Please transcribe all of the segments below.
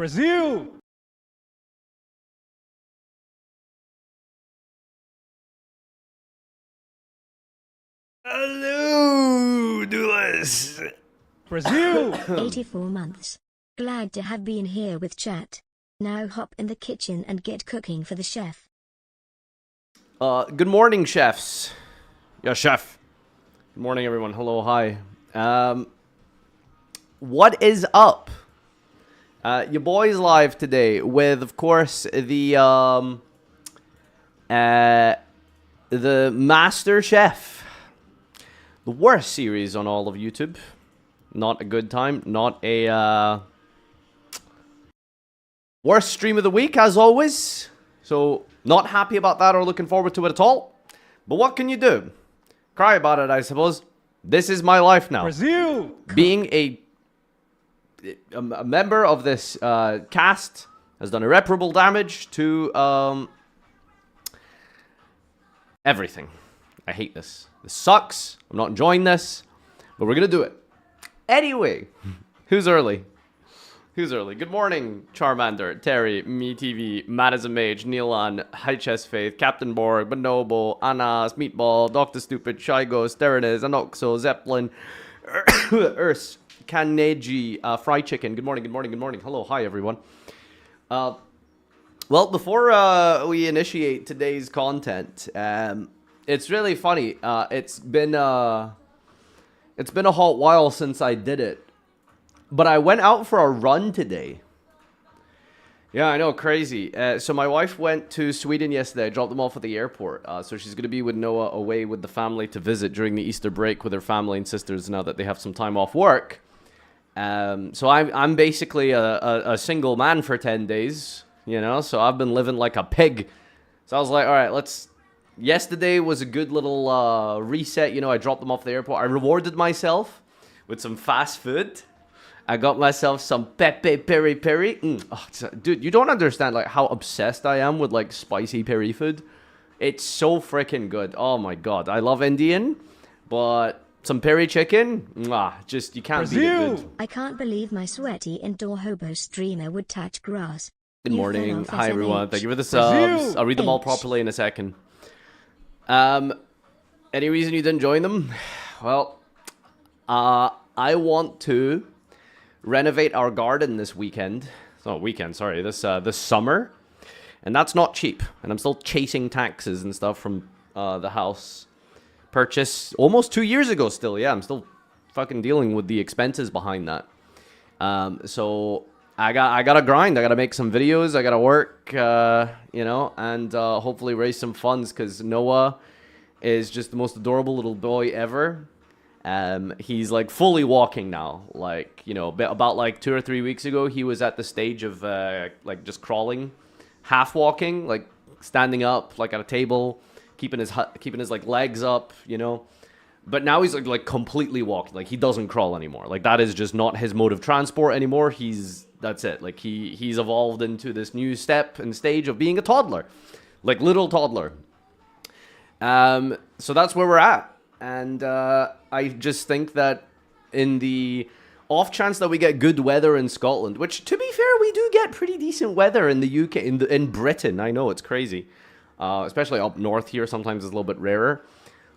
Brazil! Hello, Duelist. Brazil! 84 months. Glad to have been here with chat. Now hop in the kitchen and get cooking for the chef. Good morning, chefs. Yeah, chef. Good morning, everyone. Hello, hi. What is up? Your boy's live today with, of course, the Master Chef. The worst series on all of YouTube. Not a good time. Not a worst stream of the week, as always. So, not happy about that or looking forward to it at all. But what can you do? Cry about it, I suppose. This is my life now. Brazil! Being a member of this cast has done irreparable damage to everything. I hate this. This sucks. I'm not enjoying this. But we're going to do it. Anyway, who's early? Who's early? Good morning, Charmander, Terry, MeTV, Matt as a Mage, Neelan, High Chest Faith, Captain Borg, Bonobo, Anas, Meatball, Dr. Stupid, Shy Ghost, Terranez, Anoxo, Zeppelin, Urs, Kaneji, Fried Chicken. Good morning, good morning, good morning. Hello, hi, everyone. Well, before we initiate today's content, it's really funny. It's been a hot while since I did it. But I went out for a run today. Yeah, I know, crazy. So my wife went to Sweden yesterday. I dropped them off at the airport. So she's going to be with Noah away with the family to visit during the Easter break with her family and sisters now that they have some time off work. So I'm basically a single man for 10 days, you know, so I've been living like a pig. So I was like, all right, yesterday was a good little reset. You know, I dropped them off at the airport. I rewarded myself with some fast food. I got myself some Pepe Peri Peri. Oh, dude, you don't understand like how obsessed I am with like spicy peri food. It's so freaking good. Oh my god, I love Indian, but some peri chicken, just you can't beat it. Good. I can't believe my sweaty indoor hobo streamer would touch grass. Good morning, hi everyone. Thank you for the subs. I'll read them all properly in a second. Any reason you didn't join them? Well, I want to renovate our garden this weekend. This summer. And that's not cheap. And I'm still chasing taxes and stuff from the house purchase almost 2 years ago still. Yeah, I'm still fucking dealing with the expenses behind that. So I gotta grind. I gotta make some videos. I gotta work, you know, and hopefully raise some funds because Noah is just the most adorable little boy ever. He's like fully walking now. Like, you know, about like 2 or 3 weeks ago, he was at the stage of like just crawling, half walking, like standing up, like at a table, keeping his like legs up, you know. But now he's like completely walking. Like he doesn't crawl anymore. Like that is just not his mode of transport anymore. That's it. Like he's evolved into this new step and stage of being a toddler, like little toddler. So that's where we're at. And I just think that in the off chance that we get good weather in Scotland, which to be fair, we do get pretty decent weather in the UK, in Britain. I know it's crazy, especially up north here. Sometimes it's a little bit rarer.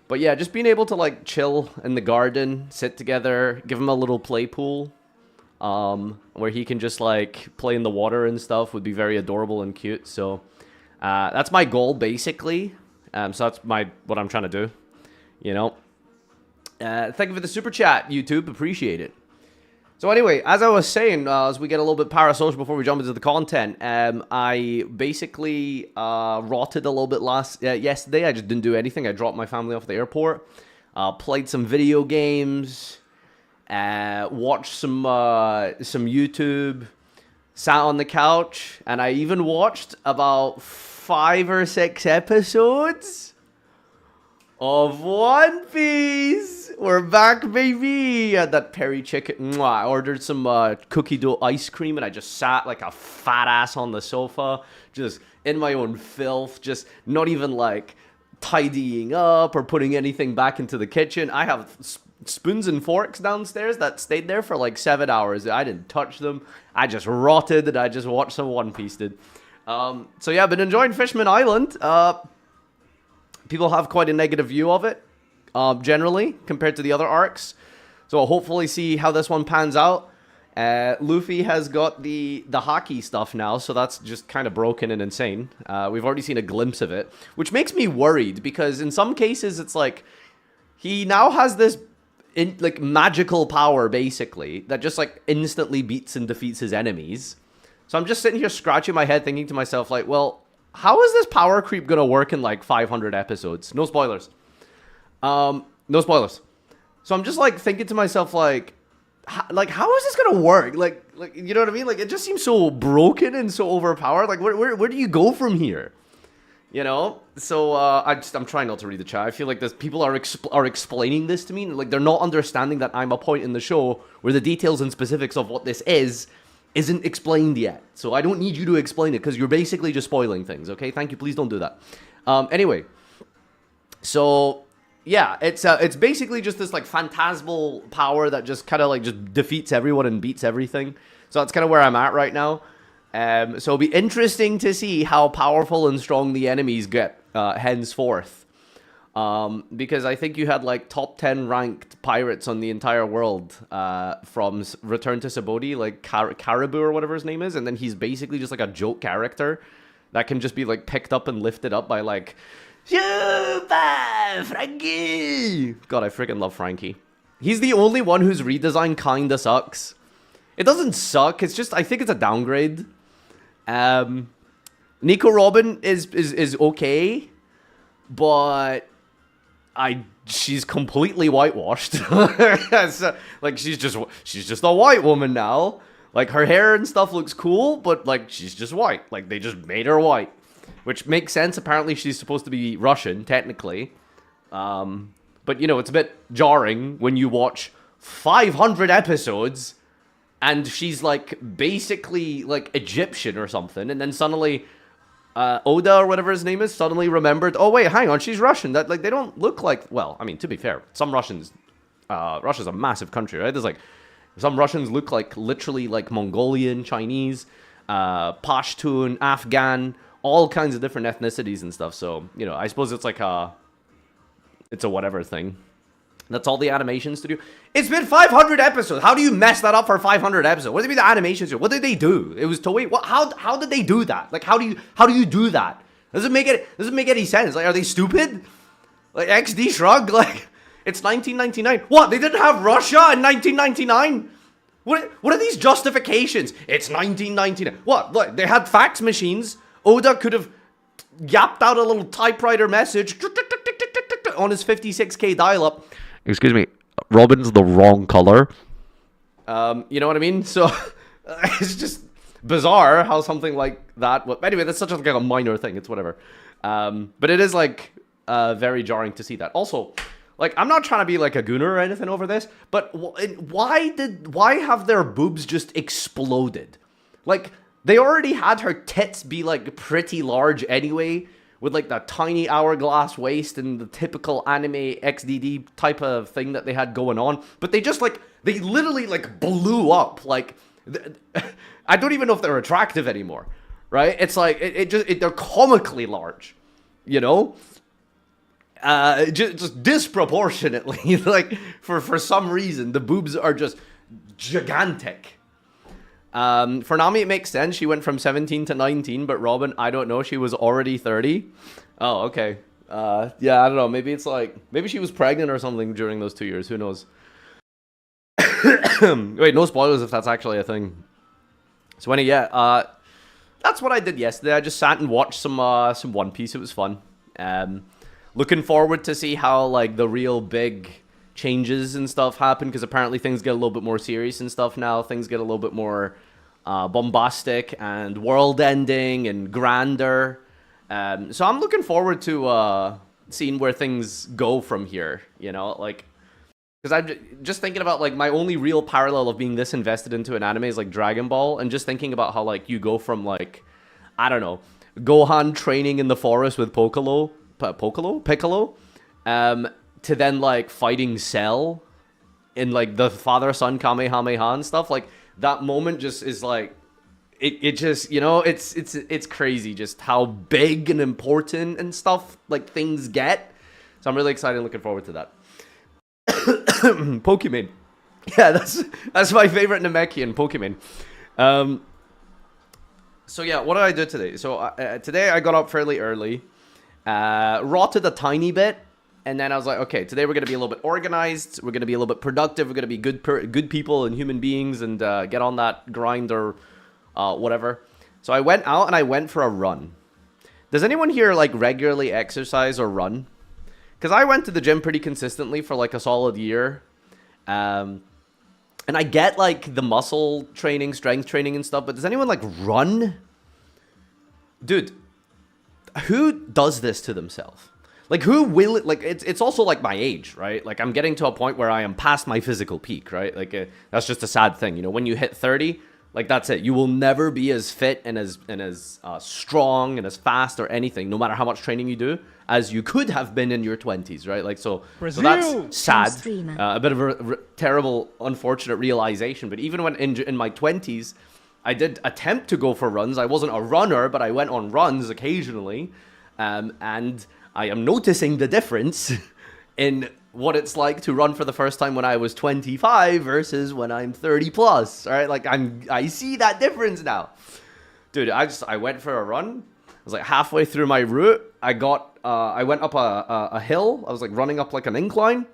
But yeah, just being able to like chill in the garden, sit together, give him a little play pool, where he can just like play in the water and stuff would be very adorable and cute. So that's my goal basically. So that's what I'm trying to do. You know, thank you for the super chat, YouTube. Appreciate it. So anyway, as I was saying, as we get a little bit parasocial before we jump into the content, I basically rotted a little bit yesterday. I just didn't do anything. I dropped my family off at the airport, played some video games, watched some YouTube, sat on the couch, and I even watched about 5 or 6 episodes of One Piece. We're back, baby. I had that peri chicken. I ordered some cookie dough ice cream, and I just sat like a fat ass on the sofa, just in my own filth, just not even like tidying up or putting anything back into the kitchen. I have spoons and forks downstairs that stayed there for like 7 hours. I didn't touch them. I just rotted and I just watched some One Piece, dude. So yeah, I've been enjoying Fishman Island. People have quite a negative view of it, generally, compared to the other arcs. So I'll hopefully see how this one pans out. Luffy has got the hockey stuff now, so that's just kind of broken and insane. We've already seen a glimpse of it, which makes me worried, because in some cases it's like he now has this like magical power, basically, that just like instantly beats and defeats his enemies. So I'm just sitting here scratching my head thinking to myself, like, well, how is this power creep gonna work in like 500 episodes? No spoilers. No spoilers. So I'm just like thinking to myself, like how is this gonna work? Like you know what I mean? Like, it just seems so broken and so overpowered. Like, where do you go from here? You know? So I'm trying not to read the chat. I feel like people are explaining this to me. Like, they're not understanding that I'm a point in the show where the details and specifics of what this isn't explained yet. So I don't need you to explain it, because you're basically just spoiling things, okay? Thank you. Please don't do that. Anyway. So, yeah, it's basically just this, like, phantasmal power that just kind of, like, just defeats everyone and beats everything. So that's kind of where I'm at right now. So it'll be interesting to see how powerful and strong the enemies get henceforth. Because I think you had like top 10 ranked pirates on the entire world from Return to Sabodi, like Caribou or whatever his name is, and then he's basically just like a joke character that can just be like picked up and lifted up by like, Super Frankie! God, I freaking love Frankie. He's the only one whose redesign kinda sucks. It doesn't suck, it's just, I think it's a downgrade. Nico Robin is okay, but she's completely whitewashed. So, like, she's just a white woman now. Like, her hair and stuff looks cool, but like, she's just white. Like, they just made her white, which makes sense. Apparently she's supposed to be Russian technically, but you know, it's a bit jarring when you watch 500 episodes and she's like basically like Egyptian or something, and then suddenly Oda or whatever his name is suddenly remembered, oh wait, hang on, she's Russian. That, like, they don't look like, well, I mean, to be fair, some Russians, Russia's a massive country, right? There's like, some Russians look like literally like Mongolian, Chinese, Pashtun, Afghan, all kinds of different ethnicities and stuff. So, you know, I suppose it's like it's a whatever thing. That's all the animations to do. It's been 500 episodes. How do you mess that up for 500 episodes? What do you mean the animations do? What did they do? It was Toei. What? How did they do that? Like, how do you do that? Does it make any sense? Like, are they stupid? Like, XD shrug. Like, it's 1999. What? They didn't have Russia in 1999? What are these justifications? It's 1999. What? Look, they had fax machines. Oda could have yapped out a little typewriter message on his 56K dial-up. Excuse me, Robin's the wrong color. You know what I mean? So, it's just bizarre how something like that... Well, anyway, that's such a minor thing. It's whatever. But it is, like, very jarring to see that. Also, like, I'm not trying to be, like, a gooner or anything over this, but why have their boobs just exploded? Like, they already had her tits be, like, pretty large anyway, with like that tiny hourglass waist and the typical anime XDD type of thing that they had going on. But they just like, they literally like blew up. Like, I don't even know if they're attractive anymore, right? It's like, they're comically large, you know? Just disproportionately, like, for some reason, the boobs are just gigantic. For Nami, it makes sense. She went from 17 to 19, but Robin, I don't know. She was already 30. Oh, okay. Yeah, I don't know. Maybe it's like, maybe she was pregnant or something during those 2 years. Who knows? Wait, no spoilers if that's actually a thing. So anyway, yeah, that's what I did yesterday. I just sat and watched some One Piece. It was fun. Looking forward to see how, like, the real big changes and stuff happen, because apparently things get a little bit more serious and stuff now. Things get a little bit more bombastic and world-ending and grander. So I'm looking forward to seeing where things go from here, you know, like, because I'm just thinking about, like, my only real parallel of being this invested into an anime is, like, Dragon Ball, and just thinking about how, like, you go from, like, I don't know, Gohan training in the forest with Piccolo, to then, like, fighting Cell in like the father-son Kamehameha and stuff, like that moment just is like, it just, you know, it's crazy just how big and important and stuff like things get. So I'm really excited and looking forward to that. Pokemon. Yeah, that's my favorite Namekian, Pokemon. So yeah, what did I do today? So today I got up fairly early, rotted a tiny bit, and then I was like, okay, today we're gonna be a little bit organized, we're gonna be a little bit productive, we're gonna be good people and human beings, and get on that grind or whatever. So I went out and I went for a run. Does anyone here like regularly exercise or run? Because I went to the gym pretty consistently for like a solid year. And I get like the muscle training, strength training and stuff, but does anyone like run? Dude, who does this to themselves? Like who will it, like it's also like my age, right? Like I'm getting to a point where I am past my physical peak, right? Like that's just a sad thing. You know, when you hit 30, like that's it. You will never be as fit and as strong and as fast or anything, no matter how much training you do, as you could have been in your 20s, right? Like so that's sad. A bit of a terrible, unfortunate realization. But even when in my 20s, I did attempt to go for runs. I wasn't a runner, but I went on runs occasionally, and I am noticing the difference in what it's like to run for the first time when I was 25 versus when I'm 30 plus. All right, like I see that difference now, dude. I went for a run. I was like halfway through my route. I went up a hill. I was like running up like an incline.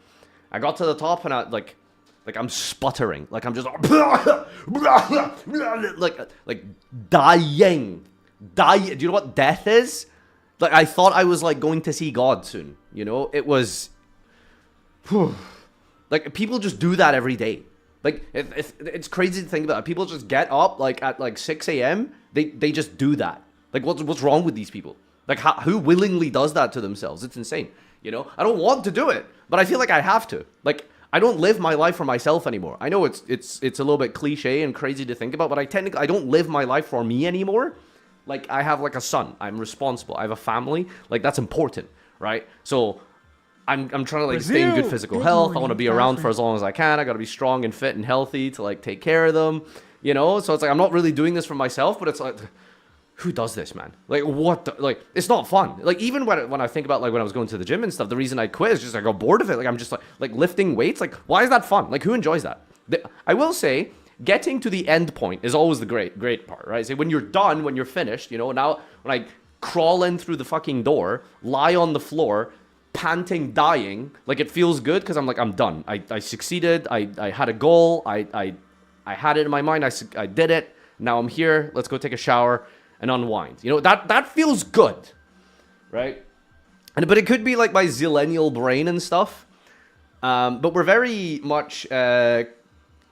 I got to the top and I'm sputtering. Like I'm just like dying. Do you know what death is? Like I thought I was like going to see God soon. You know, it was. Like people just do that every day. Like it's crazy to think about. People just get up like at like 6 a.m. They just do that. Like what's wrong with these people? Like who willingly does that to themselves? It's insane. You know, I don't want to do it, but I feel like I have to. Like I don't live my life for myself anymore. I know it's a little bit cliche and crazy to think about, but I don't live my life for me anymore. Like I have like a son. I'm responsible. I have a family. Like that's important, right? So I'm trying to like stay in good physical health. I want to be around for as long as I can. I got to be strong and fit and healthy to like take care of them, you know? So it's like I'm not really doing this for myself, but it's like who does this, man? Like what like it's not fun. Like even when I think about like when I was going to the gym and stuff, the reason I quit is just I got bored of it. Like I'm just like lifting weights, like why is that fun? Like who enjoys that? I will say getting to the end point is always the great part, right? So when you're done, when you're finished, you know, now when I crawl in through the fucking door, lie on the floor, panting, dying, like it feels good because I'm like I'm done. I succeeded. I had a goal. I had it in my mind. I did it. Now I'm here. Let's go take a shower and unwind. You know, that feels good, right? But it could be like my zillennial brain and stuff. But we're very much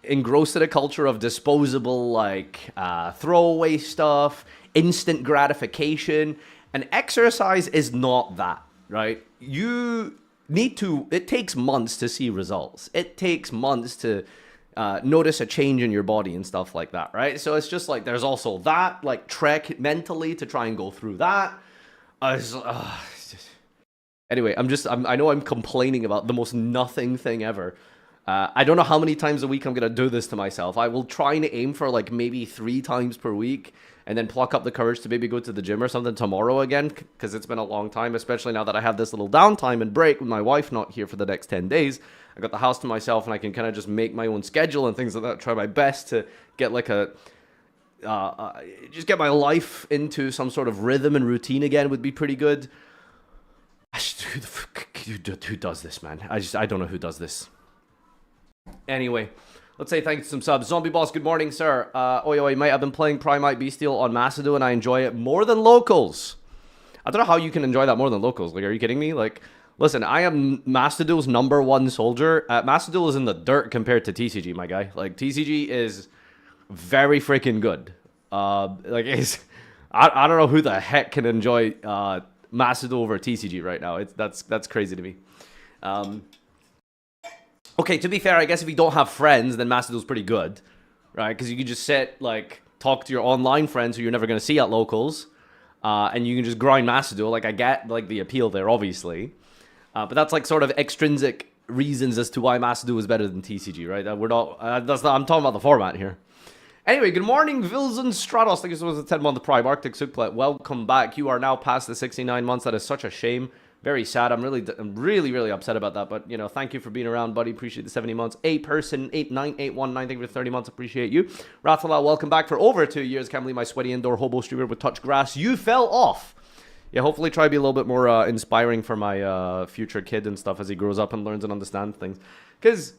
engrossed in a culture of disposable, like throwaway stuff, instant gratification, and exercise is not that, right? It takes months to see results. It takes months to notice a change in your body and stuff like that, right? So it's just like there's also that like trek mentally to try and go through that. Anyway, I know I'm complaining about the most nothing thing ever. I don't know how many times a week I'm gonna do this to myself. I will try and aim for like maybe 3 times per week, and then pluck up the courage to maybe go to the gym or something tomorrow again, because it's been a long time, especially now that I have this little downtime and break with my wife not here for the next 10 days. I got the house to myself and I can kind of just make my own schedule and things like that. Try my best to get like just get my life into some sort of rhythm and routine again would be pretty good. Who does this, man? I don't know who does this. Anyway, let's say thanks to some subs. Zombie Boss, good morning, sir. Oi, mate, I've been playing Primite Bestial on Macedon and I enjoy it more than locals. I don't know how you can enjoy that more than locals. Like, are you kidding me? Like, listen, I am Macedon's #1 soldier. Macedon is in the dirt compared to TCG, my guy. Like, TCG is very freaking good. I don't know who the heck can enjoy Macedon over TCG right now. That's crazy to me. Okay, to be fair, I guess if you don't have friends, then Macedon's pretty good, right? Because you can just sit, like, talk to your online friends who you're never going to see at locals, and you can just grind Macedon. Like, I get, like, the appeal there, obviously. But that's, like, sort of extrinsic reasons as to why Macedoo is better than TCG, right? We're not. I'm talking about the format here. Anyway, good morning, Vilzen Stratos. I think this was a 10-month Prime Arctic Suklet. Welcome back. You are now past the 69 months. That is such a shame. Very sad. I'm really upset about that. But, you know, thank you for being around, buddy. Appreciate the 70 months. 89819, thank you for 30 months. Appreciate you. Rathala, welcome back for over 2 years. Can't believe my sweaty indoor hobo streamer with touch grass. You fell off. Yeah, hopefully try to be a little bit more inspiring for my future kid and stuff as he grows up and learns and understands things. Because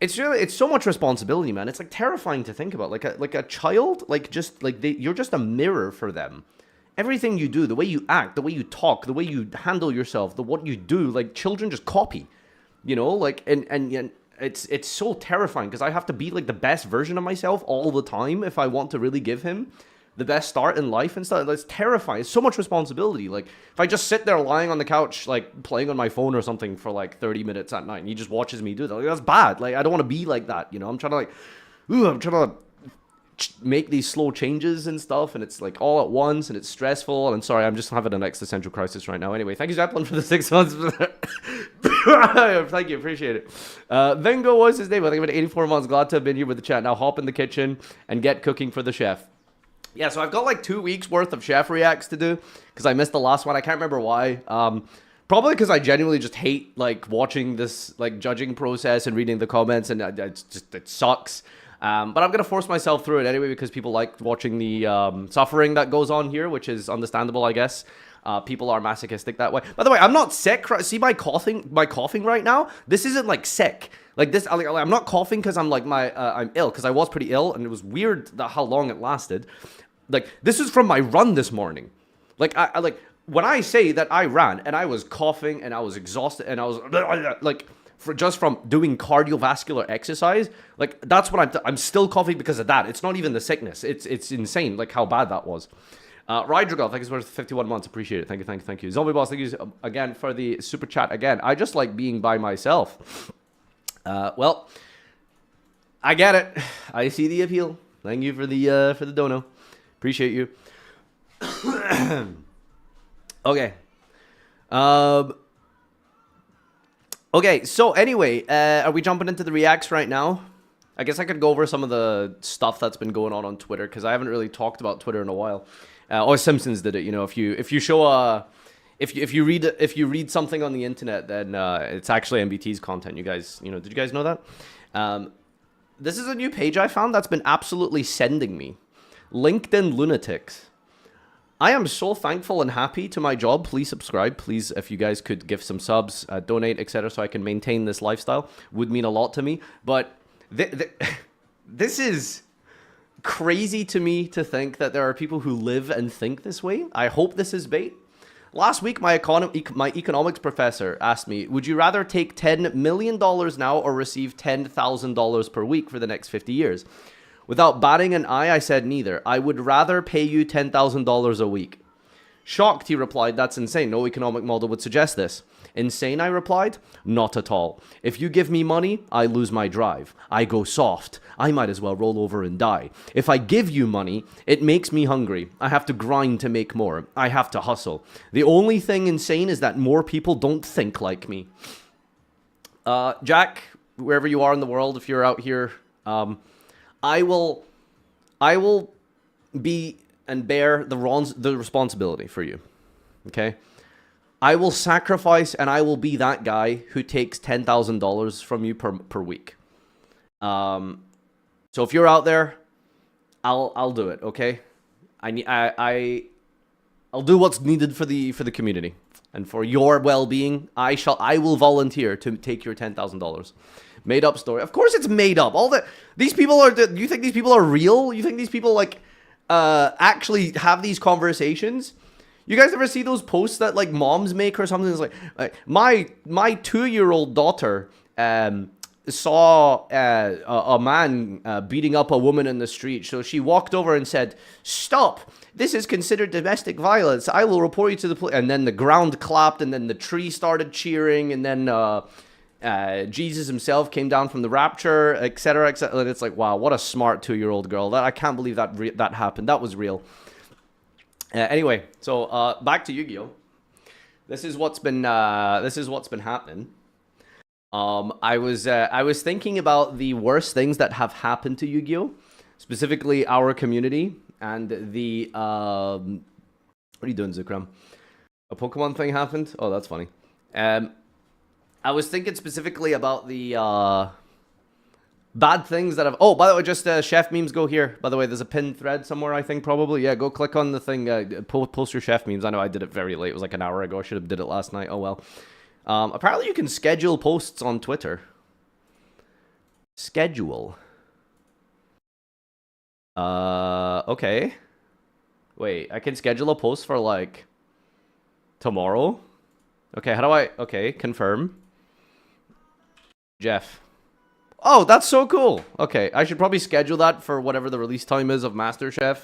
it's so much responsibility, man. It's like terrifying to think about. Like a child, you're just a mirror for them. Everything you do, the way you act, the way you talk, the way you handle yourself, what you do, like children just copy, you know, like, and it's so terrifying because I have to be like the best version of myself all the time if I want to really give him the best start in life and stuff. It's terrifying. It's so much responsibility. Like if I just sit there lying on the couch, like playing on my phone or something for like 30 minutes at night and he just watches me do that, like, that's bad. Like I don't want to be like that, you know. I'm trying to make these slow changes and stuff, and it's like all at once, and it's stressful. And I'm sorry, I'm just having an existential crisis right now. Anyway, thank you, Zeppelin, for the 6 months. Thank you, appreciate it. Vengo was his name. I think about 84 months. Glad to have been here with the chat. Now hop in the kitchen and get cooking for the chef. Yeah, so I've got like 2 weeks worth of chef reacts to do because I missed the last one. I can't remember why. Probably because I genuinely just hate like watching this like judging process and reading the comments, and it sucks. But I'm going to force myself through it anyway because people like watching the suffering that goes on here, which is understandable, I guess. People are masochistic that way. By the way, I'm not sick. See my coughing right now? This isn't like sick. Like this, I'm not coughing because I'm like I'm ill, because I was pretty ill, and it was weird how long it lasted. Like this is from my run this morning. Like I like when I say that I ran and I was coughing and I was exhausted and I was like just from doing cardiovascular exercise, like that's what I'm still coughing because of that. It's not even the sickness. It's insane like how bad that was. Rydragal, thank you for 51 months. Appreciate it. Thank you. Zombie Boss, thank you again for the super chat again. I just like being by myself. Well, I get it. I see the appeal. Thank you for the dono. Appreciate you. Okay. Okay, so anyway, are we jumping into the reacts right now? I guess I could go over some of the stuff that's been going on Twitter, because I haven't really talked about Twitter in a while. Simpsons did it, you know. If you show if you read something on the internet, then it's actually MBT's content. You guys, you know, did you guys know that? This is a new page I found that's been absolutely sending me. LinkedIn Lunatics. I am so thankful and happy to my job. Please subscribe. Please, if you guys could give some subs, donate, etc., so I can maintain this lifestyle, would mean a lot to me. But this is crazy to me to think that there are people who live and think this way. I hope this is bait. Last week, my economics professor asked me, would you rather take $10 million now or receive $10,000 per week for the next 50 years? Without batting an eye, I said neither. I would rather pay you $10,000 a week. Shocked, he replied, that's insane. No economic model would suggest this. Insane, I replied? Not at all. If you give me money, I lose my drive. I go soft. I might as well roll over and die. If I give you money, it makes me hungry. I have to grind to make more. I have to hustle. The only thing insane is that more people don't think like me. Jack, wherever you are in the world, if you're out here, I will be and bear the responsibility for you, okay? I will sacrifice and I will be that guy who takes $10,000 from you per week. So if you're out there, I'll do it, okay? I'll do what's needed for the community and for your well-being. I will volunteer to take your $10,000. Made up story. Of course it's made up. These people are, do you think these people are real? You think these people like actually have these conversations? You guys ever see those posts that like moms make or something? It's like my 2-year-old daughter saw a man beating up a woman in the street. So she walked over and said, "Stop. This is considered domestic violence. I will report you to the police." And then the ground clapped, and then the tree started cheering, and then Jesus himself came down from the rapture, etc., etc. And it's like, wow, what a smart 2-year-old girl. I can't believe that happened. That was real. Anyway, so back to Yu-Gi-Oh. This is what's been happening. I was thinking about the worst things that have happened to Yu-Gi-Oh, specifically our community and the what are you doing, Zukram? A Pokemon thing happened? Oh, that's funny. I was thinking specifically about the bad things that have... Oh, by the way, just chef memes go here. By the way, there's a pinned thread somewhere, I think, probably. Yeah, go click on the thing. Post your chef memes. I know I did it very late. It was like an hour ago. I should have did it last night. Oh, well. Apparently you can schedule posts on Twitter. Schedule. Okay. Wait, I can schedule a post for, like, tomorrow? Okay, how do I... Okay, confirm. Jeff. Oh, that's so cool. Okay, I should probably schedule that for whatever the release time is of MasterChef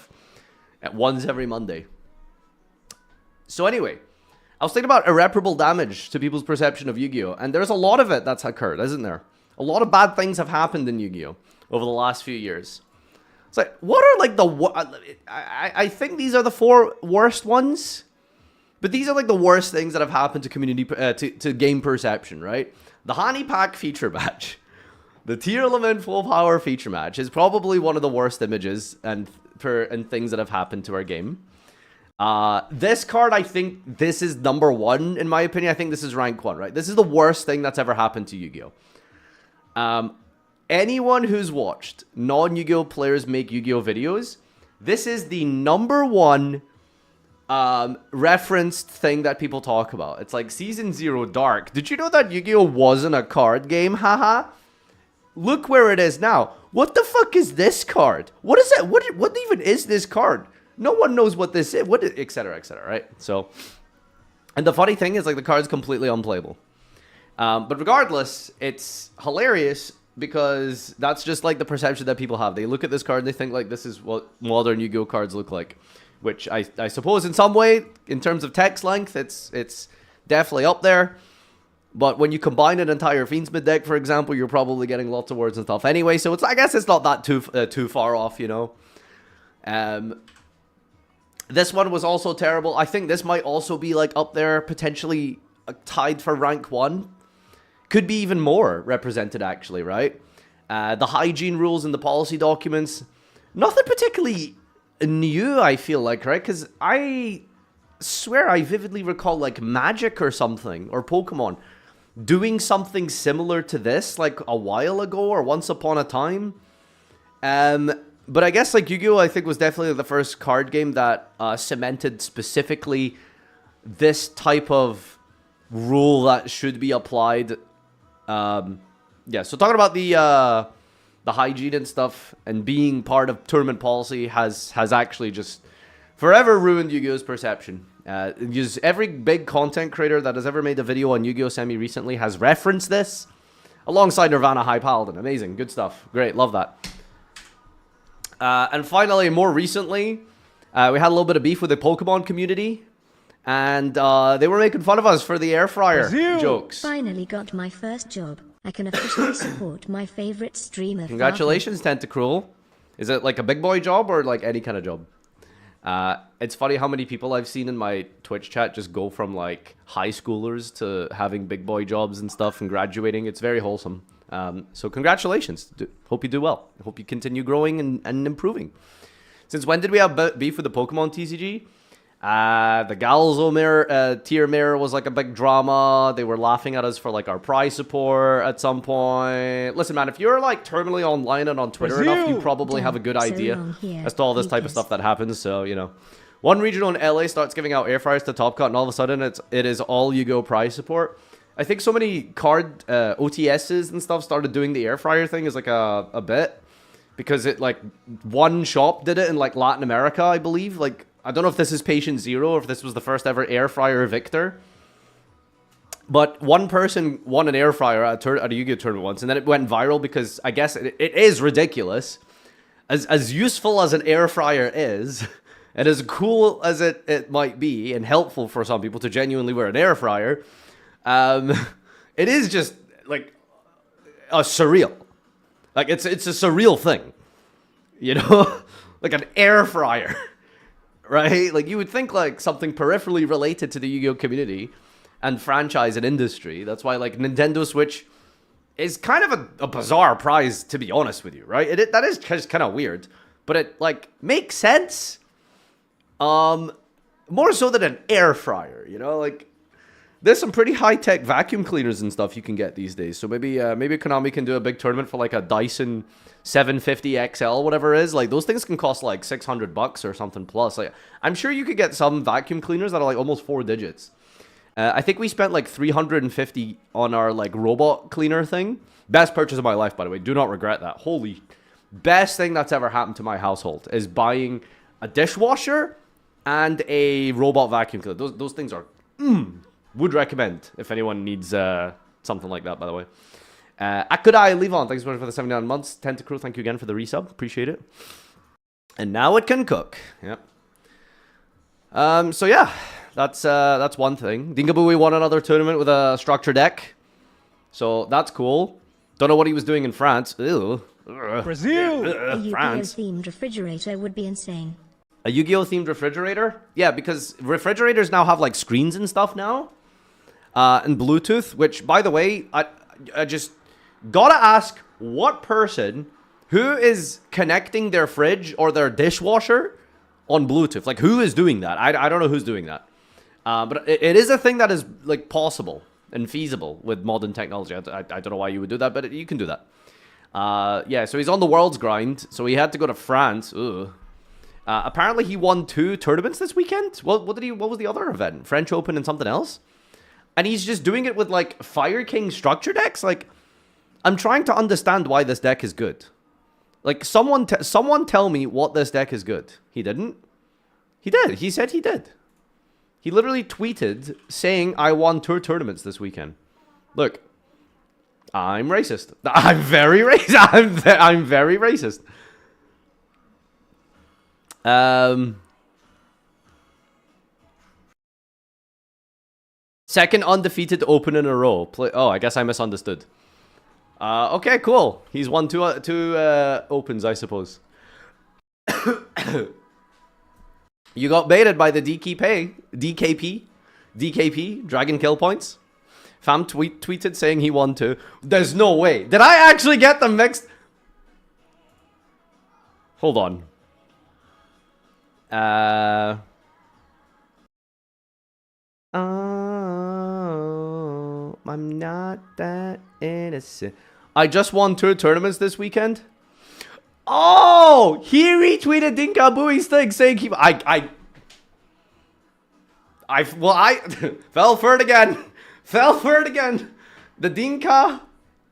at once every Monday. So anyway, I was thinking about irreparable damage to people's perception of Yu-Gi-Oh! And there's a lot of it that's occurred, isn't there? A lot of bad things have happened in Yu-Gi-Oh! Over the last few years. It's like, what are like the... I think these are the 4 worst ones. But these are like the worst things that have happened to community... to game perception, right? The Honey Pack feature match. The Tier Element Full Power feature match is probably one of the worst images and things that have happened to our game. This card, I think this is number 1, in my opinion. I think this is rank 1, right? This is the worst thing that's ever happened to Yu-Gi-Oh! Anyone who's watched non-Yu-Gi-Oh! Players make Yu-Gi-Oh! Videos, this is the number 1 referenced thing that people talk about. It's like Season 0 Dark. Did you know that Yu-Gi-Oh! Wasn't a card game? Haha. Look where it is now. What the fuck is this card? What is that? What even is this card? No one knows what this is. What is, etc., right? So, and the funny thing is, like, the card's completely unplayable. But regardless, it's hilarious because that's just like the perception that people have. They look at this card and they think like this is what modern Yu-Gi-Oh! Cards look like, which I suppose in some way, in terms of text length, it's definitely up there. But when you combine an entire Fiendsmith deck, for example, you're probably getting lots of words and stuff anyway. So it's, I guess it's not that too far off, you know. This one was also terrible. I think this might also be like up there, potentially tied for rank 1. Could be even more represented, actually, right? The hygiene rules and the policy documents. Nothing particularly new, I feel like, right? Because I swear I vividly recall like Magic or something, or Pokemon, doing something similar to this like a while ago or once upon a time. But I guess like Yu-Gi-Oh! I think was definitely the first card game that cemented specifically this type of rule that should be applied. Yeah, so talking about the hygiene and stuff and being part of tournament policy has actually just forever ruined Yu-Gi-Oh!'s perception. Every big content creator that has ever made a video on Yu-Gi-Oh! Semi recently has referenced this alongside Nirvana High Paladin. Amazing, good stuff. Great, love that. And finally, more recently, we had a little bit of beef with the Pokemon community. And they were making fun of us for the air fryer jokes. Finally got my first job. I can officially support my favorite streamer. Congratulations, Tentacruel. Is it like a big boy job or like any kind of job? It's funny how many people I've seen in my Twitch chat just go from like high schoolers to having big boy jobs and stuff and graduating. It's very wholesome. So congratulations. Hope you do well. Hope you continue growing and improving. Since when did we have beef with the Pokemon TCG? The Galzo mirror, tier mirror was like a big drama. They were laughing at us for like our prize support at some point. Listen, man, if you're like terminally online and on Twitter enough, you probably have a good idea as to all this type of stuff that happens. So, you know, one regional in LA starts giving out air fryers to Top Cut, and all of a sudden it is all Yu-Gi-Oh! Prize support. I think so many card OTSs and stuff started doing the air fryer thing as like a bit, because it like one shop did it in like Latin America, I believe. Like, I don't know if this is Patient Zero or if this was the first ever air fryer victor. But one person won an air fryer at a Yu-Gi-Oh! Tournament once, and then it went viral because I guess it is ridiculous. As useful as an air fryer is, and as cool as it might be, and helpful for some people to genuinely wear an air fryer, it is just like a surreal. Like it's a surreal thing, you know, like an air fryer. Right? Like, you would think, like, something peripherally related to the Yu-Gi-Oh! Community and franchise and industry. That's why, like, Nintendo Switch is kind of a bizarre prize, to be honest with you, right? That is just kind of weird, but it like makes sense. More so than an air fryer, you know, like there's some pretty high-tech vacuum cleaners and stuff you can get these days. So maybe Konami can do a big tournament for like a Dyson 750 XL, whatever it is. Like those things can cost like $600 or something plus. Like I'm sure you could get some vacuum cleaners that are like almost 4 digits. I think we spent like $350 on our like robot cleaner thing. Best purchase of my life, by the way. Do not regret that. Holy, best thing that's ever happened to my household is buying a dishwasher and a robot vacuum cleaner. Those things are would recommend if anyone needs something like that, by the way. Akudai Levon, thanks so much for the 79 months. Tentacruel, thank you again for the resub. Appreciate it. And now it can cook. Yep. So yeah, that's one thing. Dingabui won another tournament with a structure deck. So that's cool. Don't know what he was doing in France. Ew. Brazil! A Yu-Gi-Oh! France. Themed refrigerator would be insane. A Yu-Gi-Oh! Themed refrigerator? Yeah, because refrigerators now have like screens and stuff now. And Bluetooth, which, by the way, I just gotta ask what person who is connecting their fridge or their dishwasher on Bluetooth. Like, who is doing that? I don't know who's doing that. But it is a thing that is, like, possible and feasible with modern technology. I don't know why you would do that, but you can do that. Yeah, so he's on the world's grind. So he had to go to France. Ugh. Apparently he won 2 tournaments this weekend. What was the other event? French Open and something else? And he's just doing it with, like, Fire King structure decks? Like, I'm trying to understand why this deck is good. Like, someone tell me what this deck is good. He didn't? He did. He said he did. He literally tweeted saying, I won 2 tournaments this weekend. Look, I'm racist. I'm very racist. I'm very racist. Second undefeated open in a row. Oh, I guess I misunderstood. Okay, cool. He's won two opens, I suppose. You got baited by the DKP, Dragon Kill Points. Fam tweeted saying he won 2. There's no way. Did I actually get them mixed? Hold on. Oh, I'm not that innocent. I just won 2 tournaments this weekend. Oh, he retweeted Dinkabui's thing saying he. I fell for it again. Fell for it again. The Dinka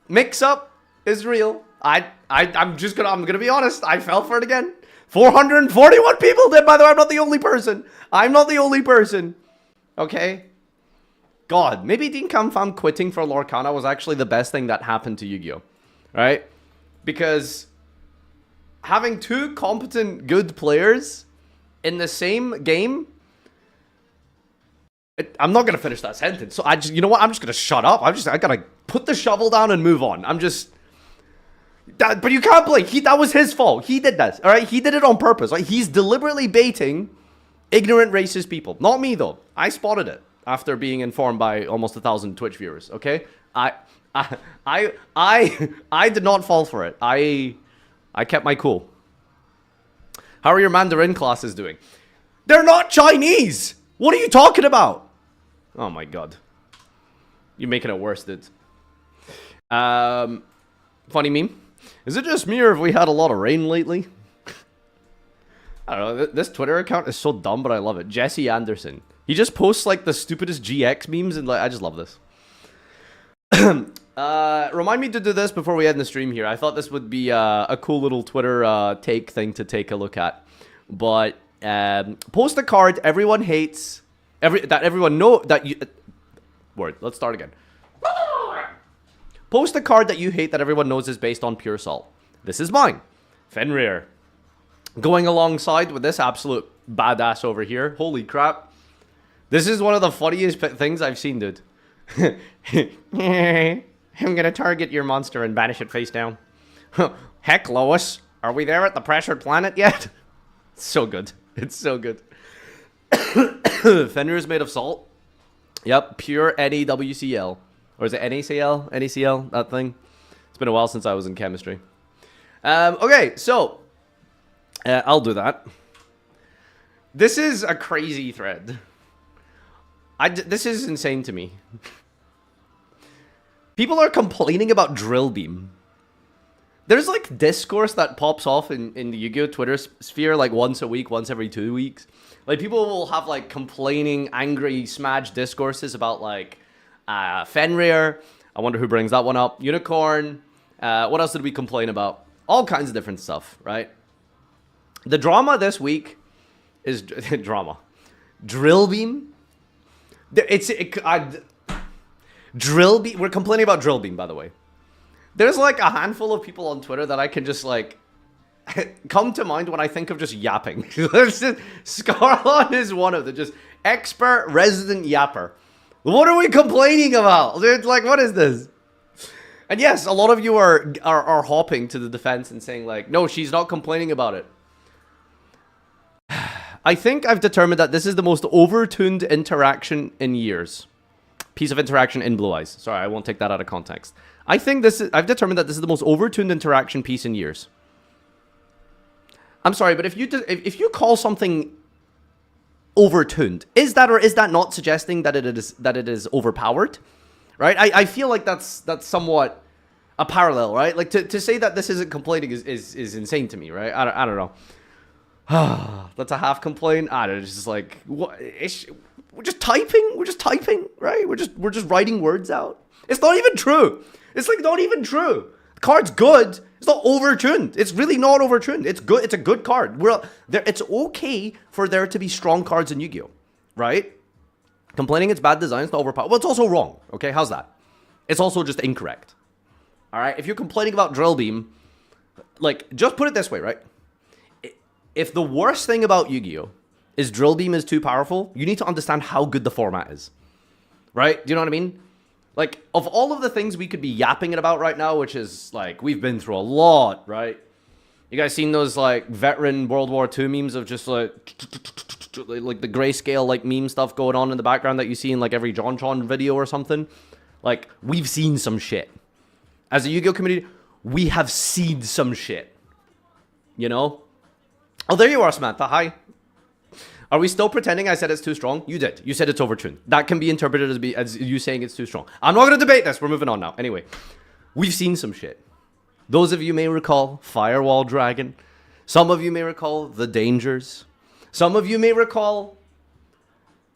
mix-up is real. I'm gonna be honest. I fell for it again. 441 people did. By the way, I'm not the only person. I'm not the only person. Okay. God, maybe Dinka Fam quitting for Lorcana was actually the best thing that happened to Yu-Gi-Oh! Right? Because having 2 competent, good players in the same game. I'm not gonna finish that sentence. So you know what? I'm just gonna shut up. I gotta put the shovel down and move on. But you can't blame. That was his fault. He did that. All right. He did it on purpose. Right? He's deliberately baiting ignorant, racist people. Not me though. I spotted it after being informed by almost 1,000 Twitch viewers. Okay. I did not fall for it. I kept my cool. How are your Mandarin classes doing? They're not Chinese. What are you talking about? Oh my god. You're making it worse, dude. Funny meme. Is it just me or have we had a lot of rain lately? I don't know. This Twitter account is so dumb, but I love it. Jesse Anderson. He just posts like the stupidest GX memes and like I just love this. Remind me to do this before we end the stream here. I thought this would be a cool little Twitter take thing to take a look at. But post a card everyone hates. Everyone know that you. Word. Let's start again. Post a card that you hate that everyone knows is based on pure salt. This is mine. Fenrir. Going alongside with this absolute badass over here. Holy crap. This is one of the funniest things I've seen, dude. I'm gonna target your monster and banish it face down. Heck, Lois. Are we there at the pressured planet yet? It's so good. It's so good. Fenrir is made of salt. Yep, pure NaWCl. Or is it NaCl? NaCl, that thing. It's been a while since I was in chemistry. Okay, so I'll do that. This is a crazy thread. This is insane to me. People are complaining about drill beam. There's like discourse that pops off in the Yu-Gi-Oh! Twitter sphere like once a week, once every 2 weeks. Like people will have like complaining, angry, smudge discourses about like Fenrir. I wonder who brings that one up. Unicorn. What else did we complain about? All kinds of different stuff, right? The drama this week is drama. Drill beam. Drill beam. We're complaining about drill beam, by the way. There's like a handful of people on Twitter that I can just like come to mind when I think of just yapping. Scarlon is one of them. Just expert resident yapper. What are we complaining about? Dude, like, what is this? And yes, a lot of you are hopping to the defense and saying like, no, she's not complaining about it. I think I've determined that this is the most overtuned interaction in years. Piece of interaction in Blue Eyes. Sorry, I won't take that out of context. I've determined that this is the most overtuned interaction piece in years. I'm sorry, but if you call something overtuned, is that or is that not suggesting that it is overpowered? Right? I feel like that's somewhat a parallel, right? Like to say that this isn't complaining is insane to me, right? I don't know. That's a half complaint. I don't know, it's just like what we're just typing, right? We're just writing words out. It's not even true. It's like not even true. The card's good. It's not overtuned. It's really not overtuned. It's good. It's a good card. It's okay for there to be strong cards in Yu-Gi-Oh, right? Complaining it's bad design, it's not overpowered. Well, it's also wrong. Okay, how's that? It's also just incorrect. All right. If you're complaining about drill beam, like just put it this way, right? If the worst thing about Yu-Gi-Oh is drill beam is too powerful, you need to understand how good the format is, right? Do you know what I mean? Like, of all of the things we could be yapping it about right now, which is, like, we've been through a lot, right? You guys seen those, like, veteran World War II memes of just, like the grayscale, like, meme stuff going on in the background that you see in, like, every JonTron video or something? Like, we've seen some shit. As a Yu-Gi-Oh community, we have seen some shit. You know? Oh, there you are, Samantha. Hi. Are we still pretending I said it's too strong? You did. You said it's overtuned. That can be interpreted as you saying it's too strong. I'm not going to debate this. We're moving on now. Anyway, we've seen some shit. Those of you may recall Firewall Dragon. Some of you may recall The Dangers. Some of you may recall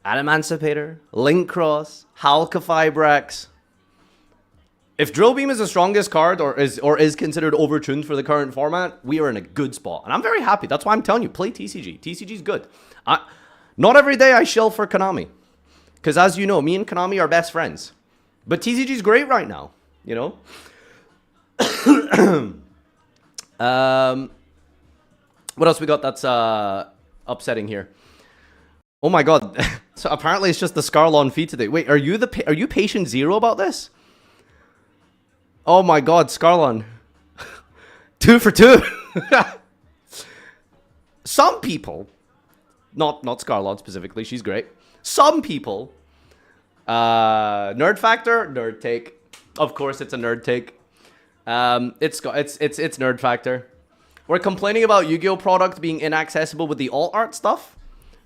Adamancipator, Link Cross, Halka-Fibrax. If Drill Beam is the strongest card or is considered overtuned for the current format, we are in a good spot. And I'm very happy. That's why I'm telling you, play TCG. TCG's good. Not every day I shill for Konami. Because as you know, me and Konami are best friends. But TCG's great right now, you know? What else we got that's upsetting here? Oh my god. So apparently it's just the Scarlon feed today. Wait, are you patient zero about this? Oh my god, Scarlon. 2 for 2. Some people, not Scarlon specifically, she's great. Some people, nerd factor, nerd take. Of course, it's a nerd take. It's nerd factor. We're complaining about Yu-Gi-Oh product being inaccessible with the alt art stuff.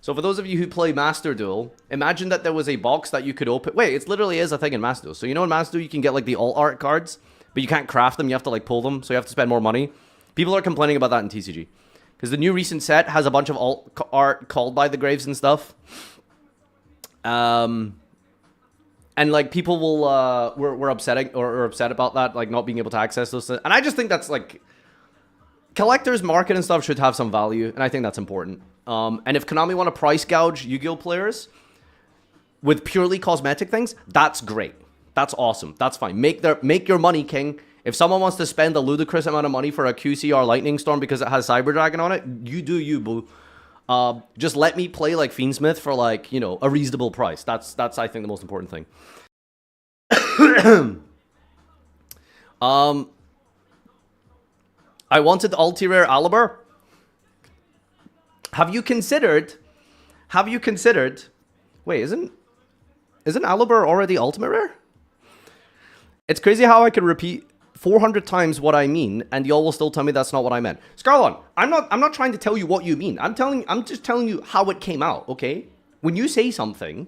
So for those of you who play Master Duel, imagine that there was a box that you could open. Wait, it literally is a thing in Master Duel. So you know in Master Duel you can get like the alt art cards, but you can't craft them. You have to like pull them, so you have to spend more money. People are complaining about that in TCG. Because the new recent set has a bunch of alt art called by the graves and stuff. And like people will were upsetting or upset about that, like not being able to access those things. And I just think that's like collectors market and stuff should have some value, and I think that's important. And if Konami want to price gouge Yu-Gi-Oh players with purely cosmetic things, that's great. That's awesome. That's fine. Make your money, King. If someone wants to spend a ludicrous amount of money for a QCR Lightning Storm because it has Cyber Dragon on it, you do you, boo. Just let me play like Fiendsmith for like, you know, a reasonable price. That's I think the most important thing. I wanted Ulti-Rare Aliber. Have you considered? Wait, isn't Aliber already Ultimate Rare? It's crazy how I can repeat 400 times what I mean, and y'all will still tell me that's not what I meant. Scarlon, I'm not trying to tell you what you mean. I'm just telling you how it came out, okay? When you say something,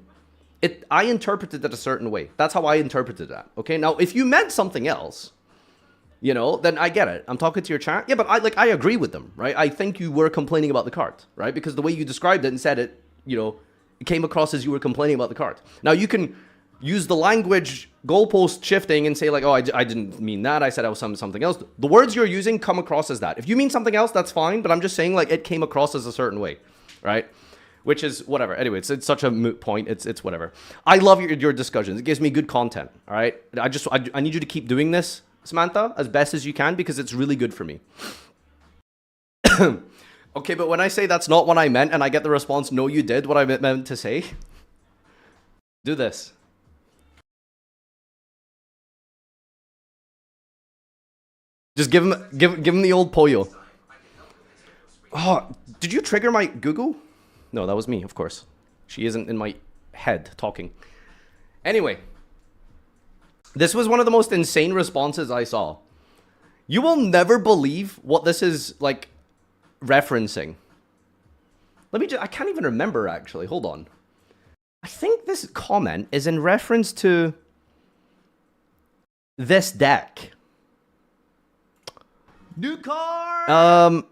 I interpreted it a certain way. That's how I interpreted that, okay? Now, if you meant something else, you know, then I get it. I'm talking to your chat. Yeah, but I agree with them, right? I think you were complaining about the card, right? Because the way you described it and said it, you know, it came across as you were complaining about the card. Now, you can use the language goalpost shifting and say like, oh, I didn't mean that. I said I was something else. The words you're using come across as that. If you mean something else, that's fine. But I'm just saying like it came across as a certain way, right? Which is whatever. Anyway, it's such a moot point. It's whatever. I love your discussions. It gives me good content. All right. I need you to keep doing this, Samantha, as best as you can because it's really good for me. Okay, but when I say that's not what I meant and I get the response, no, you did what I meant to say, do this. Just give him the old pollo. Oh, did you trigger my Google? No, that was me, of course. She isn't in my head talking. Anyway, this was one of the most insane responses I saw. You will never believe what this is like referencing. I can't even remember actually. Hold on. I think this comment is in reference to this deck. New card.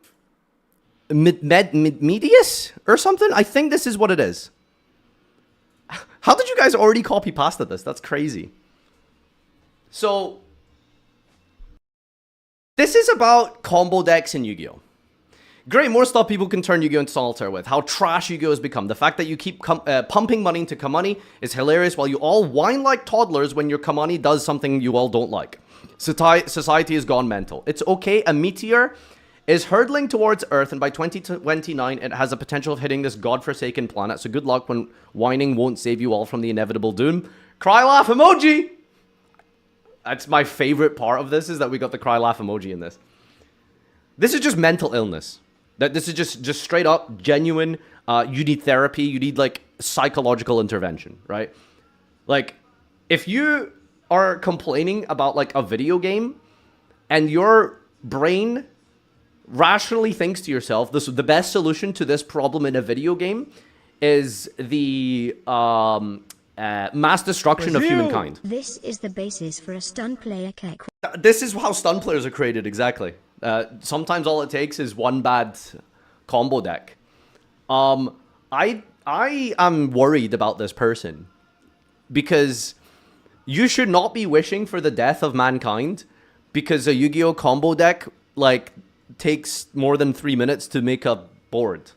Medius or something. I think this is what it is. How did you guys already copy pasta this? That's crazy. So this is about combo decks in Yu-Gi-Oh. Great, more stuff people can turn Yu-Gi-Oh into solitaire with. How trash Yu-Gi-Oh has become. The fact that you keep pumping money into Kamani is hilarious while you all whine like toddlers when your Kamani does something you all don't like. Society has gone mental. It's okay. A meteor is hurtling towards Earth, and by 2029, it has a potential of hitting this godforsaken planet. So good luck when whining won't save you all from the inevitable doom. Cry laugh emoji! That's my favorite part of this, is that we got the cry laugh emoji in this. This is just mental illness. This is just straight up genuine. You need therapy. You need like psychological intervention, right? Like, if you are complaining about like a video game and your brain rationally thinks to yourself, the best solution to this problem in a video game is the mass destruction of humankind. This is the basis for a stun player cake. This is how stun players are created, exactly. Sometimes all it takes is one bad combo deck. I am worried about this person because you should not be wishing for the death of mankind because a Yu-Gi-Oh combo deck like takes more than 3 minutes to make a board.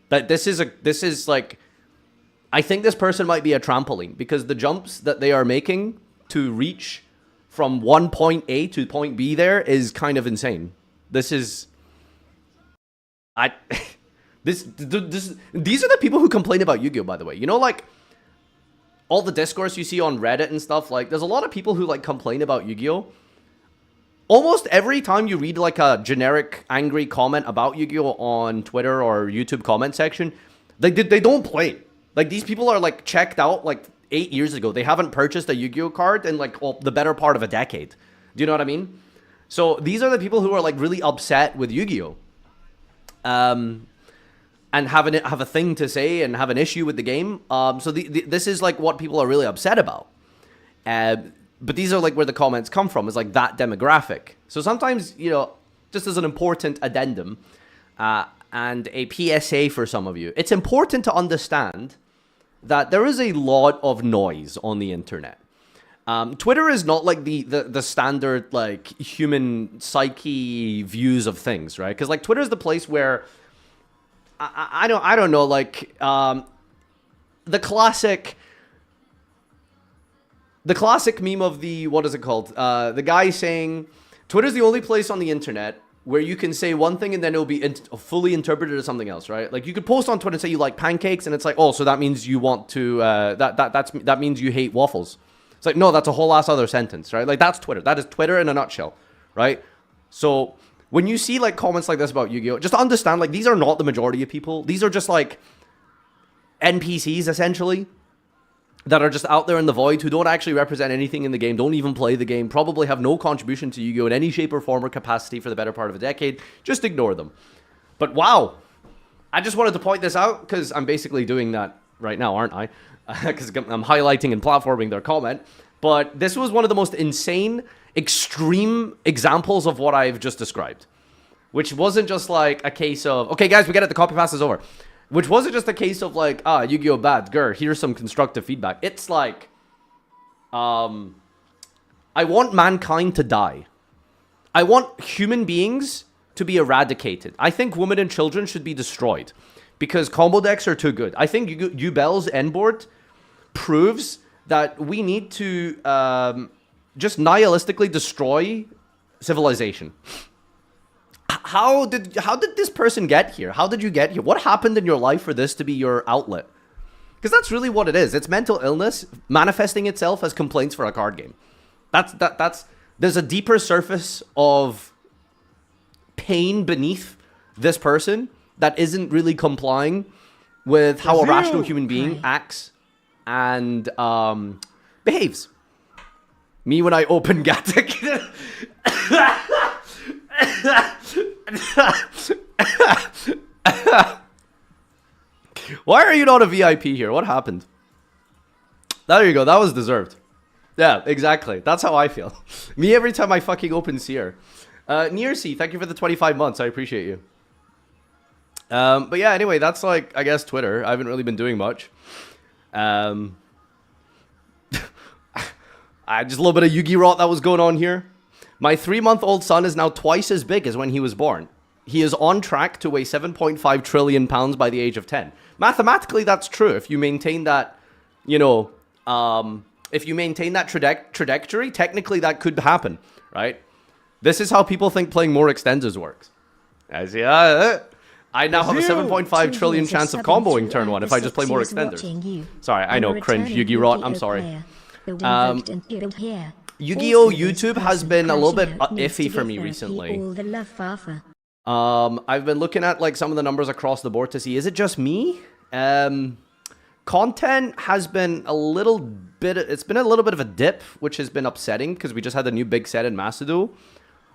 That this is like, I think this person might be a trampoline because the jumps that they are making to reach from one point A to point B there is kind of insane. These are the people who complain about Yu-Gi-Oh, by the way. You know, like all the discourse you see on Reddit and stuff, like there's a lot of people who like complain about Yu-Gi-Oh. Almost every time you read like a generic angry comment about Yu-Gi-Oh on Twitter or YouTube comment section, they don't play. Like these people are like checked out like 8 years ago. They haven't purchased a Yu-Gi-Oh card in like the better part of a decade. Do you know what I mean? So these are the people who are like really upset with Yu-Gi-Oh. And have a thing to say and have an issue with the game. So this is like what people are really upset about. But these are like where the comments come from, is like that demographic. So sometimes, you know, just as an important addendum and a PSA for some of you, it's important to understand that there is a lot of noise on the internet. Twitter is not like the standard like human psyche views of things, right? Because like Twitter is the place where I don't know, like the classic meme of the, what is it called? The guy saying Twitter's the only place on the internet where you can say one thing and then it'll be fully interpreted as something else, right? Like you could post on Twitter and say you like pancakes and it's like, oh, so that means you want to that means you hate waffles. It's like, no, that's a whole ass other sentence, right? Like that's Twitter. That is Twitter in a nutshell, right? So when you see like comments like this about Yu-Gi-Oh, just understand like these are not the majority of people. These are just like NPCs essentially. that are just out there in the void, who don't actually represent anything in the game, don't even play the game, probably have no contribution to Yu-Gi-Oh! In any shape or form or capacity for the better part of a decade. Just ignore them. But wow, I just wanted to point this out because I'm basically doing that right now, aren't I? Because I'm highlighting and platforming their comment. But this was one of the most insane, extreme examples of what I've just described. Which wasn't just like a case of, okay guys, we get it, the copy pass is over. Which wasn't just a case of like, Yu-Gi-Oh! Bad, grr, here's some constructive feedback. It's like, I want mankind to die. I want human beings to be eradicated. I think women and children should be destroyed. Because combo decks are too good. I think Yubel's end board proves that we need to just nihilistically destroy civilization. How did this person get here? How did you get here? What happened in your life for this to be your outlet? Because that's really what it is. It's mental illness manifesting itself as complaints for a card game. There's a deeper surface of pain beneath this person that isn't really complying with how a rational human being acts and behaves. Me when I open Gatic. Why are you not a VIP here? What happened? There you go. That was deserved. Yeah, exactly. That's how I feel. Me every time I fucking open Seer. Nearcy, thank you for the 25 months. I appreciate you. But yeah, anyway, that's like, I guess, Twitter. I haven't really been doing much. Just a little bit of Yu-Gi rot that was going on here. My 3-month-old son is now twice as big as when he was born. He is on track to weigh 7.5 trillion pounds by the age of 10. Mathematically, that's true. If you maintain that, you know, if you maintain that trajectory, technically that could happen, right? This is how people think playing more extenders works. I see. I now have a 7.5 trillion chance of comboing turn 1 if I just play more extenders. Sorry, I know, cringe, Yu-Gi rot, I'm sorry. Yu-Gi-Oh! YouTube has been a little bit iffy for me recently. I've been looking at like some of the numbers across the board to see, is it just me? Content has been a little bit, it's been a little bit of a dip, which has been upsetting because we just had a new big set in Masadu.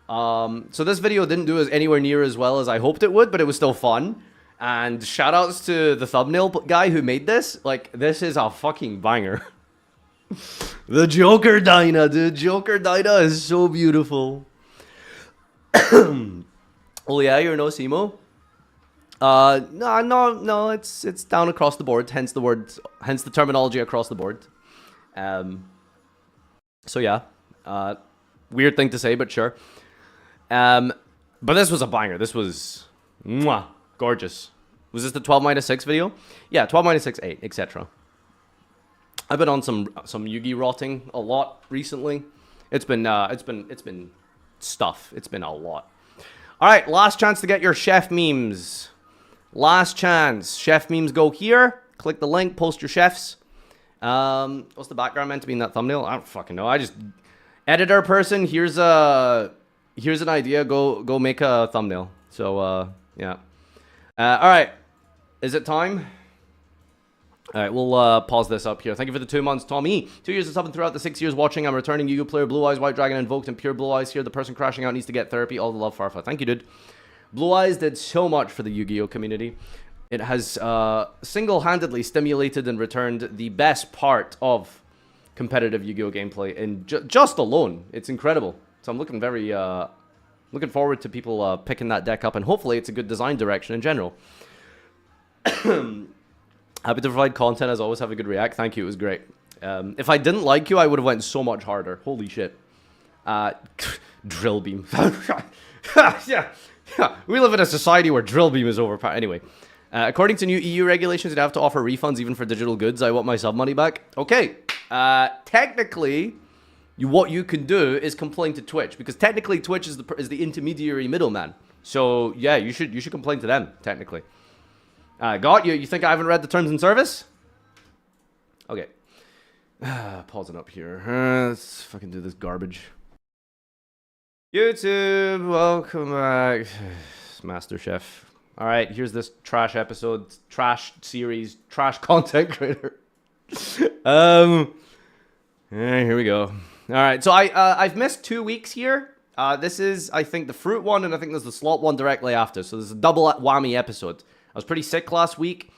So this video didn't do anywhere near as well as I hoped it would, but it was still fun. And shout outs to the thumbnail guy who made this. Like, this is a fucking banger. The Joker Dyna, dude. Joker Dyna is so beautiful. Oh yeah, you're no Simo? No, it's down across the board, hence the terminology across the board. So yeah. Weird thing to say, but sure. But this was a banger. This was gorgeous. Was this the 12-6 video? Yeah, 12-6, 8, etc. I've been on some Yu-Gi rotting a lot recently. It's been stuff. It's been a lot. All right, last chance to get your chef memes. Last chance. Chef memes go here. Click the link. Post your chefs. What's the background meant to be in that thumbnail? I don't fucking know. I just editor person. Here's an idea. Go make a thumbnail. So yeah. All right. Is it time? All right, we'll pause this up here. Thank you for the 2 months, Tommy. 2 years of subbing throughout the 6 years watching. I'm returning Yu-Gi-Oh! Player, Blue Eyes, White Dragon, Invoked, and Pure Blue Eyes here. The person crashing out needs to get therapy. All the love, Farfa. Thank you, dude. Blue Eyes did so much for the Yu-Gi-Oh! Community. It has single-handedly stimulated and returned the best part of competitive Yu-Gi-Oh! Gameplay. And just alone, it's incredible. So I'm looking very... looking forward to people picking that deck up. And hopefully it's a good design direction in general. Happy to provide content as always. Have a good react. Thank you. It was great. If I didn't like you, I would have went so much harder. Holy shit. Drill beam. Yeah. We live in a society where drill beam is overpowered. Anyway, according to new EU regulations, you'd have to offer refunds even for digital goods. I want my sub money back. Okay. Technically, what you can do is complain to Twitch, because technically Twitch is the intermediary middleman. So yeah, you should complain to them technically. Got you. You think I haven't read the terms and service? Okay. Pausing up here. Let's fucking do this garbage. YouTube, welcome back. Master Chef. All right, here's this trash episode, trash series, trash content creator. Here we go. All right, so I've missed 2 weeks here. This is, I think, the fruit one, and I think there's the slot one directly after. So there's a double whammy episode. I was pretty sick last week,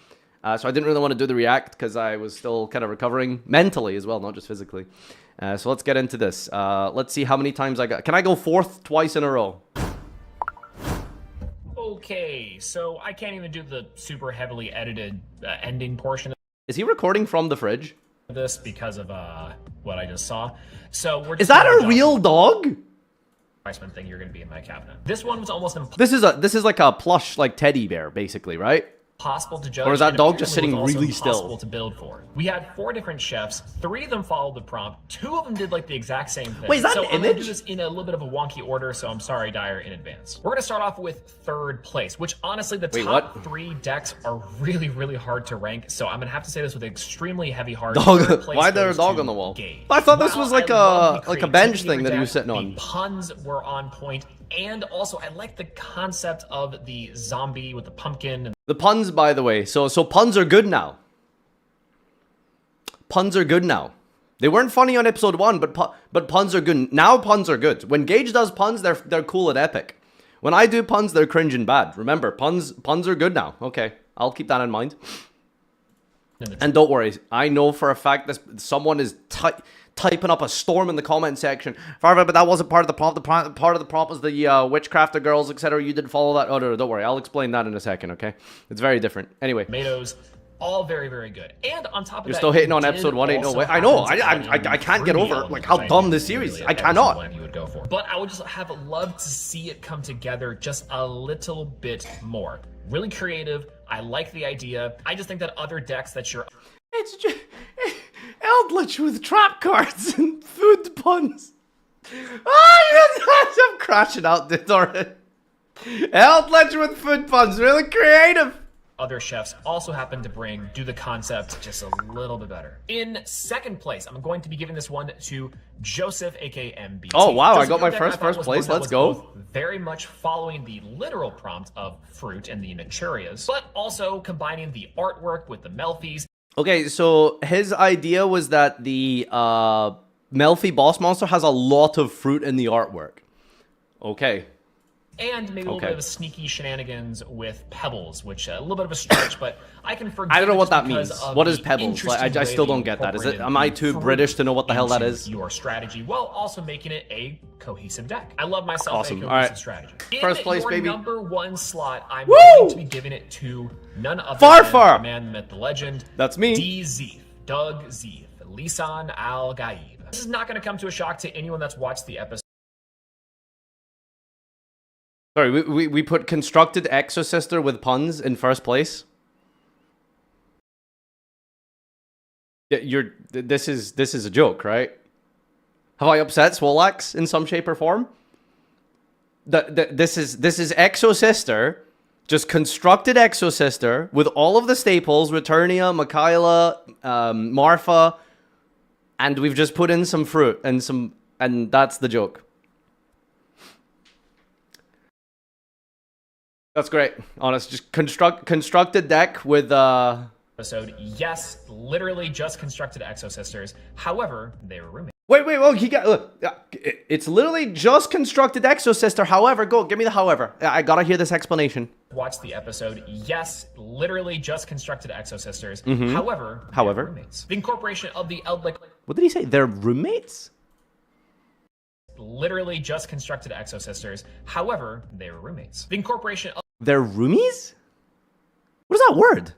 so I didn't really want to do the react because I was still kind of recovering mentally as well, not just physically. So let's get into this. Let's see how many times I got. Can I go fourth twice in a row? Okay, so I can't even do the super heavily edited ending portion Is he recording from the fridge? of this because of what I just saw. So we're Is just that gonna a real dog? Iceman thing. You're going to be in my cabinet. This one was almost This is like a plush like teddy bear basically, right? impossible to judge. Or is that and dog just apparently sitting was also really still? impossible to build for. We had 4 different chefs. 3 of them followed the prompt. 2 of them did like the exact same thing. Wait, is that so an I'm gonna do image? this in a little bit of a wonky order, so I'm sorry, Dyer, in advance. We're gonna start off with 3rd place, which honestly the Wait, top what? 3 decks are really, really hard to rank. So I'm gonna have to say this with extremely heavy heart. Dog. 3rd place Why is there a goes dog to on the wall? Gage. I thought this While was like I love the a bench creativity thing of that he your was deck, sitting on. The puns were on point, and also I like the concept of the zombie with the pumpkin and The puns, by the way. So puns are good now. Puns are good now. They weren't funny on episode 1, but puns are good. Now puns are good. When Gage does puns, they're cool and epic. When I do puns, they're cringe and bad. Remember, puns are good now. Okay, I'll keep that in mind. And don't worry, I know for a fact that someone is typing up a storm in the comment section. Farfa, but that wasn't part of the prompt. Part of the prompt was the witchcrafter girls, etc. You didn't follow that. Oh, no, don't worry. I'll explain that in a second, okay? It's very different. Anyway. tomatoes, all very, very good. And on top of You're that, still hating you on did episode 1. Ain't no also way. I know. happen to I can't get fruity over elements, like how which dumb knew this series. really I that was cannot. the one you would go for. But I would just have loved to see it come together just a little bit more. Really creative. I like the idea. I just think that other decks that you're It's just Eldritch with trap cards and food puns. I'm crashing out this already. Eldritch with food puns, really creative. other chefs also happen to bring do the concept just a little bit better. In 2nd place, I'm going to be giving this one to Joseph, aka MBT. Oh, wow, I Joseph, got your my deck, first I thought, was place. one that Let's was go. both very much following the literal prompt of fruit and the Naturias, but also combining the artwork with the Melfies. Okay, so his idea was that the Melfi boss monster has a lot of fruit in the artwork. Okay. And maybe a little Okay. bit of a sneaky shenanigans with pebbles, which a little bit of a stretch, but I can forgive. I don't know it what just that because means. of What is the pebbles? Like, I interesting still way don't they get that. Is it? incorporated Am I the too fruit British to know what the hell that into is? Your strategy, while also making it a cohesive deck. I love myself Awesome. a All cohesive right. strategy. First In place, your baby. number 1 slot, I'm Woo! going to be giving it to none other Farfa! than the man, the myth, the legend. That's me. DZ, Doug Z, Lisan Al Gaib. This is not going to come to a shock to anyone that's watched the episode. Sorry, we put constructed exosister with puns in first place. Yeah, this is a joke, right? Have I upset Swolax in some shape or form? This is Exosister, just constructed Exosister with all of the staples: Returnia, Michaela, Marfa, and we've just put in some fruit and that's the joke. That's great. Honest, just constructed deck with Episode, yes, literally just constructed exosisters. However, they were roommates. Wait, well, he got look. It's literally just constructed exosister. However, go give me the however. I gotta hear this explanation. Watch the episode. Yes, literally just constructed exosisters. Mm-hmm. However, they were roommates. The incorporation of the Eldlik. What did he say? They're roommates? Literally just constructed exosisters. However, they were roommates. The incorporation They're roomies? What is that word?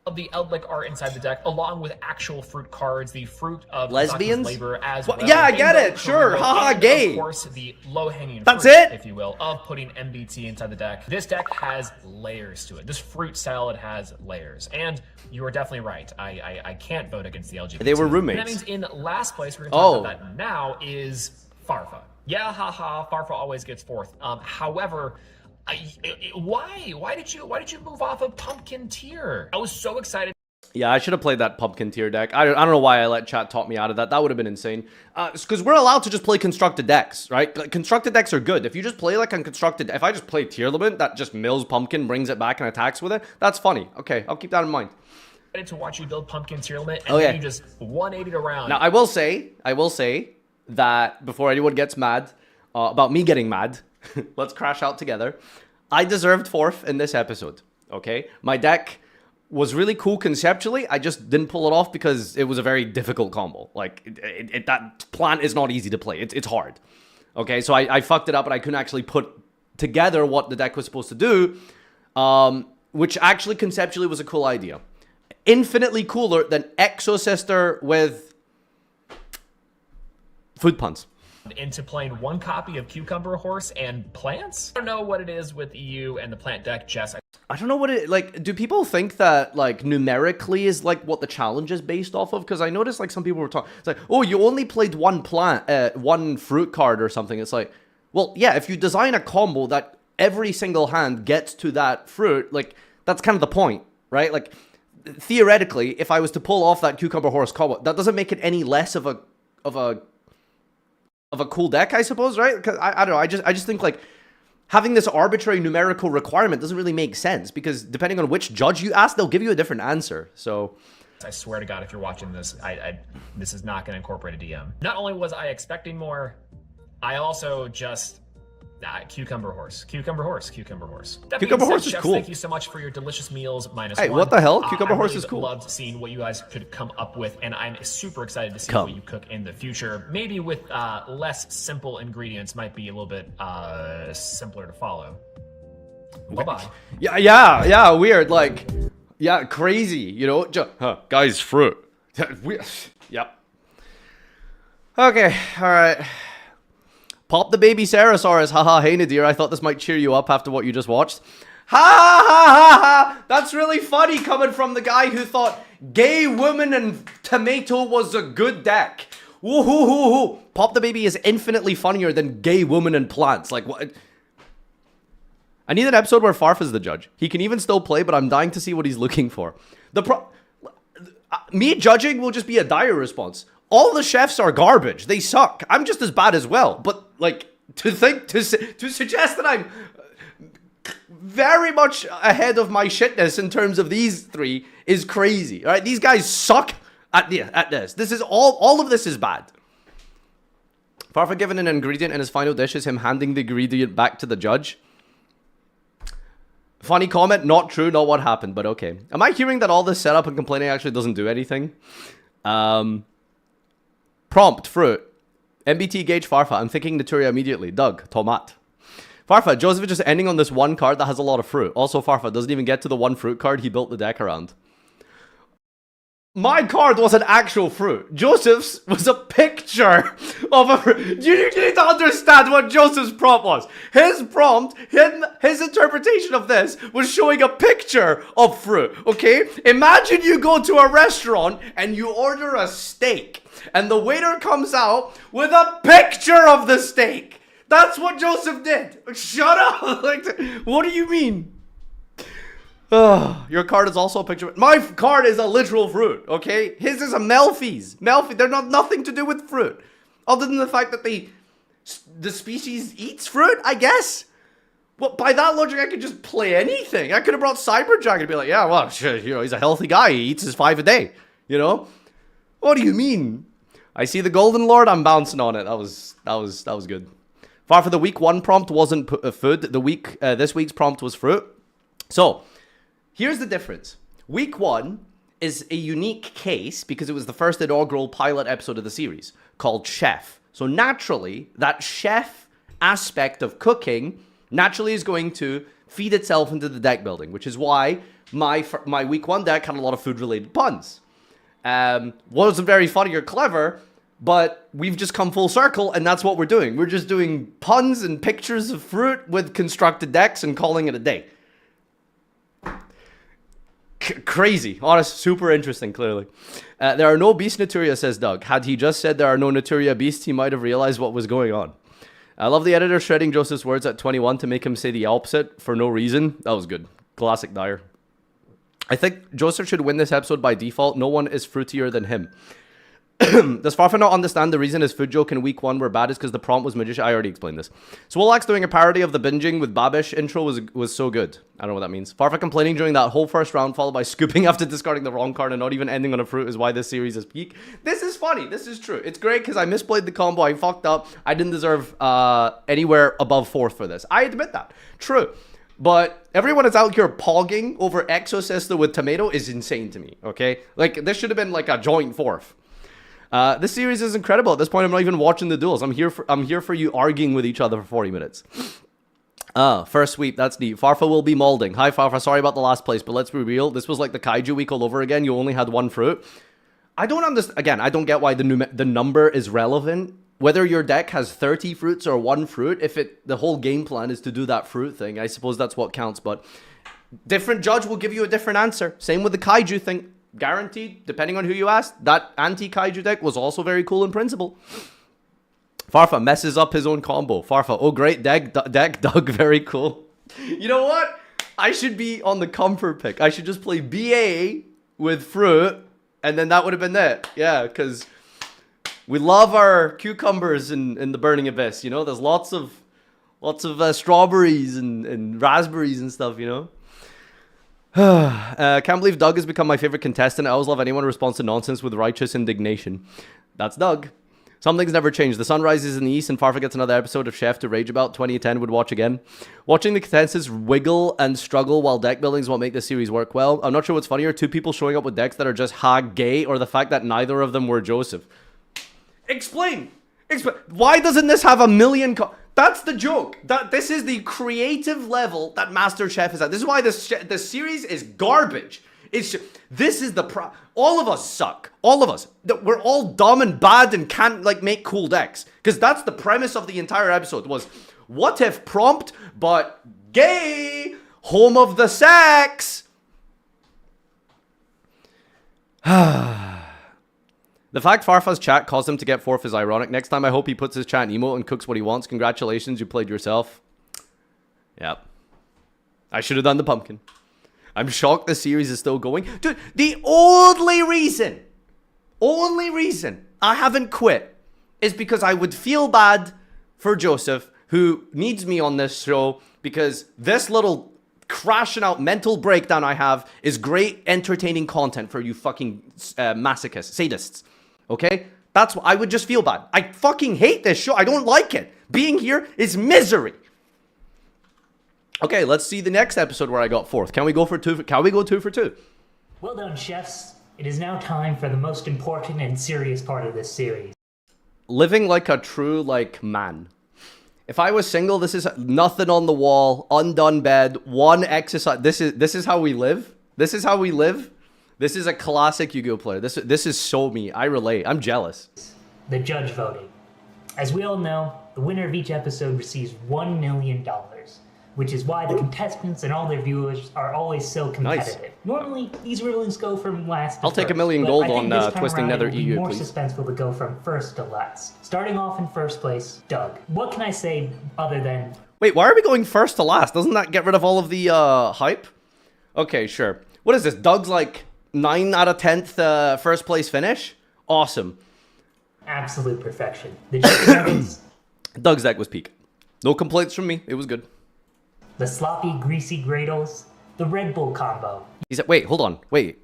of the Eldlik art inside the deck, along with actual fruit cards, the fruit of Lesbians? Zaki's labor as What? well. Yeah, I get Bingo, it. Sure. Kuro, Haha, and gay. Of course, the low-hanging That's fruit, it? if you will, of putting MBT inside the deck. This deck has layers to it. This fruit salad has layers. And you are definitely right. I can't vote against the LGBT. They were And roommates. that means in last place, we're going to talk Oh. about that now, is Farfa. Yeah, haha, Farfa always gets 4th. However, why did you move off of Pumpkin Tier? I was so excited. Yeah, I should have played that pumpkin tier deck. I don't know why I let chat talk me out of that. That would have been insane. Because we're allowed to just play constructed decks, right? Like, constructed decks are good. If you just play like unconstructed, if I just play tier element that just mills pumpkin, brings it back and attacks with it, that's funny. Okay, I'll keep that in mind. to watch you build pumpkin tier limit, and Okay. then you just 180'd around. Now, I will say that before anyone gets mad about me getting mad, let's crash out together. I deserved 4th in this episode, okay? My deck was really cool conceptually. I just didn't pull it off because it was a very difficult combo. Like, that plant is not easy to play. It's hard, okay? So I fucked it up, and I couldn't actually put together what the deck was supposed to do, which actually conceptually was a cool idea. Infinitely cooler than Exo Sister with food puns. Into playing one copy of Cucumber Horse and plants. I don't know what it is with EU and the plant deck, Jess. I don't know what it, like, do people think that, like, numerically is, like, what the challenge is based off of? Because I noticed, like, some people were talking, it's like, oh, you only played one fruit card or something. It's like, well, yeah, if you design a combo that every single hand gets to that fruit, like, that's kind of the point, right? Like, theoretically, if I was to pull off that Cucumber Horse combo, that doesn't make it any less of a cool deck, I suppose, right? Because I don't know, I just think, like, having this arbitrary numerical requirement doesn't really make sense, because depending on which judge you ask, they'll give you a different answer. So I swear to God, if you're watching this, this is not going to incorporate a DM. Not only was I expecting more, I also just Cucumber Horse. That Cucumber being said, Horse is chefs, cool. Thank you so much for your delicious meals. Hey, -1. what the hell? Cucumber Horse really is cool. Loved seeing what you guys could come up with, and I'm super excited to see what you cook in the future. Maybe with less simple ingredients, might be a little bit simpler to follow. Bye-bye. Yeah, weird, like, yeah, crazy, you know, guys, fruit. Yep. Okay, all right. Pop the baby Sarasaurus, haha, hey Nadir, I thought this might cheer you up after what you just watched. Ha ha ha ha! That's really funny coming from the guy who thought Gay Woman and Tomato was a good deck. Woohoo! Pop the Baby is infinitely funnier than Gay Woman and Plants. Like, what? I need an episode where Farfa's the judge. He can even still play, but I'm dying to see what he's looking for. Me judging will just be a dire response. All the chefs are garbage. They suck. I'm just as bad as well. But, like, to suggest that I'm very much ahead of my shitness in terms of these three is crazy. All right, these guys suck at this. This is all of this is bad. Farfa given an ingredient in his final dish is him handing the ingredient back to the judge. Funny comment, not true, not what happened, but okay. Am I hearing that all this setup and complaining actually doesn't do anything? Prompt, fruit. MBT gauge Farfa. I'm thinking Naturia immediately. Doug, tomat. Farfa, Joseph is just ending on this one card that has a lot of fruit. Also, Farfa doesn't even get to the one fruit card he built the deck around. My card was an actual fruit. Joseph's was a picture of a fruit. You need to understand what Joseph's prompt was. His prompt, his interpretation of this was showing a picture of fruit, okay? Imagine you go to a restaurant and you order a steak, and the waiter comes out with a picture of the steak. That's what Joseph did. Shut up. Like, what do you mean? Your card is also a picture. My card is a literal fruit, okay? His is a Melfi's. Melfi, they're nothing to do with fruit. Other than the fact that the species eats fruit, I guess. Well, by that logic, I could just play anything. I could have brought Cyberjack and be like, yeah, well, shit, you know, he's a healthy guy. He eats his 5 a day, you know? What do you mean? I see the Golden Lord, I'm bouncing on it. That was good. Farfa, the week 1 prompt wasn't food. This week's prompt was fruit. So, here's the difference. Week 1 is a unique case because it was the first inaugural pilot episode of the series called Chef. So naturally, that chef aspect of cooking naturally is going to feed itself into the deck building, which is why my week 1 deck had a lot of food-related puns. Wasn't very funny or clever, but we've just come full circle, and that's what we're doing. We're just doing puns and pictures of fruit with constructed decks and calling it a day. Crazy. Honest, super interesting, clearly. There are no beast Naturia, says Doug. Had he just said there are no Naturia beasts, he might have realized what was going on. I love the editor shredding Joseph's words at 21 to make him say the opposite for no reason. That was good. Classic Dyer. I think Joseph should win this episode by default. No one is fruitier than him. Does Farfa not understand the reason his food joke in week 1 were bad is because the prompt was magician? I already explained this. Swolax doing a parody of the binging with Babish intro was so good. I don't know what that means. Farfa complaining during that whole first round, followed by scooping after discarding the wrong card and not even ending on a fruit is why this series is peak. This is funny. This is true. It's great because I misplayed the combo. I fucked up. I didn't deserve anywhere above 4th for this. I admit that. True. But everyone that's out here pogging over Exosister with Tomato is insane to me, okay? Like, this should have been like a joint 4th. This series is incredible. At this point, I'm not even watching the duels. I'm here for you arguing with each other for 40 minutes. First sweep. That's neat. Farfa will be molding. Hi, Farfa. Sorry about the last place, but let's be real. This was like the Kaiju week all over again. You only had 1 fruit. I don't understand. Again, I don't get why the number is relevant. Whether your deck has 30 fruits or 1 fruit, if the whole game plan is to do that fruit thing, I suppose that's what counts. But different judge will give you a different answer. Same with the Kaiju thing. Guaranteed, depending on who you ask, that anti-Kaiju deck was also very cool in principle. Farfa messes up his own combo. Farfa, oh great deck, Doug, very cool. You know what? I should be on the comfort pick. I should just play BA with fruit, and then that would have been it. Yeah, because we love our cucumbers in the Burning Abyss, you know? There's lots of strawberries and raspberries and stuff, you know? Can't believe Doug has become my favorite contestant. I always love anyone who responds to nonsense with righteous indignation. That's Doug. Some things never change. The sun rises in the east and Farfa gets another episode of Chef to rage about. 2010 would watch again. Watching the contestants wiggle and struggle while deck building is what make this series work well. I'm not sure what's funnier, 2 people showing up with decks that are just gay, or the fact that neither of them were Joseph. Explain! Why doesn't this have a million... That's the joke. This is the creative level that MasterChef is at. This is why this series is garbage. This is the all of us suck. All of us. We're all dumb and bad and can't like make cool decks. Because that's the premise of the entire episode was, what if prompt but gay, home of the sex? The fact Farfa's chat caused him to get 4th is ironic. Next time, I hope he puts his chat in emote and cooks what he wants. Congratulations, you played yourself. Yep. I should have done the pumpkin. I'm shocked the series is still going. Dude, the only reason I haven't quit is because I would feel bad for Joseph, who needs me on this show, because this little crashing out mental breakdown I have is great entertaining content for you fucking masochists, sadists. Okay? That's what I would just feel bad. I fucking hate this show. I don't like it. Being here is misery. Okay, let's see the next episode where I got 4th. Can we go for 2? Can we go 2 for 2? Well done, chefs. It is now time for the most important and serious part of this series. Living like a true, man. If I was single, this is nothing on the wall, undone bed, 1 exercise. This is how we live. This is how we live. This is a classic Yu-Gi-Oh player. This is so me. I relate. I'm jealous. The judge voting. As we all know, the winner of each episode receives $1 million, which is why the contestants and all their viewers are always so competitive. Nice. Normally, these rulings go from last to I'll take first, $1 million but gold I think on this time Twisting around Nether it will be EU, more please. suspenseful to go from first to last. Starting off in first place, Doug. What can I say other than... Wait, why are we going first to last? Doesn't that get rid of all of the hype? Okay, sure. What is this? Doug's like 9 out of 10th first place finish? Awesome. absolute perfection? The chicken nuggets... Doug's deck was peak. No complaints from me. It was good. The sloppy, greasy Gradles, the Red Bull combo. He said, wait, hold on. Wait,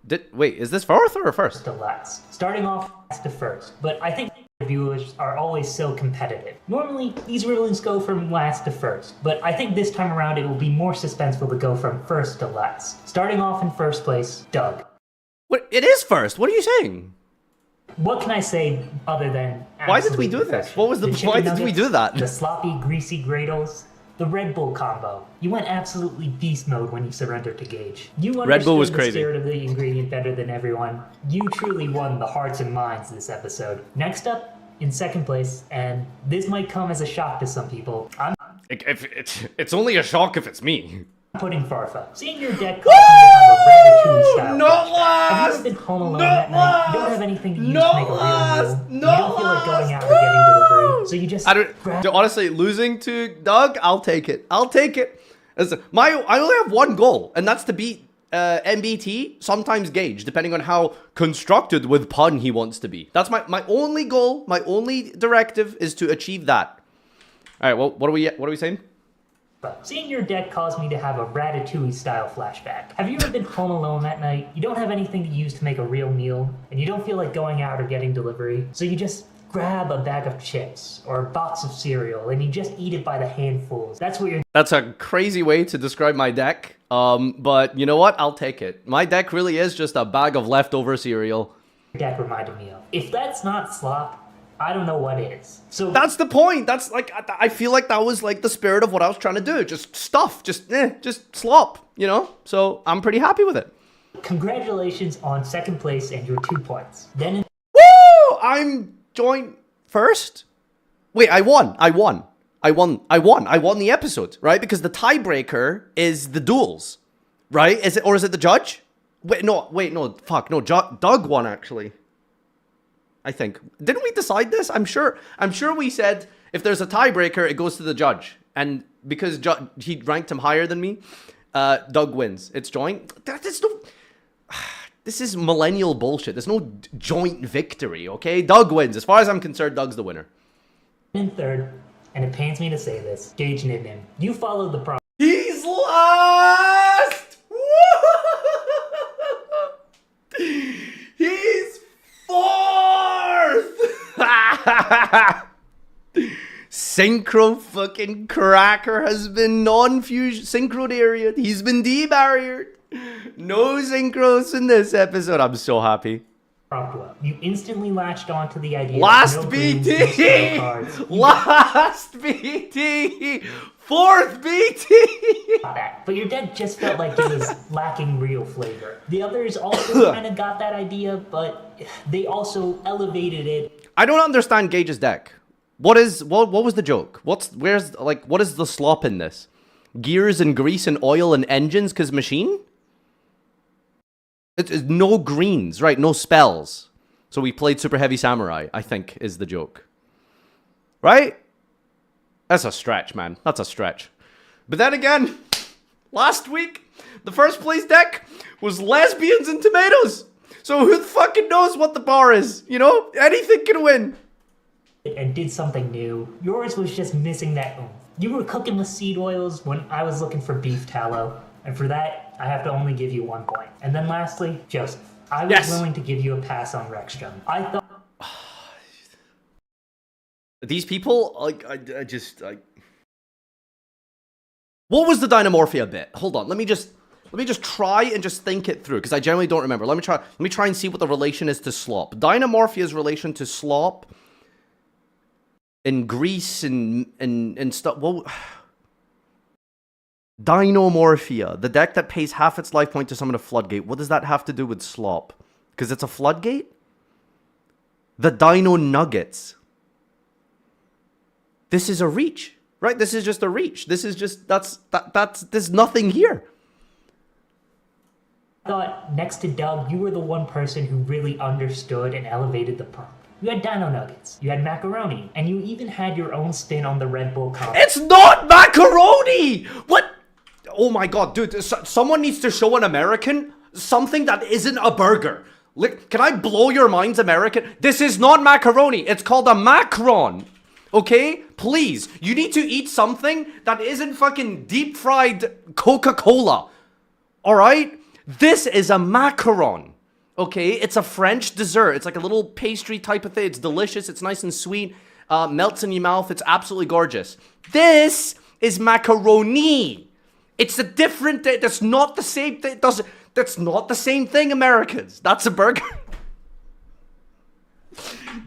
is this 4th or 1st? To last. Starting off last to first, but I think viewers are always so competitive. Normally, these rulings go from last to first, but I think this time around it will be more suspenseful to go from first to last. Starting off in first place, Doug. What? It is 1st. What are you saying? What can I say other than why did we do this? What was the why did we do that? The sloppy, greasy Gradles, the Red Bull combo. You went absolutely beast mode when you surrendered to Gage. You understood Red Bull was the crazy. spirit of the ingredient better than everyone. You truly won the hearts and minds this episode. Next up, in second place, and this might come as a shock to some people, I'm It's only a shock if it's me. putting Farfa. Seeing your deck caused me to have a Ratatouille style Not flashback. last! Have you ever been home alone Not that night? You don't last! have anything to use Not to make a real last! meal. You Not don't feel like going out last! or getting delivery, so you just I don't. Honestly, losing to Doug, I'll take it. I'll take it. I only have one goal, and that's to beat MBT, sometimes Gage, depending on how constructed with pun he wants to be. That's my only goal, my only directive is to achieve that. All right, well, what are we saying? But seeing your deck caused me to have a Ratatouille-style flashback. Have you ever been home alone that night? You don't have anything to use to make a real meal, and you don't feel like going out or getting delivery, so you just grab a bag of chips or a box of cereal, and you just eat it by the handfuls. That's a crazy way to describe my deck, but you know what? I'll take it. My deck really is just a bag of leftover cereal. Deck reminded me of. If that's not slop, I don't know what is. So that's the point. That's like, I feel like that was like the spirit of what I was trying to do. Just stuff, just slop, you know? So I'm pretty happy with it. Congratulations on second place and your 2 points. Then woo! I'm joined first? Wait, I won the episode, right? Because the tiebreaker is the duels, right? Is it the judge? Fuck, no, Doug won actually. I think. Didn't we decide this? I'm sure we said if there's a tiebreaker, it goes to the judge. And because he ranked him higher than me, Doug wins. It's joint. This is millennial bullshit. There's no joint victory, okay? Doug wins. As far as I'm concerned, Doug's the winner. In third, and it pains me to say this, Gage Nidnim, you followed the process. He's last! He's fourth! Synchro fucking cracker has been non-fusion synchroed area. He's been debarriered. No synchros in this episode. I'm so happy. You instantly latched on to the idea. Last BT! Last BT! Fourth BT! But your deck just felt like it was lacking real flavor. The others also kind of got that idea, but they also elevated it. I don't understand Gage's deck. What was the joke? What is the slop in this? Gears and grease and oil and engines cause machine? It's no greens, right? No spells. So we played Super Heavy Samurai, I think, is the joke. Right? That's a stretch, man. That's a stretch. But then again, last week, the first place deck was lesbians and tomatoes. So who the fucking knows what the bar is? You know? Anything can win. And did something new. Yours was just missing that oomph. You were cooking with seed oils when I was looking for beef tallow. And for that, I have to only give you 1 point. And then lastly, Joseph. I was willing to give you a pass on Rexstrom. I thought... These people, what was the Dynamorphia bit? Hold on, let me just try and just think it through, because I generally don't remember. Let me try and see what the relation is to slop. Dynamorphia's relation to slop and grease and stuff. Well, Dinomorphia, the deck that pays half its life point to summon a floodgate. What does that have to do with slop? Because it's a floodgate? The Dino Nuggets. This is a reach, right? This is just a reach. This is just, there's nothing here. I thought next to Doug, you were the one person who really understood and elevated the prompt. You had Dino Nuggets, you had macaroni, and you even had your own spin on the Red Bull combo. It's not macaroni! What? Oh my god, dude, someone needs to show an American something that isn't a burger. Can I blow your minds, American? This is not macaroni. It's called a macron. Okay? Please. You need to eat something that isn't fucking deep fried Coca-Cola. Alright? This is a macaron. Okay? It's a French dessert. It's like a little pastry type of thing. It's delicious. It's nice and sweet. Melts in your mouth. It's absolutely gorgeous. This is macaroni. It's a different thing. That's not the same thing. That's not the same thing, Americans. That's a burger.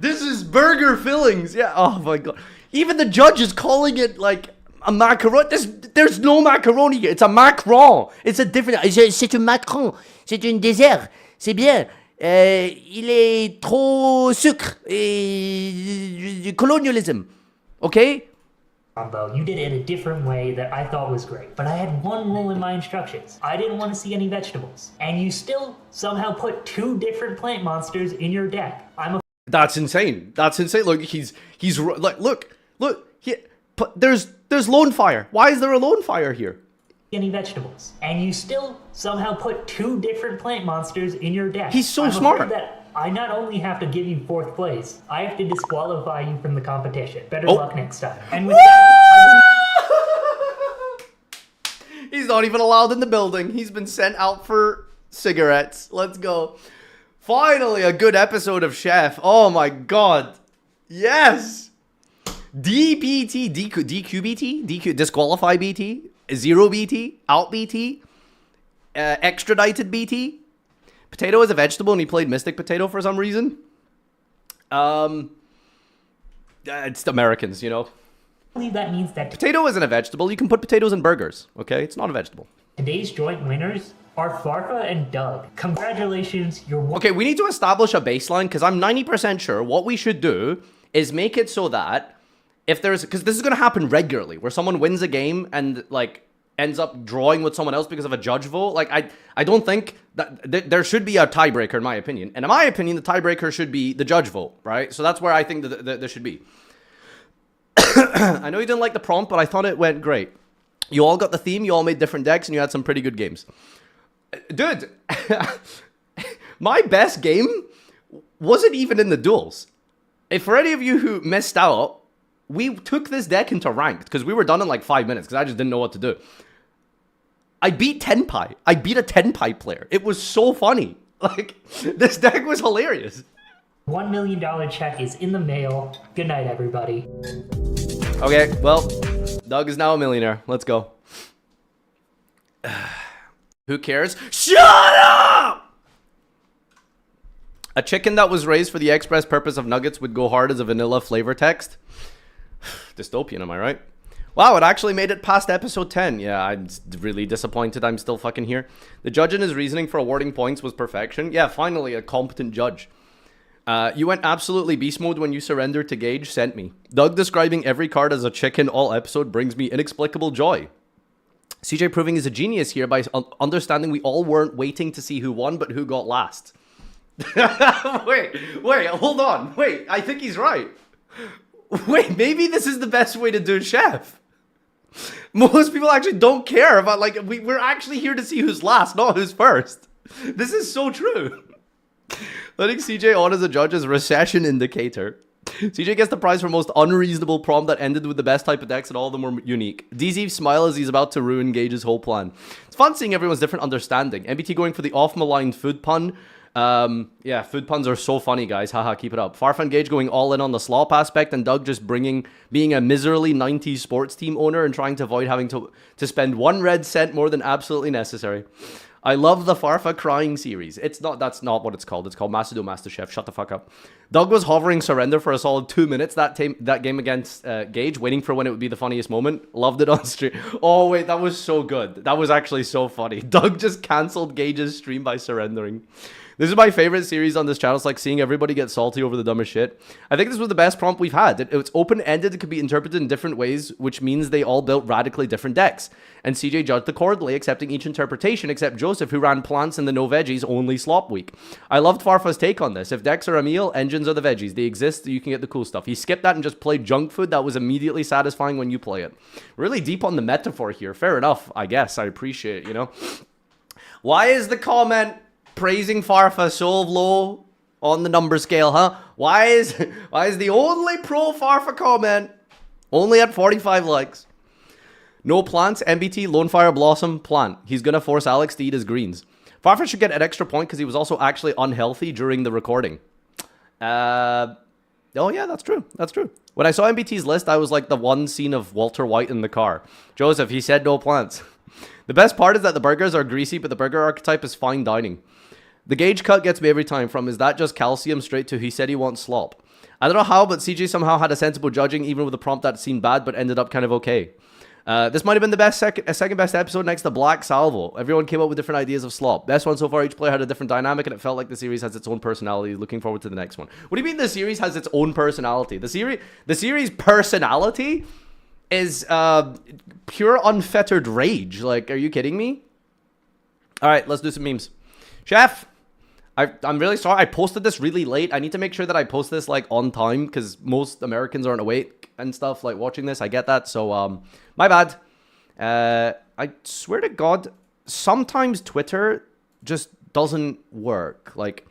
This is burger fillings. Yeah. Oh my god. Even the judge is calling it like a macaroni. There's no macaroni here. It's a macron. It's a different. C'est un macron. C'est un dessert. C'est bien. Il est trop sucre. Colonialism. Okay? Combo. You did it in a different way that I thought was great. But I had one rule in my instructions. I didn't want to see any vegetables. And you still somehow put 2 different plant monsters in your deck. That's insane. That's insane. Look, he's like, look. There's lone fire. Why is there a lone fire here? any vegetables. And you still somehow put 2 different plant monsters in your deck. He's so I'm smart. afraid that I not only have to give you 4th place, I have to disqualify you from the competition. Better Oh. luck next time. And with that, He's not even allowed in the building. He's been sent out for cigarettes. Let's go. Finally, a good episode of Chef. Oh my god. Yes. DPT, DQBT, DQ, disqualify BT, 0 BT, out BT, extradited BT. Potato is a vegetable and he played Mystic Potato for some reason. It's Americans, you know. I believe that means that Potato isn't a vegetable. You can put potatoes in burgers, okay? It's not a vegetable. today's joint winners are Farfa and Doug. Congratulations, you're one. Okay, we need to establish a baseline because I'm 90% sure what we should do is make it so that if there's, because this is going to happen regularly where someone wins a game and like ends up drawing with someone else because of a judge vote. Like I don't think that there should be a tiebreaker in my opinion. And in my opinion, the tiebreaker should be the judge vote, right? So that's where I think that there should be. I know you didn't like the prompt, but I thought it went great. You all got the theme, you all made different decks, and you had some pretty good games. Dude, my best game wasn't even in the duels. If for any of you who missed out, we took this deck into ranked because we were done in like 5 minutes because I just didn't know what to do. I beat Tenpai. I beat a Tenpai player. It was so funny. Like, this deck was hilarious. $1 million check is in the mail. Good night, everybody. Okay, well, Doug is now a millionaire. Let's go. Who cares? Shut up! A chicken that was raised for the express purpose of nuggets would go hard as a vanilla flavor text. Dystopian, am I right? Wow, it actually made it past episode 10. Yeah, I'm really disappointed I'm still fucking here. The judge in his reasoning for awarding points was perfection. Yeah, finally, a competent judge. You went absolutely beast mode when you surrendered to Gage, sent me. Doug describing every card as a chicken all episode brings me inexplicable joy. CJ proving he's a genius here by understanding we all weren't waiting to see who won, but who got last. wait, hold on. Wait, I think he's right. Wait, maybe this is the best way to do Chef. Most people actually don't care about, like, we're actually here to see who's last, not who's first. This is so true. Letting CJ on as a judge is recession indicator. CJ gets the prize for most unreasonable prompt that ended with the best type of decks and all of them were unique. DZ smile as he's about to ruin Gage's whole plan. It's fun seeing everyone's different understanding. MBT going for the off-maligned food pun. Yeah, food puns are so funny, guys. Haha, keep it up. Farfa and Gage going all in on the slop aspect, and Doug just being a miserly 90s sports team owner and trying to avoid having to spend 1 red cent more than absolutely necessary. I love the Farfa crying series. That's not what it's called. It's called Macedo Master Chef. Shut the fuck up. Doug was hovering surrender for a solid 2 minutes that game against Gage, waiting for when it would be the funniest moment. Loved it on stream. Oh, wait, that was so good. That was actually so funny. Doug just cancelled Gage's stream by surrendering. This is my favorite series on this channel. It's like seeing everybody get salty over the dumbest shit. I think this was the best prompt we've had. It's open-ended. It could be interpreted in different ways, which means they all built radically different decks. And CJ judged accordingly, accepting each interpretation, except Joseph, who ran plants in the no veggies, only slop week. I loved Farfa's take on this. If decks are a meal, engines are the veggies. They exist, you can get the cool stuff. He skipped that and just played junk food that was immediately satisfying when you play it. Really deep on the metaphor here. Fair enough, I guess. I appreciate it, you know? Why is the comment praising Farfa so low on the number scale, huh? Why is the only pro Farfa comment only at 45 likes? No plants, MBT, Lonefire Blossom, plant. He's gonna force Alex to eat his greens. Farfa should get an extra point because he was also actually unhealthy during the recording. Oh yeah, that's true. That's true. When I saw MBT's list, I was like the one scene of Walter White in the car. Joseph, he said no plants. The best part is that the burgers are greasy, but the burger archetype is fine dining. The Gage cut gets me every time from, is that just calcium, straight to he said he wants slop. I don't know how, but CJ somehow had a sensible judging, even with a prompt that seemed bad, but ended up kind of okay. This might have been the second best episode next to Black Salvo. Everyone came up with different ideas of slop. Best one so far, each player had a different dynamic, and it felt like the series has its own personality. Looking forward to the next one. What do you mean the series has its own personality? The series personality is pure unfettered rage. Like, are you kidding me? Alright, let's do some memes. Chef! I'm really sorry. I posted this really late. I need to make sure that I post this like on time because most Americans aren't awake and stuff like watching this. I get that. So, my bad. I swear to God, sometimes Twitter just doesn't work. Like,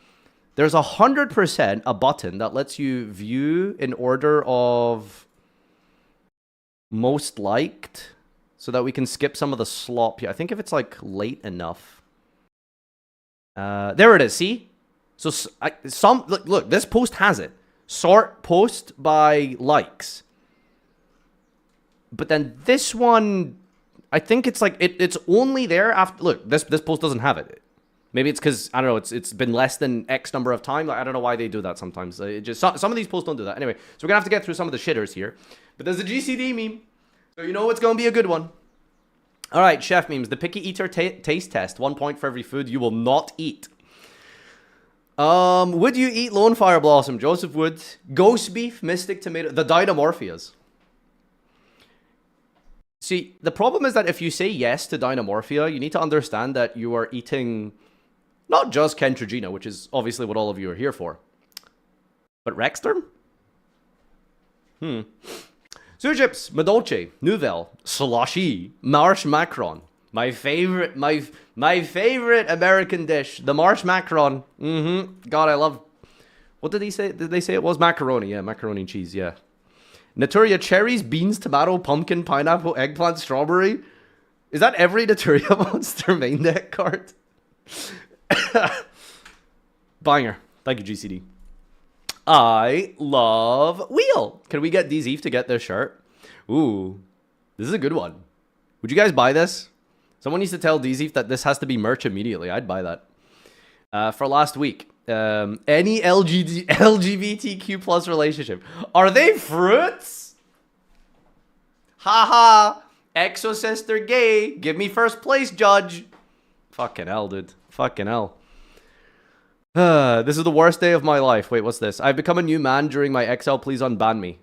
there's 100% a button that lets you view in order of most liked, so that we can skip some of the slop here. I think if it's like late enough. There it is. See? So look, this post has it. Sort post by likes. But then this one, I think it's like it's only there after. Look, this post doesn't have it. Maybe it's because I don't know. It's been less than X number of times. Like, I don't know why they do that sometimes. It just some of these posts don't do that. Anyway, so we're gonna have to get through some of the shitters here. But there's a GCD meme, so you know it's gonna be a good one. All right, chef memes. The picky eater taste test. 1 point for every food you will not eat. Would you eat Lone Fire Blossom? Joseph would. Ghost beef, mystic tomato, the Dynamorphias. See, the problem is that if you say yes to Dynamorphia, you need to understand that you are eating not just Kentragina, which is obviously what all of you are here for, but Rexterm? Sujips, Madolce, Nouvelle, Slushy, Marsh Macron. My favorite American dish, the Marsh Macron. God, I love... What did he say? Did they say it was macaroni? Yeah, macaroni and cheese, yeah. Naturia cherries, beans, tomato, pumpkin, pineapple, eggplant, strawberry. Is that every Naturia monster main deck card? Banger. Thank you, GCD. I love Wheel. Can we get DZEEF to get this shirt? Ooh, this is a good one. Would you guys buy this? Someone needs to tell DZEEF that this has to be merch immediately. I'd buy that. For last week, any LGBTQ plus relationship. Are they fruits? Haha. Exo sister gay. Give me first place, judge. Fucking hell, dude. Fucking hell. This is the worst day of my life. Wait, what's this? I've become a new man during my XL. Please unban me.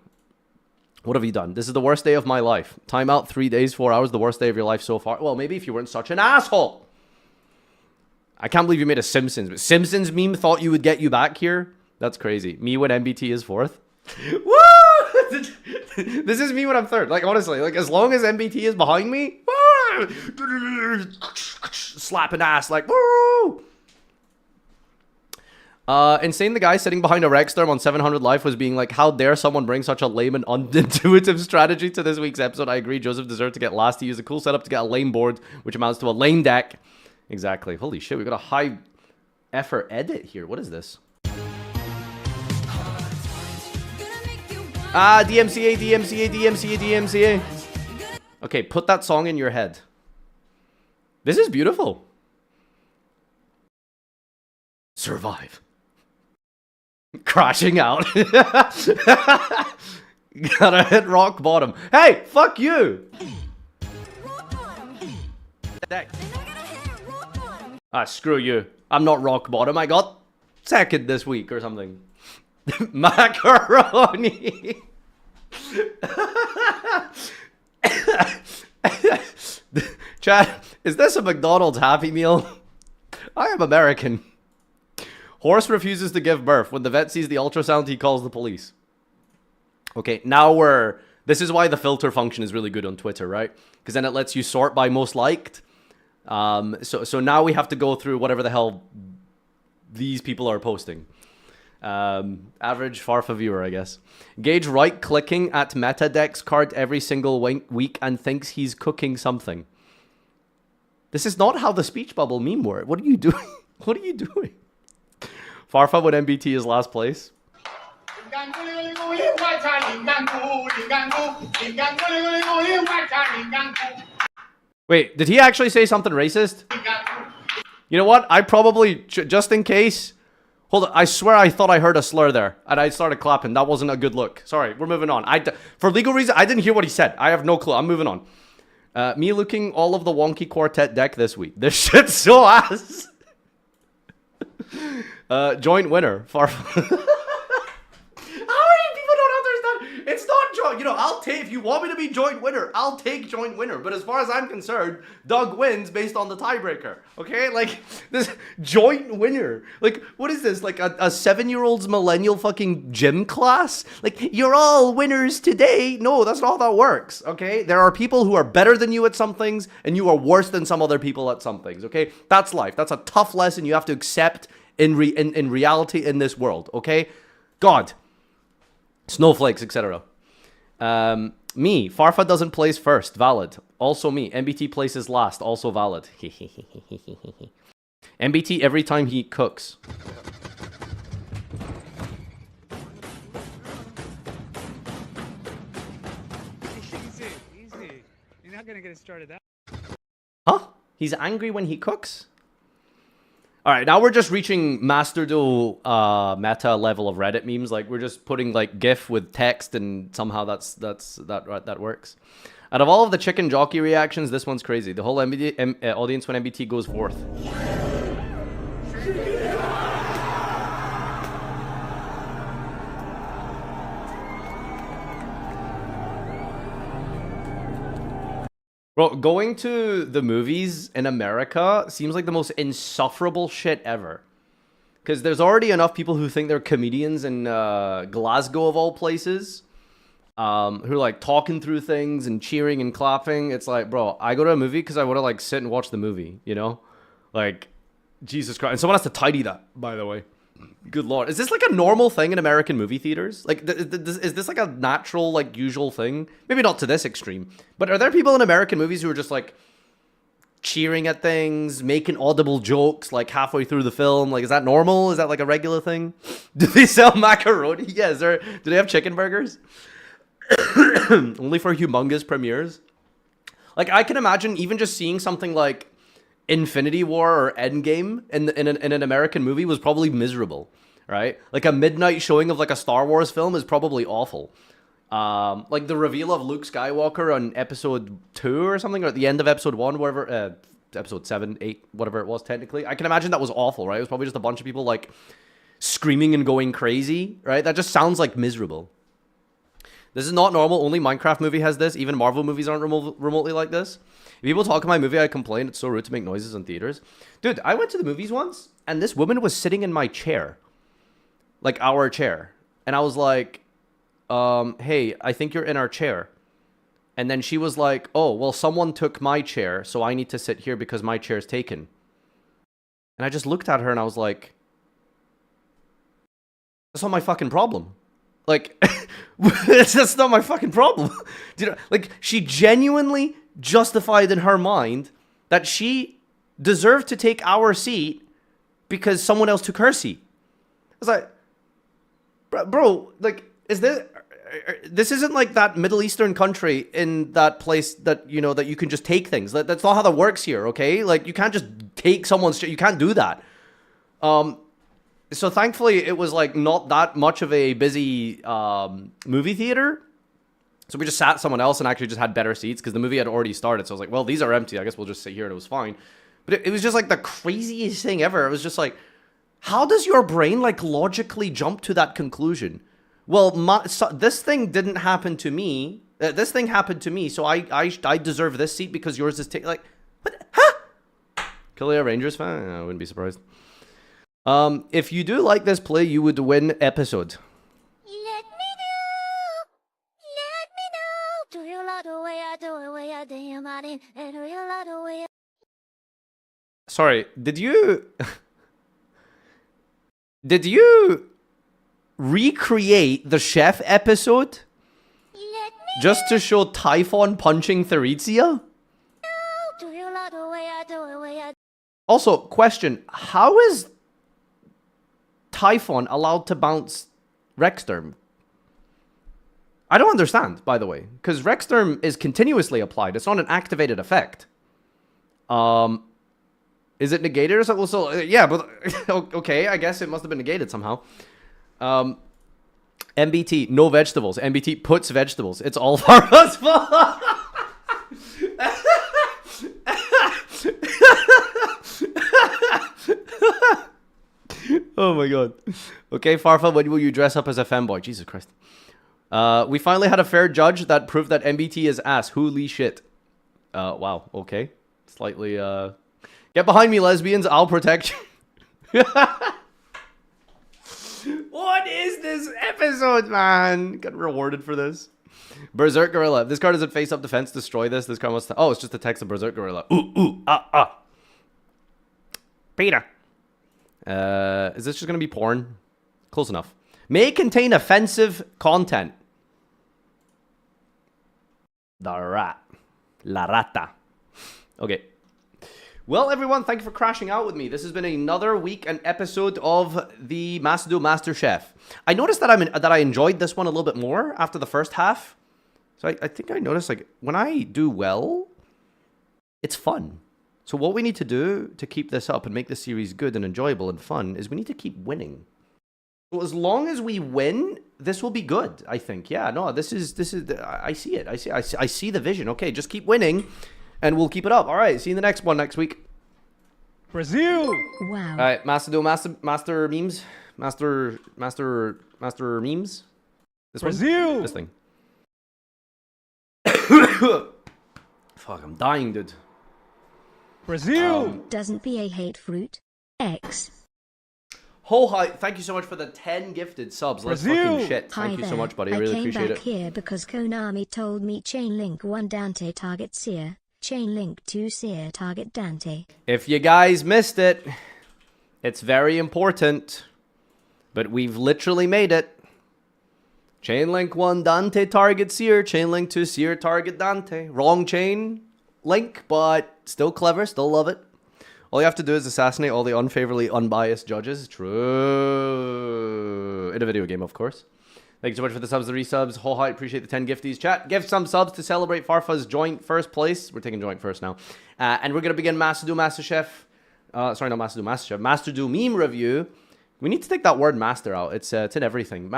What have you done? This is the worst day of my life. Timeout 3 days, 4 hours. The worst day of your life so far. Well, maybe if you weren't such an asshole. I can't believe you made a Simpsons. But Simpsons meme thought you would get you back here? That's crazy. Me when MBT is 4th. Woo! This is me when I'm 3rd. Like, honestly. Like, as long as MBT is behind me. Woo! Slapping ass. Like, woo! Insane the guy sitting behind a Rexterm on 700 Life was being like, how dare someone bring such a lame and unintuitive strategy to this week's episode. I agree, Joseph deserved to get last. He used a cool setup to get a lame board, which amounts to a lame deck. Exactly. Holy shit, we got a high effort edit here. What is this? Ah, DMCA, DMCA, DMCA, DMCA. Okay, put that song in your head. This is beautiful. Survive. Crashing out. Gotta hit rock bottom. Hey, fuck you. Ah, screw you. I'm not rock bottom. I got 2nd this week or something. Macaroni. Chat, is this a McDonald's Happy Meal? I am American. Horse refuses to give birth. When the vet sees the ultrasound, he calls the police. Okay, now we're... This is why the filter function is really good on Twitter, right? Because then it lets you sort by most liked. So now we have to go through whatever the hell these people are posting. Average Farfa viewer, I guess. Gage right-clicking at MetaDex card every single week and thinks he's cooking something. This is not how the speech bubble meme works. What are you doing? What are you doing? Farfa when MBT is last place. Wait, did he actually say something racist? You know what? I probably, just in case... Hold on, I swear I thought I heard a slur there. And I started clapping. That wasn't a good look. Sorry, we're moving on. For legal reasons, I didn't hear what he said. I have no clue. I'm moving on. Me looking all of the wonky quartet deck this week. This shit's so ass. Joint winner. Farfa. How many people don't understand? It's not you know, I'll take, if you want me to be joint winner, I'll take joint winner. But as far as I'm concerned, Doug wins based on the tiebreaker. Okay? Like, this joint winner. Like, what is this? Like a 7-year-old's millennial fucking gym class? Like, you're all winners today. No, that's not how that works. Okay? There are people who are better than you at some things, and you are worse than some other people at some things. Okay? That's life. That's a tough lesson you have to accept in reality in this world. Okay? God. Snowflakes, etc. Me. Farfa doesn't place first. Valid. Also me. MBT places last. Also valid. MBT every time he cooks. Easy. You're not gonna get it started out. Huh? He's angry when he cooks? Alright, now we're just reaching Master Duel meta level of Reddit memes. Like, we're just putting, like, GIF with text, and somehow that works. Out of all of the chicken jockey reactions, this one's crazy. The whole audience when MBT goes fourth. Bro, going to the movies in America seems like the most insufferable shit ever. Because there's already enough people who think they're comedians in Glasgow, of all places, who are, like, talking through things and cheering and clapping. It's like, bro, I go to a movie because I want to, like, sit and watch the movie, you know? Like, Jesus Christ. And someone has to tidy that, by the way. Good lord. Is this like a normal thing in American movie theaters? Like, is this like a natural, like, usual thing? Maybe not to this extreme. But are there people in American movies who are just, like, cheering at things, making audible jokes, like, halfway through the film? Like, is that normal? Is that, like, a regular thing? Do they sell macaroni? Yeah, do they have chicken burgers? Only for humongous premieres? Like, I can imagine even just seeing something like Infinity War or Endgame in an American movie was probably miserable, right? Like, a midnight showing of, like, a Star Wars film is probably awful. Like, the reveal of Luke Skywalker on episode 2 or something, or at the end of episode 1, whatever, episode 7, 8, whatever it was technically. I can imagine that was awful, right? It was probably just a bunch of people, like, screaming and going crazy, right? That just sounds, like, miserable. This is not normal. Only Minecraft movie has this. Even Marvel movies aren't remotely like this. If people talk in my movie, I complain. It's so rude to make noises in theaters. Dude, I went to the movies once, and this woman was sitting in my chair. Like, our chair. And I was like, hey, I think you're in our chair. And then she was like, oh, well, someone took my chair, so I need to sit here because my chair's taken. And I just looked at her, and I was like, that's not my fucking problem. Like, that's not my fucking problem. You know, like, she genuinely justified in her mind that she deserved to take our seat because someone else took her seat. I was like, bro, like, is this isn't like that Middle Eastern country in that place that, you know, that you can just take things. That's not how that works here, okay? Like, you can't just take someone's shit. You can't do that. So thankfully, it was, like, not that much of a busy movie theater. So we just sat someone else and actually just had better seats because the movie had already started. So I was like, well, these are empty. I guess we'll just sit here, and it was fine. But it was just, like, the craziest thing ever. It was just like, how does your brain, like, logically jump to that conclusion? Well, this thing didn't happen to me. This thing happened to me, so I deserve this seat because yours is like, what? Huh? Kalia Rangers fan? I wouldn't be surprised. If you do like this play, you would win episode. Let me know. Do you love the way I do it? Way I do your money, and do you love the way? Sorry, did you recreate the chef episode just to show Typhon punching Therizia? Do you love the way I do it? Way I... Also, question, how is Typhon allowed to bounce Rexterm? I don't understand, by the way, because Rexterm is continuously applied. It's not an activated effect. Is it negated or something? So, yeah, but okay, I guess it must have been negated somehow. MBT, no vegetables. MBT puts vegetables. It's all Farfa's fault. Oh my god. Okay, Farfa, when will you dress up as a femboy? Jesus Christ. We finally had a fair judge that proved that MBT is ass. Holy shit. Wow. Okay. Slightly, Get behind me, lesbians. I'll protect you. What is this episode, man? Got rewarded for this. Berserk Gorilla. If this card isn't face-up defense, destroy this. This card must... Oh, it's just the text of Berserk Gorilla. Peter. Is this just going to be porn? Close enough. May contain offensive content. The rat. La rata. Okay. Well, everyone, thank you for crashing out with me. This has been another week and episode of the Duel Master Chef. I noticed that I enjoyed this one a little bit more after the first half. So I think I noticed, like, when I do well, it's fun. So what we need to do to keep this up and make this series good and enjoyable and fun is we need to keep winning. So as long as we win, this will be good, I think. Yeah, no, this is I see it. I see the vision. Okay, just keep winning and we'll keep it up. All right, see you in the next one next week. Brazil. Wow. All right, master memes. Master memes. This Brazil. one? This thing. Fuck, I'm dying, dude. Brazil. Doesn't BA hate fruit? X. Ho hi, thank you so much for the 10 gifted subs. Let's fucking shit. Hi Thank you so there. much, buddy. I really appreciate came it. back here because Konami told me chain link 1 Dante target Seer, chain link 2 Seer target Dante. If you guys missed it, it's very important. But we've literally made it. Chain link 1 Dante target Seer, chain link 2 Seer target Dante. Wrong chain link, but still clever, still love it. All you have to do is assassinate all the unfavorably unbiased judges. True. In a video game, of course. Thank you so much for the subs, the resubs. Whole height, appreciate the 10 gifties. Chat, give some subs to celebrate Farfa's joint first place. We're taking joint first now. And we're going to begin Master Duel Master Chef. Sorry, not Master Duel Master Chef. Master Duel meme review. We need to take that word master out. It's in everything.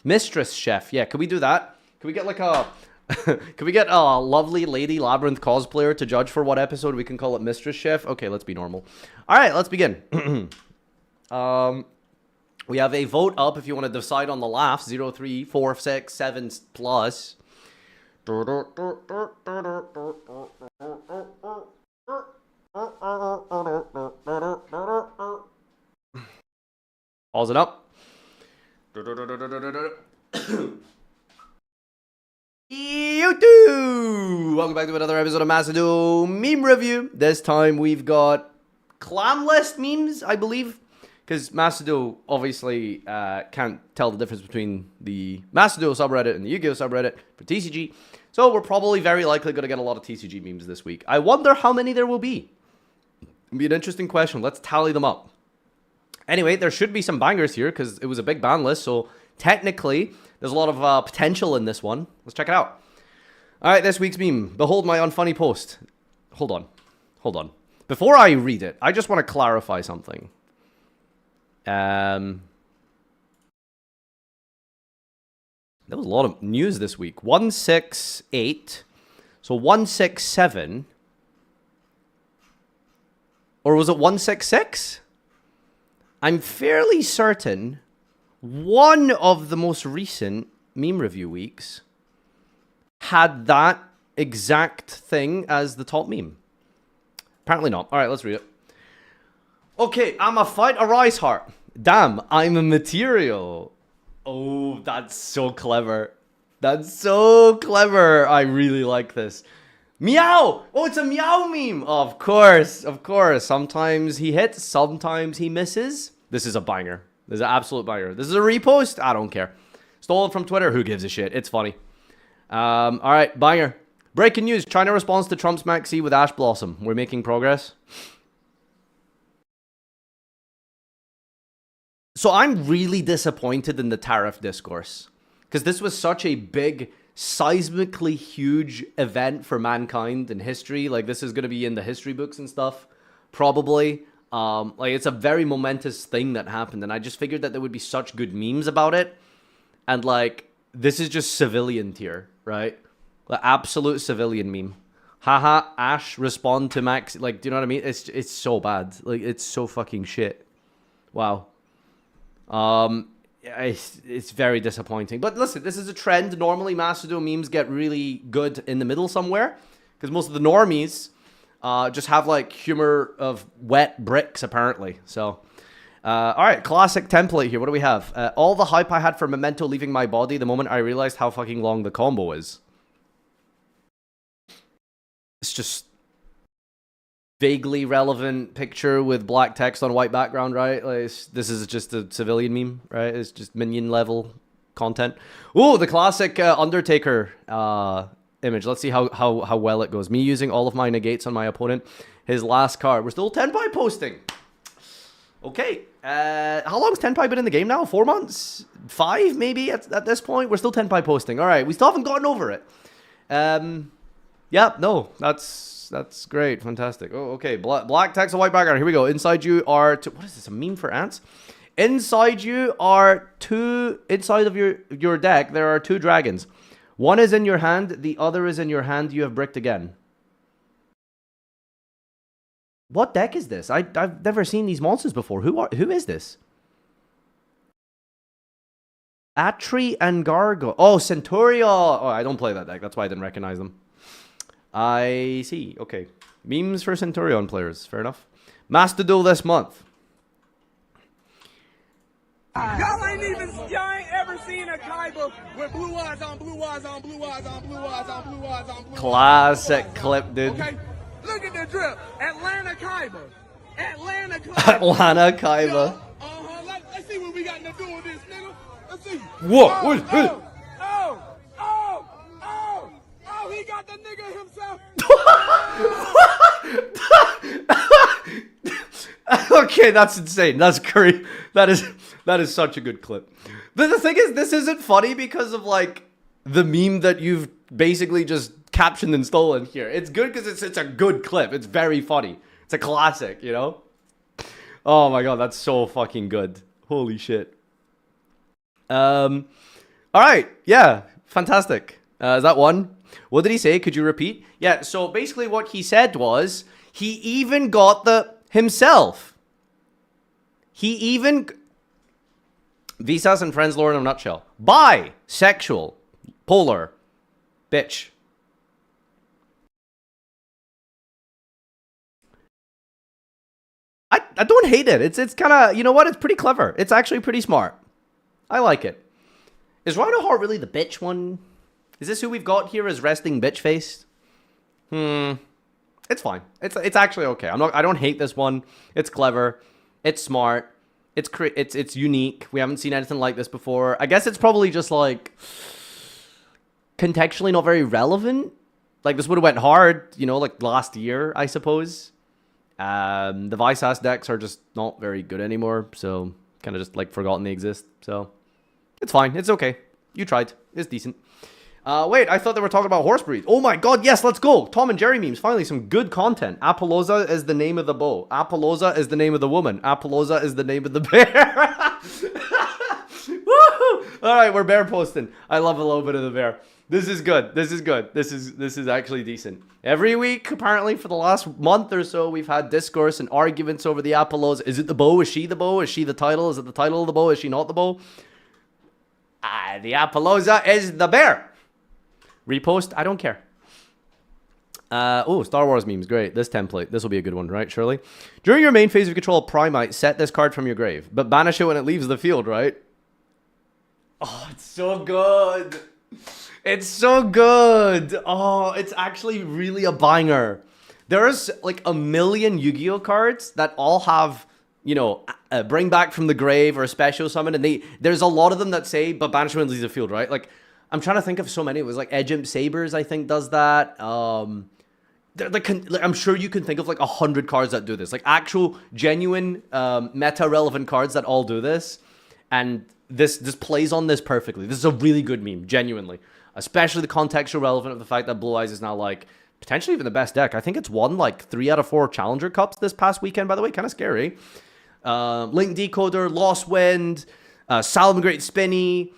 Mistress Chef. Yeah, could we do that? Could we get like a... Can we get a lovely Lady Labyrinth cosplayer to judge for what episode we can call it Mistress Chef? Okay, let's be normal. All right, let's begin. We have a vote up if you want to decide on the laughs. 0, 3, 4, 6, 7 plus. Pause it up. YouTube! Welcome back to another episode of Master Duel meme review. This time we've got clan list memes, I believe. Because Master Duel obviously can't tell the difference between the Master Duel subreddit and the Yugioh subreddit for TCG. So we're probably very likely going to get a lot of TCG memes this week. I wonder how many there will be. It'll be an interesting question. Let's tally them up. Anyway, there should be some bangers here because it was a big ban list. So technically, there's a lot of potential in this one. Let's check it out. All right, this week's meme. Behold my unfunny post. Hold on. Before I read it, I just want to clarify something. There was a lot of news this week. 168. So 167. Or was it 166? I'm fairly certain one of the most recent meme review weeks had that exact thing as the top meme. Apparently not. All right, let's read it. Okay, I'm a fight a rise heart. Damn, I'm a material. Oh, that's so clever. That's so clever. I really like this. Meow! Oh, it's a meow meme. Of course, of course. Sometimes he hits, sometimes he misses. This is a banger. This is an absolute banger. This is a repost. I don't care. Stolen from Twitter. Who gives a shit? It's funny. All right, banger. Breaking news. China responds to Trump's maxi with Ash Blossom. We're making progress. So I'm really disappointed in the tariff discourse. Because this was such a big, seismically huge event for mankind in history. Like, this is going to be in the history books and stuff. Probably. Like, it's a very momentous thing that happened. And I just figured that there would be such good memes about it. And, like, this is just civilian tier, right? The absolute civilian meme. Haha, Ash, respond to Max. Like, do you know what I mean? It's so bad. Like, it's so fucking shit. Wow. it's very disappointing. But listen, this is a trend. Normally, Master Duel memes get really good in the middle somewhere. Because most of the normies just have, like, humor of wet bricks, apparently. So, all right, classic template here. What do we have? All the hype I had for Memento leaving my body the moment I realized how fucking long the combo is. It's just vaguely relevant picture with black text on white background, right? Like, this is just a civilian meme, right? It's just minion level content. Ooh, the classic Undertaker image. Let's see how well it goes. Me using all of my negates on my opponent. His last card. We're still Tenpai posting. Okay. How long's Tenpai been in the game now? 4 months? 5 maybe at this point? We're still Tenpai posting. All right. We still haven't gotten over it. Yeah, no, that's great, fantastic. Oh, okay, black text and white background. Here we go. Inside you are what is this? A meme for ants? Inside you are inside of your deck. There are 2 dragons. One is in your hand. The other is in your hand. You have bricked again. What deck is this? I've never seen these monsters before. Who is this? Atri and Gargo. Oh, Centurion. Oh, I don't play that deck. That's why I didn't recognize them. I see. Okay. Memes for Centurion players. Fair enough. Master Duel this month. Y'all ain't ever seen a Kaiba with blue eyes on blue eyes on blue eyes on blue eyes on blue eyes on blue eyes. Classic clip, dude. Okay. Look at the drip. Atlanta Kaiba. Atlanta Kaiba. Atlanta Kaiba. Let's see what we got to do with this, nigga. Let's see. Whoa. He got the nigga himself. Okay, that's insane. That's great. That is such a good clip. But the thing is, this isn't funny because of, like, the meme that you've basically just captioned and stolen here. It's good because it's a good clip. It's very funny. It's a classic, you know? Oh my god, that's so fucking good. Holy shit. All right. Yeah, fantastic. Is that one? What did he say? Could you repeat? Yeah, so basically what he said was, he even got the himself. He even... Visas and friends lore in a nutshell. Bisexual. Polar. Bitch. I don't hate it. It's kind of... You know what? It's pretty clever. It's actually pretty smart. I like it. Is Rhino Heart really the bitch one? Is this who we've got here as resting bitch face? It's fine. It's actually okay. I don't hate this one. It's clever. It's smart. It's unique. We haven't seen anything like this before. I guess it's probably just like contextually not very relevant. Like this would have went hard, you know, like last year, I suppose. The Vice-Ass decks are just not very good anymore, so kind of just like forgotten they exist. So it's fine. It's okay. You tried. It's decent. Wait, I thought they were talking about horse breed. Oh my god, yes, let's go. Tom and Jerry memes. Finally, some good content. Apollosa is the name of the bow. Apollosa is the name of the woman. Apollosa is the name of the bear. Woo! All right, we're bear posting. I love a little bit of the bear. This is good. This is good. This is actually decent. Every week, apparently, for the last month or so, we've had discourse and arguments over the Apollosa. Is it the bow? Is she the bow? Is she the title? Is it the title of the bow? Is she not the bow? The Apollosa is the bear. Repost, I don't care. Oh, Star Wars memes, great. This template, this will be a good one, right, Shirley? During your main phase of control of Primite, set this card from your grave, but banish it when it leaves the field, right? Oh, it's so good. It's so good. Oh, it's actually really a banger. There's like a million Yu-Gi-Oh cards that all have, you know, bring back from the grave or a special summon, and there's a lot of them that say, but banish when it leaves the field, right? Like, I'm trying to think of so many. It was like Edge Imp Sabers, I think, does that. I'm sure you can think of like 100 cards that do this. Like actual, genuine, meta-relevant cards that all do this. And this plays on this perfectly. This is a really good meme, genuinely. Especially the contextual relevant of the fact that Blue Eyes is now like potentially even the best deck. I think it's won like 3 out of 4 Challenger Cups this past weekend, by the way. Kind of scary. Link Decoder, Lost Wind, Salmon Great Spinny.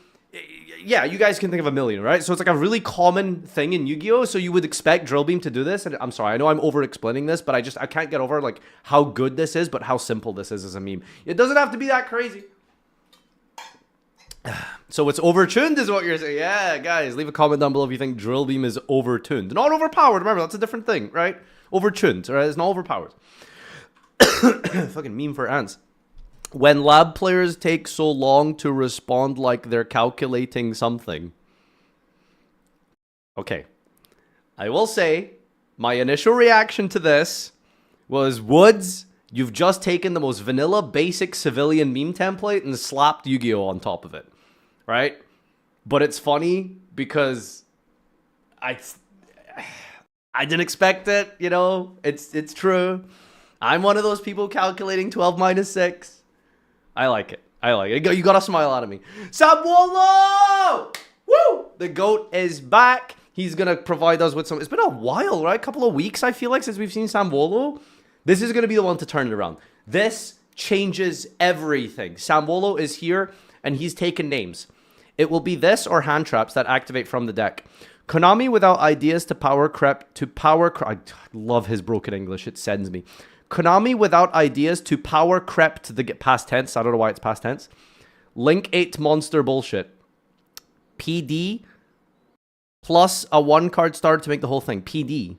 Yeah, you guys can think of a million, right? So it's like a really common thing in Yu-Gi-Oh! So you would expect Drill Beam to do this. And I'm sorry, I know I'm over-explaining this, but I can't get over like how good this is, but how simple this is as a meme. It doesn't have to be that crazy. So it's overtuned is what you're saying. Yeah, guys, leave a comment down below if you think Drill Beam is overtuned. Not overpowered, remember, that's a different thing, right? Overtuned, all right? It's not overpowered. Fucking meme for ants. When lab players take so long to respond like they're calculating something. Okay. I will say, my initial reaction to this was, Woods, you've just taken the most vanilla, basic civilian meme template and slapped Yu-Gi-Oh! On top of it. Right? But it's funny because I didn't expect it, you know? It's true. I'm one of those people calculating 12 minus 6. I like it. I like it. You got a smile out of me. Samwolo! Woo! The GOAT is back. He's going to provide us with some... It's been a while, right? A couple of weeks, I feel like, since we've seen Samwolo. This is going to be the one to turn it around. This changes everything. Samwolo is here, and he's taken names. It will be this or hand traps that activate from the deck. Konami without ideas to power crep... I love his broken English. It sends me. Konami without ideas to power crep to the past tense. I don't know why it's past tense. Link 8 monster bullshit. PD plus a 1-card starter to make the whole thing. PD.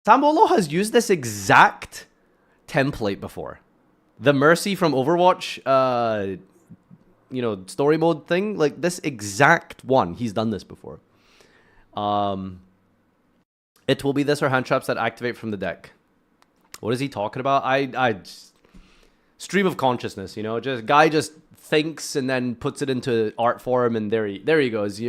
Samwolo has used this exact template before. The Mercy from Overwatch, you know, story mode thing. Like, this exact one. He's done this before. It will be this or hand traps that activate from the deck. What is he talking about? Stream of consciousness, you know? Guy just thinks and then puts it into art form, and there he goes.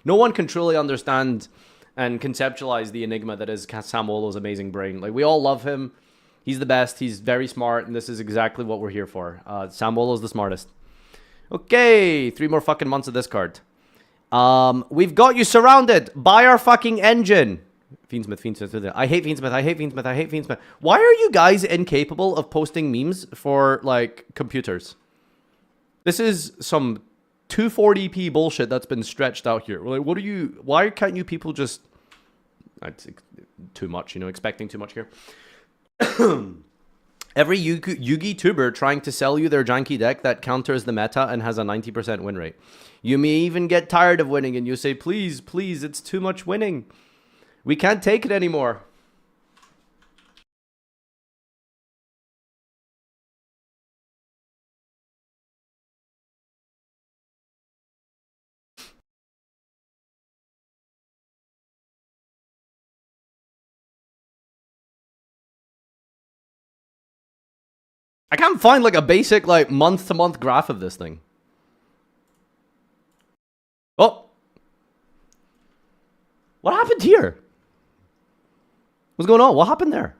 No one can truly understand and conceptualize the enigma that is Samwolo's amazing brain. Like, we all love him. He's the best. He's very smart, and this is exactly what we're here for. Samwolo's the smartest. Okay, 3 more fucking months of this card. We've got you surrounded. Buy our fucking engine. Fiendsmith. I hate Fiendsmith. Why are you guys incapable of posting memes for, like, computers? This is some 240p bullshit that's been stretched out here. Like, why can't you people just... Too much, you know, expecting too much here. Every Yugi tuber trying to sell you their janky deck that counters the meta and has a 90% win rate. You may even get tired of winning and you say, please, please, it's too much winning. We can't take it anymore. I can't find like a basic like month-to-month graph of this thing. Oh. What happened here? What's going on? What happened there?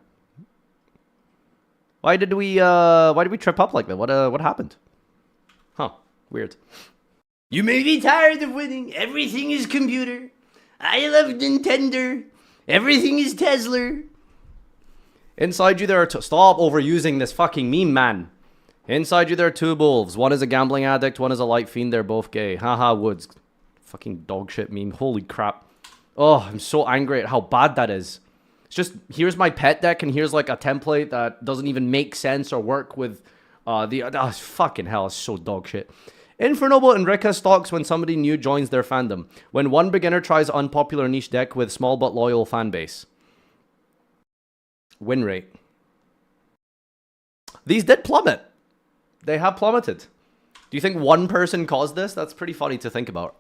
Why did we trip up like that? What happened? Huh. Weird. You may be tired of winning. Everything is computer. I love Nintendo. Everything is Tesla. Inside you there are stop overusing this fucking meme, man. Inside you there are 2 wolves. One is a gambling addict, one is a light fiend. They're both gay. Haha, Woods. Fucking dog shit meme. Holy crap. Oh, I'm so angry at how bad that is. It's just, here's my pet deck, and here's like a template that doesn't even make sense or work with fucking hell, it's so dog shit. Infernoble and Rika stocks when somebody new joins their fandom. When one beginner tries unpopular niche deck with small but loyal fan base. Win rate. These did plummet. They have plummeted. Do you think one person caused this? That's pretty funny to think about.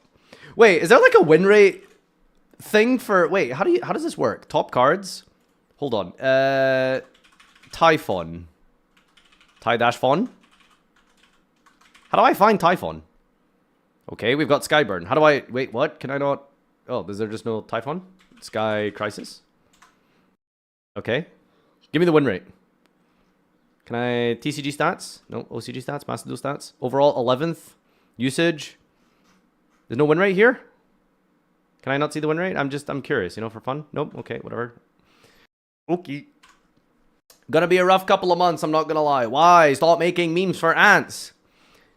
Wait, is there like a win rate thing for... Wait, how does this work? Top cards? Hold on. Typhon. Ty-Dash-Fon? How do I find Typhon? Okay, we've got Skyburn. How do I... Wait, what? Can I not... Oh, is there just no Typhon? Sky Crisis? Okay. Give me the win rate. Can I... TCG stats? No. OCG stats? Master Duel stats? Overall, 11th. Usage. There's no win rate here? Can I not see the win rate? I'm curious, you know, for fun. Nope. Okay, whatever. Okay. Gonna be a rough couple of months, I'm not gonna lie. Why? Stop making memes for ants.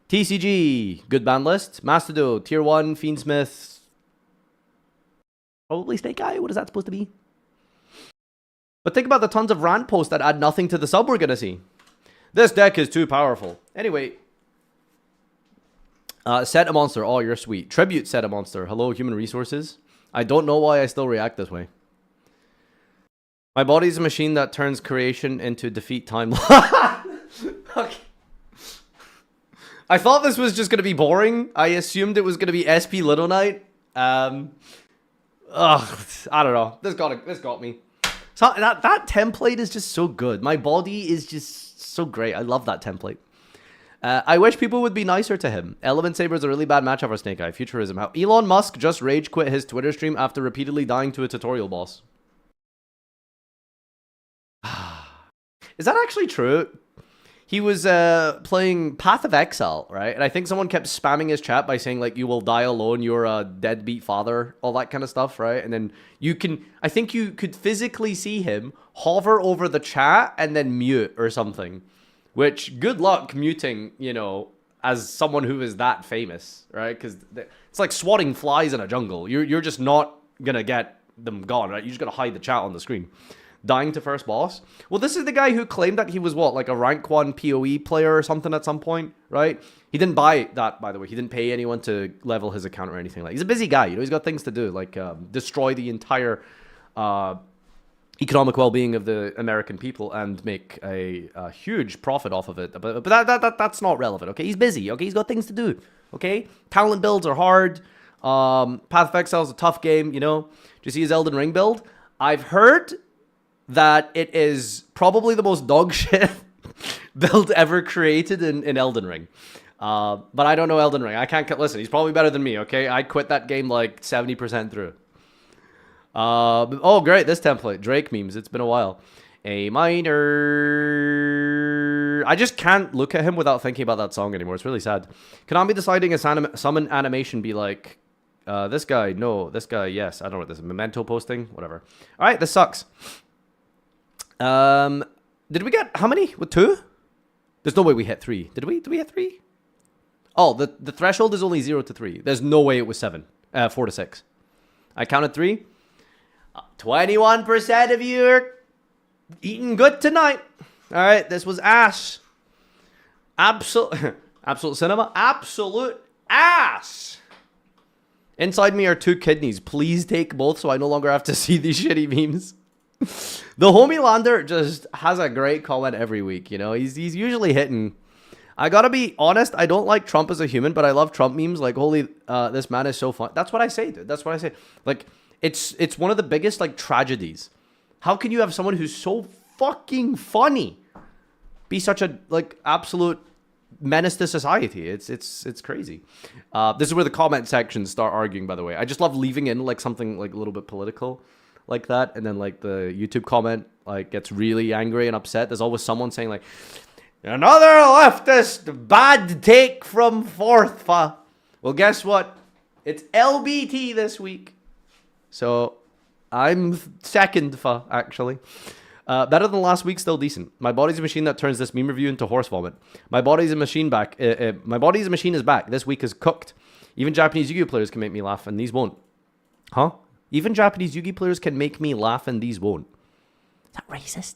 TCG. Good ban list. Master Duel. Tier 1. Fiendsmith. Probably Snake Eye? What is that supposed to be? But think about the tons of rant posts that add nothing to the sub we're gonna see. This deck is too powerful. Anyway. Set a monster. Oh, you're sweet. Tribute set a monster. Hello, human resources. I don't know why I still react this way. My body's a machine that turns creation into defeat time. Okay. I thought this was just going to be boring. I assumed it was going to be SP Little Knight. I don't know. This got me. So that template is just so good. My body is just so great. I love that template. I wish people would be nicer to him. Element Saber is a really bad matchup for Snake Eye. Futurism. How Elon Musk just rage quit his Twitter stream after repeatedly dying to a tutorial boss. Is that actually true? He was playing Path of Exile, right? And I think someone kept spamming his chat by saying, like, you will die alone, you're a deadbeat father, all that kind of stuff, right? And then you can, I think you could physically see him hover over the chat and then mute or something. Which, good luck muting, you know, as someone who is that famous, right? Because it's like swatting flies in a jungle. You're just not going to get them gone, right? You're just going to hide the chat on the screen. Dying to first boss. Well, this is the guy who claimed that he was, what, like a rank 1 PoE player or something at some point, right? He didn't buy that, by the way. He didn't pay anyone to level his account or anything like that. He's a busy guy, you know, he's got things to do, like destroy the entire economic well-being of the American people and make a huge profit off of it. But that's not relevant, okay? He's busy, okay? He's got things to do, okay? Talent builds are hard. Path of Exile is a tough game, you know? Did you see his Elden Ring build? I've heard that it is probably the most dog shit build ever created in Elden Ring. But I don't know Elden Ring. I can't listen. He's probably better than me, okay? I quit that game like 70% through. Oh, great. This template. Drake memes. It's been a while. A minor. I just can't look at him without thinking about that song anymore. It's really sad. Konami deciding a summon animation be like, this guy, no. This guy, yes. I don't know what this is. Memento posting? Whatever. All right, this sucks. Did we get how many? With 2? There's no way we hit 3. Did we hit 3? Oh, the threshold is only 0 to 3. There's no way it was 7. 4 to 6. I counted 3. 21% of you are eating good tonight. All right, this was ass. Absolute cinema. Absolute ass. Inside me are 2 kidneys. Please take both so I no longer have to see these shitty memes. The homie Lander just has a great comment every week, you know. He's usually hitting. I gotta be honest, I don't like Trump as a human, but I love Trump memes. Like, holy, this man is so fun. That's what I say, dude. That's what I say. Like, it's one of the biggest, like, tragedies. How can you have someone who's so fucking funny be such a, like, absolute menace to society? It's crazy. This is where the comment sections start arguing, by the way. I just love leaving in, like, something, like, a little bit political like that, and then, like, the YouTube comment, like, gets really angry and upset. There's always someone saying, like, another leftist bad take from Farfa. Well, guess what? It's LBT this week. So, I'm second fa, actually. Better than last week, still decent. My body's a machine that turns this meme review into horse vomit. My body's a machine back. My body's a machine is back. This week is cooked. Even Japanese Yu-Gi-Oh players can make me laugh, and these won't. Huh? Even Japanese Yu-Gi players can make me laugh and these won't. Is that racist?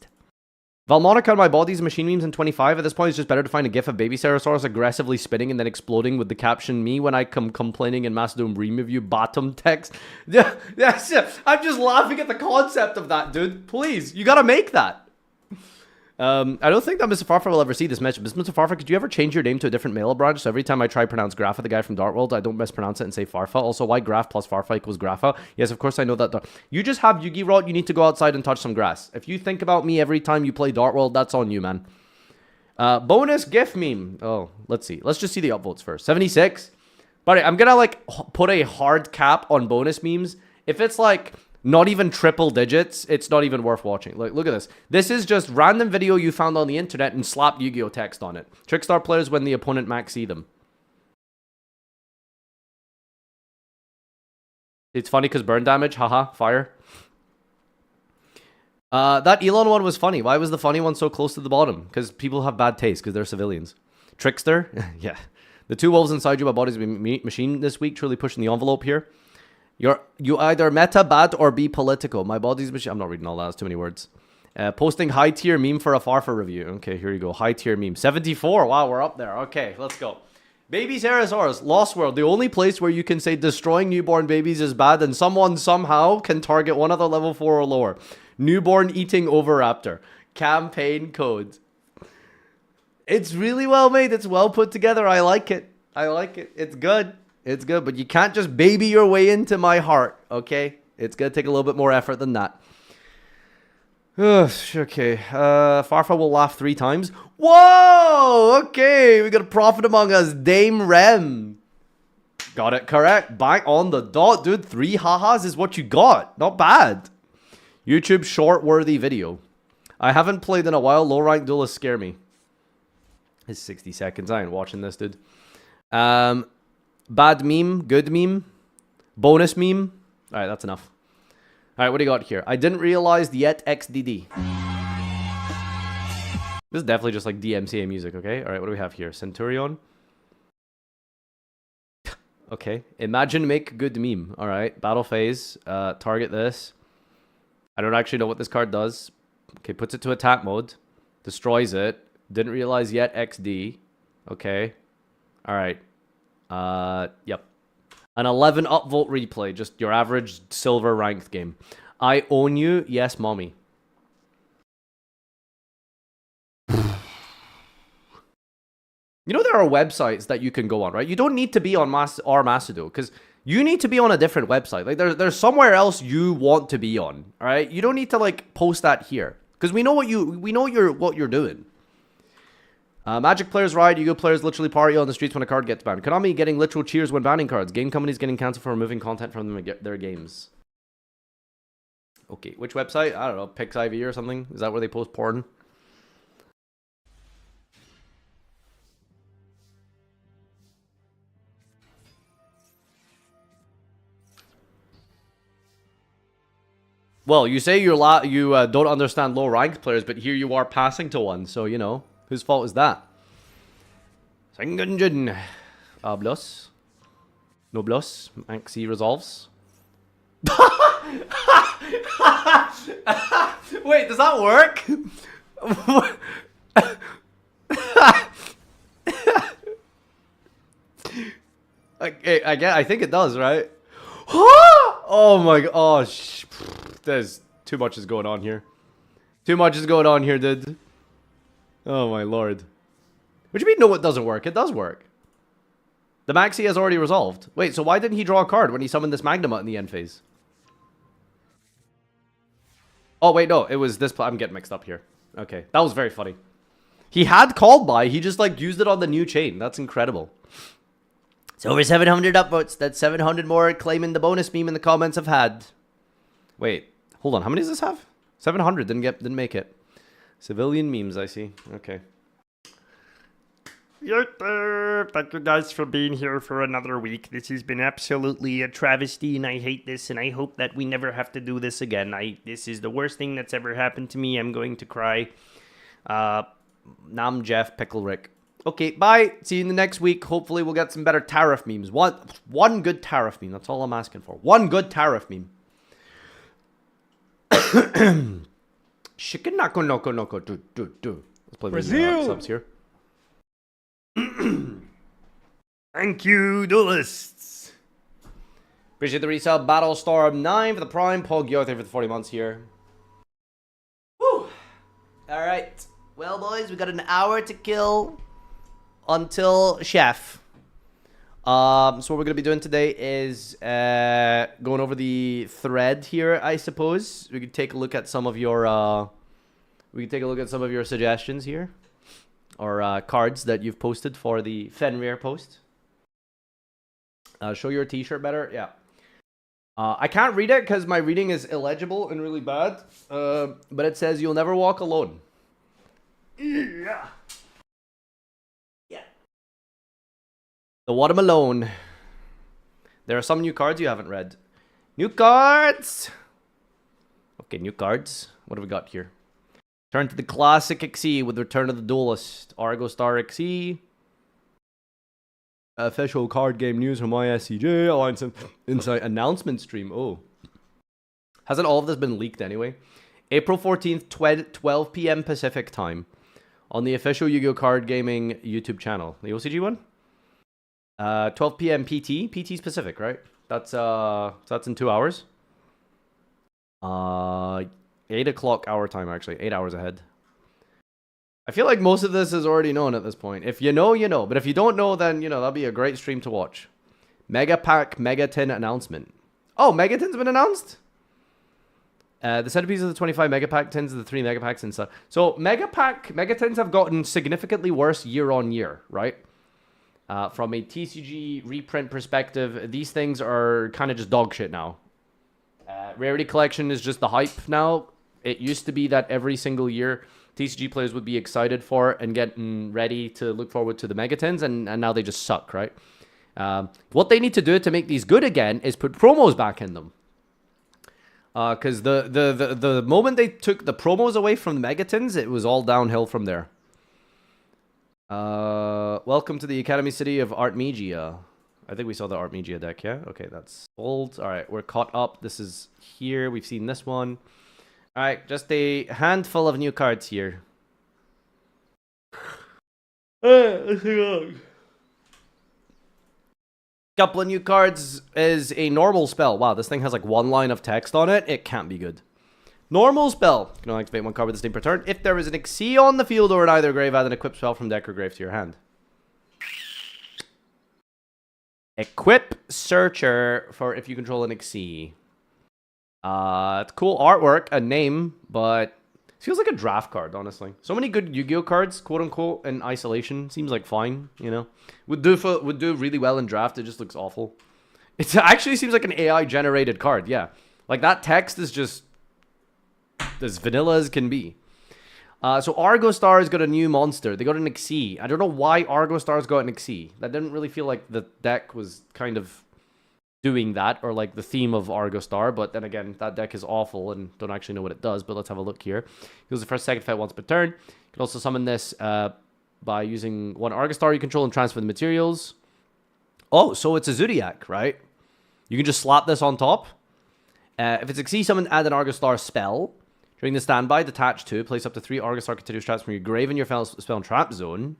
Valmonica on my body's machine memes in 25. At this point, it's just better to find a gif of Baby Ceratosaurus aggressively spinning and then exploding with the caption, me when I come complaining in Macedon Ream review bottom text. Yeah, I'm just laughing at the concept of that, dude. Please, you gotta make that. I don't think that Mr. Farfa will ever see this message. Mr. Farfa, could you ever change your name to a different mail branch? So every time I try to pronounce Grapha, the guy from Dartworld, I don't mispronounce it and say Farfa. Also, why Graph plus Farfa equals Grapha? Yes, of course I know that. You just have Yugioh. You need to go outside and touch some grass. If you think about me every time you play Dartworld, that's on you, man. Bonus GIF meme. Oh, let's see. Let's just see the upvotes first. 76. But I'm gonna, like, put a hard cap on bonus memes. If it's, like, not even triple digits, it's not even worth watching. Like, look at this. This is just random video you found on the internet and slap Yu-Gi-Oh text on it. Trickstar players when the opponent max see them. It's funny because burn damage. Haha, fire. That Elon one was funny. Why was the funny one so close to the bottom? Because people have bad taste because they're civilians. Trickster? Yeah. The 2 wolves inside you, my body's machine this week. Truly pushing the envelope here. You either meta bad or be political. My body's machine. I'm not reading all that. That's too many words. Posting high tier meme for a Farfa review. Okay, here you go. High tier meme. 74. Wow, we're up there. Okay, let's go. Babies Aerosaurus, Lost World, the only place where you can say destroying newborn babies is bad and someone somehow can target one other level 4 or lower. Newborn eating Oviraptor. Campaign code. It's really well made. It's well put together. I like it. I like it. It's good. It's good, but you can't just baby your way into my heart, okay? It's going to take a little bit more effort than that. Okay. Farfa will laugh 3 times. Whoa! Okay, we got a prophet among us. Dame Rem. Got it correct. Bang on the dot, dude. 3 ha-has is what you got. Not bad. YouTube short-worthy video. I haven't played in a while. Low-rank duelists scare me. It's 60 seconds. I ain't watching this, dude. Bad meme. Good meme. Bonus meme. Alright, that's enough. Alright, what do you got here? I didn't realize yet XDD. This is definitely just like DMCA music, okay? Alright, what do we have here? Centurion. Okay. Imagine make good meme. Alright. Battle phase. Target this. I don't actually know what this card does. Okay, puts it to attack mode. Destroys it. Didn't realize yet XD. Okay. Alright. Yep. An 11 upvote replay. Just your average silver ranked game. I own you. Yes, mommy. You know there are websites that you can go on, right? You don't need to be on Masudo, because you need to be on a different website. Like there's somewhere else you want to be on, all right? You don't need to like post that here, because we know what you're doing. Magic players ride, Yu-Gi-Oh players literally party on the streets when a card gets banned. Konami getting literal cheers when banning cards. Game companies getting cancelled for removing content from their games. Okay, which website? I don't know, PixIV or something? Is that where they post porn? Well, you say you don't understand low-ranked players, but here you are passing to one, so, you know, whose fault is that? Sangunjin. Blos. No Blos. Maxi resolves. Wait, does that work? I think it does, right? Oh my gosh. There's too much is going on here. Too much is going on here, dude. Oh my lord. What do you mean no it doesn't work? It does work. The Maxi has already resolved. Wait, so why didn't he draw a card when he summoned this Magnuma in the end phase? Oh wait, no, it was this. I'm getting mixed up here. Okay, that was very funny. He had called by, he just like used it on the new chain. That's incredible. It's over 700 upvotes. That's 700 more claiming the bonus meme in the comments I've had. Wait, hold on. How many does this have? 700 didn't make it. Civilian memes, I see. Okay. Thank you guys for being here for another week. This has been absolutely a travesty, and I hate this, and I hope that we never have to do this again. This is the worst thing that's ever happened to me. I'm going to cry. Nam Jeff Pickle Rick. Okay, bye. See you in the next week. Hopefully we'll get some better tariff memes. One good tariff meme. That's all I'm asking for. One good tariff meme. Shikanako noko noko do. Let's play Brazil. Subs here. Thank you, duelists. Appreciate the resub. Battlestorm 9 for the Prime. Paul Gyo, thank you for the 40 months here. Woo! Alright. Well, boys, we got an hour to kill until Chef. So what we're going to be doing today is going over the thread here, I suppose. We could take a look at some of your suggestions here. Or cards that you've posted for the Fenrir post. Show your t-shirt better. Yeah. I can't read it because my reading is illegible and really bad. But it says you'll never walk alone. Yeah. Yeah. The Watermelon. There are some new cards you haven't read. New cards! Okay, new cards. What have we got here? Turn to the classic XE with Return of the Duelist. Argo Star XE. Official card game news from ISCJ. Alliance Insight announcement stream. Oh. Hasn't all of this been leaked anyway? April 14th, 12 p.m. Pacific time. On the official Yu-Gi-Oh! Card Gaming YouTube channel. The OCG one? 12 p.m. PT. PT Pacific, right? That's so that's in 2 hours. 8 o'clock our time, actually. 8 hours ahead. I feel like most of this is already known at this point. If you know, you know. But if you don't know, then, you know, that'll be a great stream to watch. Mega Pack Megatin announcement. Oh, Megatin's been announced? The centerpiece of the 25 Mega Pack tins of the 3 Mega Packs and stuff. So, Megatins have gotten significantly worse year on year, right? From a TCG reprint perspective, these things are kind of just dog shit now. Rarity collection is just the hype now. It used to be that every single year TCG players would be excited for it and getting ready to look forward to the Megatins, and now they just suck, right? What they need to do to make these good again is put promos back in them. Because the moment they took the promos away from the Megatins, it was all downhill from there. Welcome to the Academy City of Artmegia. I think we saw the Artmegia deck, yeah? Okay, that's old. Alright, we're caught up. This is here. We've seen this one. Alright, just a handful of new cards here. Couple of new cards is a normal spell. Wow, this thing has like 1 line of text on it. It can't be good. Normal spell. You can only activate 1 card with this name per turn. If there is an Xyz on the field or in either grave, add an equip spell from deck or grave to your hand. Equip Searcher for if you control an Xyz. It's cool artwork, a name, but it feels like a draft card, honestly. So many good Yu-Gi-Oh cards, quote unquote, in isolation. Seems like fine, you know. Would do really well in draft. It just looks awful. It actually seems like an AI generated card. Yeah, like that text is just as vanilla as can be. So Argo Stars got a new monster. They got an Xyz. I don't know why Argo Stars got an Xyz. That didn't really feel like the deck was kind of doing that, or like the theme of Argo Star, but then again, that deck is awful and don't actually know what it does, but let's have a look here. It goes the first, second effect once per turn. You can also summon this by using 1 Argo Star you control and transfer the materials. Oh, so it's a Zodiac, right? You can just slap this on top. If it's Xyz summoned, add an Argo Star spell. During the standby, detach 2, place up to 3 Argo Star continuous traps from your grave in your spell and trap zone.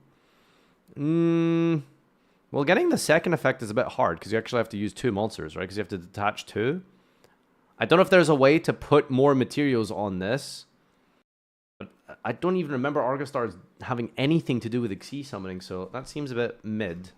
Well, getting the second effect is a bit hard, because you actually have to use 2 monsters, right? Because you have to detach 2. I don't know if there's a way to put more materials on this. But I don't even remember Argo Stars having anything to do with Xyz summoning, so that seems a bit mid.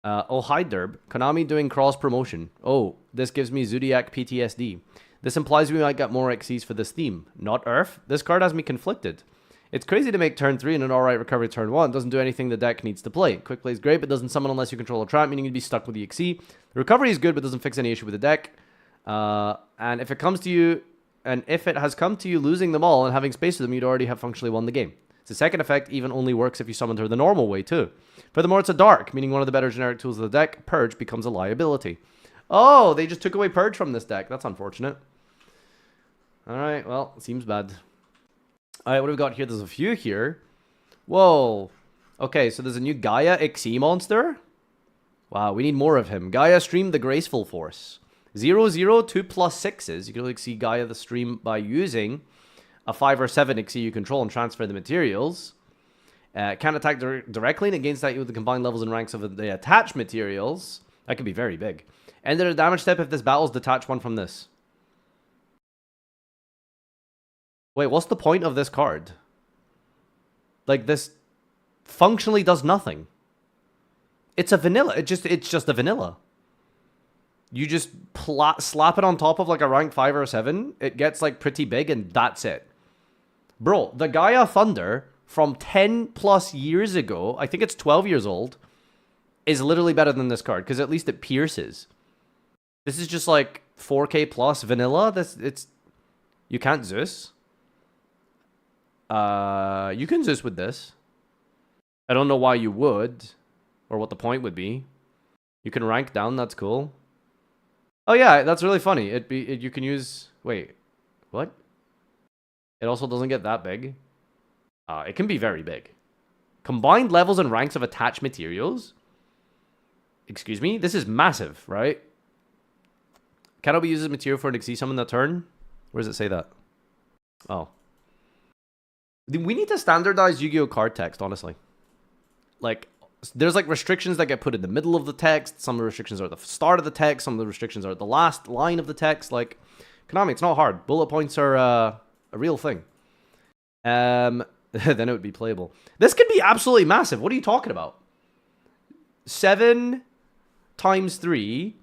Oh, hi, Derb. Konami doing cross-promotion. Oh, this gives me Zodiac PTSD. This implies we might get more Xyzs for this theme. Not Earth. This card has me conflicted. It's crazy to make turn 3 and an alright recovery turn 1. Doesn't do anything the deck needs to play. Quick play is great, but doesn't summon unless you control a trap, meaning you'd be stuck with the Xyz. The recovery is good, but doesn't fix any issue with the deck. And if it comes to you, and if it has come to you losing them all and having space for them, you'd already have functionally won the game. The second effect even only works if you summoned her the normal way too. Furthermore, it's a dark, meaning one of the better generic tools of the deck, Purge, becomes a liability. Oh, they just took away Purge from this deck. That's unfortunate. Alright, well, seems bad. Alright, what do we got here? There's a few here. Whoa. Okay, so there's a new Gaia Xyz monster. Wow, we need more of him. Gaia Stream the Graceful Force. 0/0, 2+6s. You can only see Gaia the Stream by using a 5 or 7 Xyz you control and transfer the materials. Can't attack directly, and it gains that you with the combined levels and ranks of the attached materials. That could be very big. Enter a damage step if this battles, detach 1 from this. Wait, what's the point of this card? Like, this functionally does nothing. It's a vanilla. It's just a vanilla. You just slap it on top of like a rank 5 or 7. It gets like pretty big and that's it. Bro, the Gaia Thunder from 10 plus years ago, I think it's 12 years old, is literally better than this card because at least it pierces. This is just like 4K plus vanilla. You can't Zeus. You can Zeus with this. I don't know why you would, or what the point would be. You can rank down. That's cool. Oh yeah, that's really funny. You can use. Wait, what? It also doesn't get that big. It can be very big. Combined levels and ranks of attached materials. Excuse me. This is massive, right? Cannot be used as material for an Xyz summon that turn. Where does it say that? Oh. We need to standardize Yu-Gi-Oh card text, honestly. Like, there's like restrictions that get put in the middle of the text. Some of the restrictions are at the start of the text. Some of the restrictions are at the last line of the text. Like, Konami, it's not hard. Bullet points are a real thing. Then it would be playable. This could be absolutely massive. What are you talking about? 7 times 3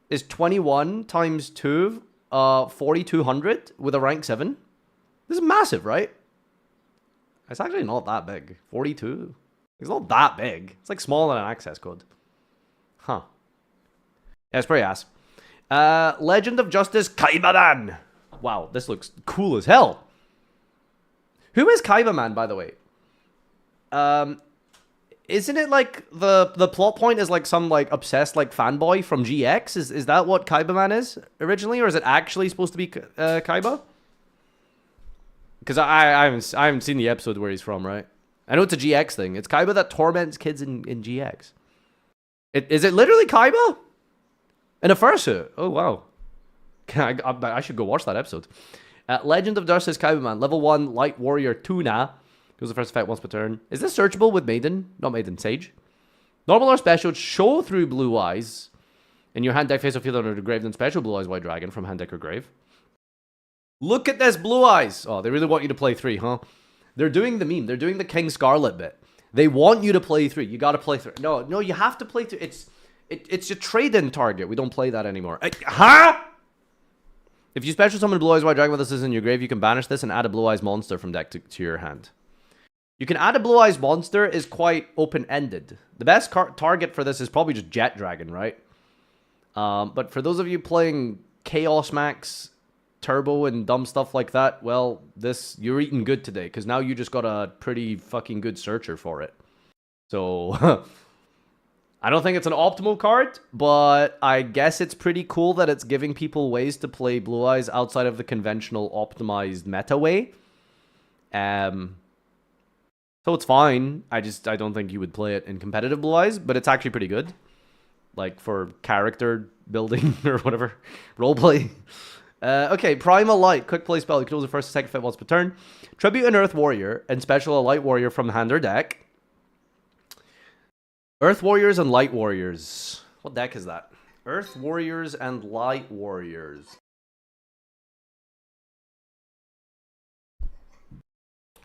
is 21 times 2, 4,200 with a rank 7. This is massive, right? It's actually not that big. 42. It's not that big. It's like smaller than an access code. Huh. Yeah, it's pretty ass. Legend of Justice Kaibaman. Wow, this looks cool as hell. Who is Kaibaman, by the way? Isn't it like the plot point is like some like obsessed like fanboy from GX? Is that what Kaibaman is originally, or is it actually supposed to be Kaiba? Because I haven't seen the episode where he's from, right? I know it's a GX thing. It's Kaiba that torments kids in GX. Is it literally Kaiba? In a fursuit? Oh, wow. I should go watch that episode. Legend of Justice Kaibaman. Level 1, Light Warrior Tuna. Goes the first effect once per turn. Is this searchable with Maiden? Not Maiden, Sage. Normal or special, show through Blue Eyes. In your hand deck, face or field under the grave, then special Blue Eyes White Dragon from hand deck or grave. Look at this Blue Eyes. Oh, they really want you to play 3, huh? They're doing the meme. They're doing the King Scarlet bit. They want you to play 3. You gotta play 3. No, you have to play 3. It's a trade-in target. We don't play that anymore. Huh? If you special summon Blue Eyes White Dragon with this in your grave, you can banish this and add a Blue Eyes monster from deck to your hand. You can add a Blue Eyes monster is quite open-ended. The best target for this is probably just Jet Dragon, right? But for those of you playing Chaos Max, Turbo, and dumb stuff like that, well, you're eating good today, because now you just got a pretty fucking good searcher for it. So, I don't think it's an optimal card, but I guess it's pretty cool that it's giving people ways to play Blue Eyes outside of the conventional optimized meta way. So it's fine. I don't think you would play it in competitive Blue Eyes, but it's actually pretty good. Like for character building or whatever. Roleplay. Okay, Primal Light. Quick play spell. You can use the first and second effect once per turn. Tribute an Earth Warrior and special a Light Warrior from hand or deck. Earth Warriors and Light Warriors. What deck is that? Earth Warriors and Light Warriors.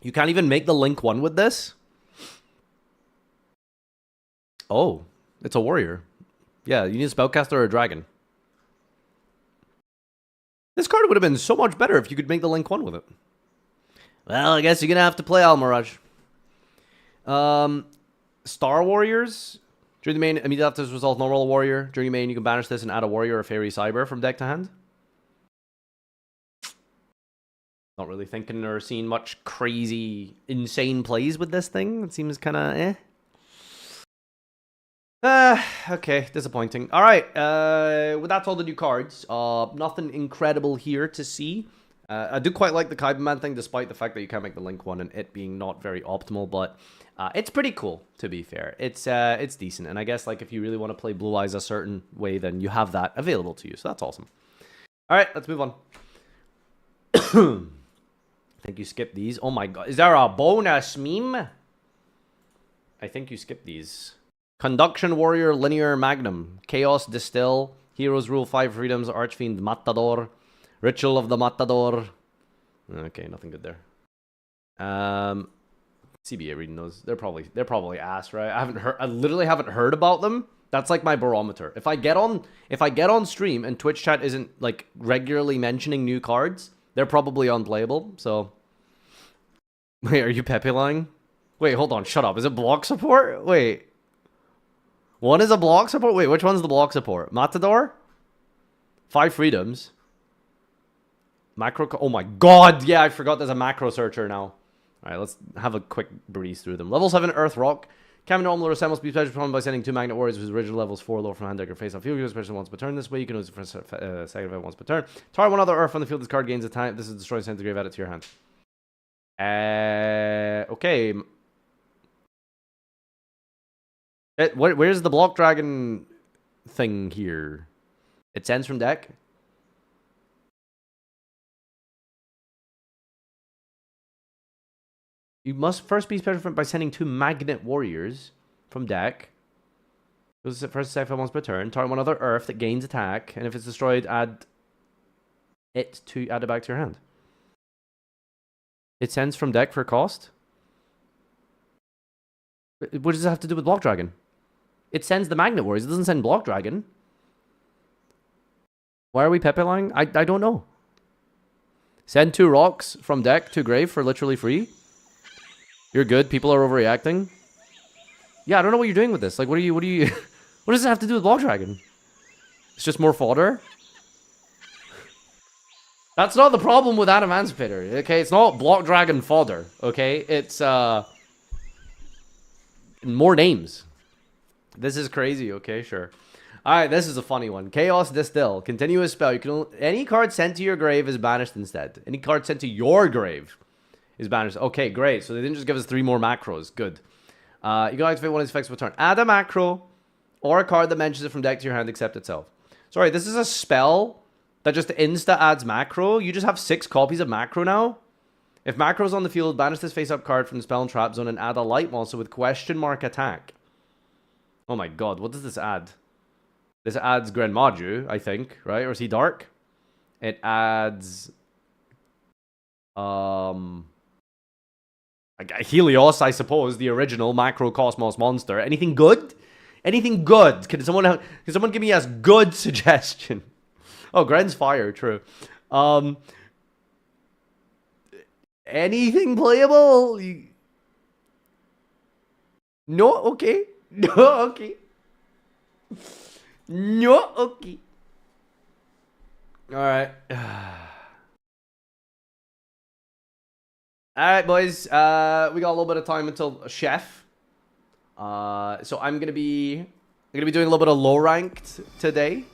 You can't even make the Link 1 with this? Oh, it's a warrior. Yeah, you need a spellcaster or a dragon. This card would have been so much better if you could make the Link 1 with it. Well, I guess you're going to have to play Almirage. Star Warriors. During the main, immediately after this resolve, normal warrior. During your main, you can banish this and add a warrior or fairy cyber from deck to hand. Not really thinking or seeing much crazy, insane plays with this thing. It seems kind of okay, disappointing. All right, well, that's all the new cards. Nothing incredible here to see. I do quite like the Kaibaman thing, despite the fact that you can't make the Link 1 and it being not very optimal, but it's pretty cool, to be fair. It's decent, and I guess like if you really want to play Blue Eyes a certain way, then you have that available to you, so that's awesome. All right, let's move on. I think you skipped these. Oh my god. Is there a bonus meme? I think you skipped these. Conduction Warrior Linear Magnum. Chaos Distill. Heroes Rule 5 Freedoms. Archfiend Matador. Ritual of the Matador. Okay, nothing good there. CBA reading those. They're probably ass, right? I literally haven't heard about them. That's like my barometer. If I get on stream and Twitch chat isn't like regularly mentioning new cards, they're probably unplayable, so... Wait, are you Pepe lying? Wait, hold on, shut up. Is it block support? Wait. One is a block support? Wait, which one's the block support? Matador? 5 freedoms. Macro... Oh my god, yeah, I forgot there's a macro searcher now. Alright, let's have a quick breeze through them. Level 7 Earth Rock. Can normal resembles be special performed by sending 2 Magnet Warriors whose original levels 4 lower from hand deck or face off field. Use special once per turn. This way you can use it for second event once per turn. Target one other Earth on the field. This card gains a time. This is destroy send to grave. Add it to your hand. Okay. Where's the block dragon thing here? It sends from deck. You must first be special by sending 2 Magnet Warriors. from deck. Goes first attack once per turn. Target one other Earth that gains attack, and if it's destroyed, add it back to your hand. It sends from deck for cost. What does it have to do with Block Dragon? It sends the Magnet Warriors. It doesn't send Block Dragon. Why are we Pepe-ling? I don't know. Send 2 rocks from deck to grave for literally free. You're good. People are overreacting. Yeah, I don't know what you're doing with this. Like, what does it have to do with Block Dragon? It's just more fodder? That's not the problem with Adam Emancipator, okay? It's not Block Dragon fodder, okay? It's, more names. This is crazy, okay? Sure. Alright, this is a funny one. Chaos Distill. Continuous spell. You can any card sent to your grave is banished instead. Any card sent to your grave is banished. Okay, great. So they didn't just give us 3 more macros. Good. You can activate one of these effects per turn. Add a macro or a card that mentions it from deck to your hand except itself. Sorry, this is a spell that just insta adds macro. You just have 6 copies of macro now. If macro's on the field, banish this face-up card from the spell and trap zone and add a light monster with question mark attack. Oh my god, what does this add? This adds Grenmaju, I think, right? Or is he dark? It adds... Helios, I suppose, the original Macro Cosmos monster. Anything good? Anything good? Can someone give me a good suggestion? Oh, Gren's fire, true. Anything playable? No, okay. No, okay. No, okay. Alright. Alright, boys. We got a little bit of time until Chef. So I'm gonna be doing a little bit of low ranked today.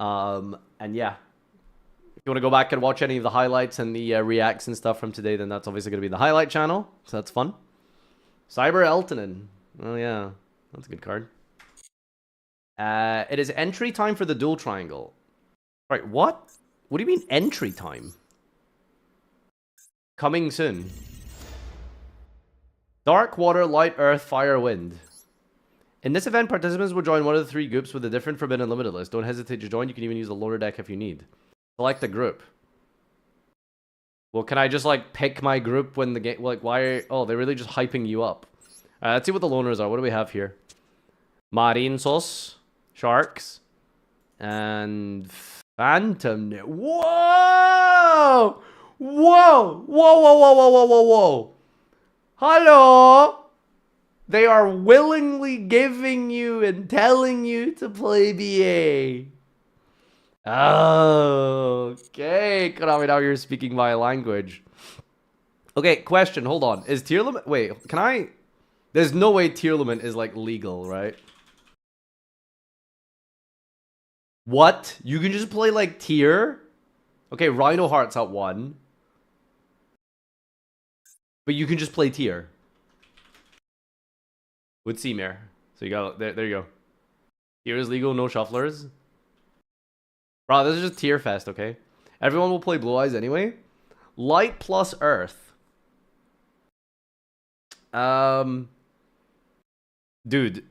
And yeah. If you want to go back and watch any of the highlights and the reacts and stuff from today, then that's obviously going to be the highlight channel. So that's fun. Cyber Eltonin. Oh, yeah. That's a good card. It is entry time for the dual triangle. Right, what? What do you mean entry time? Coming soon. Dark, water, light, earth, fire, wind. In this event, participants will join one of the 3 groups with a different forbidden limited list. Don't hesitate to join. You can even use the loader deck if you need. Select the group. Well, can I just, like, pick my group when the game... Like, why... Oh, they're really just hyping you up. Let's see what the loners are. What do we have here? Marinsos. Sharks. And... Phantom... Whoa! Whoa! Whoa, whoa, whoa, whoa, whoa, whoa, whoa! Hello! They are willingly giving you and telling you to play BA. Oh, okay. Konami, now you're speaking my language. Okay, question. Hold on. Is tier limit... Wait, can I... There's no way tier limit is, like, legal, right? What? You can just play, like, tier? Okay, Rhino Heart's at 1. But you can just play tier. With Seamare. So you got... There you go. Tier is legal, no shufflers. Bro, this is just tier fest, okay? Everyone will play Blue Eyes anyway. Light plus Earth. Dude.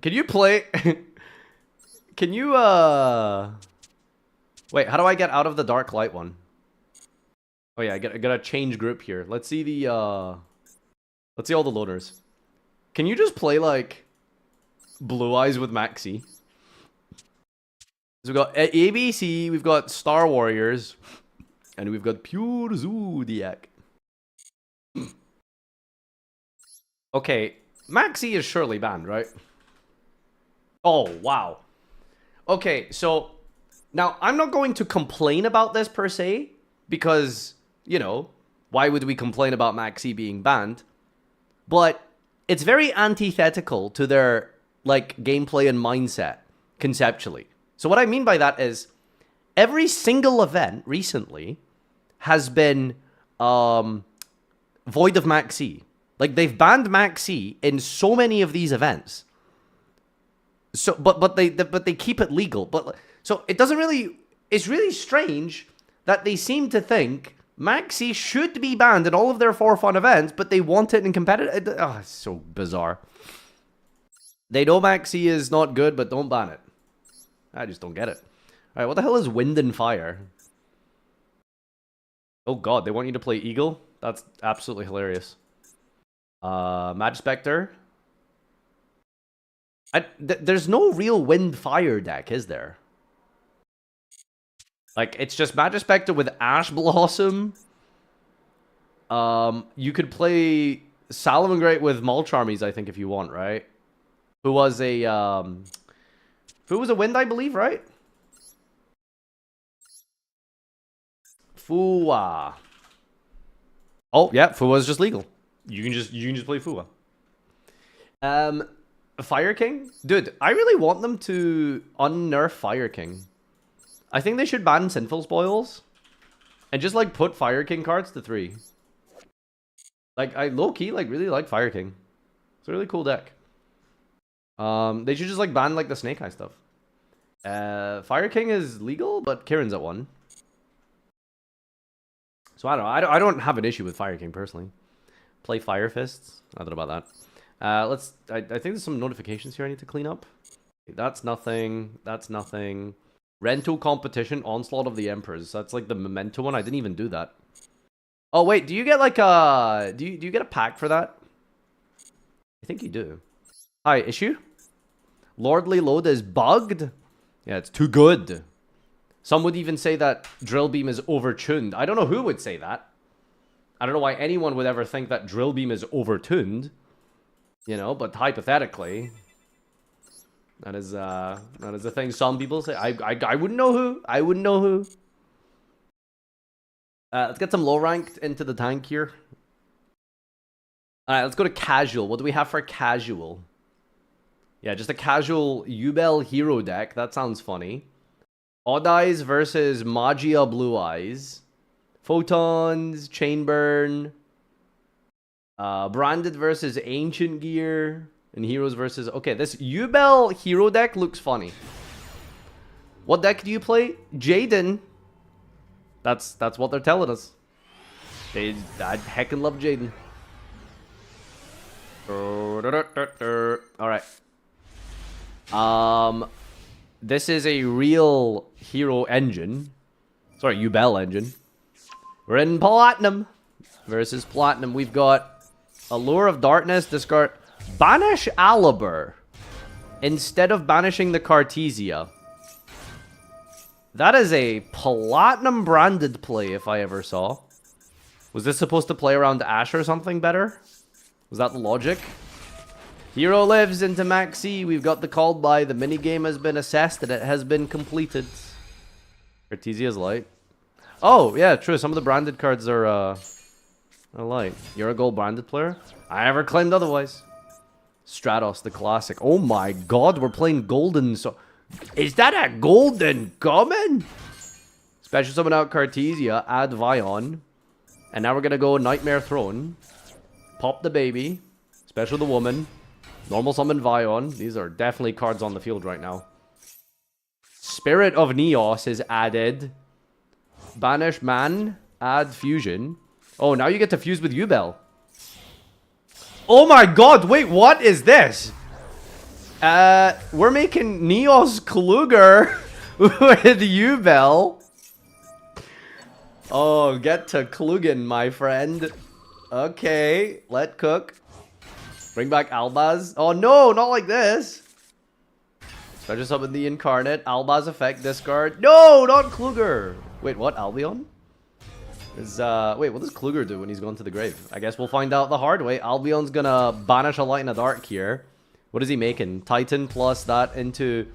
Can you play... Can you, Wait, how do I get out of the dark light one? Oh yeah, I gotta change group here. Let's see the, Let's see all the loaders. Can you just play, like... Blue Eyes with Maxi? So we've got ABC, we've got Star Warriors, and we've got Pure Zodiac. Okay, Maxi is surely banned, right? Oh, wow. Okay, so now I'm not going to complain about this per se, because, you know, why would we complain about Maxi being banned? But it's very antithetical to their, like, gameplay and mindset, conceptually. So what I mean by that is, every single event recently has been void of Maxi. Like, they've banned Maxi in so many of these events. So, but they keep it legal. But so it doesn't really. It's really strange that they seem to think Maxi should be banned in all of their for fun events, but they want it in competitive. Oh, it's so bizarre. They know Maxi is not good, but don't ban it. I just don't get it. Alright, what the hell is Wind and Fire? Oh god, they want you to play Eagle? That's absolutely hilarious. Magispector. There's no real Wind Fire deck, is there? Like, it's just Magispector with Ash Blossom. You could play Salamangreat with Mulcharmies, I think, if you want, right? Who was a Wind, I believe, right? Fua. Oh, yeah, Fua is just legal. You can just play Fua. Fire King? Dude, I really want them to unnerf Fire King. I think they should ban Sinful Spoils. And just, like, put Fire King cards to 3. Like, I low-key, like, really like Fire King. It's a really cool deck. They should just, like, ban, like, the Snake Eye stuff. Fire King is legal, but Kirin's at 1. So, I don't know. I don't have an issue with Fire King, personally. Play Fire Fists. I don't know about that. I think there's some notifications here I need to clean up. That's nothing. That's nothing. Rental competition, Onslaught of the Emperors. That's like the Memento one. I didn't even do that. Oh wait, do you get like a do you get a pack for that? I think you do. Hi, issue? Lordly Load is bugged? Yeah, it's too good. Some would even say that Drill Beam is overtuned. I don't know who would say that. I don't know why anyone would ever think that Drill Beam is overtuned. You know, but hypothetically, that is a thing some people say. I wouldn't know who. I wouldn't know who. Let's get some low ranked into the tank here. Alright, let's go to casual. What do we have for casual? Yeah, just a casual Yubel hero deck. That sounds funny. Odd Eyes versus Magia Blue Eyes. Photons, Chainburn. Branded versus Ancient Gear. And Heroes versus... Okay, this Yubel hero deck looks funny. What deck do you play? Jaden. That's what they're telling us. I heckin' love Jaden. Alright. This is a real hero engine. Sorry, Yubel engine. We're in Platinum versus Platinum. We've got Allure of Darkness, discard... Banish Alibur instead of banishing the Cartesia. That is a Platinum branded play if I ever saw. Was this supposed to play around Ash or something better? Was that the logic? Hero lives into Maxi. We've got the called by. The minigame has been assessed and it has been completed. Cartesia's light. Oh, yeah, true. Some of the branded cards are light. You're a gold branded player? I never claimed otherwise. Stratos, the classic. Oh my god, we're playing golden. So, is that a golden common? Special summon out Cartesia, add Vion. And now we're gonna go Nightmare Throne. Pop the baby. Special the woman. Normal summon Vion. These are definitely cards on the field right now. Spirit of Neos is added. Banish Man. Add Fusion. Oh, now you get to fuse with Yubel. Oh my god, wait, what is this? We're making Neos Kluger with Yubel. Oh, get to Klugen, my friend. Okay, let cook. Bring back Albaz. Oh no, not like this. Special summon the Incarnate. Albaz effect, discard. No, not Kluger. Wait, what? Albion? Wait, what does Kluger do when he's going to the grave? I guess we'll find out the hard way. Albion's gonna banish a light and a dark here. What is he making? Titan plus that into...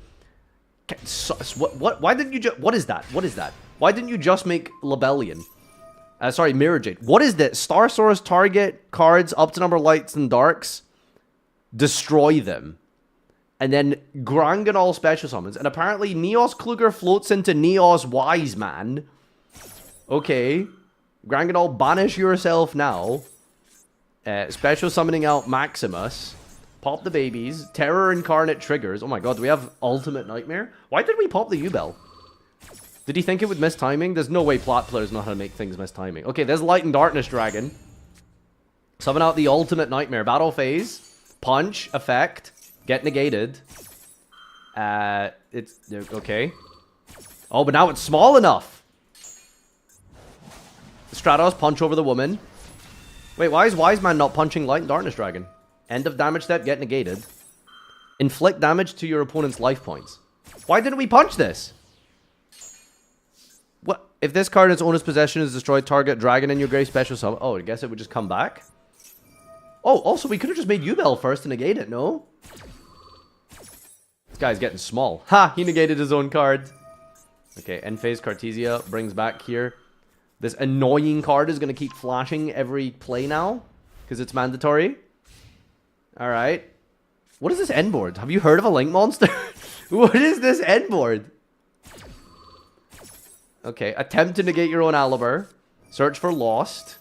What? Why didn't you just... What is that? What is that? Why didn't you just make Labellion? Sorry, Mirror Jade. What is this? Star Source target cards up to number lights and darks. Destroy them. And then Granganol special summons. And apparently Neos Kluger floats into Neos Wise Man. Okay. Granganol, banish yourself now. Special summoning out Maximus. Pop the babies. Terror Incarnate triggers. Oh my god, do we have Ultimate Nightmare? Why did we pop the Yubel? Did he think it would miss timing? There's no way plot players know how to make things miss timing. Okay, there's Light and Darkness Dragon. Summon out the ultimate nightmare. Battle phase. Punch. Effect. Get negated. It's... Okay. Oh, but now it's small enough. Stratos, punch over the woman. Wait, why is Wise Man not punching Light and Darkness Dragon? End of damage step, get negated. Inflict damage to your opponent's life points. Why didn't we punch this? What? If this card in its owner's possession is destroyed, target dragon in your grave special summon. Oh, I guess it would just come back? Oh, also, we could have just made Yubel first to negate it, no? This guy's getting small. Ha! He negated his own card. Okay, end phase Cartesia brings back here. This annoying card is going to keep flashing every play now. Because it's mandatory. Alright. What is this end board? Have you heard of a Link Monster? What is this end board? Okay, attempt to negate your own Aliber. Search for Lost.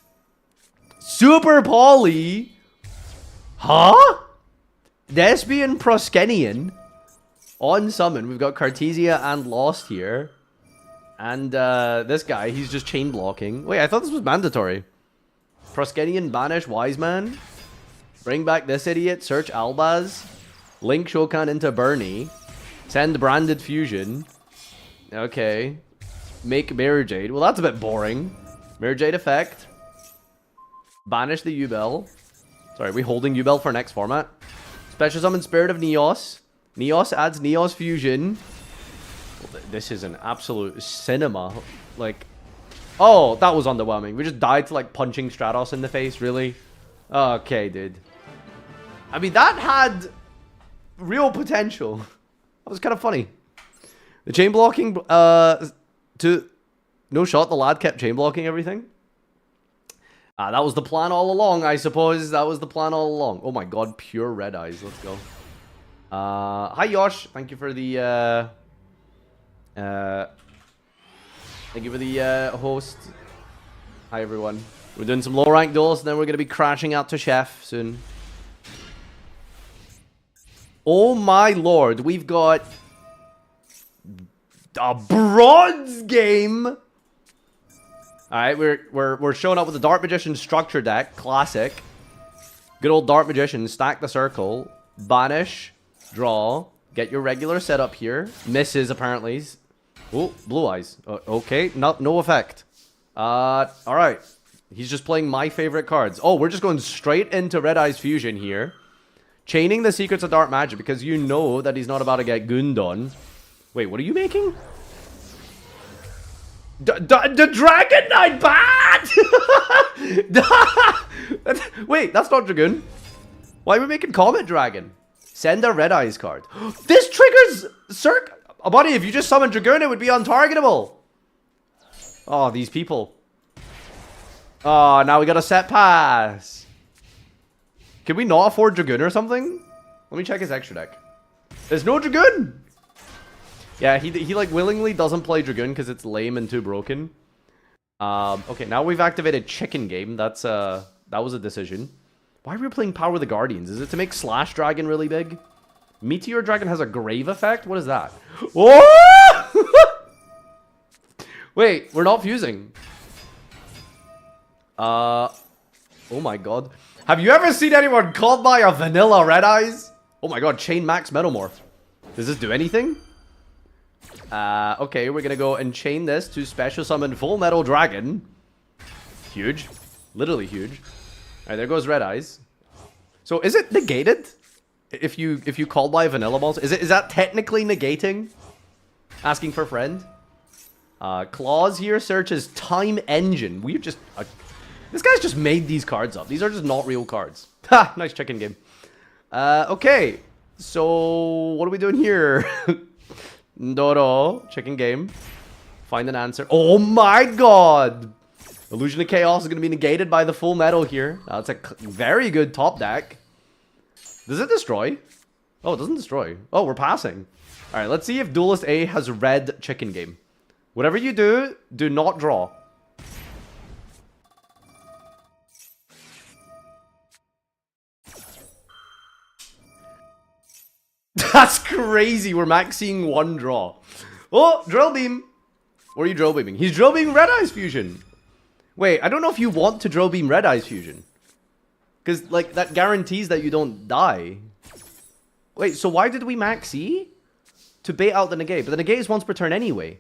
Super Poly! Huh? Despian Proskenian. On summon, we've got Cartesia and Lost here. And this guy, he's just chain blocking. Wait, I thought this was mandatory. Proskenian, banish, Wise Man. Bring back this idiot, search Albaz. Link Shokan into Bernie. Send Branded Fusion. Okay. Make Mirror Jade. Well, that's a bit boring. Mirror Jade effect. Banish the Yubel. Sorry, are we holding Yubel for next format? Special summon Spirit of Neos. Neos adds Neos Fusion. This is an absolute cinema. Like, oh, that was underwhelming. We just died to, like, punching Stratos in the face, really? Okay, dude. I mean, that had real potential. That was kind of funny. The chain blocking, to... No shot, the lad kept chain blocking everything. That was the plan all along, I suppose. That was the plan all along. Oh my god, pure red eyes. Let's go. Hi, Yosh. Thank you for the, thank you for the, host. Hi, everyone. We're doing some low-rank duels, and then we're going to be crashing out to Chef soon. Oh my lord, we've got a bronze game. Alright, we're showing up with the Dark Magician structure deck. Classic. Good old Dark Magician. Stack the circle. Banish. Draw. Get your regular setup here. Misses, apparently. Oh, blue eyes. Okay, no effect. Alright. He's just playing my favorite cards. Oh, we're just going straight into Red Eyes Fusion here. Chaining the Secrets of Dark Magic because you know that he's not about to get gooned on. Wait, what are you making? The Dragon Knight bad! Wait, that's not Dragoon. Why are we making Comet Dragon? Send a Red Eyes card. This triggers Cirque. Oh, buddy, if you just summon Dragoon, it would be untargetable. Oh, these people. Oh, now we got a set pass. Can we not afford Dragoon or something? Let me check his extra deck. There's no Dragoon! Yeah, he like willingly doesn't play Dragoon because it's lame and too broken. Okay, now we've activated Chicken Game. That's that was a decision. Why are we playing Power of the Guardians? Is it to make Slash Dragon really big? Meteor Dragon has a grave effect? What is that? Oh! Wait, we're not fusing. Oh my god. Have you ever seen anyone called by a vanilla Red Eyes? Oh my god, Chain Max Metamorph. Does this do anything? Okay, we're gonna go and chain this to special summon Full Metal Dragon. Huge. Literally huge. Alright, there goes Red Eyes. So is it negated? If you call by a vanilla monster? Is that technically negating? Asking for friend? Claws here searches Time Engine. We've just... this guy's just made these cards up. These are just not real cards. Ha! Nice chicken game. Okay. So, what are we doing here? Doro. Chicken game. Find an answer. Oh my god! Illusion of Chaos is going to be negated by the Full Metal here. That's a very good top deck. Does it destroy? Oh, it doesn't destroy. Oh, we're passing. Alright, let's see if Duelist A has red chicken game. Whatever you do, do not draw. That's crazy. We're maxing one draw. Oh, Drill Beam. Or are you drill beaming? He's drill beaming Red Eyes Fusion. Wait, I don't know if you want to drill beam Red Eyes Fusion. Because, like, that guarantees that you don't die. Wait, so why did we max E? To bait out the negate. But the negate is once per turn anyway.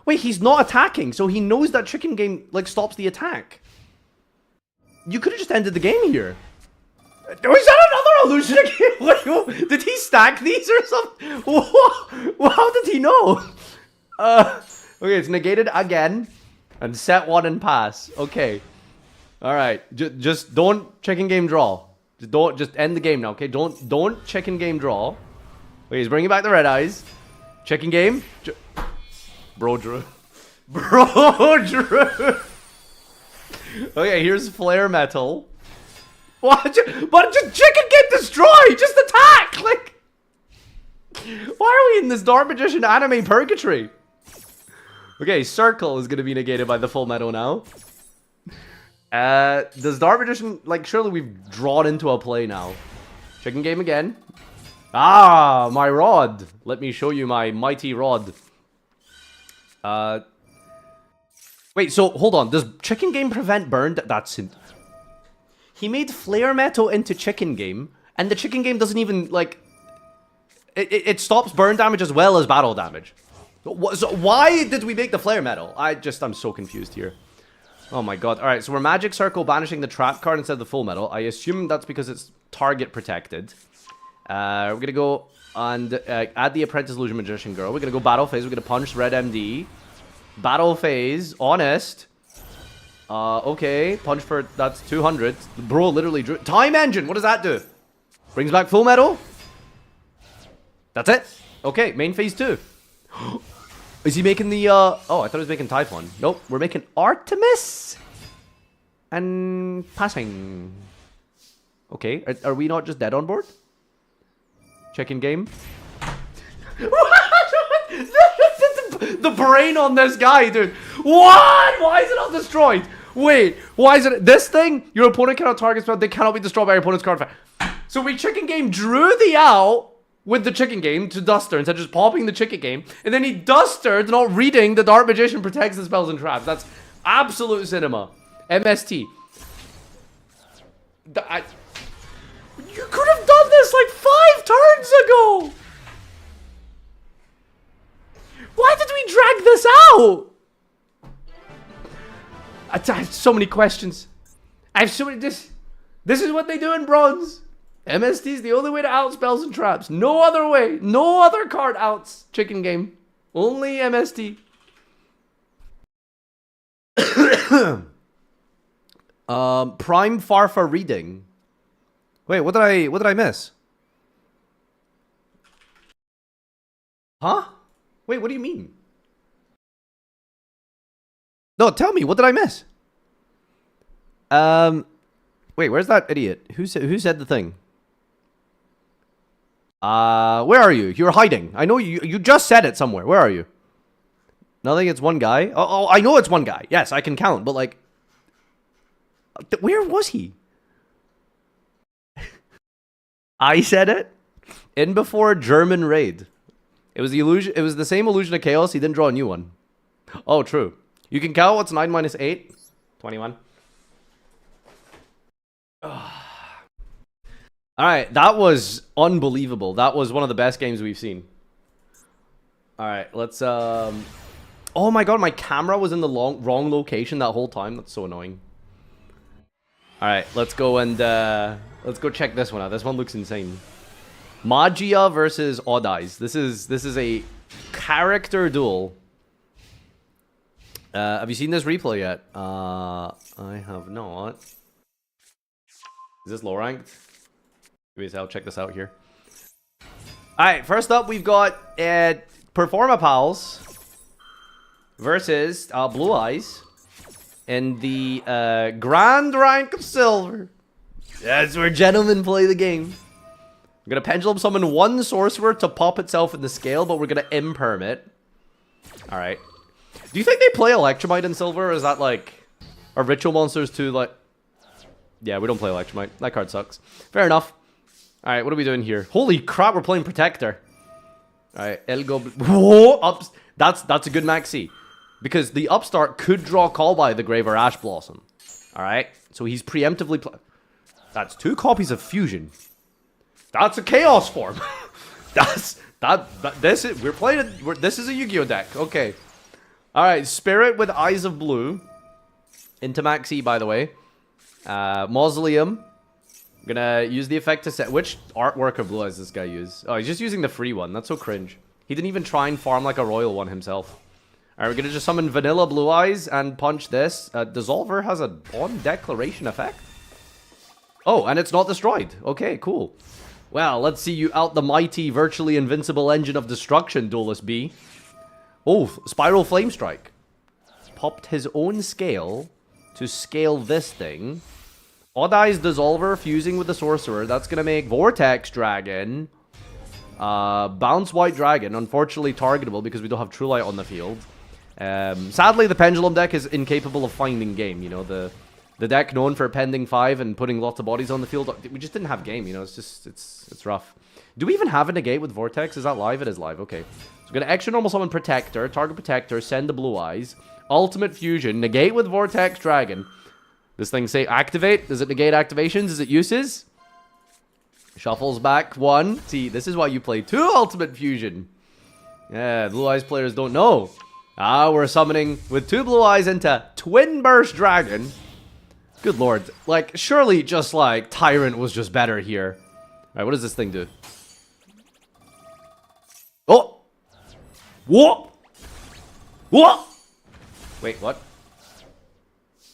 Wait, he's not attacking, so he knows that chicken game, like, stops the attack. You could have just ended the game here. Was that another illusion again? Wait, did he stack these or something? Well, how did he know? Okay, it's negated again. And set 1 and pass. Okay. Alright. Just don't chicken game draw. Just end the game now, okay? Don't chicken game draw. Wait, he's bringing back the red eyes. Chicken game. Bro Drew. Bro Drew. Okay, here's flare metal. What? But just chicken game destroy! Just attack! Like, why are we in this Dark Magician anime purgatory? Okay, circle is gonna be negated by the full metal now. Does Dark Magician, like, surely we've drawn into a play now. Chicken game again. Ah, my rod. Let me show you my mighty rod. Wait, so, hold on. Does chicken game prevent burn? That's it. He made flare metal into chicken game, and the chicken game doesn't even, like... It stops burn damage as well as battle damage. So why did we make the flare metal? I'm so confused here. Oh my god. Alright, so we're Magic Circle banishing the trap card instead of the full metal. I assume that's because it's target protected. We're gonna go and add the Apprentice Illusion Magician Girl. We're gonna go Battle Phase. We're gonna punch Red MD. Battle Phase. Honest. Okay. Punch for... That's 200. Bro literally drew... Time Engine! What does that do? Brings back full metal. That's it. Okay, main phase 2. Is he making the, Oh, I thought he was making Typhon. Nope, we're making Artemis. And passing. Okay, are we not just dead on board? Check-in game. The brain on this guy, dude. What? Why is it not destroyed? Wait, why is it... This thing, your opponent cannot target spell. They cannot be destroyed by your opponent's card effect. So we chicken game drew the out with the chicken game to Duster instead of just popping the chicken game. And then he Dustered, not reading the Dark Magician protects the spells and traps. That's absolute cinema. MST. You could have done this like 5 turns ago. Why did we drag this out? I have so many questions. I have so many... This is what they do in Bronze. MST is the only way to out spells and traps. No other way. No other card outs chicken game. Only MST. Prime Farfa reading. Wait, what did I miss? Huh? Wait, what do you mean? No, tell me, what did I miss? Wait, where's that idiot? Who said the thing? Where are you? You're hiding. I know you just said it somewhere. Where are you? Nothing, it's one guy. Oh, I know it's one guy. Yes, I can count, but like... Where was he? I said it? In before German raid. It was the illusion. It was the same illusion of chaos. He didn't draw a new one. Oh, true. You can count what's 9 minus 8? 21. Alright, that was unbelievable. That was one of the best games we've seen. Alright, let's oh my god, my camera was in the wrong location that whole time. That's so annoying. Alright, let's go and let's go check this one out. This one looks insane. Magia versus Odd Eyes. This is a character duel. Have you seen this replay yet? I have not. Is this low ranked? Anyways, I'll check this out here. Alright, first up we've got Performa Pals versus Blue Eyes in the grand rank of silver. That's where gentlemen play the game. I'm gonna pendulum summon one sorcerer to pop itself in the scale, but we're gonna imperm it. Alright. Do you think they play Electromite in silver, or is that like... Are ritual monsters too like... Yeah, we don't play Electromite. That card sucks. Fair enough. Alright, what are we doing here? Holy crap, we're playing Protector. Alright, El Goblin. Whoa! Ups. That's a good maxi. Because the upstart could draw Call by the Grave or Ash Blossom. Alright? So he's preemptively... That's 2 copies of Fusion. That's a Chaos form. This is... We're playing... This is a Yu-Gi-Oh deck. Okay. Alright, Spirit with Eyes of Blue. Into Max E, by the way. Mausoleum. I'm gonna use the effect to set... Which artwork of Blue Eyes does this guy use? Oh, he's just using the free one. That's so cringe. He didn't even try and farm like a royal one himself. Alright, we're gonna just summon Vanilla Blue Eyes and punch this. Dissolver has a on-declaration effect? Oh, and it's not destroyed. Okay, cool. Well, let's see you out the mighty, virtually invincible engine of destruction, Duelist B. Oh, Spiral Flame Strike. Popped his own scale to scale this thing. Odd Eyes Dissolver fusing with the Sorcerer. That's going to make Vortex Dragon. Bounce White Dragon. Unfortunately targetable because we don't have True Light on the field. Sadly, the Pendulum deck is incapable of finding game. You know, the deck known for pending 5 and putting lots of bodies on the field. We just didn't have game, you know. It's just, it's rough. Do we even have a negate with Vortex? Is that live? It is live. Okay. So we're going to extra normal summon Protector. Target Protector. Send the Blue Eyes. Ultimate Fusion. Negate with Vortex Dragon. This thing say activate. Does it negate activations? Is it uses? Shuffles back 1. See, this is why you play 2 Ultimate Fusion. Yeah, Blue Eyes players don't know. We're summoning with 2 Blue Eyes into Twin Burst Dragon. Good lord. Like, surely just like Tyrant was just better here. Alright, what does this thing do? Oh! What? What? Wait, what?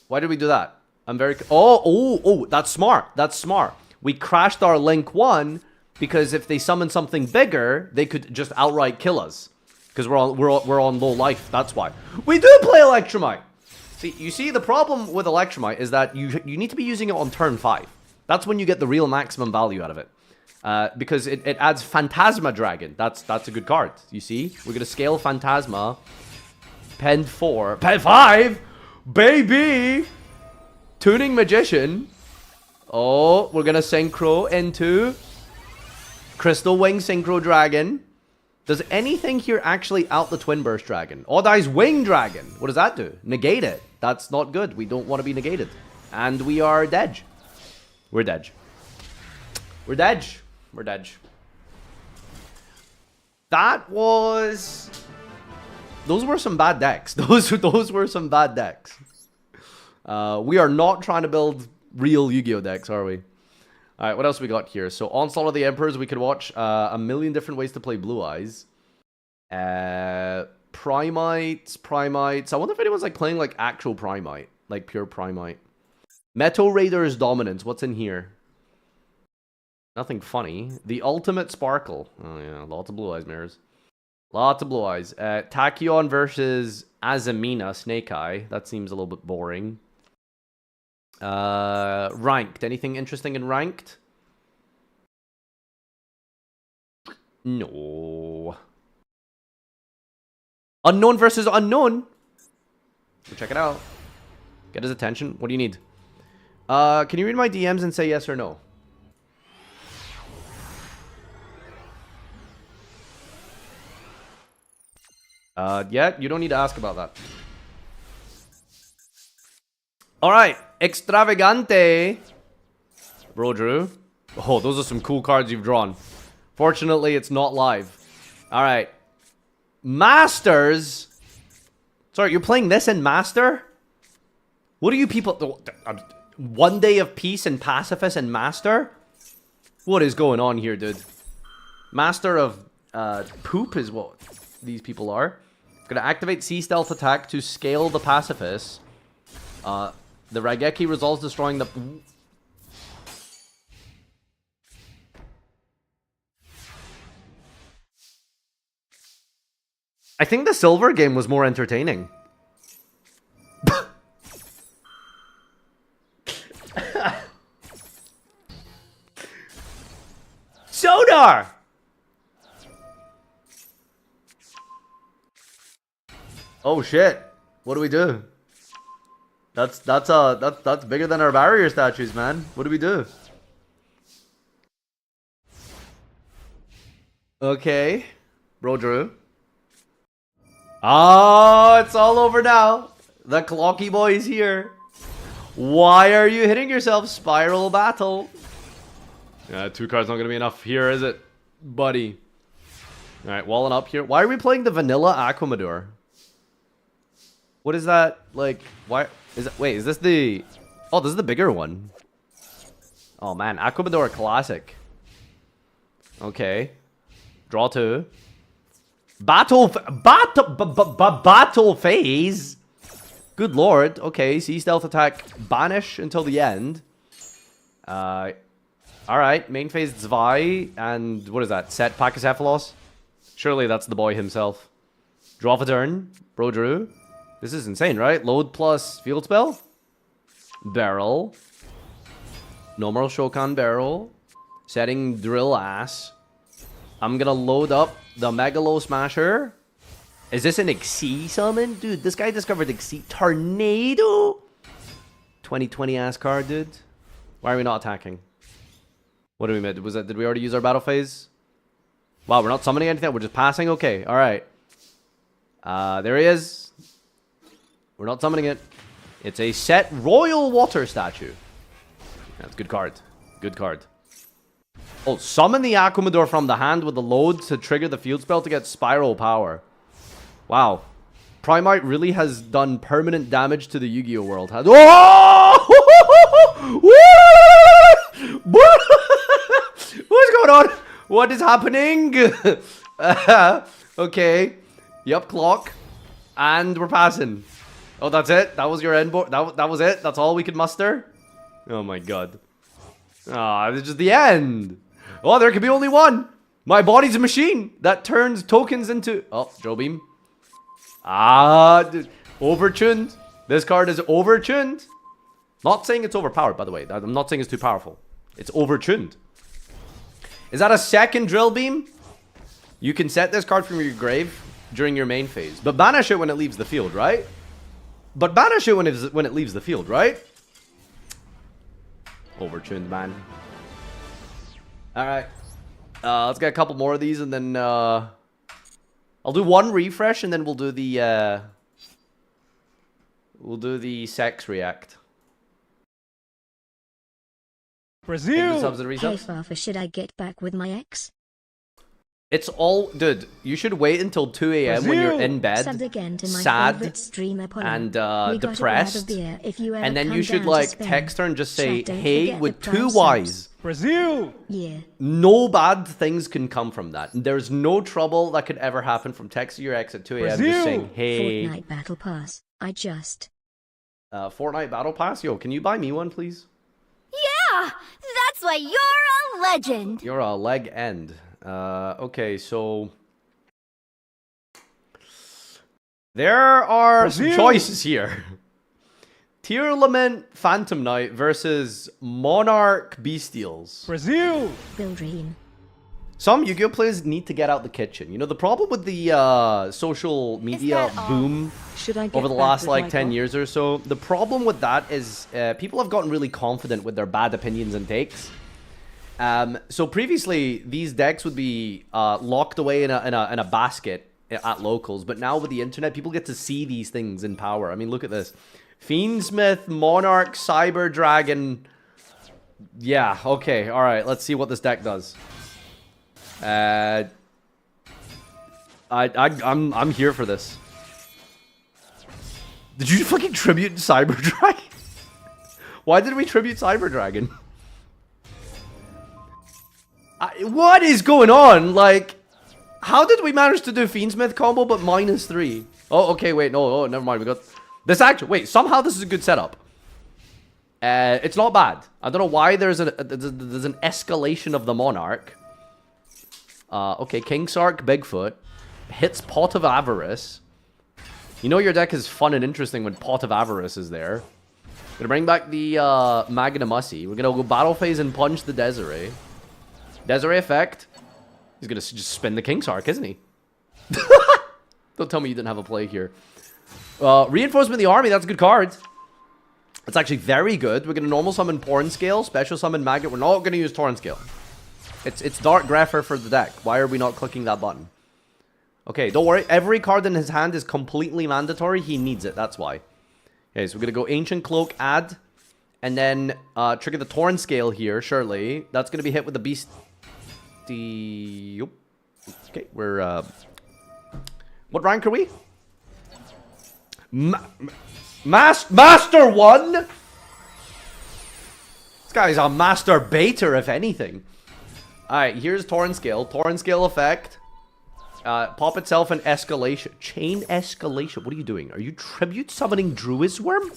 Why did we do that? I'm very... Oh, that's smart. That's smart. We crashed our Link 1 because if they summon something bigger, they could just outright kill us. Because we're on low life. That's why. We do play Electromite. See, you see, the problem with Electromite is that you need to be using it on turn 5. That's when you get the real maximum value out of it. Because it adds Phantasma Dragon. That's a good card. You see? We're going to scale Phantasma. Pen 4. Pen 5! Baby! Tuning Magician. Oh, we're going to Synchro into Crystal Wing Synchro Dragon. Does anything here actually out the Twin Burst Dragon? Odd Eyes Wing Dragon. What does that do? Negate it. That's not good. We don't want to be negated. And we are dead. We're dead. We're dead. We're dead. That was... Those were some bad decks. Those were some bad decks. We are not trying to build real Yu-Gi-Oh decks, are we? Alright, what else we got here? So, Onslaught of the Emperors, we could watch a million different ways to play Blue Eyes. Primites. I wonder if anyone's like playing like actual Primite. Like pure Primite. Metal Raiders Dominance. What's in here? Nothing funny. The Ultimate Sparkle. Oh yeah, lots of Blue Eyes mirrors. Lots of Blue Eyes. Tachyon versus Azamina Snake Eye. That seems a little bit boring. Ranked. Anything interesting in Ranked? No. Unknown versus Unknown. We'll check it out. Get his attention. What do you need? Can you read my DMs and say yes or no? Yeah, you don't need to ask about that. Alright, Extravagante. Bro Drew. Oh, those are some cool cards you've drawn. Fortunately, it's not live. Alright. Masters. Sorry, you're playing this in Master? What are you people... One Day of Peace and Pacifist and Master? What is going on here, dude? Master of Poop is what these people are. Gonna activate Sea Stealth Attack to scale the Pacifist. The Raigeki resolves destroying the... I think the silver game was more entertaining. Sodar! Oh shit. What do we do? That's bigger than our barrier statues, man. What do we do? Okay. Bro Drew. Oh, it's all over now. The Clocky boy is here. Why are you hitting yourself? Spiral battle. Yeah, 2 cards not going to be enough here, is it, buddy? All right, walling up here. Why are we playing the vanilla Aquamador? What is that? Like, why is it? Wait, is this the... Oh, this is the bigger one. Oh, man. Aquamador Classic. Okay. Draw 2. Battle phase? Good lord. Okay, see stealth attack. Banish until the end. Alright, main phase Zwei. And what is that? Set Pachycephalos? Surely that's the boy himself. Draw for turn. Bro drew. This is insane, right? Load plus field spell. Barrel. Normal Shokan barrel. Setting drill ass. I'm gonna load up the Megalo Smasher. Is this an Xyz summon? Dude, this guy discovered Xyz. Tornado? 2020 ass card, dude. Why are we not attacking? What did we miss? Did we already use our battle phase? Wow, we're not summoning anything. We're just passing? Okay, alright. There he is. We're not summoning it. It's a set Royal Water Statue. That's a good card. Good card. Oh, summon the Aquamador from the hand with the load to trigger the field spell to get Spiral power. Wow. Primite really has done permanent damage to the Yu-Gi-Oh world. Oh! What's going on? What is happening? Okay. Yup, clock. And we're passing. Oh, that's it? That was your end board? That was it? That's all we could muster? Oh my god. Ah, this is just the end. Oh, there could be only one. My body's a machine that turns tokens into... Oh, Joe Beam. Ah, dude. Overtuned. This card is overtuned. Not saying it's overpowered, by the way. I'm not saying it's too powerful. It's overtuned. Is that a second Drill Beam? You can set this card from your grave during your main phase. But banish it when it leaves the field, right? But banish it when it leaves the field, right? Overtuned, man. Alright. Let's get a couple more of these and then I'll do one refresh and then we'll do the sex react. Brazil! Subs and Hey resubs. Farfa, should I get back with my ex? It's all... Dude, you should wait until 2 a.m. when you're in bed, Subbed again to my sad, favorite streamer, Polly. and We got a depressed. beer if you ever And then come you should, down to like, Spain. text her and just say, Chat, don't hey, forget with the 2 Prime Ys. subs. Brazil! Yeah. No bad things can come from that. There's no trouble that could ever happen from texting your ex at 2 a.m. just Brazil! saying, hey... Fortnite Battle Pass. I just... Fortnite Battle Pass? Yo, can you buy me one, please? Yeah, that's why you're a legend. You're a leg end. Okay, so... There are some Brazil! choices here. Tier Lament Phantom Knight versus Monarch Bestials. Brazil! Bill Dream. Some Yu-Gi-Oh players need to get out the kitchen. You know, the problem with the social media boom Should I get over the back last, with like, my 10 girl? years or so, the problem with that is people have gotten really confident with their bad opinions and takes. So previously, these decks would be locked away in a basket at locals, but now with the internet, people get to see these things in power. I mean, look at this. Fiendsmith, Monarch, Cyber Dragon. Yeah, okay, alright, let's see what this deck does. I'm here for this. Did you fucking tribute Cyber Dragon? Why did we tribute Cyber Dragon? What is going on? Like, how did we manage to do Fiendsmith combo but -3? Oh, okay, wait, no, never mind. We got this actually. Wait, somehow this is a good setup. It's not bad. I don't know why there's an escalation of the Monarch. Okay, King Sark, Bigfoot hits Pot of Avarice. You know your deck is fun and interesting when Pot of Avarice is there. Gonna bring back the Magnumussy. We're gonna go battle phase and punch the Desiree. Desiree effect. He's gonna just spin the King Sark, isn't he? Don't tell me you didn't have a play here. Reinforcement of the Army, that's a good card. It's actually very good. We're gonna normal summon Porn Scale, special summon Maggot. We're not gonna use Torrent Scale. It's Dark Grepher for the deck. Why are we not clicking that button? Okay, don't worry. Every card in his hand is completely mandatory. He needs it. That's why. Okay, so we're going to go Ancient Cloak, add. And then trigger the Torrent Scale here, surely. That's going to be hit with the Beast... Okay, we're... What rank are we? Master 1? This guy's a Master Baiter, if anything. Alright, here's Torrent Scale. Torrent Scale effect. Pop itself an escalation. Chain escalation. What are you doing? Are you tribute summoning Druid's Worm?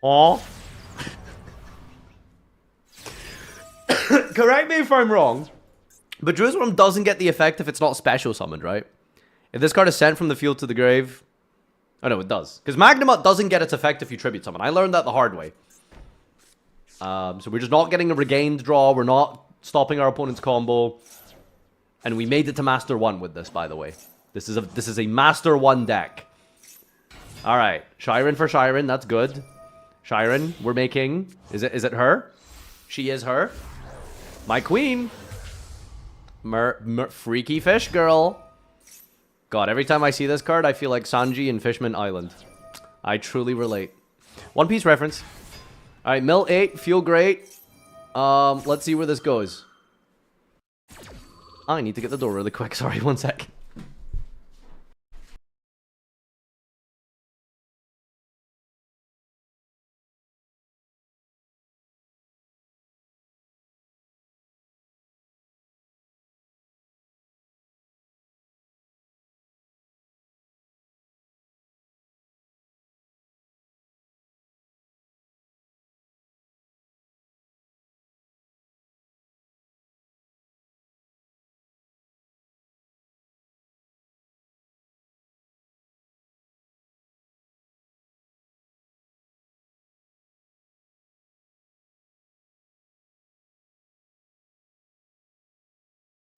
Aw. Correct me if I'm wrong, but Druid's Worm doesn't get the effect if it's not special summoned, right? If this card is sent from the field to the grave... Oh no, it does. Because Magnamut doesn't get its effect if you tribute summon. I learned that the hard way. So we're just not getting a regained draw. We're not stopping our opponent's combo. And we made it to Master 1 with this, by the way. This is a Master 1 deck. Alright. Shiren for Shiren. That's good. Shiren, we're making... Is it her? She is her. My queen. Freaky fish girl. God, every time I see this card, I feel like Sanji in Fishman Island. I truly relate. One Piece reference. Alright, Mill 8, feel great. Let's see where this goes. I need to get the door really quick. Sorry, one sec.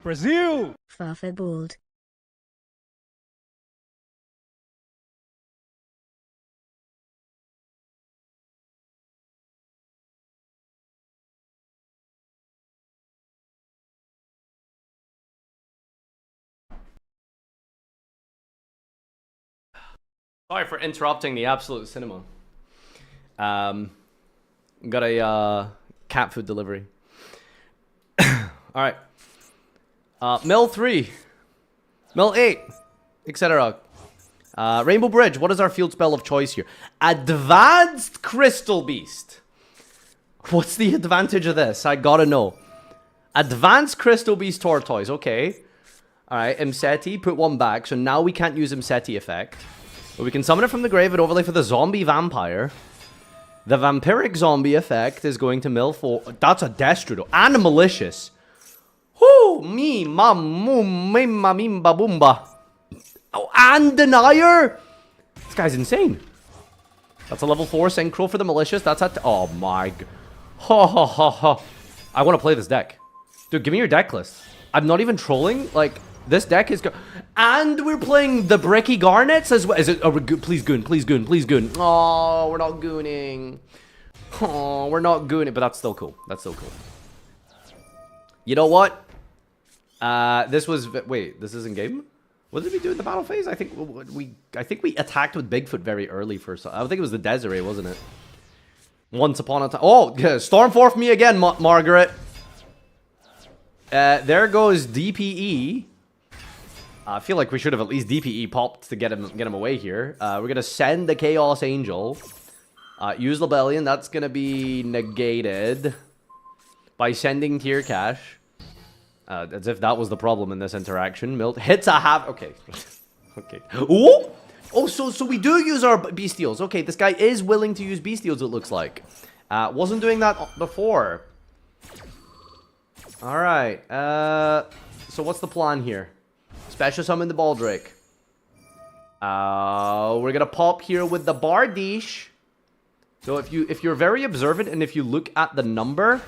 Brazil! Farfa bald. Sorry for interrupting the absolute cinema. Got a cat food delivery. Alright. Mill 3. Mill 8. Etc. Rainbow Bridge. What is our field spell of choice here? Advanced Crystal Beast. What's the advantage of this? I gotta know. Advanced Crystal Beast Tortoise. Okay. Alright, Imseti. Put one back. So now we can't use Imseti effect. But we can summon it from the grave and overlay for the zombie vampire. The vampiric zombie effect is going to mill 4. That's a Destrudo. And malicious. Whoo! Me, mam, moom, mimma, mimba, boomba. Oh, and Denier! This guy's insane. That's a level 4 Synchro for the malicious. That's a... Oh my... Ha ha ha ha. I want to play this deck. Dude, give me your deck list. I'm not even trolling. Like, this deck is... And we're playing the Bricky Garnets as well. Is it... Oh, please goon, please goon, please goon. Oh, we're not gooning. Oh, we're not gooning. But that's still cool. That's still cool. You know what? This was... Wait, this isn't game? What did we do in the battle phase? I think we attacked with Bigfoot very early first. I think it was the Desiree, wasn't it? Once upon a time. Oh, Stormforth me again, Margaret. There goes DPE. I feel like we should have at least DPE popped to get him away here. We're gonna send the Chaos Angel. Use Lebellion. That's gonna be negated by sending Tear Cash. As if that was the problem in this interaction. Milt hits a half. Okay. Okay. Ooh! Oh, so we do use our Bestials. Okay, this guy is willing to use Bestials, it looks like. Wasn't doing that before. Alright. So what's the plan here? Special summon the Baldrake. We're gonna pop here with the Bardiche. So if you're very observant and if you look at the number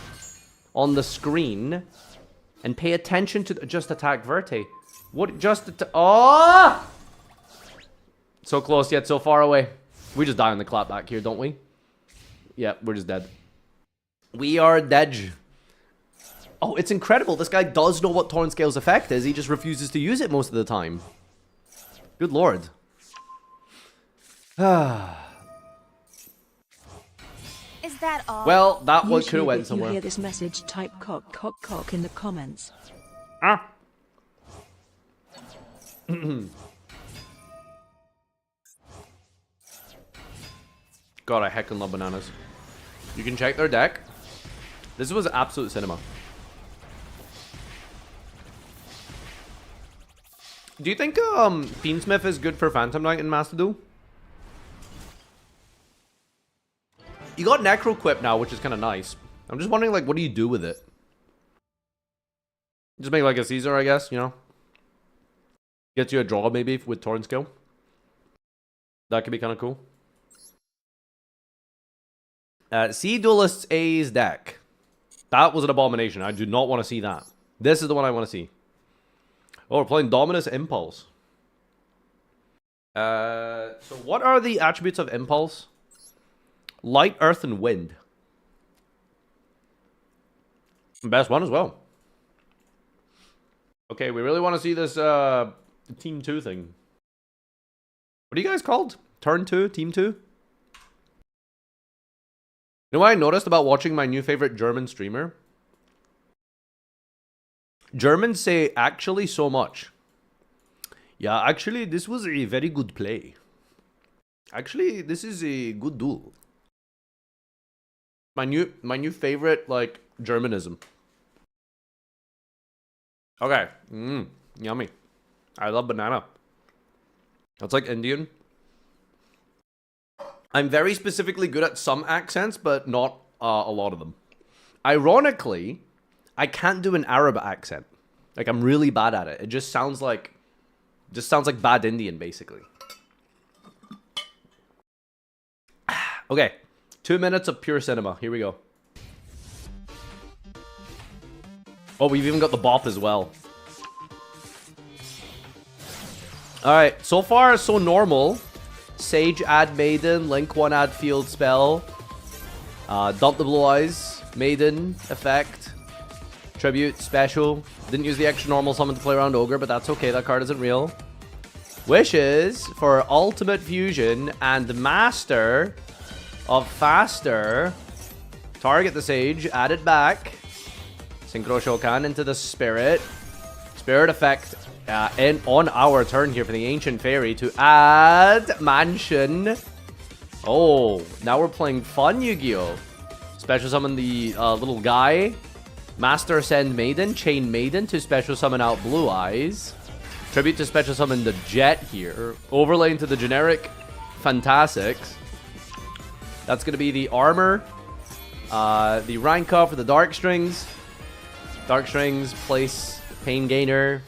on the screen and pay attention to just attack Verte. What just oh! So close yet so far away. We just die on the clapback here, don't we? Yeah, we're just dead. We are dead. Oh, it's incredible. This guy does know what Torrent Scale's effect is. He just refuses to use it most of the time. Good lord. Is that all? Well, that one Usually could have went if somewhere. you hear this message, type cock, cock, cock in the comments. Ah. God, I heckin' love bananas. You can check their deck. This was absolute cinema. Do you think Fiendsmith is good for Phantom Knight in Master Duel? You got Necro Quip now, which is kind of nice. I'm just wondering, like, what do you do with it? Just make like a Caesar, I guess, you know? Gets you a draw, maybe, with Torrent Scale. That could be kind of cool. See Duelist's A's deck. That was an abomination. I do not want to see that. This is the one I want to see. Oh, we're playing Dominus Impulse. So what are the attributes of Impulse? Light, Earth, and Wind. Best one as well. Okay, we really want to see this Team 2 thing. What are you guys called? Turn 2? Team 2? You know what I noticed about watching my new favorite German streamer? Germans say actually so much. Yeah, actually this was a very good play. Actually, this is a good duel. My new favorite, like, Germanism. Okay. Yummy. I love banana. That's like Indian. I'm very specifically good at some accents, but not a lot of them. Ironically, I can't do an Arab accent. Like, I'm really bad at it. It just sounds like bad Indian, basically. Okay. 2 minutes of pure cinema. Here we go. Oh, we've even got the bop as well. Alright, so far so normal. Sage add Maiden, Link 1 add field spell. Dump the Blue Eyes, Maiden, effect. Tribute, special. Didn't use the extra normal summon to play around Ogre, but that's okay, that card isn't real. Wishes for Ultimate Fusion and Master of Faster. Target the Sage, add it back. Synchro Shokan into the Spirit. Spirit effect on our turn here for the Ancient Fairy to add Mansion. Oh, now we're playing fun Yu-Gi-Oh! Special summon the little guy. Master Send Maiden, Chain Maiden to special summon out Blue Eyes. Tribute to special summon the Jet here. Overlay into the generic Fantastics. That's going to be the armor. The rank up for the Dark Strings. Dark Strings, place Pain Gainer.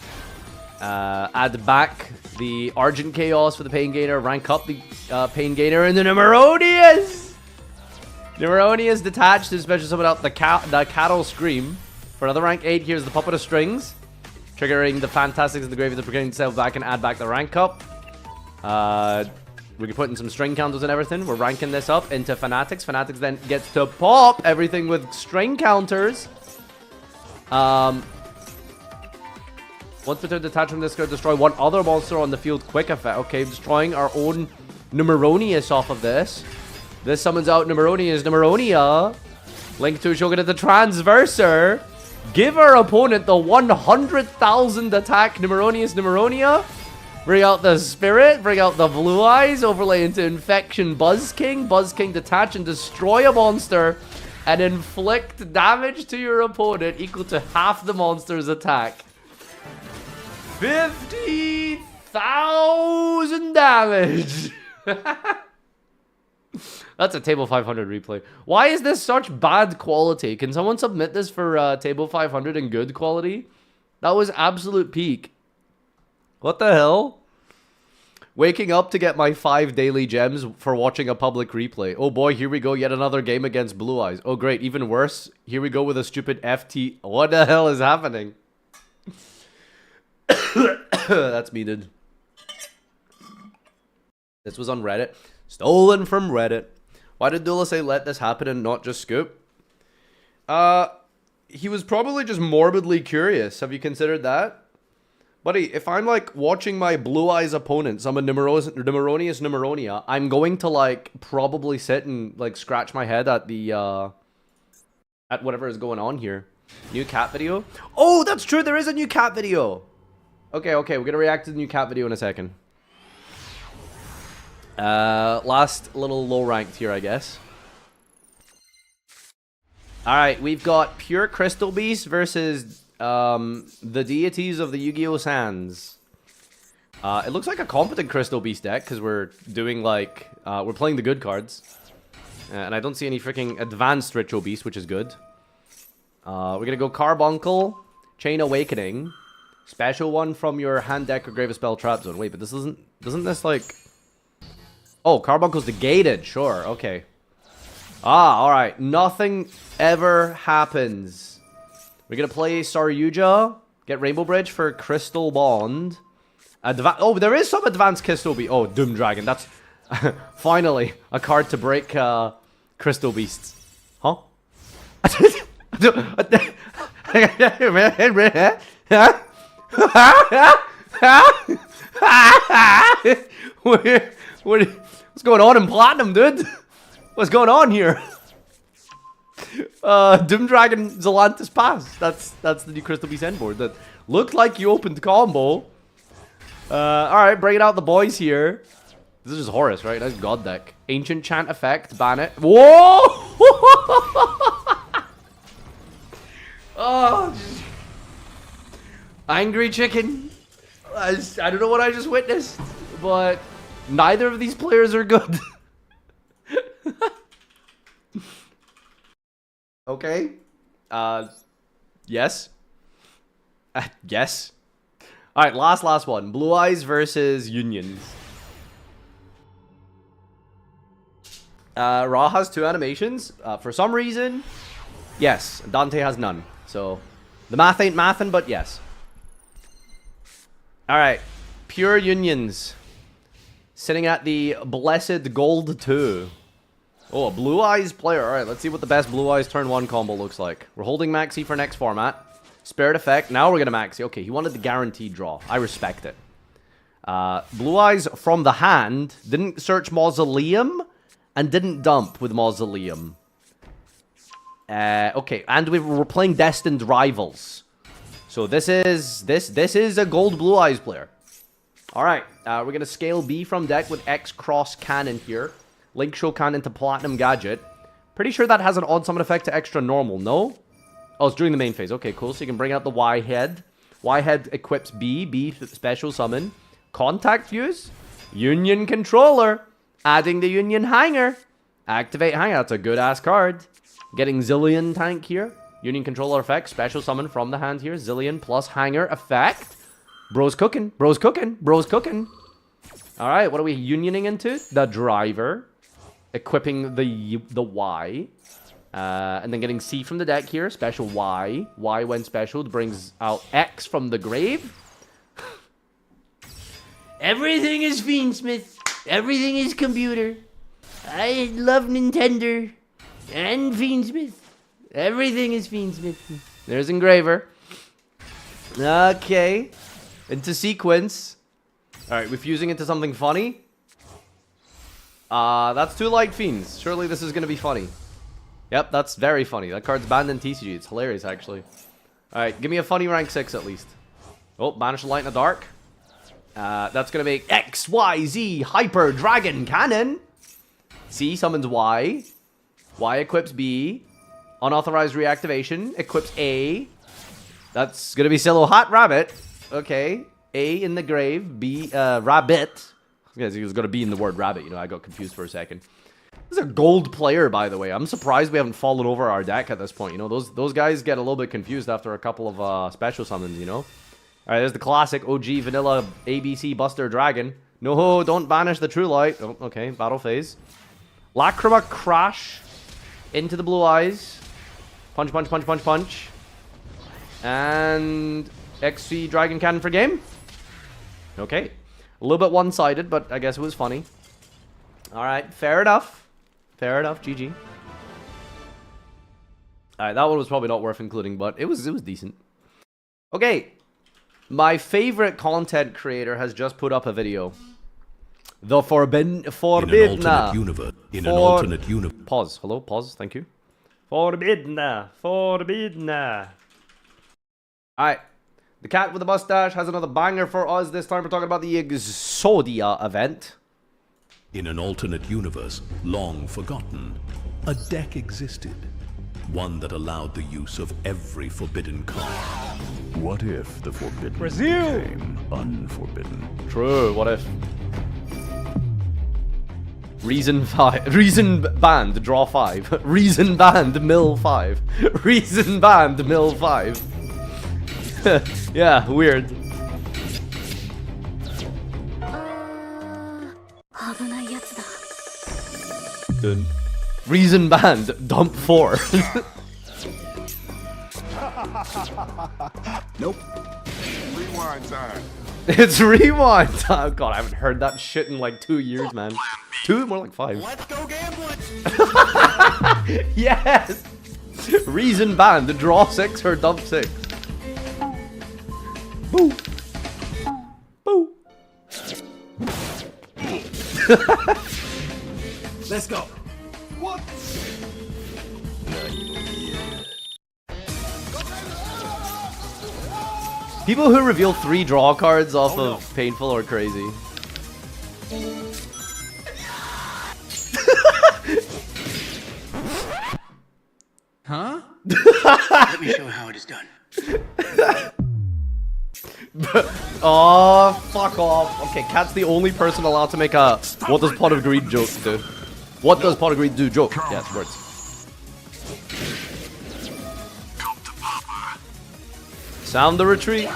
Add back the Argent Chaos for the Pain Gainer. Rank up the Pain Gainer. And the Numeronius! Numeronius detached to special summon out the Cattle Scream. For another rank 8, here's the Puppet of Strings. Triggering the Fantastics in the Graveyard to bring itself back and add back the rank up. We can put in some string counters and everything. We're ranking this up into Fanatics. Fanatics then gets to pop everything with string counters. Once returned detached from this card, destroy one other monster on the field. Quick effect. Okay, destroying our own Numeronius off of this. This summons out Numeronia. Link to Shogun at the Transverser. Give our opponent the 100,000 attack Numeronia. Bring out the Spirit. Bring out the Blue Eyes. Overlay into Infection Buzz King. Buzz King detach and destroy a monster. And inflict damage to your opponent equal to half the monster's attack. 50,000 damage. That's a Table 500 replay. Why is this such bad quality? Can someone submit this for Table 500 in good quality? That was absolute peak. What the hell? Waking up to get my 5 daily gems for watching a public replay. Oh boy, here we go. Yet another game against Blue Eyes. Oh great, even worse. Here we go with a stupid FT. What the hell is happening? That's me, dude. This was on Reddit. Stolen from Reddit. Why did Dula say let this happen and not just scoop? he was probably just morbidly curious. Have you considered that? Buddy, if I'm like watching my Blue Eyes opponent summon Numeronius Numeronia, I'm going to like probably sit and like scratch my head at the at whatever is going on here. New cat video? Oh, that's true, there is a new cat video. Okay, we're gonna react to the new cat video in a second. Last little low ranked here, I guess. Alright, we've got Pure Crystal Beast versus the deities of the Yu-Gi-Oh! Sands. It looks like a competent Crystal Beast deck, because we're doing like, we're playing the good cards. And I don't see any freaking advanced Ritual Beast, which is good. We're gonna go Carbuncle, Chain Awakening, special one from your hand deck or Grave of Spell Trap Zone. Wait, but this doesn't this like... Oh, Carbuncle's negated, sure, okay. Alright, nothing ever happens. We're gonna play Yugioh, get Rainbow Bridge for Crystal Bond. Oh, there is some advanced Crystal Beast. Oh, Doom Dragon, that's finally a card to break Crystal Beasts. Huh? What's going on in Platinum, dude? What's going on here? Doom Dragon Zelantis Pass. That's the new Crystal Beast end board. That looked like you opened combo. Alright, bringing out the boys here. This is just Horus, right? Nice god deck. Ancient Chant effect, ban it. Whoa! Oh, Angry Chicken. I don't know what I just witnessed, but neither of these players are good. Okay. Yes. Yes. Alright, last one. Blue Eyes versus Unions. Ra has 2 animations. For some reason, yes. Dante has none. So, the math ain't mathin', but yes. Alright. Pure Unions. Sitting at the Blessed Gold 2. Oh, a Blue Eyes player. Alright, let's see what the best Blue Eyes turn 1 combo looks like. We're holding Maxi for next format. Spirit Effect. Now we're going to Maxi. Okay, he wanted the guaranteed draw. I respect it. Blue Eyes from the hand. Didn't search Mausoleum. And didn't dump with Mausoleum. Okay, and we're playing Destined Rivals. So this is a gold Blue Eyes player. Alright, we're going to scale B from deck with X Cross Cannon here. Link Show Cannon to Platinum Gadget. Pretty sure that has an odd summon effect to extra normal, no? Oh, it's during the main phase. Okay, cool. So you can bring out the Y head. Y head equips B. B special summon. Contact Fuse. Union Controller. Adding the Union Hanger. Activate Hanger. That's a good ass card. Getting Zillion Tank here. Union Controller effect. Special summon from the hand here. Zillion plus Hanger effect. Bro's cooking. Bro's cooking. Bro's cooking. Alright, what are we unioning into? The Driver. Equipping the Y. And then getting C from the deck here. Special Y. Y when special brings out X from the grave. Everything is Fiendsmith. Everything is computer. I love Nintendo. And Fiendsmith. Everything is Fiendsmith. There's Engraver. Okay. Into sequence. Alright, we're fusing into something funny. That's 2 Light Fiends. Surely this is going to be funny. Yep, that's very funny. That card's banned in TCG. It's hilarious, actually. Alright, give me a funny rank 6 at least. Oh, Banish the Light in the Dark. That's going to make X, Y, Z, Hyper Dragon Cannon. C summons Y. Y equips B. Unauthorized reactivation. Equips A. That's going to be Silo Hot Rabbit. Okay. A in the grave. B, Rabbit. Because he was going to be in the word rabbit. You know, I got confused for a second. This is a gold player, by the way. I'm surprised we haven't fallen over our deck at this point. You know, those guys get a little bit confused after a couple of special summons, you know. Alright, there's the classic OG vanilla ABC Buster Dragon. No, don't banish the True Light. Oh, okay, battle phase. Lacrima Crash into the Blue Eyes. Punch, punch, punch, punch, punch. And XC Dragon Cannon for game. Okay. A little bit one-sided, but I guess it was funny. Alright, fair enough. Fair enough, GG. Alright, that one was probably not worth including, but it was decent. Okay. My favorite content creator has just put up a video. The Forbidden... In an alternate universe. Pause. Hello? Pause. Thank you. Forbidden. Alright. The cat with the mustache has another banger for us. This time we're talking about the Exodia event. In an alternate universe, long forgotten, a deck existed. One that allowed the use of every forbidden card. What if the forbidden became unforbidden? True, what if? Reason banned, draw 5. Reason banned, mill 5. Reason banned, mill 5. Yeah, weird. Dun. Reason banned, dump 4. Nope. Rewind time. It's rewind time. God, I haven't heard that shit in like 2 years, man. 2? More like 5. Let's go gambling. Yes! Reason banned, draw 6 or dump 6. Boo! Boo! Let's go. What? People who reveal 3 draw cards off of Painful are crazy. Huh? Let me show how it is done. Oh, fuck off. Okay, Cat's the only person allowed to make a what does Pot of Greed joke do? What does Pot of Greed do joke? Yes, words. Sound the retreat.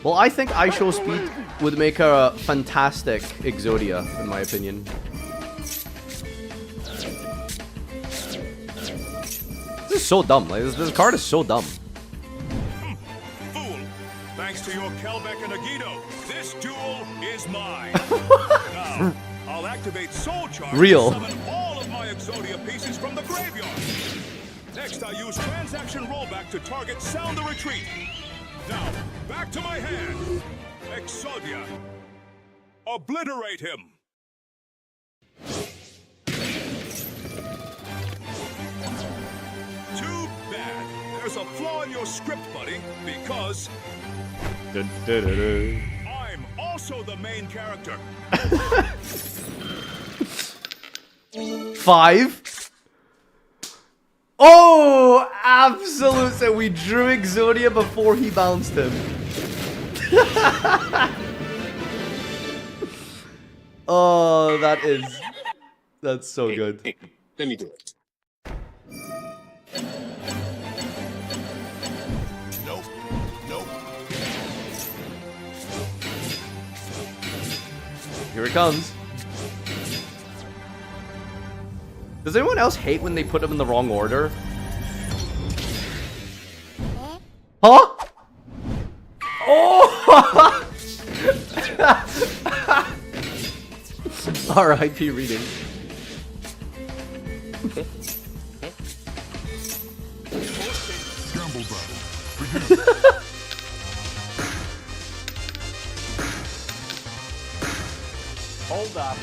Well, I think ISO Speed would make a fantastic Exodia, in my opinion. This is so dumb. Like, this card is so dumb. Fool! Thanks to your Kelbeck and Yugioh, this duel is mine. Now, I'll activate Soul Charge Real. to summon all of my Exodia pieces from the graveyard. Next, I use Transaction Rollback to target Sound the Retreat. Now, back to my hand. Exodia. Obliterate him. Too bad. There's a flaw in your script, buddy, because I'm also the main character. 5. Oh, absolute. So we drew Exodia before he bounced him. Oh, that's so good. Hey, let me do it. Nope. Nope. Here it comes. Does anyone else hate when they put them in the wrong order? Huh? Oh! R.I.P. reading. Hold up.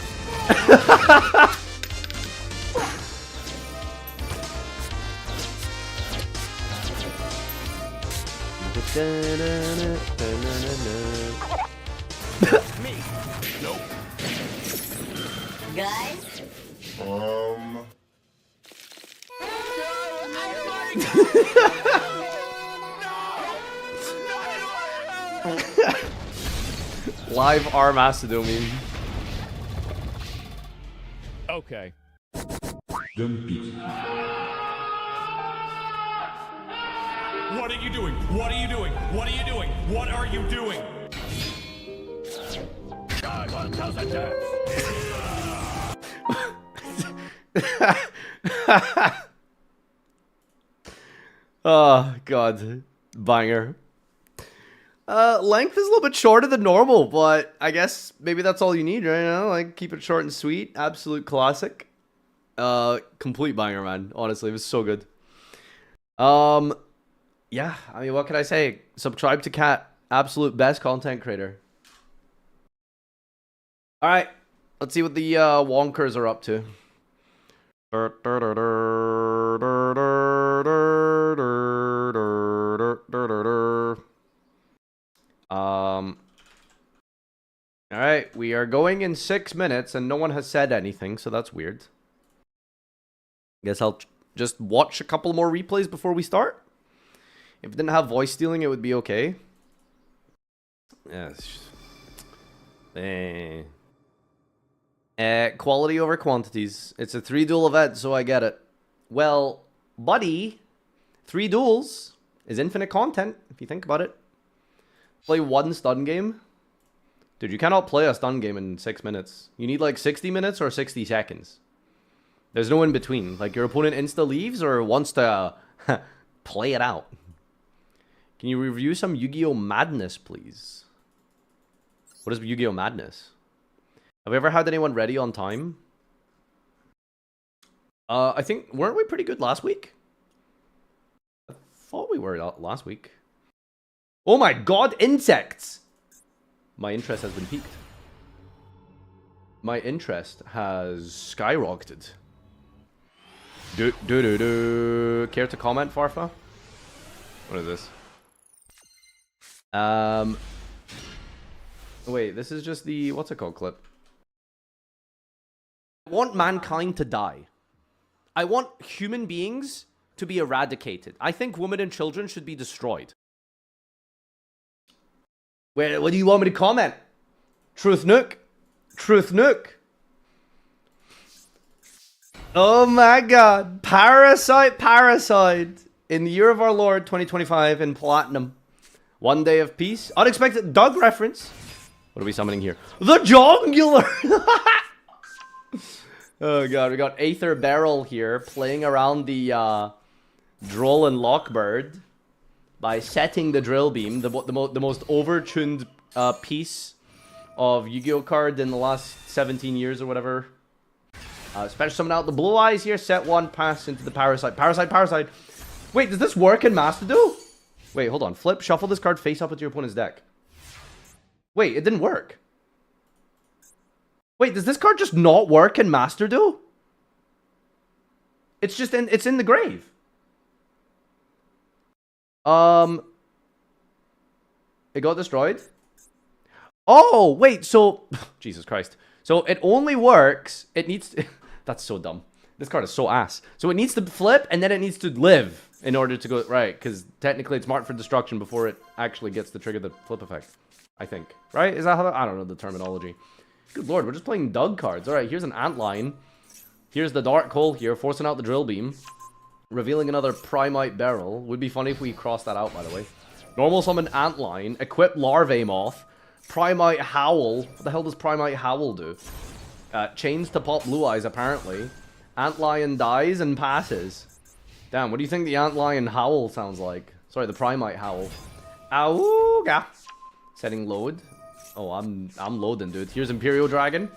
Me. Nope. Guys? Live arm acidomine. Okay. What are you doing? What are you doing? What are you doing? What are you doing? Oh, God. Banger. Length is a little bit shorter than normal, but I guess maybe that's all you need right now. Like, keep it short and sweet. Absolute classic. Complete banger, man. Honestly, it was so good. Yeah, I mean, what can I say? Subscribe to Cat. Absolute best content creator. Alright, let's see what the wonkers are up to. Alright, we are going in 6 minutes and no one has said anything, so that's weird. Guess I'll just watch a couple more replays before we start. If it didn't have voice stealing, it would be okay. Yes. Quality over quantities. It's a 3-duel event, so I get it. Well, buddy, 3 duels is infinite content, if you think about it. Play 1 stun game. Dude, you cannot play a stun game in 6 minutes. You need like 60 minutes or 60 seconds. There's no in between. Like, your opponent insta leaves or wants to play it out. Can you review some Yu-Gi-Oh! Madness, please? What is Yu-Gi-Oh! Madness? Have we ever had anyone ready on time? I think, weren't we pretty good last week? I thought we were last week. Oh my god, insects! My interest has been piqued. My interest has skyrocketed. Care to comment, Farfa? What is this? Wait, this is just the, what's it called, clip? I want mankind to die. I want human beings to be eradicated. I think women and children should be destroyed. Wait, what do you want me to comment? Truth Nook? Truth Nook? Oh my god. Parasite. In the year of our Lord, 2025, in Platinum. 1 day of peace. Unexpected Doug reference. What are we summoning here? The Jongular! Oh god, we got Aether Barrel here, playing around the Droll and Lockbird by setting the Drill Beam, the most overtuned piece of Yu-Gi-Oh! Card in the last 17 years or whatever. Special summon out the Blue Eyes here, set 1, pass into the Parasite. Parasite! Wait, does this work in Master Duel? Wait, hold on. Flip, shuffle this card face up into your opponent's deck. Wait, it didn't work. Wait, does this card just not work in Master Duel? It's just it's in the grave. It got destroyed. Oh, wait, so Jesus Christ. So it only works, it needs to, that's so dumb. This card is so ass. So it needs to flip and then it needs to live in order to go right, because technically it's marked for destruction before it actually gets to trigger the flip effect. I think. Right? Is that how I don't know the terminology. Good lord, we're just playing Doug cards. Alright, here's an Antline. Here's the Dark Hole here, forcing out the Drill Beam. Revealing another Primite Barrel. Would be funny if we crossed that out, by the way. Normal summon Antline. Equip Larvae Moth. Primite Howl. What the hell does Primite Howl do? Chains to pop Blue Eyes, apparently. Antlion dies and passes. Damn, what do you think the Antlion Howl sounds like? Sorry, the Primite Howl. Auga! Setting load. Oh, I'm loading, dude. Here's Imperial Dragon.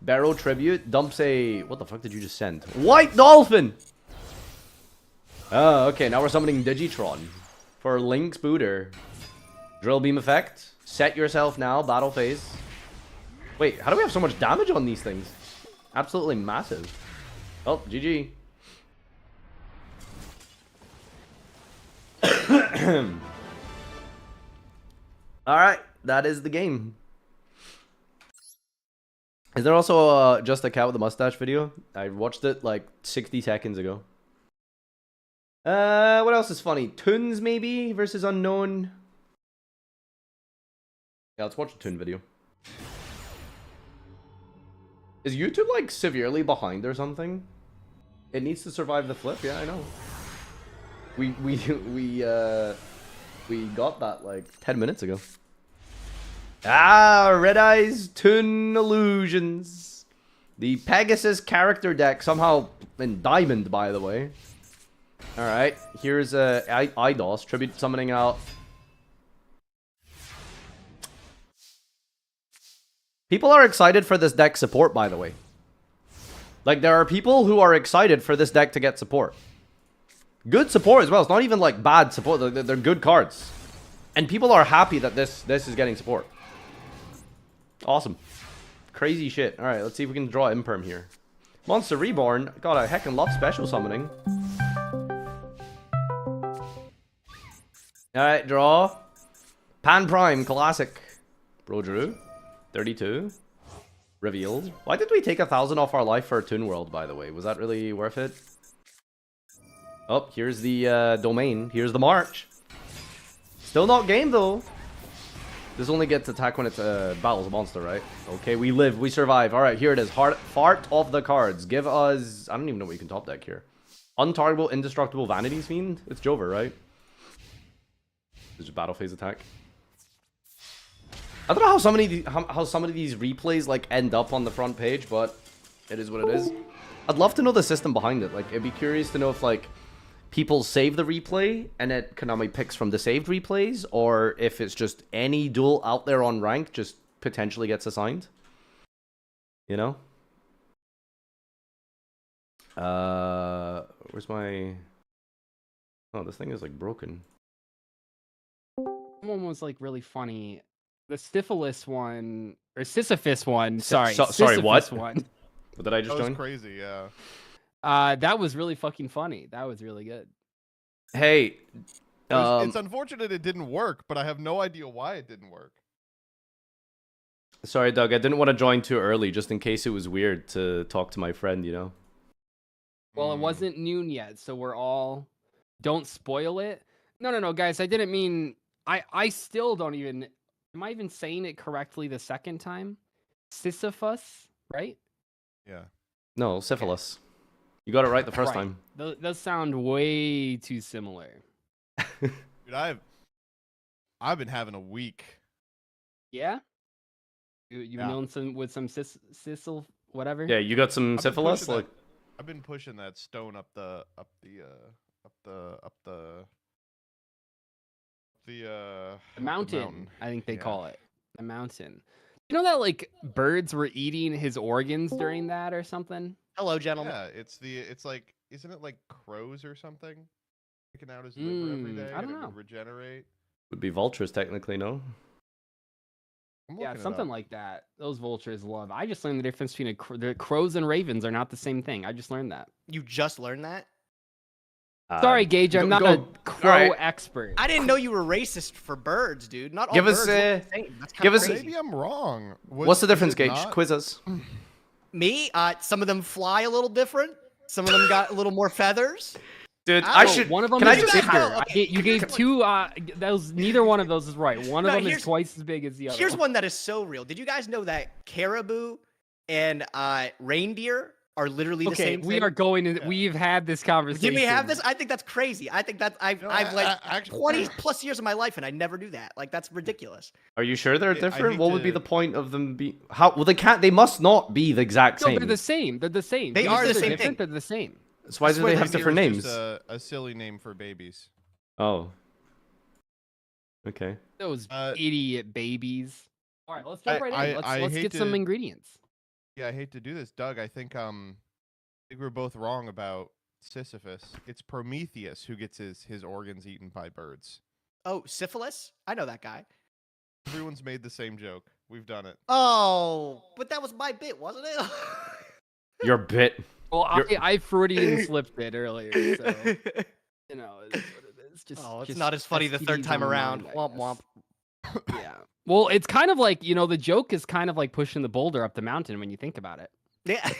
Barrow Tribute. Dumps a... What the fuck did you just send? White Dolphin! Oh, okay. Now we're summoning Digitron. For Link's Booter. Drill Beam effect. Set yourself now. Battle phase. Wait, how do we have so much damage on these things? Absolutely massive. Oh, GG. Alright, that is the game. Is there also just a cat with a mustache video? I watched it like 60 seconds ago. What else is funny? Toons maybe versus Unknown. Yeah, let's watch a Toon video. Is YouTube like severely behind or something? It needs to survive the flip. Yeah, I know. We got that like 10 minutes ago. Ah, Red Eyes Toon Illusions. The Pegasus character deck, somehow in Diamond, by the way. Alright, here's Eidos, tribute summoning out. People are excited for this deck support, by the way. Like, there are people who are excited for this deck to get support. Good support as well. It's not even like bad support. They're good cards. And people are happy that this is getting support. Awesome. Crazy shit. Alright, let's see if we can draw Imperm here. Monster Reborn got a heckin' lot special summoning. Alright, draw. Pan Prime, classic. Bro Drew. 32. Revealed. Why did we take 1,000 off our life for a Toon World, by the way? Was that really worth it? Oh, here's the domain. Here's the march. Still not game, though. This only gets attacked when it battles a monster, right? Okay, we live. We survive. Alright, here it is. Fart of the cards. Give us... I don't even know what you can top deck here. Untargetable, Indestructible, Vanity's Fiend? It's Jover, right? It's a battle phase attack. I don't know how some of these replays like end up on the front page, but it is what it is. I'd love to know the system behind it. Like, I'd be curious to know if like people save the replay and it Konami picks from the saved replays, or if it's just any duel out there on rank just potentially gets assigned. You know? Where's my... Oh, this thing is like broken. One was like really funny. The syphilis one, or Sisyphus one. Sorry, Sisyphus what? One. What did I just join? That was crazy, yeah. That was really fucking funny. That was really good. Hey, it's unfortunate it didn't work, but I have no idea why it didn't work. Sorry, Doug. I didn't want to join too early, just in case it was weird to talk to my friend. You know. Well, it wasn't noon yet, so we're all. Don't spoil it. No, guys. I didn't mean. I still don't even. Am I even saying it correctly the second time? Sisyphus, right? Yeah. No, syphilis. You got it right the first time. Those sound way too similar. Dude, I've been having a week. Yeah? You've known some with some sissel whatever? Yeah, you got some syphilis? Like I've been pushing that stone up the mountain, I think they call it. The mountain. You know that like birds were eating his organs during that or something? Hello, gentlemen. Yeah, it's like, isn't it like crows or something? Taking out his liver every day I don't and it know. would regenerate. would be vultures technically, no? Yeah, something like that. Those vultures love. I just learned the difference between the crows and ravens are not the same thing. I just learned that. You just learned that? Sorry, Gage, I'm not a crow expert. I didn't know you were racist for birds, dude. Not all Give birds us, look the same. That's give kinda us. crazy. Maybe I'm wrong. What's the difference, Gage? Quiz us. Me? Some of them fly a little different. Some of them got a little more feathers. Dude, I should. One of them can is I just bigger. You gave two. Those neither one of those is right. One of them is here's- twice as big as the other. Here's one that is so real. Did you guys know that caribou and reindeer are literally the same thing? We are going to. We've had this conversation. Did we have this? I think that's crazy. I think that I've like 20 plus years of my life and I never knew that. Like that's ridiculous. Are you sure they're different? What would be the point of them be? How? Well, they can't. They must not be the exact same. No, they're the same. They're the same. They are the same thing. They're the same. So why do they have different names? Just a silly name for babies. Oh. Okay. Those idiot babies. All right, let's jump right in. Let's get some ingredients. Yeah, I hate to do this, Doug. I think we're both wrong about Sisyphus. It's Prometheus who gets his organs eaten by birds. Oh, syphilis? I know that guy. Everyone's made the same joke. We've done it. Oh, but that was my bit, wasn't it? Your bit. Well, I Freudian slipped it earlier, so you know, it's what it is. It's not as funny the third time around. Womp womp. Yeah. Well, it's kind of like, you know, the joke is kind of like pushing the boulder up the mountain when you think about it. Yeah.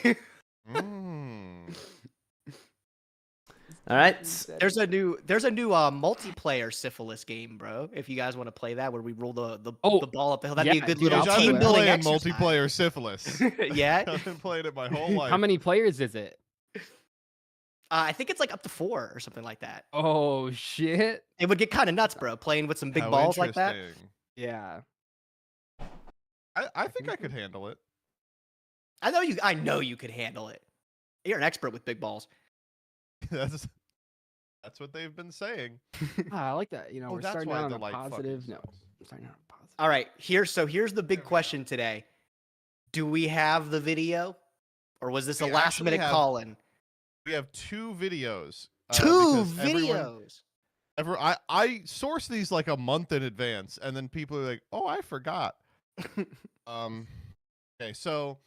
All right. There's a new multiplayer syphilis game, bro. If you guys want to play that, where we roll the ball up the hill, that'd be a good little team building exercise. Multiplayer syphilis. Yeah. I've been playing it my whole life. How many players is it? I think it's like up to 4 or something like that. Oh shit! It would get kind of nuts, bro, playing with some big balls like that. Yeah. I think I could handle it. I know you could handle it. You're an expert with big balls. That's what they've been saying. I like that. You know, we're starting out on a positive. No, I'm starting out on a positive. All right, here's the big question today. Do we have the video or was this a We last actually minute have- call-in? We have 2 videos. Two because videos. I source these like a month in advance, and then people are like, "Oh, I forgot." Okay, so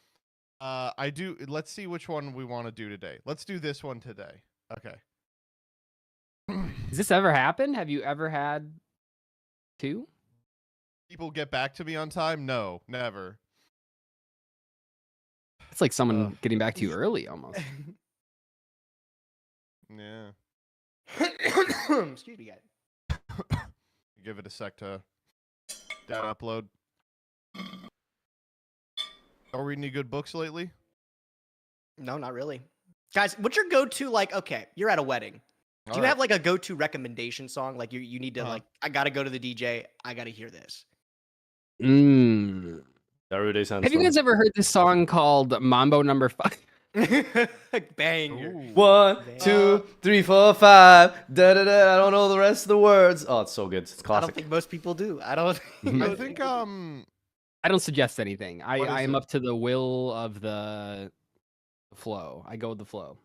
I do. Let's see which one we want to do today. Let's do this one today. Okay. Has this ever happened? Have you ever had 2? People get back to me on time? No, never. It's like someone getting back to you early almost. Yeah. Excuse me, guys. Give it a sec to upload. Are we reading any good books lately? No, not really. Guys, what's your go-to, like, okay, you're at a wedding. Do you have like a go-to recommendation song? Like you need to like, I gotta go to the DJ, I gotta hear this. Have you guys ever heard this song called Mambo Number 5? Banger. 1, 2, 3, 4, 5. Da da da. I don't know the rest of the words. Oh, it's so good. It's I classic. don't think most people do. I don't. I think I don't suggest anything. What I is am it? up to the will of the flow. I go with the flow.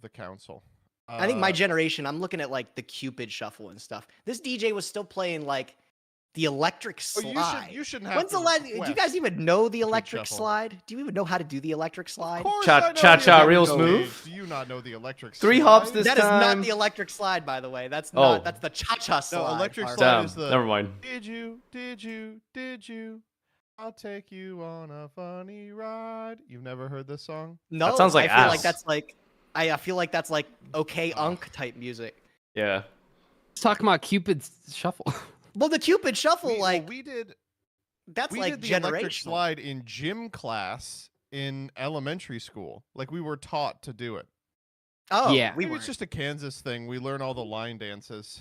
The council. I think my generation, I'm looking at like the Cupid Shuffle and stuff. This DJ was still playing like the electric slide. You shouldn't have When's to the last? Do you guys even know the electric Shuffle. slide? Do you even know how to do the electric slide? Cha-cha real smooth. Do you not know the electric 3 slide? hops this That is time. not the electric slide, by the way. That's Oh. not. That's the cha-cha slide. No, electric Farfa. slide Damn, is the. never mind. Did you? I'll take you on a funny ride. You've never heard this song? No, That sounds like I feel ass. like that's like. I feel like that's like okay unk type music. Yeah. Let's talk about Cupid's Shuffle. Well, the Cupid Shuffle, we did. That's We like did the electric generational. slide in gym class in elementary school. Like we were taught to do it. Oh, Yeah. we Maybe were. it's just a Kansas thing. We learn all the line dances.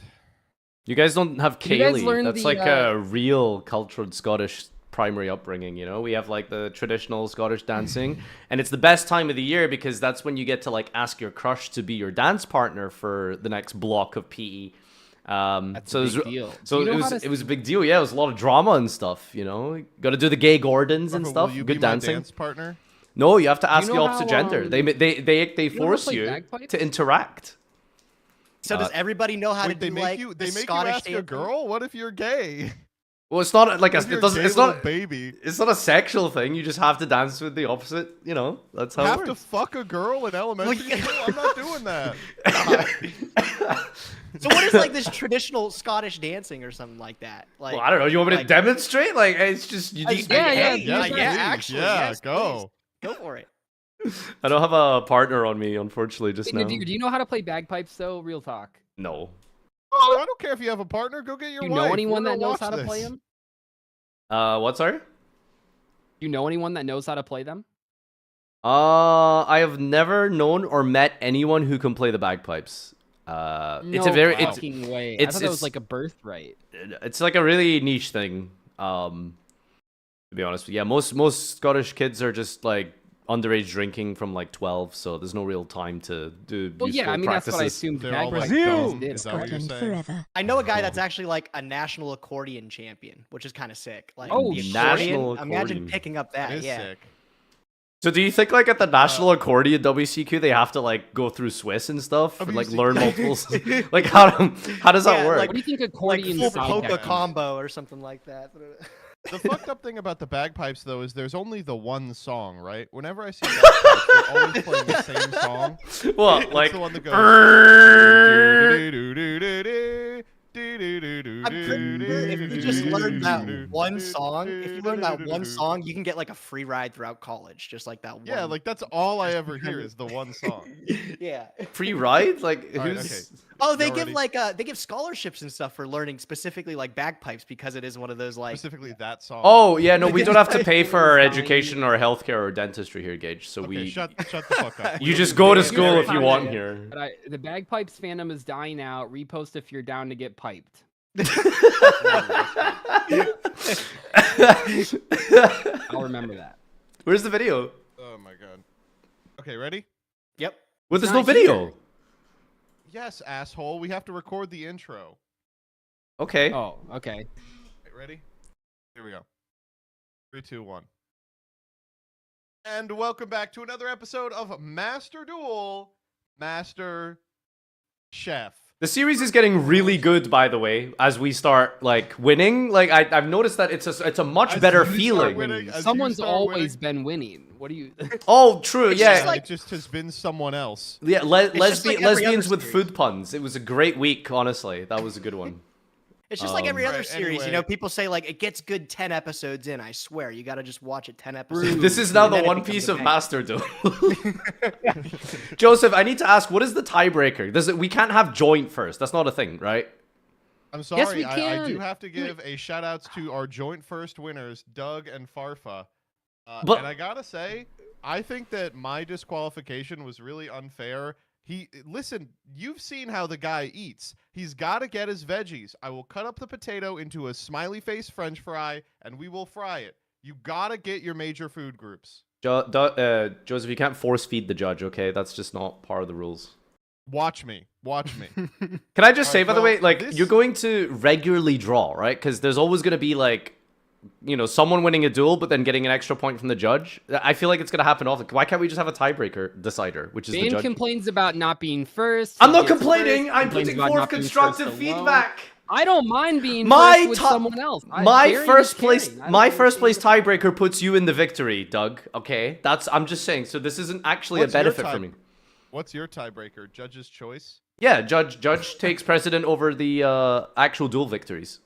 You guys don't have Did you guys Kaylee. learn That's the, like a real cultured Scottish primary upbringing, you know? We have like the traditional Scottish dancing, and it's the best time of the year because that's when you get to like ask your crush to be your dance partner for the next block of PE. That's So a it was, big deal. so Do you it know was how to it was a big deal. Yeah, it was a lot of drama and stuff, you know? Got to do the gay Gordons and Will stuff. you Good be my dancing. dance partner? No, you have to ask the know opposite how, gender. They you know how to force play you bagpipes? to interact. So does everybody know how Wait, to do like they the make Scottish you ask a dancing? girl? What if you're gay? Well, it's not like What if it you're doesn't. gay It's little not. baby. It's not a sexual thing. You just have to dance with the opposite. You know, that's how it Have works. to fuck a girl in elementary school? I'm not doing that. So what is like this traditional Scottish dancing or something like that? Like, Well, I don't know. You want me to like- demonstrate? Like, it's just you just. yeah, Yes, yeah, please. actually, Yeah, yes, go. please. Go for it. I don't have a partner on me, unfortunately, just Hey, now. Nadir, do you know how to play bagpipes though? Real talk. No. Oh, I don't care if you have a partner. Go get your Do you wife. know anyone We're that gonna knows how watch to play this. them? What? Sorry. Do you know anyone that knows how to play them? I have never known or met anyone who can play the bagpipes. It's a very. It's fucking way. I it's- thought that was it's- like a birthright. it's like a really niche thing. To be honest, yeah, most Scottish kids are just like underage drinking from like 12, so there's no real time to do Well, yeah, useful I mean that's practices. what I assumed. They're all bagpipes like Brazil! dumb. did. Is that what you're Scotland saying? forever. I know a guy that's actually like a national accordion champion, which is kind of sick. Like Oh, the national Imagine accordion. picking up that. That is Yeah. sick. So do you think like at the national accordion WCQ they have to like go through Swiss and stuff and like learn multiples? Like how does that Yeah, work? like- What do you think Like accordion full side polka deck is? combo or something like that. The fucked up thing about the bagpipes, though, is there's only the one song, right? Whenever I see bagpipes, they're always playing the same song. Well, It's like the one that goes. I'm pretty sure if you just learn that one song, you can get like a free ride throughout college, just like that one. Yeah, like that's all I ever hear is the one song. yeah. free ride? Like All right, who's okay. Oh, they You give already- like they give scholarships and stuff for learning specifically like bagpipes because it is one of those like Specifically that song. Oh yeah, no, we don't have to pay for our education or healthcare or dentistry here, Gage. So Okay, we shut the fuck up. you just go to Yeah, school if you fine. want here. But the bagpipes fandom is dying out. Repost if you're down to get piped. I'll remember that. Where's the video? Oh my god. Okay, ready? Yep. Well, there's It's no not video. here. Yes, asshole. We have to record the intro. Okay. Oh, okay. Okay, ready? Here we go. 3, 2, 1. And welcome back to another episode of Master Duel, Master Chef. The series is getting really good, by the way, as we start like winning. Like I've noticed that it's a much better feeling. Someone's always been winning. What do you? Oh, true. Yeah, It just has been someone else. yeah. like every Lesbians other with food puns. It was a great week, honestly. That was a good one. It's just like every other Right, series, anyway. People say like it gets good 10 episodes in. I swear, you gotta just watch it 10 episodes. This is now and the then it One becomes Piece a of bang. Master Duel. Joseph, I need to ask, what is the tiebreaker? We can't have joint first. That's not a thing, right? I'm sorry, Yes, we I do can. have to give a shout outs to our joint first winners, Doug and Farfa. But- and I gotta say, I think that my disqualification was really unfair. Listen, you've seen how the guy eats. He's got to get his veggies. I will cut up the potato into a smiley face French fry, and we will fry it. You gotta get your major food groups. Joseph, you can't force feed the judge, okay? That's just not part of the rules. Watch me. Can I just say, Alright, by the well, way, like, this- you're going to regularly draw, right? Because there's always going to be, like, someone winning a duel, but then getting an extra point from the judge. I feel like it's going to happen often. Why can't we just have a tiebreaker decider, which is the Dan judge? complains about not being first. I'm he not gets complaining. first, I'm complains putting about forth not being constructive first alone. feedback. I don't mind being My first with top- someone else. My Sharing first is place, caring. I my don't first place understand. tiebreaker puts you in the victory, Doug. Okay, I'm just saying. So this isn't actually What's a your benefit tie- for me. What's your tiebreaker? Judge's choice? Yeah, judge takes precedent over the actual duel victories.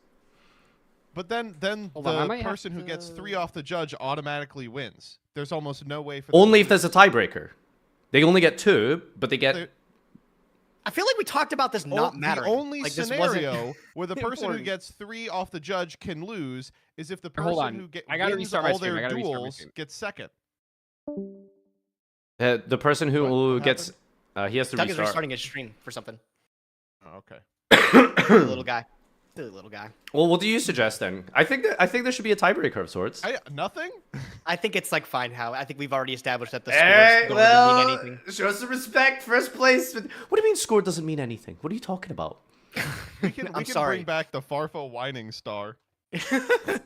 But then Hold on, I the might have person who gets to- 3 off the judge automatically wins. There's almost no way for Only them if there's a tiebreaker. They only get 2, but they get. I feel like we talked about this not mattering. The only like, this wasn't scenario where the person who important. gets 3 off the judge can lose is if the Hold person on. who I gotta wins restart my all stream. I their gotta restart my duels stream. gets second. The person who What gets. He has to Doug is restart. restarting his stream for something. Oh, okay. Silly little guy. Silly little guy. Well, what do you suggest then? I think there should be a tiebreaker of sorts. Nothing? I think it's like fine how. I think we've already established that the Hey, scores don't well, really mean anything. show some respect. First place. What do you mean score doesn't mean anything? What are you talking about? We can I'm bring sorry. back the Farfa whining star. That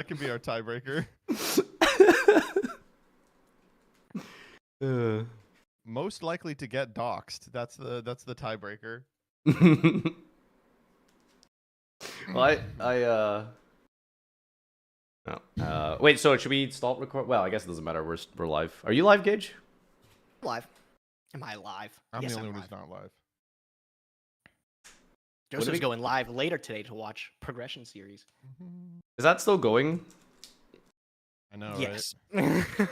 can be our tiebreaker. Most likely to get doxxed. That's the tiebreaker. Well, no. Wait, so should we stop record? Well, I guess it doesn't matter. We're live. Are you live, Gage? Live. Am I live? I'm yes, the only I'm one live. who's not live. Joseph's going live later today to watch Progression Series. Is that still going? I know, Yes.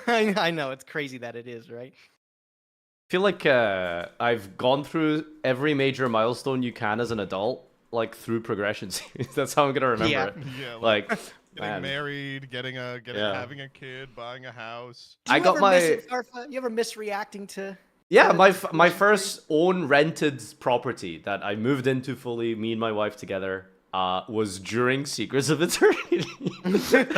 I know. It's crazy that it is, right? I feel like I've gone through every major milestone you can as an adult, like through progression series. That's how I'm gonna remember Yeah. it. Yeah, Like, getting man. married, Yeah. having a kid, buying a house. Do you I got ever my- miss it, Farfa? You ever miss reacting to? Yeah, my first own rented property that I moved into fully, me and my wife together, was during Secrets of Eternity. So funny.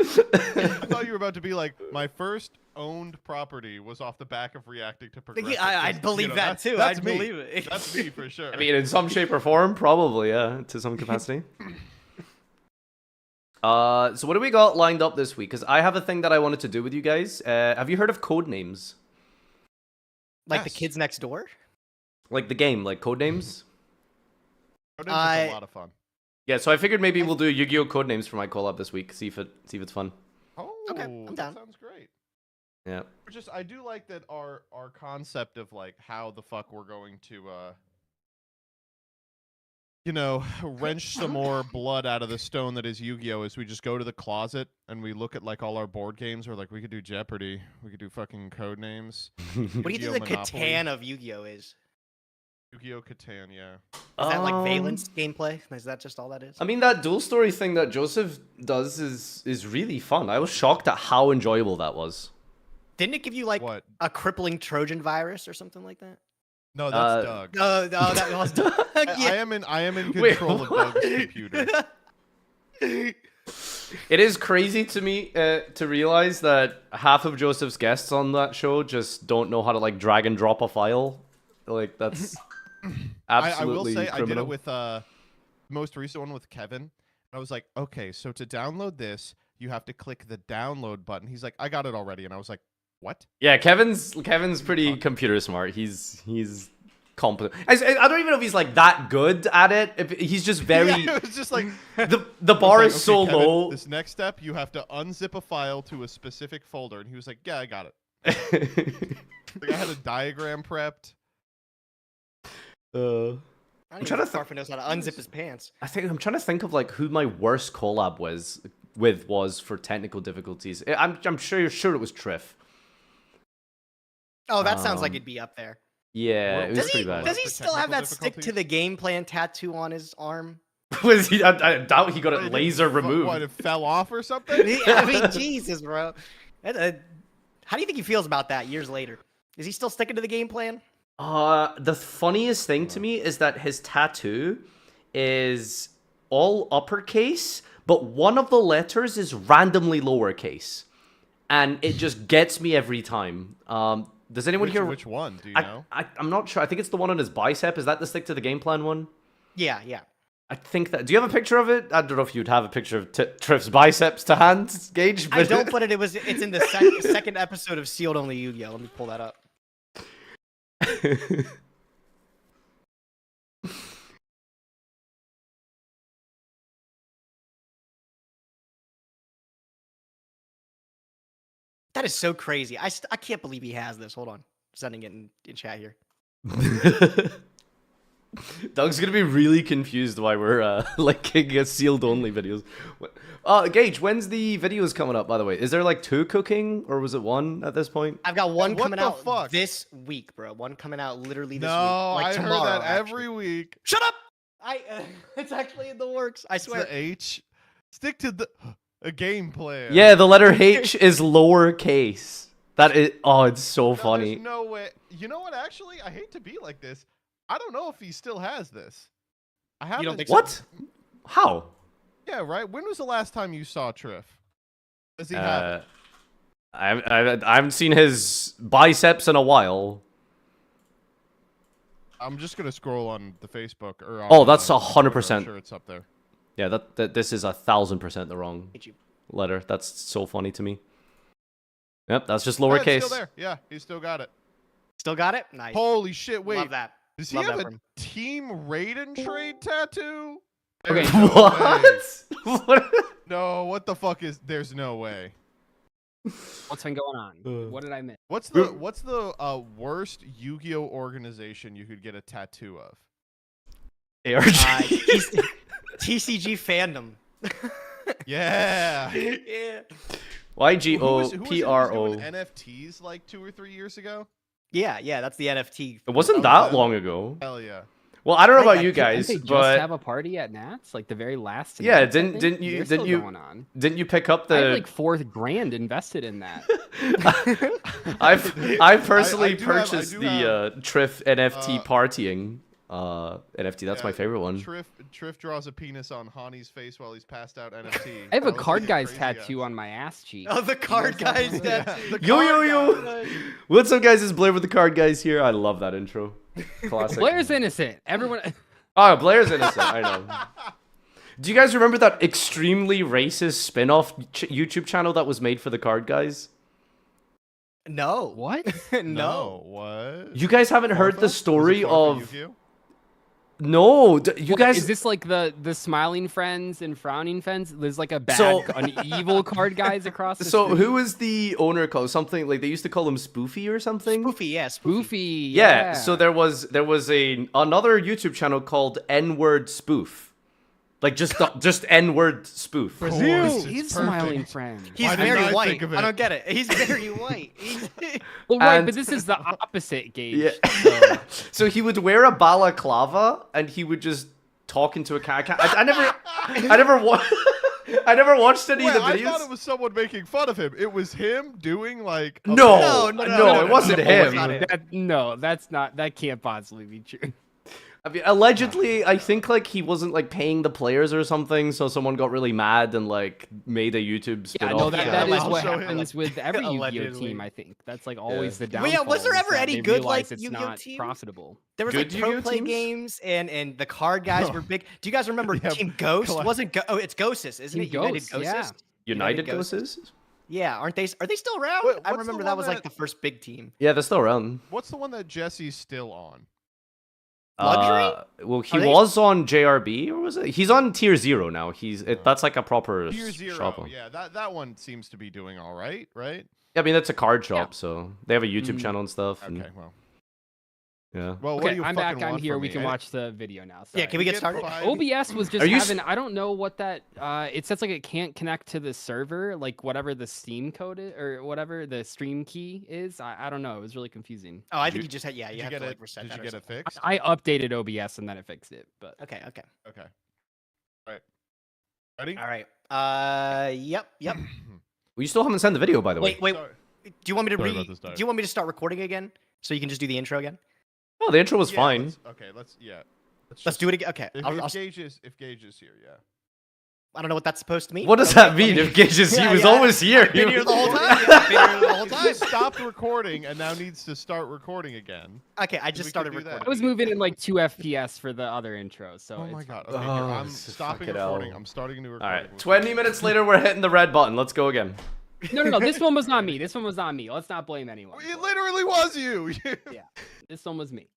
I thought you were about to be like, my first owned property was off the back of reacting to progression. I'd believe that that's- too. That's I'd me. believe it. That's me for sure. I mean, in some shape or form, probably, yeah, to some capacity. So what do we got lined up this week? Because I have a thing that I wanted to do with you guys. Have you heard of Codenames? Like the Yes. kids next door? Like the game, like Codenames? Codenames is a lot of fun. Yeah, so I figured maybe we'll do Yu-Gi-Oh! Codenames for my collab this week. See if it's fun. Oh, Okay, I'm that down. sounds great. Yeah. I do like that our concept of like how the fuck we're going to wrench some more blood out of the stone that is Yu-Gi-Oh! Is we just go to the closet and we look at like all our board games, or like we could do Jeopardy, we could do fucking Codenames. What do you Yu-Gi-Oh! think the Monopoly. Catan of Yu-Gi-Oh is? Yu-Gi-Oh! Catan, yeah. Is that like Um, Valence gameplay? Is that just all that is? I mean, that dual story thing that Joseph does is really fun. I was shocked at how enjoyable that was. Didn't it give you like What? a crippling Trojan virus or something like that? No, that's Doug. No, that was Doug. I am in Wait, control of what? Doug's computer. It is crazy to me to realize that half of Joseph's guests on that show just don't know how to like drag and drop a file. Like that's absolutely I will say criminal. I did it with most recent one with Kevin. I was like, okay, so to download this, you have to click the download button. He's like, I got it already. And I was like, what? Yeah, Kevin's pretty computer smart. He's competent. I don't even know if he's like that good at it. If he's just very. Yeah, it was just like the bar like, is so Kevin, low. This next step, you have to unzip a file to a specific folder, and he was like, "Yeah, I got it." Like I had a diagram prepped. I'm trying to Farfa knows how to unzip his pants. I'm trying to think of like who my worst collab was for technical difficulties. I'm sure it was Triff. Oh, that sounds like it'd be up there. Yeah, it was pretty bad. Does he still have that stick to the game plan tattoo on his arm? Was he? I doubt he got it laser removed. What, it fell off or something? I mean, Jesus, bro. How do you think he feels about that years later? Is he still sticking to the game plan? The funniest thing to me is that his tattoo is all uppercase, but one of the letters is randomly lowercase, and it just gets me every time. Does anyone hear which one? Do you know? I'm not sure. I think it's the one on his bicep. Is that the stick to the game plan one? Yeah. I think that. Do you have a picture of it? I don't know if you'd have a picture of Triff's biceps to hand, Gage. But... I don't, but it's in the second episode of Sealed Only Yu-Gi-Oh. Let me pull that up. That is so crazy. I can't believe he has this. Hold on. Sending it in chat here. Doug's gonna be really confused why we're like kicking a sealed only videos. Gage, when's the videos coming up, by the way? Is there like 2 cooking, or was it 1 at this point? I've got one coming out this week, bro. One coming out literally this week. No, Like I tomorrow, heard that actually. every week. Shut up! It's actually in the works. I swear. It's the H. Stick to a game plan. Yeah, the letter H is lowercase. That is. Oh, it's so funny. There's no way. You know what? Actually, I hate to be like this. I don't know if he still has this. I haven't. You don't think what? so? How? Yeah, right. When was the last time you saw Triff? Does he have it? I haven't seen his biceps in a while. I'm just gonna scroll on the Facebook or. Oh, that's Twitter. 100%. I'm sure it's up there. Yeah, that this is 1000% the wrong letter. That's so funny to me. Yep, that's just Yeah, lowercase. it's still there. Yeah, he's still got it. Still got it? Nice. Holy shit! Wait, Love that. does he Love have that a for him. Team Raiden trade tattoo? Okay. There's no way. What? No, what the fuck is? There's no way. What's been going on? What did I miss? What's the worst Yu-Gi-Oh organization you could get a tattoo of? ARG. TCG fandom. Yeah. Yeah. YGO Who was doing PRO. NFTs like 2 or 3 years ago? Yeah, that's the NFT. It wasn't that long ago. Hell yeah. Well, I don't know about you guys, Didn't they but just have a party at Nats, like the very last. yeah, Nats, I think? didn't you They're still didn't you going on. didn't you pick up I had the? like $4,000 invested in that. I personally I do have- purchased the Triff NFT partying NFT. That's my favorite one. Triff draws a penis on Hani's face while he's passed out NFT. I have a That was card the guys craziest. tattoo on my ass cheek. Oh, the card guys. Yo. What's up, guys? It's Blair with the Card Guys here. I love that intro. Classic. Blair's innocent. Everyone. Oh, Blair's innocent. I know. Do you guys remember that extremely racist spin-off YouTube channel that was made for the Card Guys? No. What? No. What? You guys haven't heard the story of? Yugioh? No, you guys. Is this like the smiling friends and frowning friends? There's like a bad, So- an evil card guys across the So street? who was the owner called? Something like they used to call him Spoofy or something. Spoofy, yeah. Spoofy. Yeah. So there was another YouTube channel called N-word Spoof. Like just N-word spoof. Brazil. He's smiling friend. He's Why didn't very I white. think of I it? don't get it. He's very white. Well, right, And- but this is the opposite, Gage. Yeah. So he would wear a balaclava and he would just talk into a cat. I never watched any of the I videos. thought it was someone making fun of him. It was him doing like. a- No, No, it wasn't him. No, that's not. That can't possibly be true. I mean, allegedly, I think like he wasn't like paying the players or something, so someone got really mad and like made a YouTube Yeah, spin-off. no, that is I'll what show him. happens with every Yu-Gi-Oh Allegedly. team. I think that's like always the Well, downfall. yeah, was there is ever that any they good, realize like, it's Yu-Gi-Oh not teams? profitable? There was Good like pro Yu-Gi-Oh play teams? games and the card guys were big. Do you guys remember Yeah, Team Ghost? collect- Wasn't oh, it's Ghostus, isn't Team it? United Ghosts, Ghostus. yeah. United Ghosts? Yeah, aren't they? Are they still around? Wait, I what's the remember one that was like that- the first big team. Yeah, they're still around. What's the one that Jesse's still on? Luxury? Well, he Are they- was on JRB, or was it? He's on Tier 0 now. That's like a proper Tier 0. shop. Yeah, that one seems to be doing all right, right? Yeah, I mean, that's a card shop, so they have a YouTube channel and stuff. Okay, and- well. Yeah. Well, what do Okay, you I'm back. fucking I'm want here. from We me? can watch the video now. Yeah, can we get started? OBS was just Are you having. I don't know what that. It says like it can't connect to the server, like whatever the Steam code is, or whatever the stream key is. I don't know. It was really confusing. Oh, I think you just had. Yeah, Did you you have get to like it? reset Did that. you or get it something. fixed? I updated OBS and then it fixed it. But Okay. Okay. Okay. All right. Ready? All right. Yep. Yep. Well, you still haven't sent the video, by the way. Wait. Do you want me to Sorry about this, Do Dyer. you want me to start recording again so you can just do the intro again? Oh, the intro was Yeah, fine. Let's Let's do it again. Okay. If Gage is here, yeah. I don't know what that's supposed to mean. What does that mean? If Gage is, he was always here. I've been here the whole time. Yeah, I've been here the whole He time. stopped recording and now needs to start recording again. Okay, I We just could started do that. recording. I was moving in like 2 FPS for the other intro. So. Oh my it's god. fine. Okay, here, I'm this is stopping fucking hell. recording. I'm starting a new All recording. right, 20 minutes later, we're hitting the red button. Let's go again. No. This one was not me. This one was not me. Let's not blame anyone. It literally was you. Yeah. This one was me.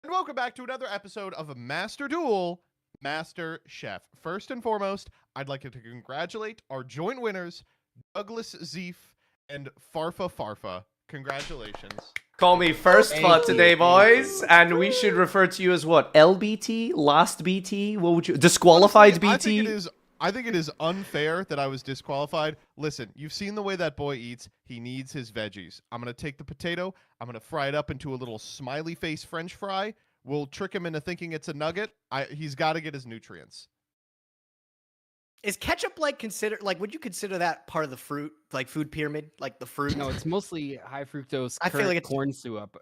And welcome back to another episode of Master Duel, Master Chef. First and foremost, I'd like to congratulate our joint winners, Douglas Zeef and Farfa. Congratulations. Call me first Thank thought you, today, thank boys. And we should refer to you as what? LBT? Last BT? What would you... Disqualified Honestly, BT? I think it is unfair that I was disqualified. Listen, you've seen the way that boy eats. He needs his veggies. I'm going to take the potato. I'm going to fry it up into a little smiley face French fry. We'll trick him into thinking it's a nugget. He's got to get his nutrients. Is ketchup like considered like? Would you consider that part of the fruit like food pyramid, like the fruit? No, it's mostly high fructose I feel like it's- corn syrup.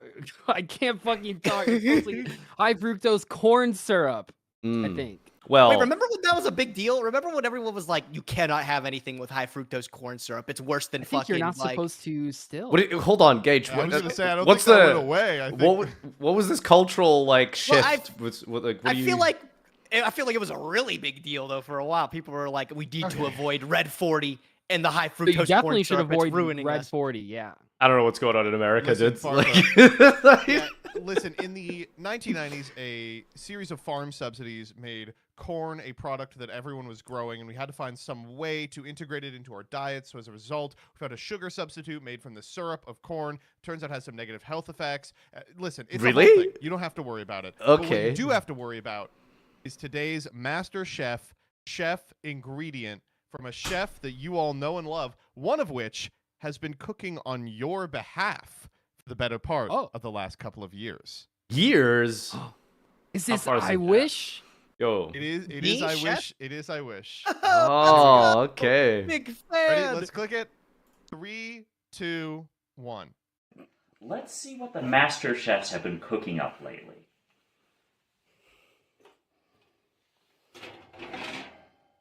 I can't fucking talk. It's mostly high fructose corn syrup. I think. Well, Wait, remember when that was a big deal? Remember when everyone was like, "You cannot have anything with high fructose corn syrup. It's worse than I think fucking." you're not like... supposed to still. hold on, Gage. Yeah, I was gonna say, I don't what's think that the went away. I think... what was this cultural like shift? Well, what I do you... feel like it was a really big deal though for a while. People were like, "We need to avoid red 40 and the high But you fructose definitely corn should syrup. avoid It's ruining red us." 40. Yeah. I don't know what's going on in America, Listen, dude. Farfa. Like... Listen, in the 1990s, a series of farm subsidies made corn a product that everyone was growing, and we had to find some way to integrate it into our diets. So as a result, we found a sugar substitute made from the syrup of corn. Turns out it has some negative health effects. Listen, it's a whole Really? thing. You don't have to worry about it. But what Okay. you do have to worry about is today's Master Chef ingredient from a chef that you all know and love, one of which has been cooking on your behalf for the better part of the last couple of years. Years? Is How this far is I it? wish? Yo. It is Me, I chef? wish. It is I wish. Oh, okay. Big Ready? fan. Let's click it. 3, 2, 1. Let's see what the master chefs have been cooking up lately.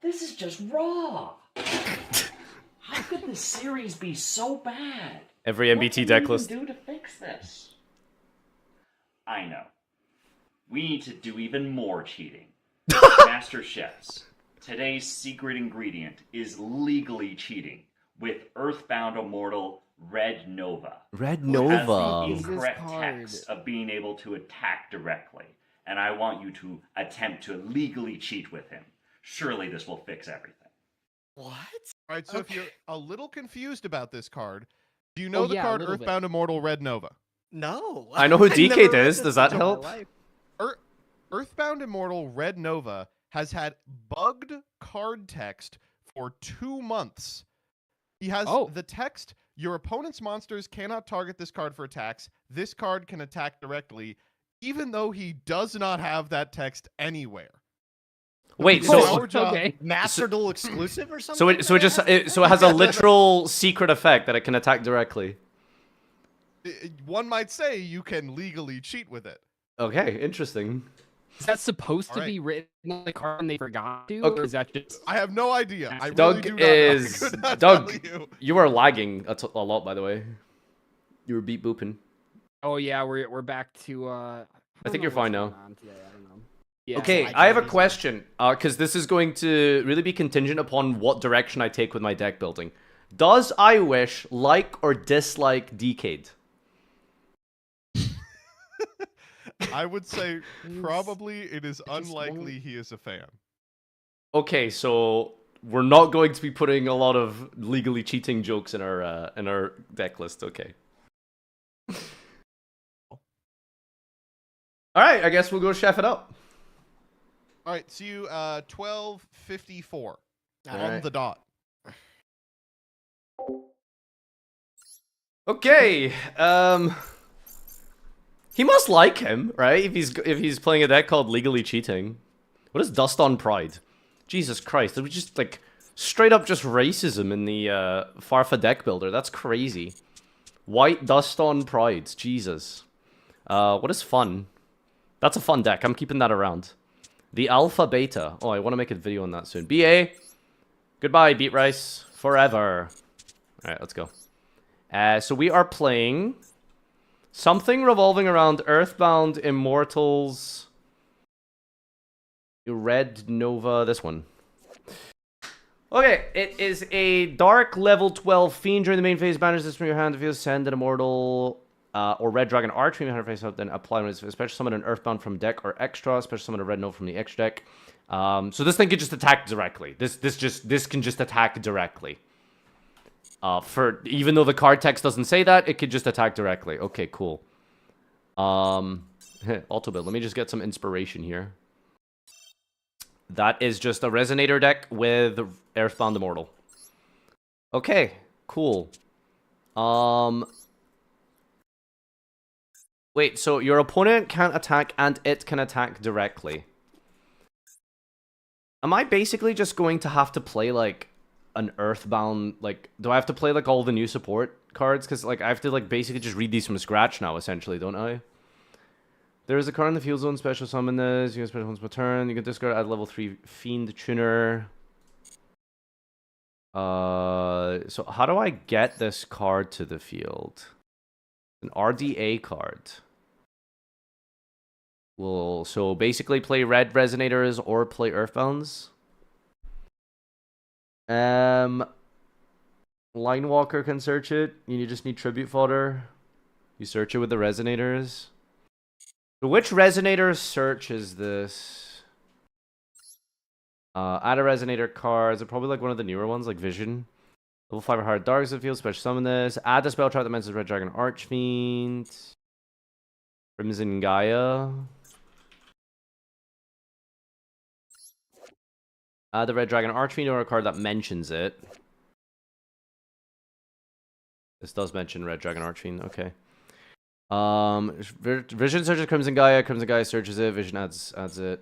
This is just raw. How could this series be so bad? Every MBT What can deck we list. even do to fix this? I know. We need to do even more cheating. Master chefs, today's secret ingredient is legally cheating with Earthbound Immortal Red Nova. Red Who Nova. has the What is this incorrect card? text of being able to attack directly, and I want you to attempt to legally cheat with him. Surely this will fix everything. What? All right, so if you're a little confused about this card, do you know Oh, the yeah, a card little bit. Earthbound Immortal Red Nova? No. I know who I've DK never read is. this Does that until my help? life. Earthbound Immortal Red Nova has had bugged card text for 2 months. He has the text, your opponent's monsters cannot target this card for attacks. This card can attack directly, even though he does not have that text anywhere. Wait, It's so our job- Master Duel exclusive or something? so it has a literal secret effect that it can attack directly. One might say you can legally cheat with it. Okay, interesting. Is that supposed to All be written on the card and they forgot to? Okay. Or is that just. I have no idea. I Doug really do not is know. I could not Doug. tell you. You are lagging a lot, by the way. You were beat booping. Oh, yeah, we're back to. I think you're fine now. Today. I don't know. Yeah. Okay, I have a question, because this is going to really be contingent upon what direction I take with my deck building. Does I Wish like or dislike Decade? I would say probably it is unlikely he is a fan. Okay, so we're not going to be putting a lot of legally cheating jokes in our deck list. Okay. All right, I guess we'll go chef it up. All right, see you 12:54 on right. the dot. Okay, he must like him, right? If he's playing a deck called Legally Cheating. What is Dust on Pride? Jesus Christ, it was just like straight up just racism in the Farfa deck builder. That's crazy. White Dust on Pride. Jesus. What is fun? That's a fun deck. I'm keeping that around. The Alpha Beta. Oh, I want to make a video on that soon. BA. Goodbye, Beat Rice. Forever. Alright, let's go. So we are playing something revolving around Earthbound Immortals. Red Nova, this one. Okay, it is a Dark level 12 Fiend. During the main phase, banish this from your hand. If you send an Immortal or Red Dragon Arch from your hand face up, then apply when it's special summon an Earthbound from deck or extra. Special summon a Red Nova from the extra deck. So this thing can just attack directly. This can just attack directly. Even though the card text doesn't say that, it could just attack directly. Okay, cool. Auto build. Let me just get some inspiration here. That is just a Resonator deck with Earthbound Immortal. Okay, cool. Wait, so your opponent can't attack and it can attack directly. Am I basically just going to have to play, like, an Earthbound, like, do I have to play, like, all the new support cards? Because, like, I have to, like, basically just read these from scratch now, essentially, don't I? There is a card in the field zone, special summon this. You can special once per turn. You can discard at level 3 Fiend Tuner. So how do I get this card to the field? An RDA card. Well, so basically play red Resonators or play Earthbounds. Linewalker can search it. You just need Tribute Fodder. You search it with the Resonators. So which Resonator search is this? Add a Resonator card. Is it probably like one of the newer ones, like Vision? Level 5 or hard Dark Field, special summon this. Add the spell trap that mentions Red Dragon Archfiend. Crimson Gaia. Add the Red Dragon Archfiend or a card that mentions it. This does mention Red Dragon Archfiend, okay. Vision searches Crimson Gaia searches it, Vision adds it.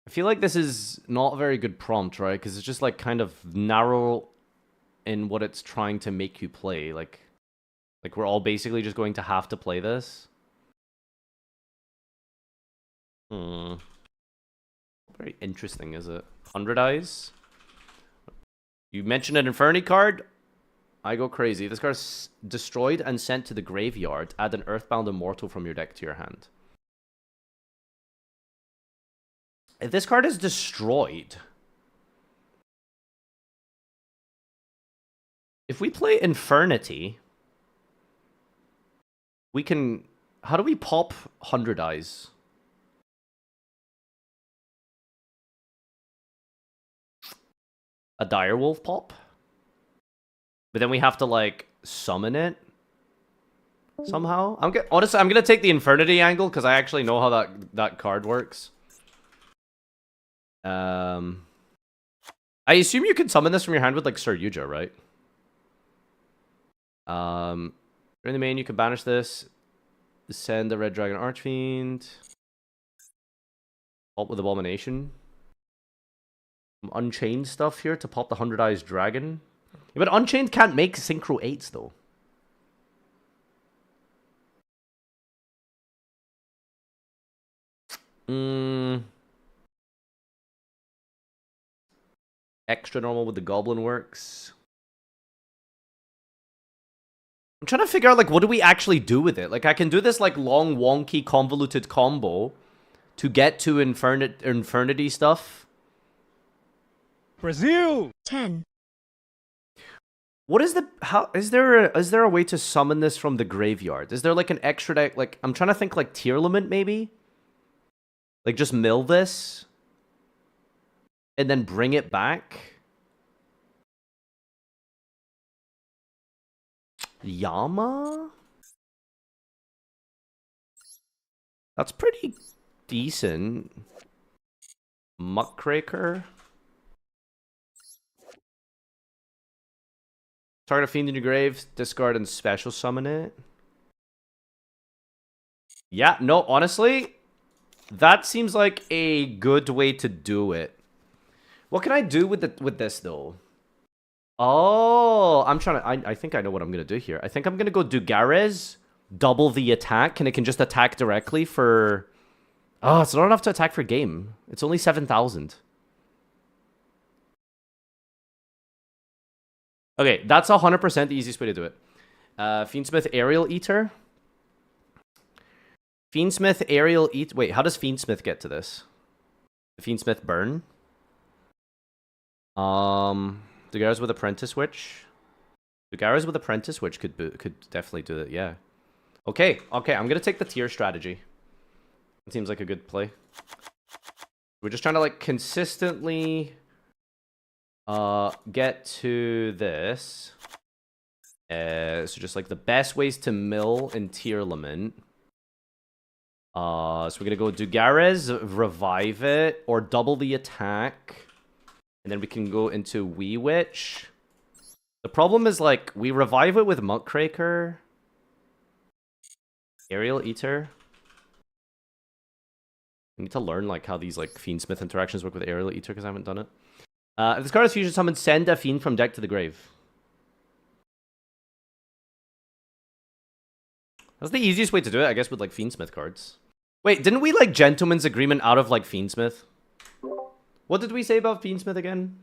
I feel like this is not a very good prompt, right? Because it's just like kind of narrow in what it's trying to make you play. Like we're all basically just going to have to play this. Very interesting, is it? 100 Eyes? You mentioned an Inferni card? I go crazy. This card's destroyed and sent to the graveyard. Add an Earthbound Immortal from your deck to your hand. If this card is destroyed... If we play Infernity... We can... How do we pop 100 Eyes? A Direwolf pop? But then we have to, like, summon it somehow. Honestly, I'm gonna take the Infernity angle because I actually know how that card works. I assume you can summon this from your hand with, like, Sir Yugioh, right? During the main, you can banish this. Send the Red Dragon Archfiend. Pop with Abomination. Some Unchained stuff here to pop the 100 Eyes Dragon. Yeah, but Unchained can't make Synchro 8s, though. Extra normal with the Goblin works. I'm trying to figure out, like, what do we actually do with it? Like, I can do this, like, long, wonky, convoluted combo to get to Infernity stuff. Brazil. 10. What is the is there a way to summon this from the graveyard? Is there like an extra deck? Like I'm trying to think like Tearlament maybe. Like just mill this and then bring it back. Yama? That's pretty decent. Muckraker. Target a fiend in your grave, discard and special summon it. Yeah, no, honestly, that seems like a good way to do it. What can I do with this though? Oh, I'm trying to. I think I know what I'm gonna do here. I think I'm gonna go Dugarez, double the attack, and it can just attack directly for. Oh, it's not enough to attack for game. It's only 7,000. Okay, that's 100% the easiest way to do it. Fiendsmith Aerial Eater. Fiendsmith Aerial Eat. Wait, how does Fiendsmith get to this? Fiendsmith Burn. Dugarez with Apprentice Witch. Dugarez with Apprentice Witch could definitely do it. Yeah. Okay. I'm gonna take the tier strategy. It seems like a good play. We're just trying to like consistently get to this. So just like the best ways to mill in Tearlament. So we're gonna go Dugarez, revive it, or double the attack. And then we can go into Wee Witch. The problem is like we revive it with Muckraker. Aerial Eater. I need to learn like how these like Fiendsmith interactions work with Aerial Eater because I haven't done it. If this card is fusion summoned, send a fiend from deck to the grave. That's the easiest way to do it, I guess, with like Fiendsmith cards. Wait, didn't we like Gentleman's Agreement out of like Fiendsmith? What did we say about Fiendsmith again?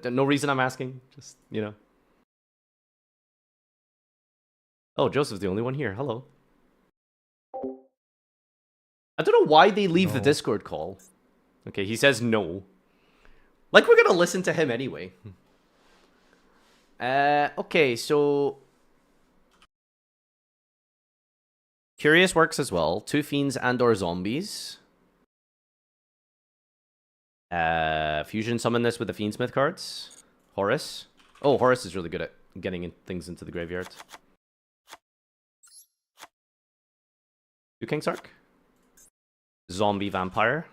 No reason I'm asking, just, you know. Oh, Joseph's the only one here. Hello. I don't know why they leave the Discord call. Okay, he says no. Like we're gonna listen to him anyway. Okay, so Curious works as well. 2 fiends and or zombies. Fusion summon this with the Fiendsmith cards. Horus. Oh, Horus is really good at getting things into the graveyard. 2 King's Arc. Zombie Vampire.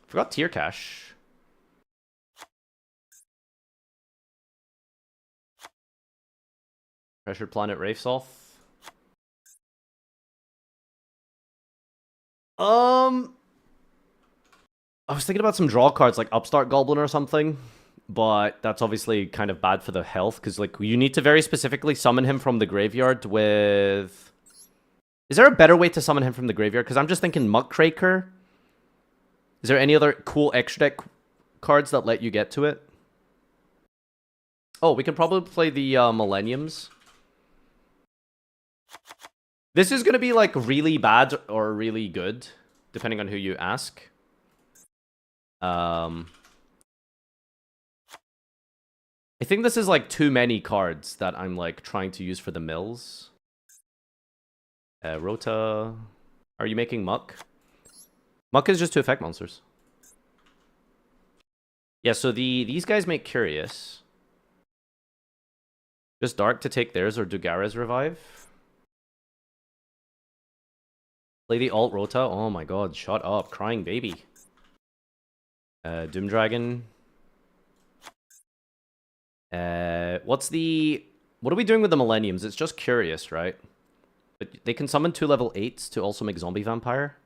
Forgot Tier Cash. Pressured Planet Wraithsoth. I was thinking about some draw cards like Upstart Goblin or something, but that's obviously kind of bad for the health because like you need to very specifically summon him from the graveyard with. Is there a better way to summon him from the graveyard? Because I'm just thinking Muckraker. Is there any other cool extra deck cards that let you get to it? Oh, we can probably play the Millenniums. This is going to be like really bad or really good, depending on who you ask. I think this is like too many cards that I'm like trying to use for the mills. Rota. Are you making Muck? Muck is just 2 effect monsters. Yeah, so these guys make Curious. Just Dark to take theirs or Dugarez Revive. Play the alt Rota. Oh my god, shut up. Crying baby. Doom Dragon. What are we doing with the Millenniums? It's just Curious, right? But they can summon 2 level 8s to also make Zombie Vampire.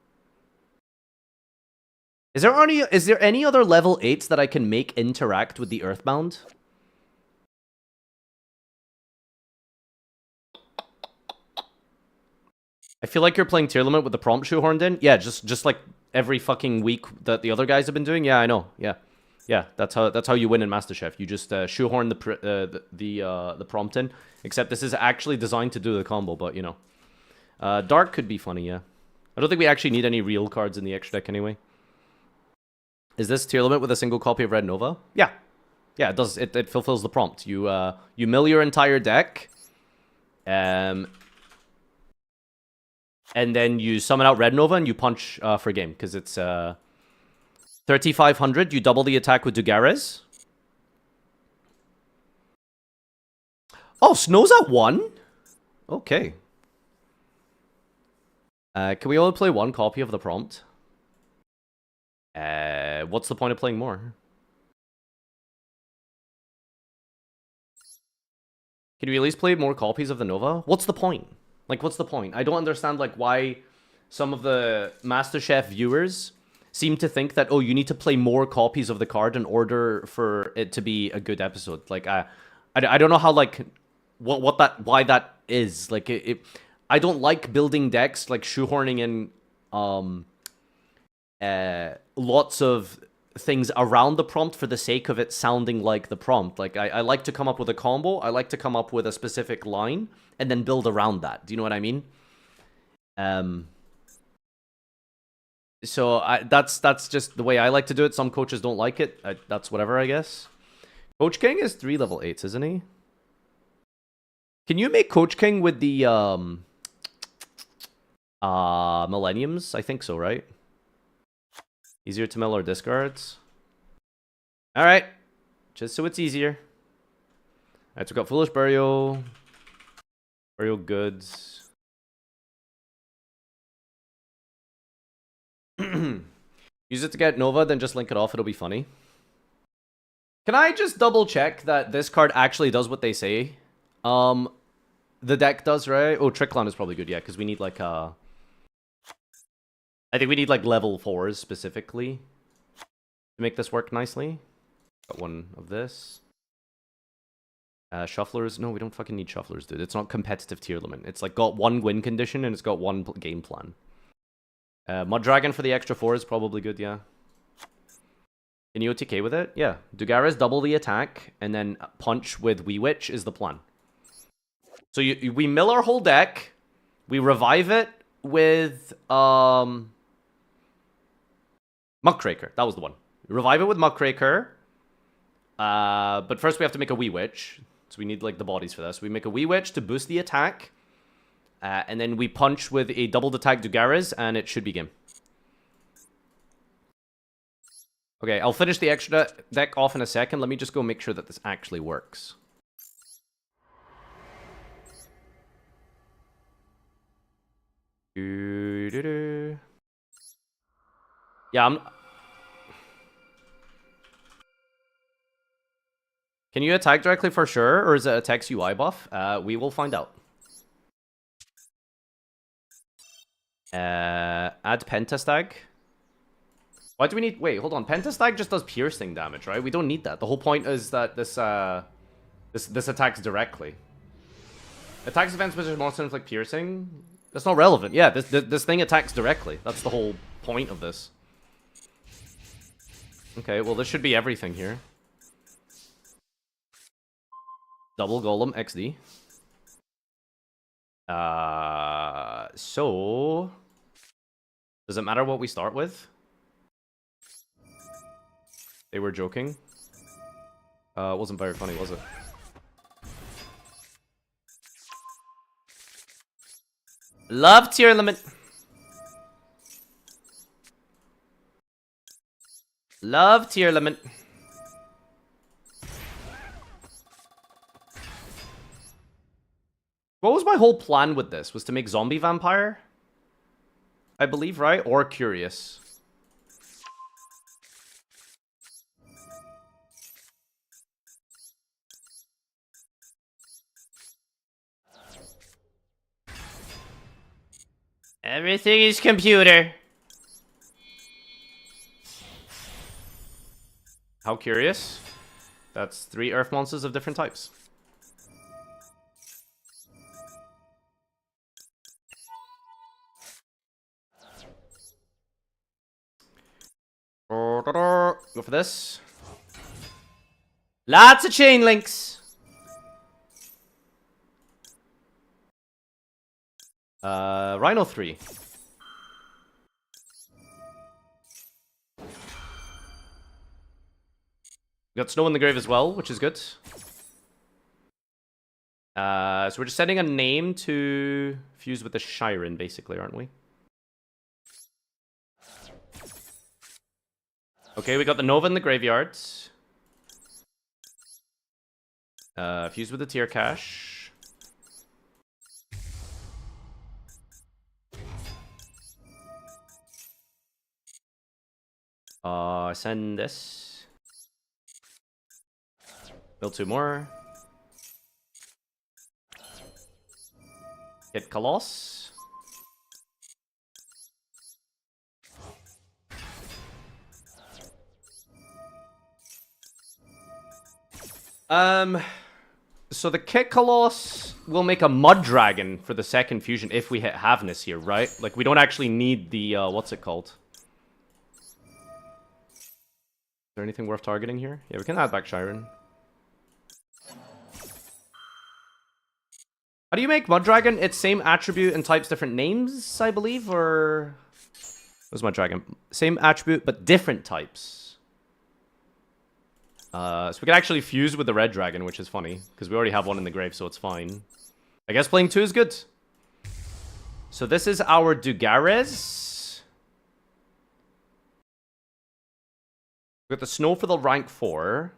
Is there any other level 8s that I can make interact with the Earthbound? I feel like you're playing Tearlament with the prompt shoehorned in. Yeah, just like every fucking week that the other guys have been doing. Yeah, I know. Yeah. Yeah, that's how you win in MasterChef. You just shoehorn the prompt in. Except this is actually designed to do the combo, but you know. Dark could be funny, yeah. I don't think we actually need any real cards in the extra deck anyway. Is this tier limit with a single copy of Red Nova? Yeah. Yeah, it does. It fulfills the prompt. You mill your entire deck. And then you summon out Red Nova and you punch for game. Because it's 3,500. You double the attack with Dugares. Oh, Snow's at 1? Okay. Can we only play one copy of the prompt? What's the point of playing more? Can you at least play more copies of the Nova? What's the point? Like, what's the point? I don't understand, like, why some of the MasterChef viewers seem to think that, oh, you need to play more copies of the card in order for it to be a good episode. Like, I don't know how, like, why that is. Like, I don't like building decks, like, shoehorning in, lots of things around the prompt for the sake of it sounding like the prompt. Like, I like to come up with a combo, I like to come up with a specific line, and then build around that. Do you know what I mean? So that's just the way I like to do it. Some coaches don't like it. That's whatever, I guess. Coach King is 3 level 8s, isn't he? Can you make Coach King with the Millenniums? I think so, right? Easier to mill or discards. Alright. Just so it's easier. Alright, so we got Foolish Burial. Burial Goods. Use it to get Nova, then just link it off. It'll be funny. Can I just double check that this card actually does what they say? The deck does, right? Oh, Trickland is probably good, yeah, because we need like I think we need like level 4s specifically to make this work nicely. Got one of this. Shufflers. No, we don't fucking need shufflers, dude. It's not competitive tier limit. It's like got one win condition and it's got one game plan. Mud Dragon for the extra 4 is probably good, yeah. Can you OTK with it? Yeah. Dugares double the attack and then punch with Wee Witch is the plan. So we mill our whole deck. We revive it with Muckraker. That was the one. Revive it with Muckraker. But first we have to make a Wee Witch. So we need like the bodies for this. We make a Wee Witch to boost the attack. And then we punch with a doubled attack Dugares, and it should be game. Okay, I'll finish the extra deck off in a second. Let me just go make sure that this actually works. Yeah, Can you attack directly for sure, or is it a text UI buff? We will find out. Add Pentastag. Why do we need... Wait, hold on. Pentastag just does piercing damage, right? We don't need that. The whole point is that this attacks directly. Attacks events which monster inflict piercing? That's not relevant. Yeah, this thing attacks directly. That's the whole point of this. Okay, well this should be everything here. Double Golem XD. So... Does it matter what we start with? They were joking. It wasn't very funny, was it? Love tier limit. Love tier limit. What was my whole plan with this? Was to make zombie vampire? I believe, right? Or curious. Everything is computer. How curious? That's 3 earth monsters of different types. Go for this. Lots of chain links. Rhino 3. We got Snow in the Grave as well, which is good. So we're just sending a name to fuse with the Shiren, basically, aren't we? Okay, we got the Nova in the graveyard. Fuse with the tier cache. Send this. Build 2 more. Get Coloss. So the Kit Coloss will make a Mud Dragon for the second fusion if we hit Havness here, right? Like, we don't actually need the, what's it called? Is there anything worth targeting here? Yeah, we can add back Shiren. How do you make Mud Dragon? It's same attribute and types, different names, I believe, or... Where's Mud Dragon? Same attribute, but different types. So we can actually fuse with the Red Dragon, which is funny, because we already have one in the grave, so it's fine. I guess playing 2 is good. So this is our Dugares. We got the Snow for the rank 4.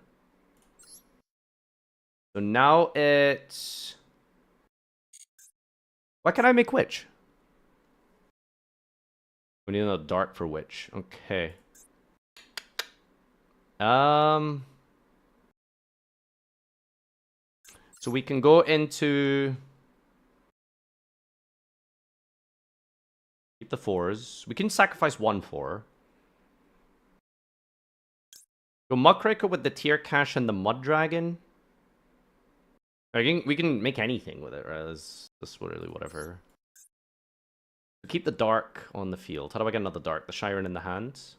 So now it's... Why can't I make Witch? We need another Dark for Witch. Okay. So we can go into... Keep the 4s. We can sacrifice 1 4. Go Muckraker with the tier cache and the Mud Dragon. We can make anything with it, right? This really whatever. Keep the Dark on the field. How do I get another Dark? The Shiren in the hands.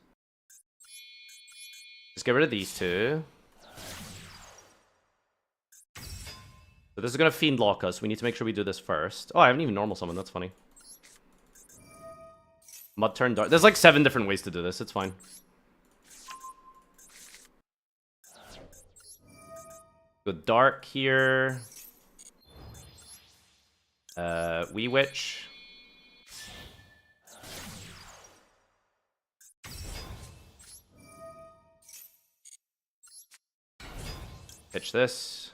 Let's get rid of these 2. So this is going to Fiend Lock us. We need to make sure we do this first. Oh, I haven't even normal summoned. That's funny. Mud turn Dark. There's like 7 different ways to do this. It's fine. Go Dark here. Wee Witch. Pitch this.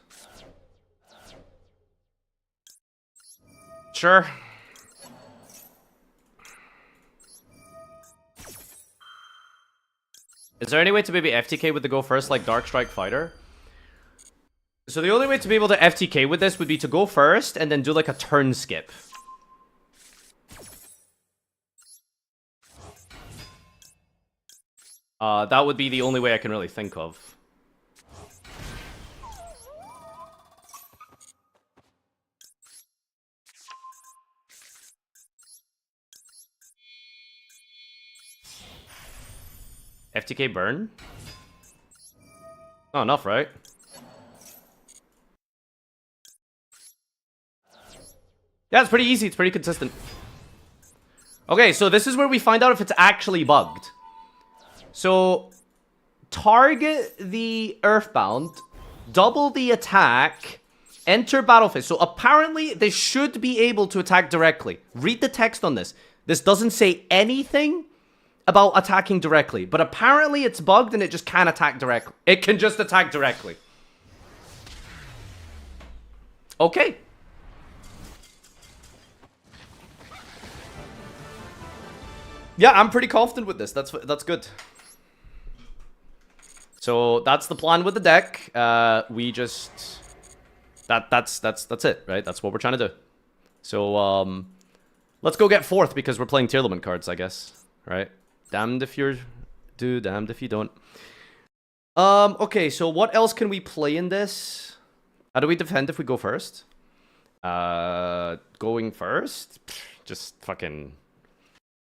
Sure. Is there any way to maybe FTK with the go first like Dark Strike Fighter? So the only way to be able to FTK with this would be to go first and then do like a turn skip. That would be the only way I can really think of. FTK burn? Not enough, right? Yeah, it's pretty easy. It's pretty consistent. Okay, so this is where we find out if it's actually bugged. So, target the Earthbound, double the attack, enter battle phase. So apparently, they should be able to attack directly. Read the text on this. This doesn't say anything about attacking directly, but apparently it's bugged and it just can't attack directly. It can just attack directly. Okay. Yeah, I'm pretty confident with this. That's good. So that's the plan with the deck. We just that's it, right? That's what we're trying to do. So let's go get 4th because we're playing tier limit cards, I guess. Right? Damned if you do, damned if you don't. Okay, so what else can we play in this? How do we defend if we go first? Going first? Just fucking...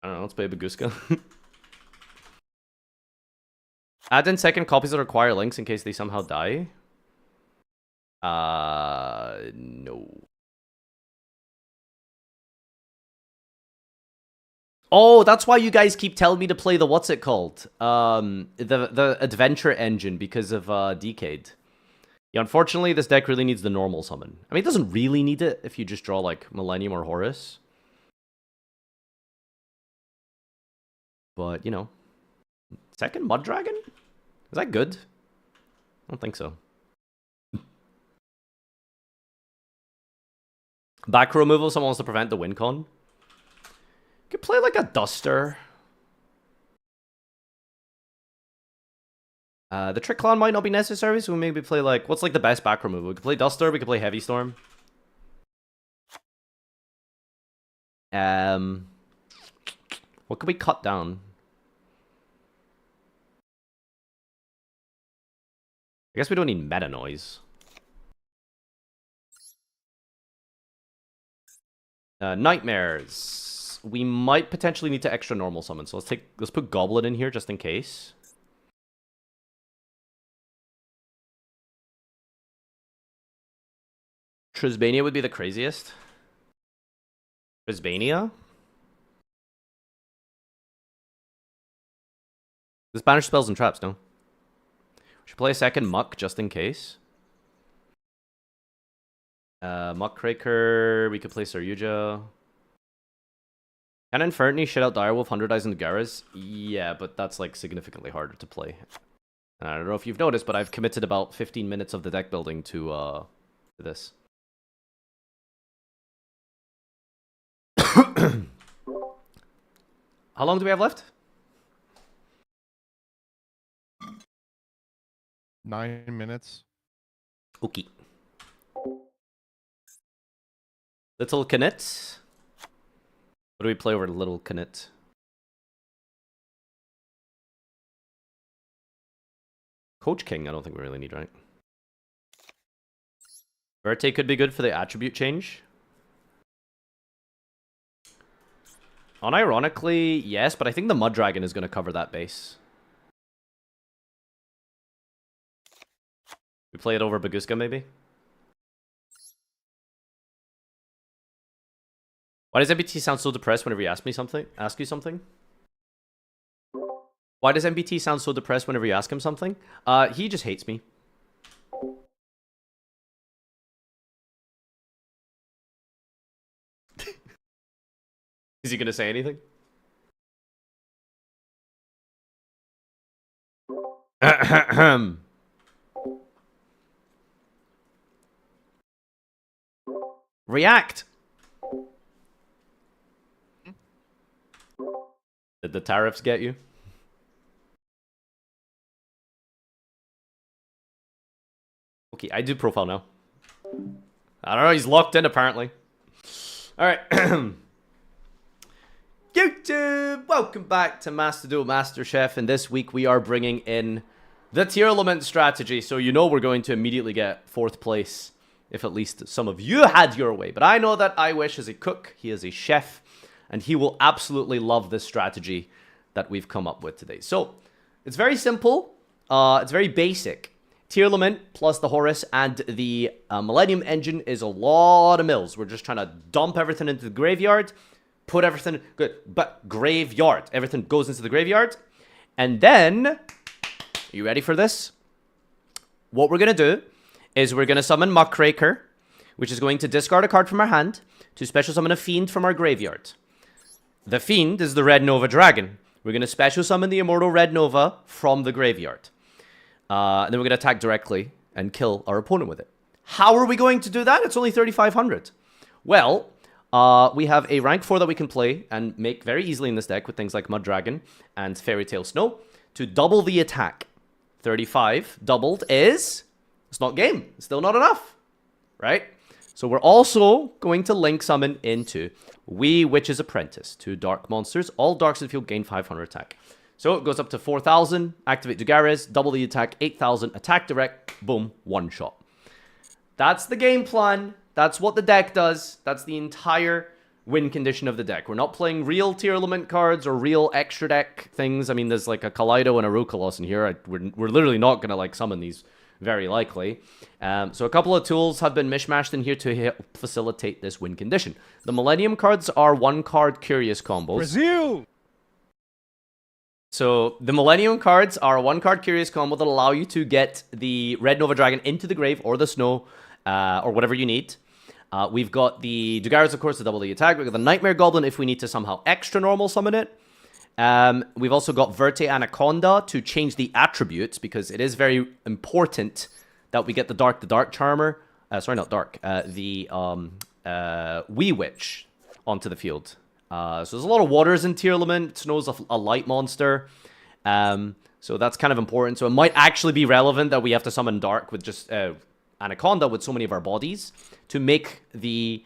I don't know, let's play Baguska. Add in second copies that require links in case they somehow die. No. Oh, that's why you guys keep telling me to play the what's it called? The adventure engine because of Decade. Yeah, unfortunately, this deck really needs the normal summon. I mean, it doesn't really need it if you just draw like Millennium or Horus. But, you know. Second Mud Dragon? Is that good? I don't think so. Back row removal, someone wants to prevent the win con. You could play like a Duster. The Trick Clan might not be necessary, so we maybe play like... What's like the best back removal? We could play Duster, we could play Heavy Storm. What could we cut down? I guess we don't need Meta Noise. Nightmares. We might potentially need to extra normal summon, so let's put Goblet in here just in case. Trisbania would be the craziest. Trisbania? This banish spells and traps, no? We should play a second Muck just in case. Muckraker, we could play Sir Yugioh. Can Inferni shit out Direwolf 100 Eyes into Garas? Yeah, but that's like significantly harder to play. And I don't know if you've noticed, but I've committed about 15 minutes of the deck building to this. How long do we have left? 9 minutes. Okay. Little Knit. What do we play over Little Knit? Coach King, I don't think we really need, right? Verte could be good for the attribute change. Unironically, yes, but I think the Mud Dragon is going to cover that base. We play it over Baguska, maybe? Why does MBT sound so depressed whenever you ask you something? Why does MBT sound so depressed whenever you ask him something? He just hates me. Is he gonna say anything? React! Did the tariffs get you? Okay, I do profile now. I don't know, he's locked in apparently. Alright. YouTube! Welcome back to Master Duel Master Chef, and this week we are bringing in the tier element strategy, so you know we're going to immediately get 4th place, if at least some of you had your way. But I know that iWish is a cook, he is a chef, and he will absolutely love this strategy that we've come up with today. So, it's very simple, it's very basic. Tier element plus the Horus and the Millennium Engine is a lot of mills. We're just trying to dump everything into the graveyard, put everything, good, but graveyard. Everything goes into the graveyard. And then, are you ready for this? What we're going to do is we're going to summon Muckraker, which is going to discard a card from our hand to special summon a Fiend from our graveyard. The Fiend is the Red Nova Dragon. We're going to special summon the Immortal Red Nova from the graveyard. And then we're going to attack directly and kill our opponent with it. How are we going to do that? It's only 3,500. Well, we have a rank 4 that we can play and make very easily in this deck with things like Mud Dragon and Fairy Tale Snow to double the attack. 35 doubled is... It's not game. It's still not enough. Right? So we're also going to link summon into Wee Witch's Apprentice. 2 dark monsters. All darks in the field gain 500 attack. So it goes up to 4,000. Activate Dugares. Double the attack. 8,000. Attack direct. Boom. One shot. That's the game plan. That's what the deck does. That's the entire win condition of the deck. We're not playing real tier element cards or real extra deck things. I mean, there's like a Kaleido and a Rukalos in here. We're literally not going to like summon these very likely. So a couple of tools have been mishmashed in here to help facilitate this win condition. The Millennium cards are 1-card Curious combos. Brazil! So the Millennium cards are a 1-card Curious combo that allow you to get the Red Nova Dragon into the grave or the snow or whatever you need. We've got the Dugaras, of course, to double the attack. We've got the Nightmare Goblin if we need to somehow extra normal summon it. We've also got Verte Anaconda to change the attributes because it is very important that we get the Dark Charmer. Sorry, not Dark. The Wee Witch onto the field. So there's a lot of waters in Tier Element. Snow's a light monster. So that's kind of important. So it might actually be relevant that we have to summon Dark with just Anaconda with so many of our bodies to make the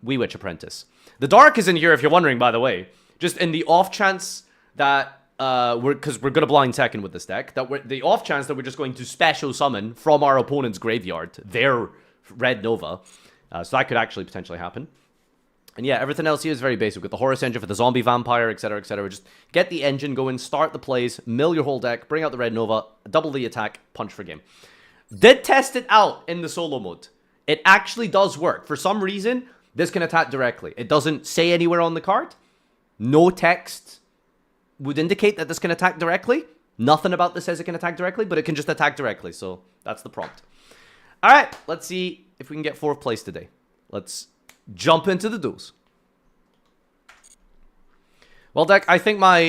Wee Witch Apprentice. The Dark is in here, if you're wondering, by the way. Just in the off chance that, because we're going to blind second with this deck, that the off chance that we're just going to special summon from our opponent's graveyard their Red Nova. So that could actually potentially happen. And yeah, everything else here is very basic. With the Horus engine for the zombie vampire, etc., etc. Just get the engine going, start the plays, mill your whole deck, bring out the Red Nova, double the attack, punch for game. Did test it out in the solo mode. It actually does work. For some reason, this can attack directly. It doesn't say anywhere on the card. No text would indicate that this can attack directly. Nothing about this says it can attack directly, but it can just attack directly. So that's the prompt. All right, let's see if we can get 4th place today. Let's jump into the duels. Well, deck, I think my...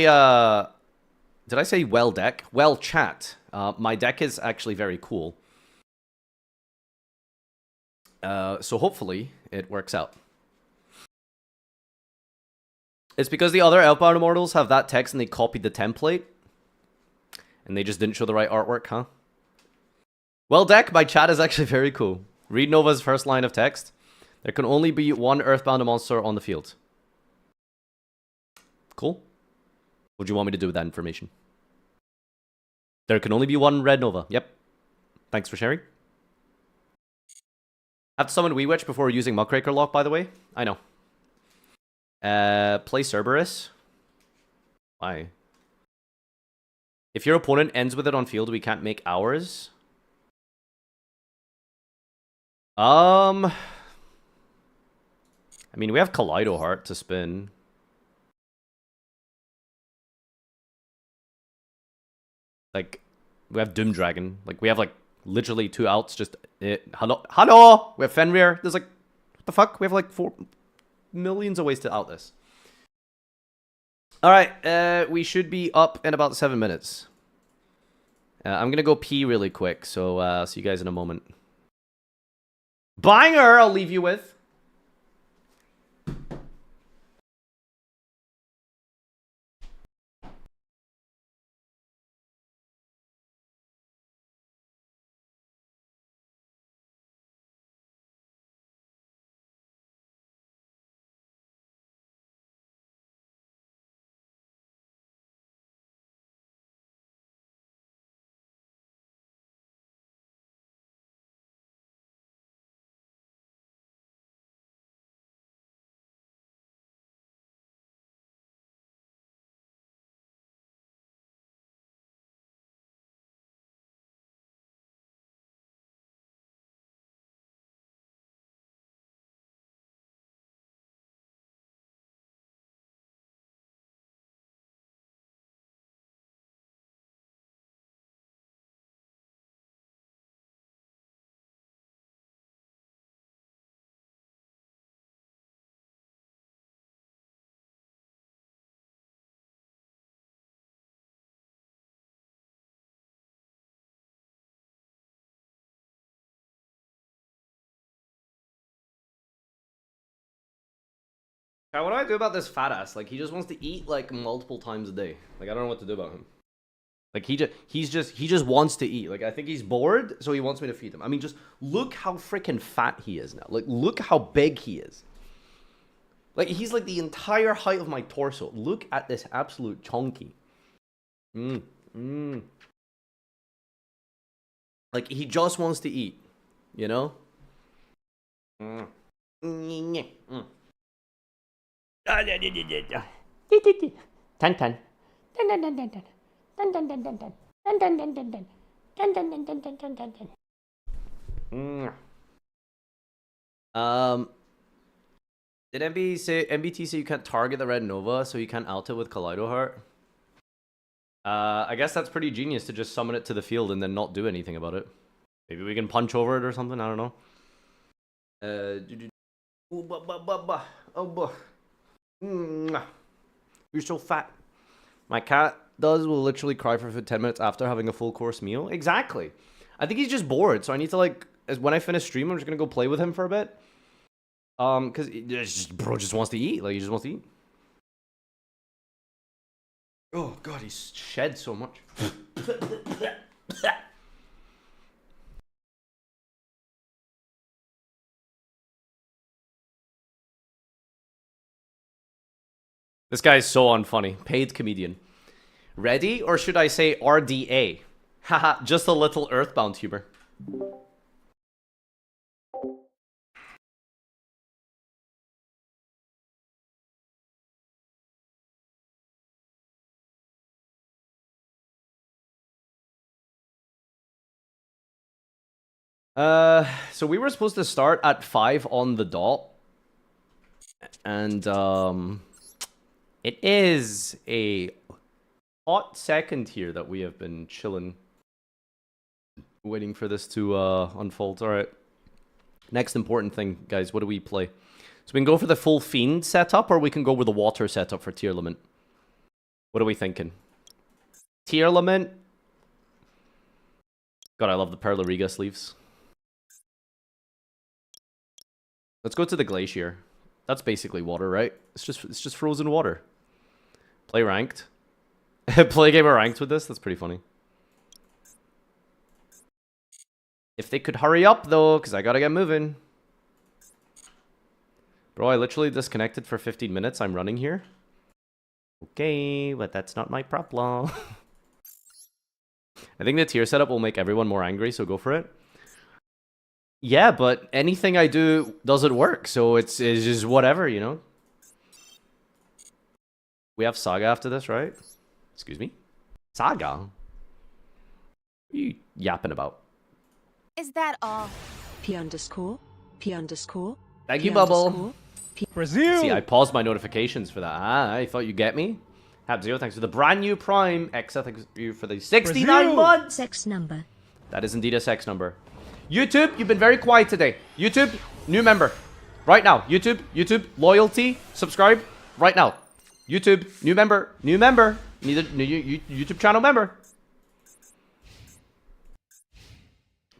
did I say well deck? Well chat. My deck is actually very cool. So hopefully it works out. It's because the other Outbound Immortals have that text and they copied the template. And they just didn't show the right artwork, huh? Well, deck, my chat is actually very cool. Read Nova's first line of text. There can only be one Earthbound monster on the field. Cool. What do you want me to do with that information? There can only be one Red Nova. Yep. Thanks for sharing. Have to summon Wee Witch before using Muckraker Lock, by the way. I know. Play Cerberus. Why? If your opponent ends with it on field, we can't make ours. I mean, we have Kaleido Heart to spin. Like, we have Doom Dragon. Like, we have, like, literally 2 outs. Just, hello! We have Fenrir. There's, like, what the fuck? We have, like, 4 millions of ways to out this. Alright, we should be up in about 7 minutes. I'm gonna go pee really quick, so, see you guys in a moment. Banger, I'll leave you with. What do I do about this fat ass? Like, he just wants to eat, like, multiple times a day. Like, I don't know what to do about him. Like, he just wants to eat. Like, I think he's bored, so he wants me to feed him. I mean, just look how freaking fat he is now. Like, look how big he is. Like, he's like the entire height of my torso. Look at this absolute chunky. Like, he just wants to eat, you know? Dun dun dun dun dun dun dun dun. Did MBT say you can't target the red Nova, so you can't alt it with Kaleido Heart? I guess that's pretty genius to just summon it to the field and then not do anything about it. Maybe we can punch over it or something, I don't know. Oh boy. You're so fat. My cat will literally cry for 10 minutes after having a full course meal. Exactly. I think he's just bored, so I need to like, when I finish stream, I'm just gonna go play with him for a bit. Cause bro just wants to eat. Like he just wants to eat. Oh god, he's shed so much. This guy is so unfunny. Paid comedian. Ready? Or should I say RDA? Haha, just a little earthbound humor. So we were supposed to start at 5 on the dot. And, it is a hot second here that we have been chilling. Waiting for this to, unfold. Alright. Next important thing, guys. What do we play? So we can go for the full Fiend setup, or we can go with the water setup for Tier Lament. What are we thinking? Tier Lament. God, I love the Perla sleeves. Let's go to the Glacier. That's basically water, right? It's just frozen water. Play ranked. Play a game of ranked with this? That's pretty funny. If they could hurry up, though, because I gotta get moving. Bro, I literally disconnected for 15 minutes. I'm running here. Okay, but that's not my problem. I think the tier setup will make everyone more angry, so go for it. Yeah, but anything I do doesn't work, so it's just whatever, you know? We have Saga after this, right? Excuse me? Saga? What are you yapping about? Is that all? P underscore? P underscore? Thank you, Bubble. Brazil! See, I paused my notifications for that. Ah, I thought you get me. Hab0, thanks for the brand new Prime. Exa, thanks you for the 69 Brazil. months! Sex number. That is indeed a sex number. YouTube, you've been very quiet today. YouTube, new member. Right now. YouTube, loyalty, subscribe. Right now. YouTube, new member. Need a new YouTube channel member.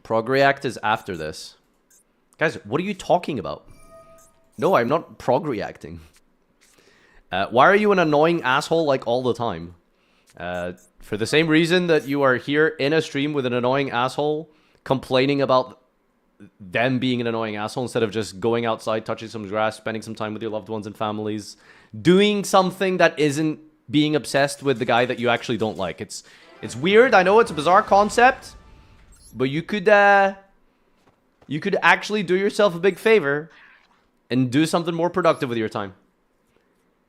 Prog React is after this. Guys, what are you talking about? No, I'm not prog reacting. Why are you an annoying asshole like all the time? For the same reason that you are here in a stream with an annoying asshole complaining about them being an annoying asshole instead of just going outside, touching some grass, spending some time with your loved ones and families, doing something that isn't being obsessed with the guy that you actually don't like. It's weird. I know it's a bizarre concept, but you could actually do yourself a big favor and do something more productive with your time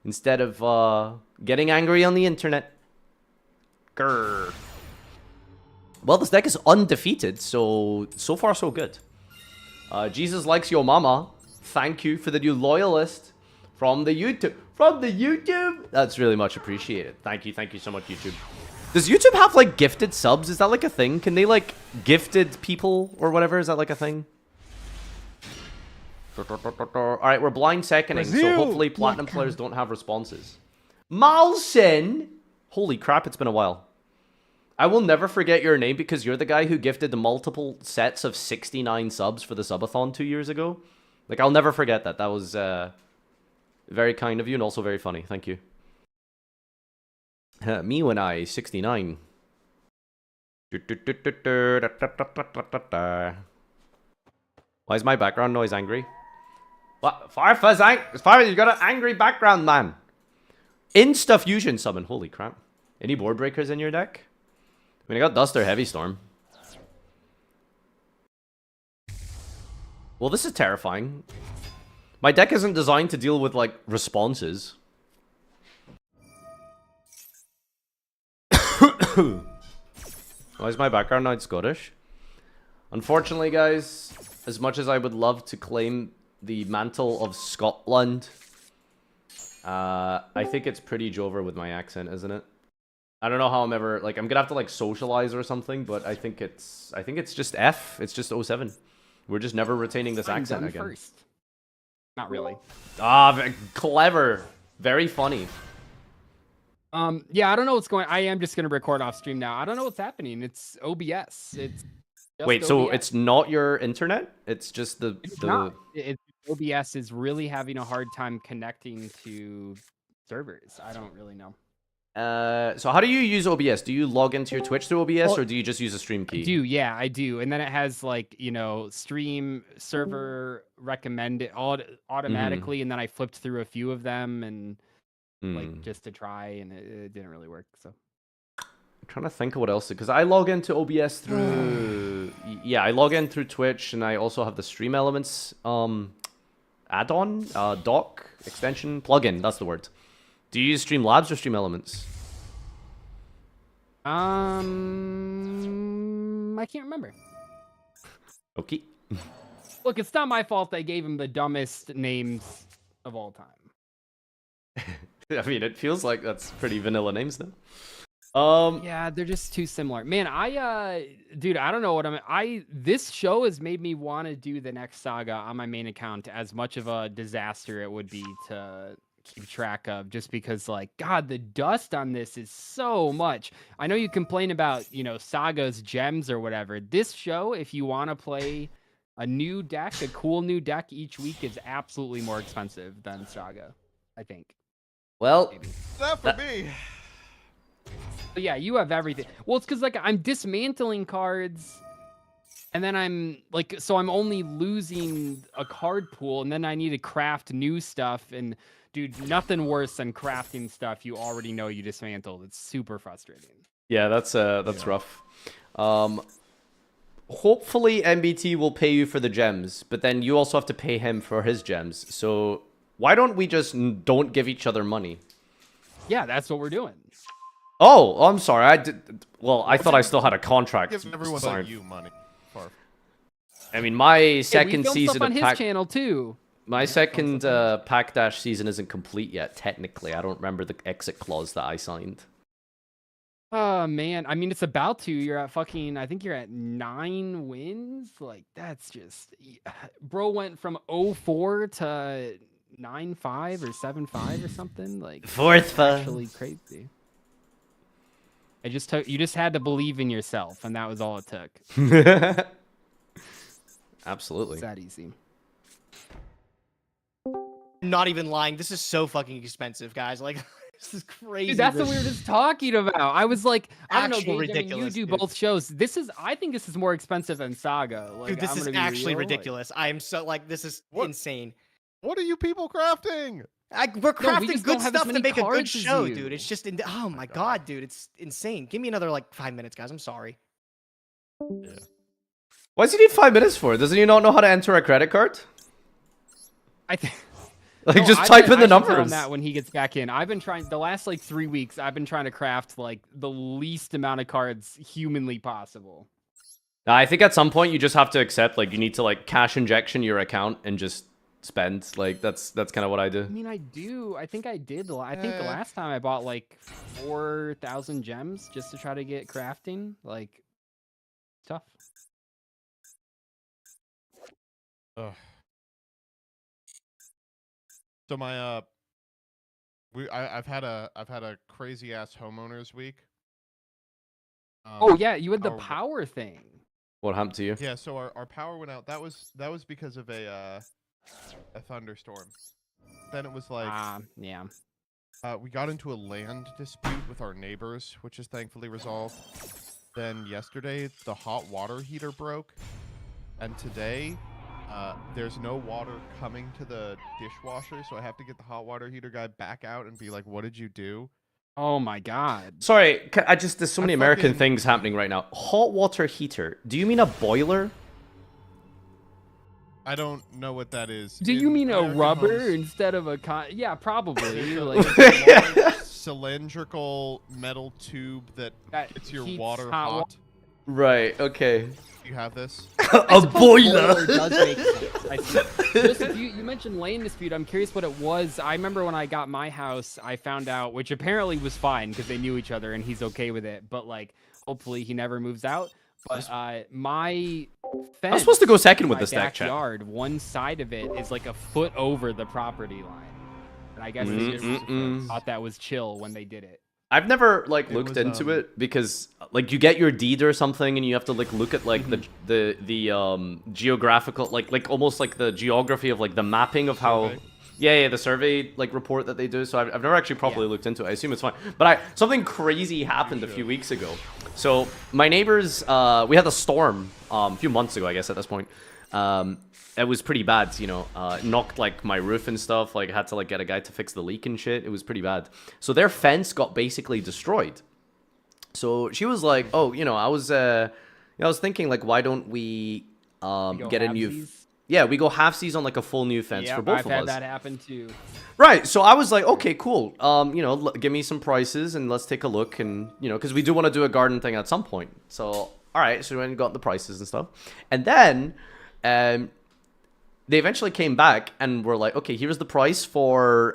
instead of getting angry on the internet. Grr. Well, this deck is undefeated, so far so good. Jesus likes your mama. Thank you for the new loyalist from the YouTube. From the YouTube? That's really much appreciated. Thank you so much, YouTube. Does YouTube have, like, gifted subs? Is that, like, a thing? Can they, like, gifted people or whatever? Is that, like, a thing? Alright, we're blind seconding, so hopefully platinum players don't have responses. Malsen! Holy crap, it's been a while. I will never forget your name because you're the guy who gifted the multiple sets of 69 subs for the subathon 2 years ago. Like, I'll never forget that. That was very kind of you and also very funny. Thank you. Me when I 69. Why is my background noise angry? What? Farfa's Farfa, you got an angry background, man. Insta fusion summon. Holy crap. Any board breakers in your deck? I mean, I got Duster Heavy Storm. Well, this is terrifying. My deck isn't designed to deal with, like, responses. Oh Why is my background not Scottish? Unfortunately, guys, as much as I would love to claim the mantle of Scotland, I think it's pretty Jover with my accent, isn't it? I don't know how I'm ever, like, I'm gonna have to, like, socialize or something, but I think it's just F. It's just 07. We're just never retaining this accent again. First. Not really. Ah, clever. Very funny. Yeah, I don't know what's going. I am just gonna record off stream now. I don't know what's happening. It's OBS. It's just Wait, so OBS. it's not your internet? It's just the OBS is really having a hard time connecting to servers. I don't really know. So how do you use OBS? Do you log into your Twitch through OBS, or do you just use a stream key? I do, yeah, I do. And then it has, like, you know, stream server recommended automatically, and then I flipped through a few of them and like just to try, and it didn't really work. So I'm trying to think of what else, because I log into OBS through I log in through Twitch, and I also have the Stream Elements add-on, dock extension plugin. That's the word. Do you use Streamlabs or Stream Elements? I can't remember. Okay. Look, it's not my fault they gave him the dumbest names of all time. I mean, it feels like that's pretty vanilla names now. Yeah, they're just too similar. Man, dude, I don't know what this show has made me want to do the next saga on my main account, as much of a disaster it would be to keep track of, just because, like, God, the dust on this is so much. I know you complain about, you know, sagas, gems, or whatever. This show, if you want to play a new deck, a cool new deck each week, is absolutely more expensive than saga, I think. Well, not for me. But yeah, you have everything. Well, it's because, like, I'm dismantling cards, and then I'm like, so I'm only losing a card pool, and then I need to craft new stuff. And dude, nothing worse than crafting stuff you already know you dismantled. It's super frustrating. Yeah, that's rough. Hopefully MBT will pay you for the gems, but then you also have to pay him for his gems. So why don't we just don't give each other money? Yeah, that's what we're doing. Oh, I'm sorry. I thought I still had a contract. Give everyone but you money. Farf. I mean, my second season on of his channel too. My second Pack Dash season isn't complete yet, technically. I don't remember the exit clause that I signed. Oh, man. I mean, it's about to. You're at fucking, I think you're at 9 wins. Like, that's just... Bro went from 0-4 to 9-5 or 7-5 or something. Like, Fourth actually crazy. You just had to believe in yourself, and that was all it took. Absolutely. It's that easy. Not even lying. This is so fucking expensive, guys. Like, this is crazy. Dude, that's what we were just talking about. I was like, I don't know, Actual Gage, ridiculous, you do dude. both shows. I think this is more expensive than Saga. Like, Dude, this I'm is gonna be actually real, ridiculous. I am so, like, this is insane. What are you people crafting? We're crafting just good don't have as stuff to many make a good cards as show, you. dude. It's just, oh my god, dude, it's insane. Give me another, like, 5 minutes, guys. I'm sorry. Yeah. Why does he need 5 minutes for? Doesn't he not know how to enter a credit card? Like, just type in the numbers. Tell him that when he gets back in. I've been trying, the last, like, 3 weeks, I've been trying to craft, like, the least amount of cards humanly possible. I think at some point you just have to accept, like, you need to, like, cash injection your account and just spend. Like, that's kind of what I do. I mean, I do. I think I did. I think the last time I bought, like, 4,000 gems just to try to get crafting. Like, tough. Ugh. So my I've had a crazy ass homeowners week. Oh yeah, you had the power thing. What happened to you? Yeah, so our power went out. That was because of a thunderstorm. Then it was like yeah. We got into a land dispute with our neighbors, which is thankfully resolved. Then yesterday the hot water heater broke, and today there's no water coming to the dishwasher, so I have to get the hot water heater guy back out and be like, "What did you do?" Oh my god. Sorry, there's so many American things happening right now. Hot water heater. Do you mean a boiler? I don't know what that is. Do you mean a rubber instead of a yeah, probably. Like cylindrical metal tube that gets your heats water hot hot. Right. Okay. You have this. A boiler. Does make sense. I see. Joseph, you mentioned lane dispute. I'm curious what it was. I remember when I got my house, I found out, which apparently was fine because they knew each other and he's okay with it. But like, hopefully he never moves out. But my fence, I'm supposed to go second with my this deck, chat. backyard, one side of it is like a foot over the property line. And I guess they just thought that was chill when they did it. I've never like looked into it because like you get your deed or something and you have to like look at like the geographical like almost like the geography of like the mapping of how the survey like report that they do. So I've never actually properly looked into it. I assume it's fine. But something crazy happened a few weeks ago. So my neighbors we had a storm a few months ago, I guess at this point. It was pretty bad, you know, knocked like my roof and stuff, like had to like get a guy to fix the leak and shit. It was pretty bad. So their fence got basically destroyed. So she was like, oh, you know, I was thinking like, why don't we get a new, we go halfsies on like a full new fence for both of us. I've had that happen too. Right. So I was like, okay, cool. You know, give me some prices and let's take a look. And, you know, because we do want to do a garden thing at some point. So, all right. So we went and got the prices and stuff. And then, they eventually came back and were like, okay, here's the price for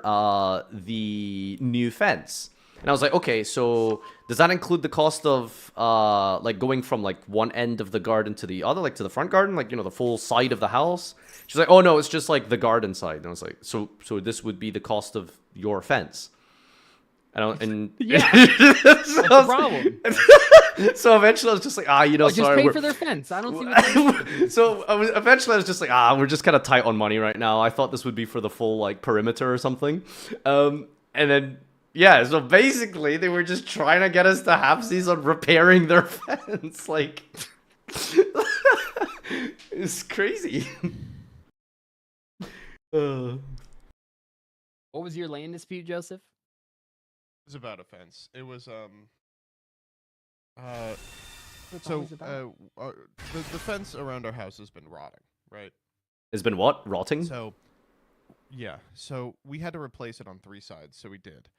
the new fence. And I was like, okay, so does that include the cost of like going from like one end of the garden to the other, like to the front garden, like, you know, the full side of the house? She's like, oh no, it's just like the garden side. And I was like, so this would be the cost of your fence. And yeah, that's the problem. So eventually I was just like, you know, just sorry. Just pay for their fence. I don't see what So eventually I was just like, we're just kind of tight on money right now. I thought this would be for the full like perimeter or something. And then, so basically they were just trying to get us to halfsies on repairing their fence. Like, it's crazy. What was your land dispute, Joseph? It was about a fence. It was the fence around our house has been rotting, right? Has been what? Rotting? So so we had to replace it on 3 sides, so we did.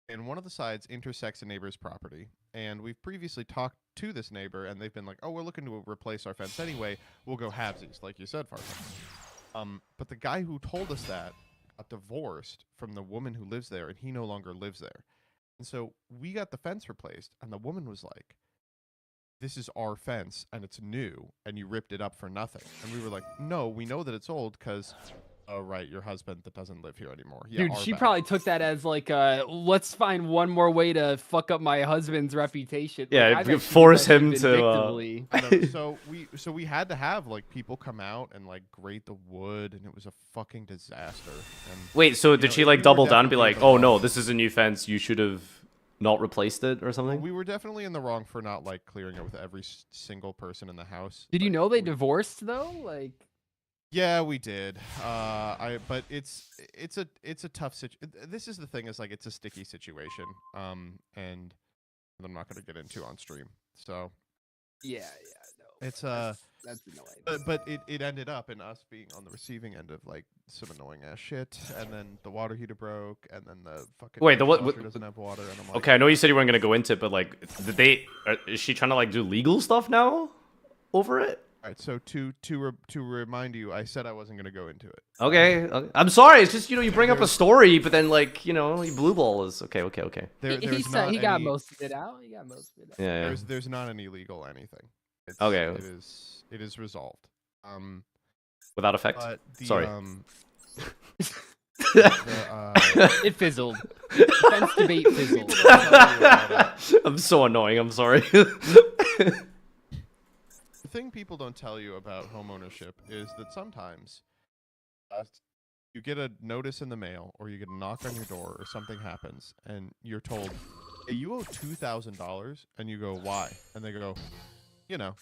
And one of the sides intersects a neighbor's property, and we've previously talked to this neighbor, and they've been like, oh, we're looking to replace our fence anyway, we'll go halvesies, like you said, Farfa. But the guy who told us that got divorced from the woman who lives there, and he no longer lives there. And so we got the fence replaced, and the woman was like, this is our fence, and it's new, and you ripped it up for nothing. And we were like, no, we know that it's old, because, oh, right, your husband that doesn't live here anymore. Yeah, dude, she probably took that as like, let's find one more way to fuck up my husband's reputation. Yeah, like, force him to... So we had to have, like, people come out and, like, grate the wood, and it was a fucking disaster. And, wait, so did she, like, double down and be like, oh, no, this is a new fence, you should have not replaced it or something? We were definitely in the wrong for not, like, clearing it with every single person in the house. Did you know they divorced, though? Like... Yeah, we did. But it's a tough situation. This is the thing, is like it's a sticky situation. And I'm not going to get into on stream. So no. It's that's annoying. But it ended up in us being on the receiving end of like some annoying ass shit, and then the water heater broke, and then the fucking washer doesn't have water. And I'm like, okay, I know you said you weren't going to go into it, but like, is she trying to like do legal stuff now over it? All right, so to remind you, I said I wasn't going to go into it. Okay, I'm sorry. It's just, you know, you bring up a story, but then like, you know, you blue ball is okay. He got most of it out. Yeah. There's not any legal anything. Okay. It is resolved. Without effect. Sorry. It fizzled. Fence debate fizzled. I'm so annoying. I'm sorry. The thing people don't tell you about homeownership is that sometimes you get a notice in the mail, or you get a knock on your door, or something happens, and you're told, hey, you owe $2,000, and you go, why? And they go, you know.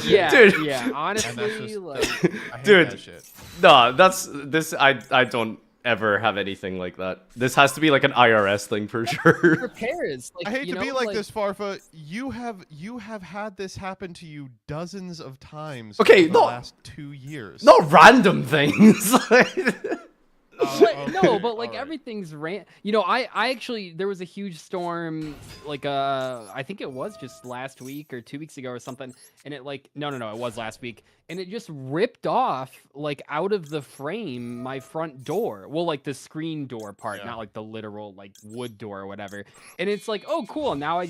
Dude. Yeah, honestly, I hate dude, that shit. No, I don't ever have anything like that. This has to be like an IRS thing for sure. Repairs. Like, I hate to be like this, Farfa. You have had this happen to you dozens of times. Okay, in the last 2 years. Not random things. No, but like everything's You know, I actually there was a huge storm like I think it was just last week or 2 weeks ago or something, and it like no it was last week, and it just ripped off like out of the frame my front door. Well, like the screen door part, not like the literal like wood door or whatever. And it's like, oh cool, now I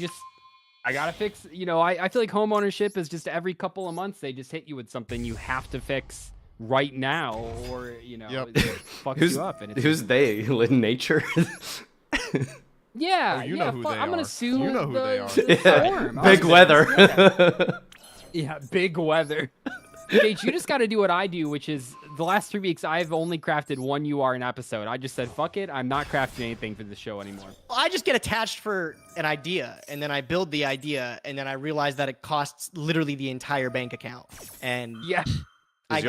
gotta fix. You know, I feel like home ownership is just every couple of months they just hit you with something you have to fix right now, or you know, it fucks you up. And it's who's they? In nature? Yeah, you know who they I'm gonna are. sue. You know who they are. the storm. Big weather. Yeah, big weather. Gage, you just got to do what I do, which is the last 3 weeks I've only crafted one UR an episode. I just said, fuck it, I'm not crafting anything for the show anymore. Well, I just get attached for an idea, and then I build the idea, and then I realize that it costs literally the entire bank account. And yeah, I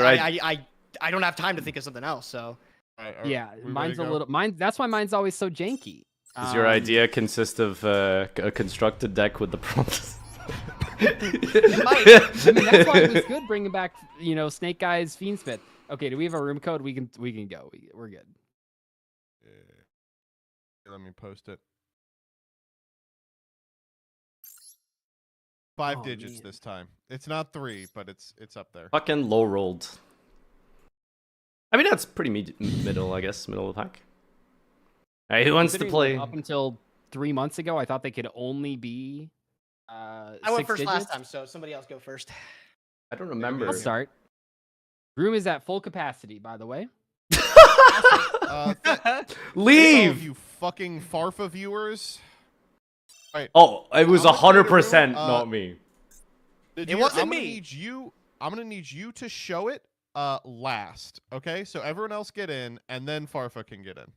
don't have time to think of something else. So yeah, mine's a little that's why mine's always so janky. Does your idea consist of a constructed deck with the prompts? I mean, that's why it was good bringing back, you know, Snake Eyes Fiendsmith. Okay, do we have a room code? We can go. We're good. Let me post it. 5 digits this time. It's not 3, but it's up there. Fucking low rolled. I mean, that's pretty middle, I guess, middle of the pack. All right, who wants to play? Up until 3 months ago, I thought they could only be. I went first last time, so somebody else go first. I don't remember. I'll start. Room is at full capacity, by the way. Leave! All of you fucking Farfa viewers. Right. Oh, it was 100% not me. It wasn't I'm me. I'm gonna need you to show it last. Okay, so everyone else get in, and then Farfa can get in.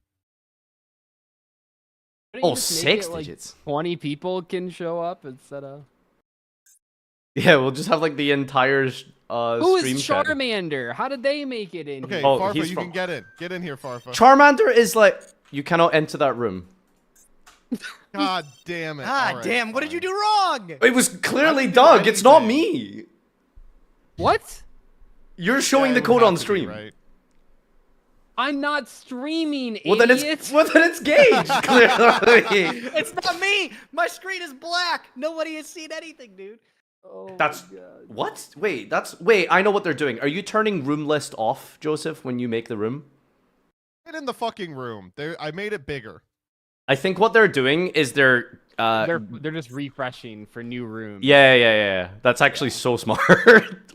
Oh, 6 digits. 20 people can show up instead of. Yeah, we'll just have like the entire Who stream is chat. Charmander? How did they make it in? Okay, here? Farfa, you can get in. Get in here, Farfa. Charmander is like, you cannot enter that room. God damn it. God damn, what did you do wrong? It was clearly Doug. It's not me. What? You're showing the code on stream. Right. I'm not streaming, Well, then idiot. it's Gage, clearly. It's not me. My screen is black. Nobody has seen anything, dude. Oh That's what? Wait, I know what they're doing. Are you turning room list off, Joseph, when you make the room? Get in the fucking room. I made it bigger. I think what they're doing is they're just refreshing for new rooms. Yeah. That's actually so smart.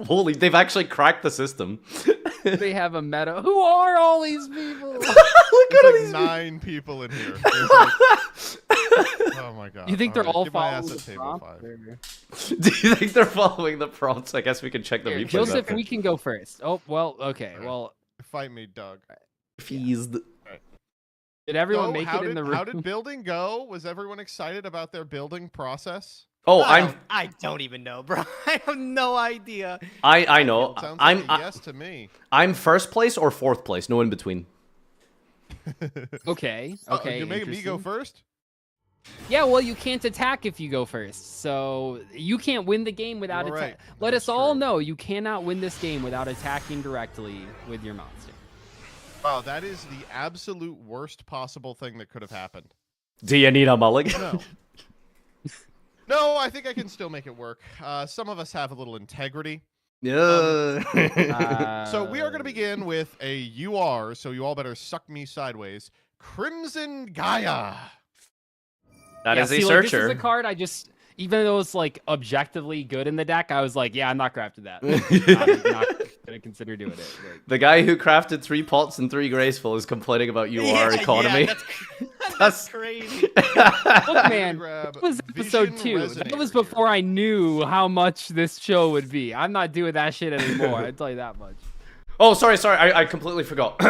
Holy, they've actually cracked the system. They have a meta. Who are all these people? Look at all these 9 people in here. Oh my god. You think they're all give my ass following a the table prompt? 5. Do you think they're following the prompts? I guess we can check the replay. Joseph, we can go first. Oh, well, okay. Well, Fight me, Doug. Feased. Did everyone So, make it in the room? How did building go? Was everyone excited about their building process? Oh, I don't even know, bro. I have no idea. I know. It sounds I'm like a yes to me. I'm first place or fourth place, no in between. Okay. You make me go first? Yeah, well, you can't attack if you go first. So you can't win the game without You're attacking. right. Let us all know you cannot win this game without attacking directly with your monster. Wow, that is the absolute worst possible thing that could have happened. Do you need a mulligan? No. No, I think I can still make it work. Some of us have a little integrity. Yeah. So we are going to begin with a UR, so you all better suck me sideways. Crimson Gaia. That is a This searcher. is a card I just, even though it's like objectively good in the deck, I was like, yeah, I'm not crafting that. I'm not gonna consider doing it. Like, The guy who crafted 3 pots and 3 graceful is complaining about UR economy. Yeah, that's crazy. Look, man, it was episode 2. That was before I knew how much this show would be. I'm not doing that shit anymore. I tell you that much. Oh, sorry. I completely forgot.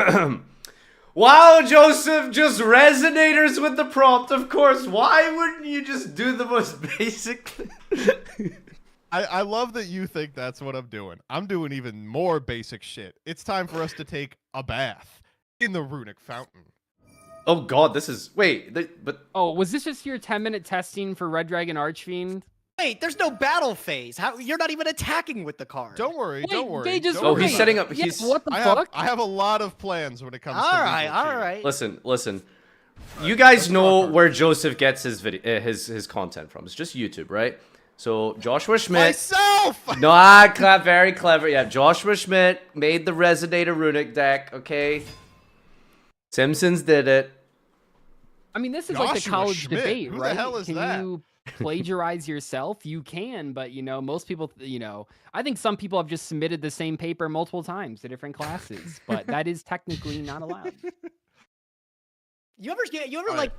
Wow, Joseph, just resonators with the prompt, of course. Why wouldn't you just do the most basic? I love that you think that's what I'm doing. I'm doing even more basic shit. It's time for us to take a bath in the runic fountain. Oh god, this is... Wait, but... Oh, was this just your 10-minute testing for Red Dragon Archfiend? Wait, there's no battle phase. How you're not even attacking with the card. Don't worry, Wait, don't worry. they just don't worry. he's setting up. Yeah, He's what the I fuck? have a lot of plans when it comes to All right, legal all cheating. right. listen. You guys know where Joseph gets his video, his content from. It's just YouTube, right? So Joshua Schmidt. Myself. No, very clever. Yeah, Joshua Schmidt made the Resonator Runic deck. Okay. Simpsons did it. I mean, this is like the Joshua college Schmidt? debate, Who the right? hell is Can that? you plagiarize yourself? You can, but most people, I think some people have just submitted the same paper multiple times to different classes, but that is technically not allowed. You ever like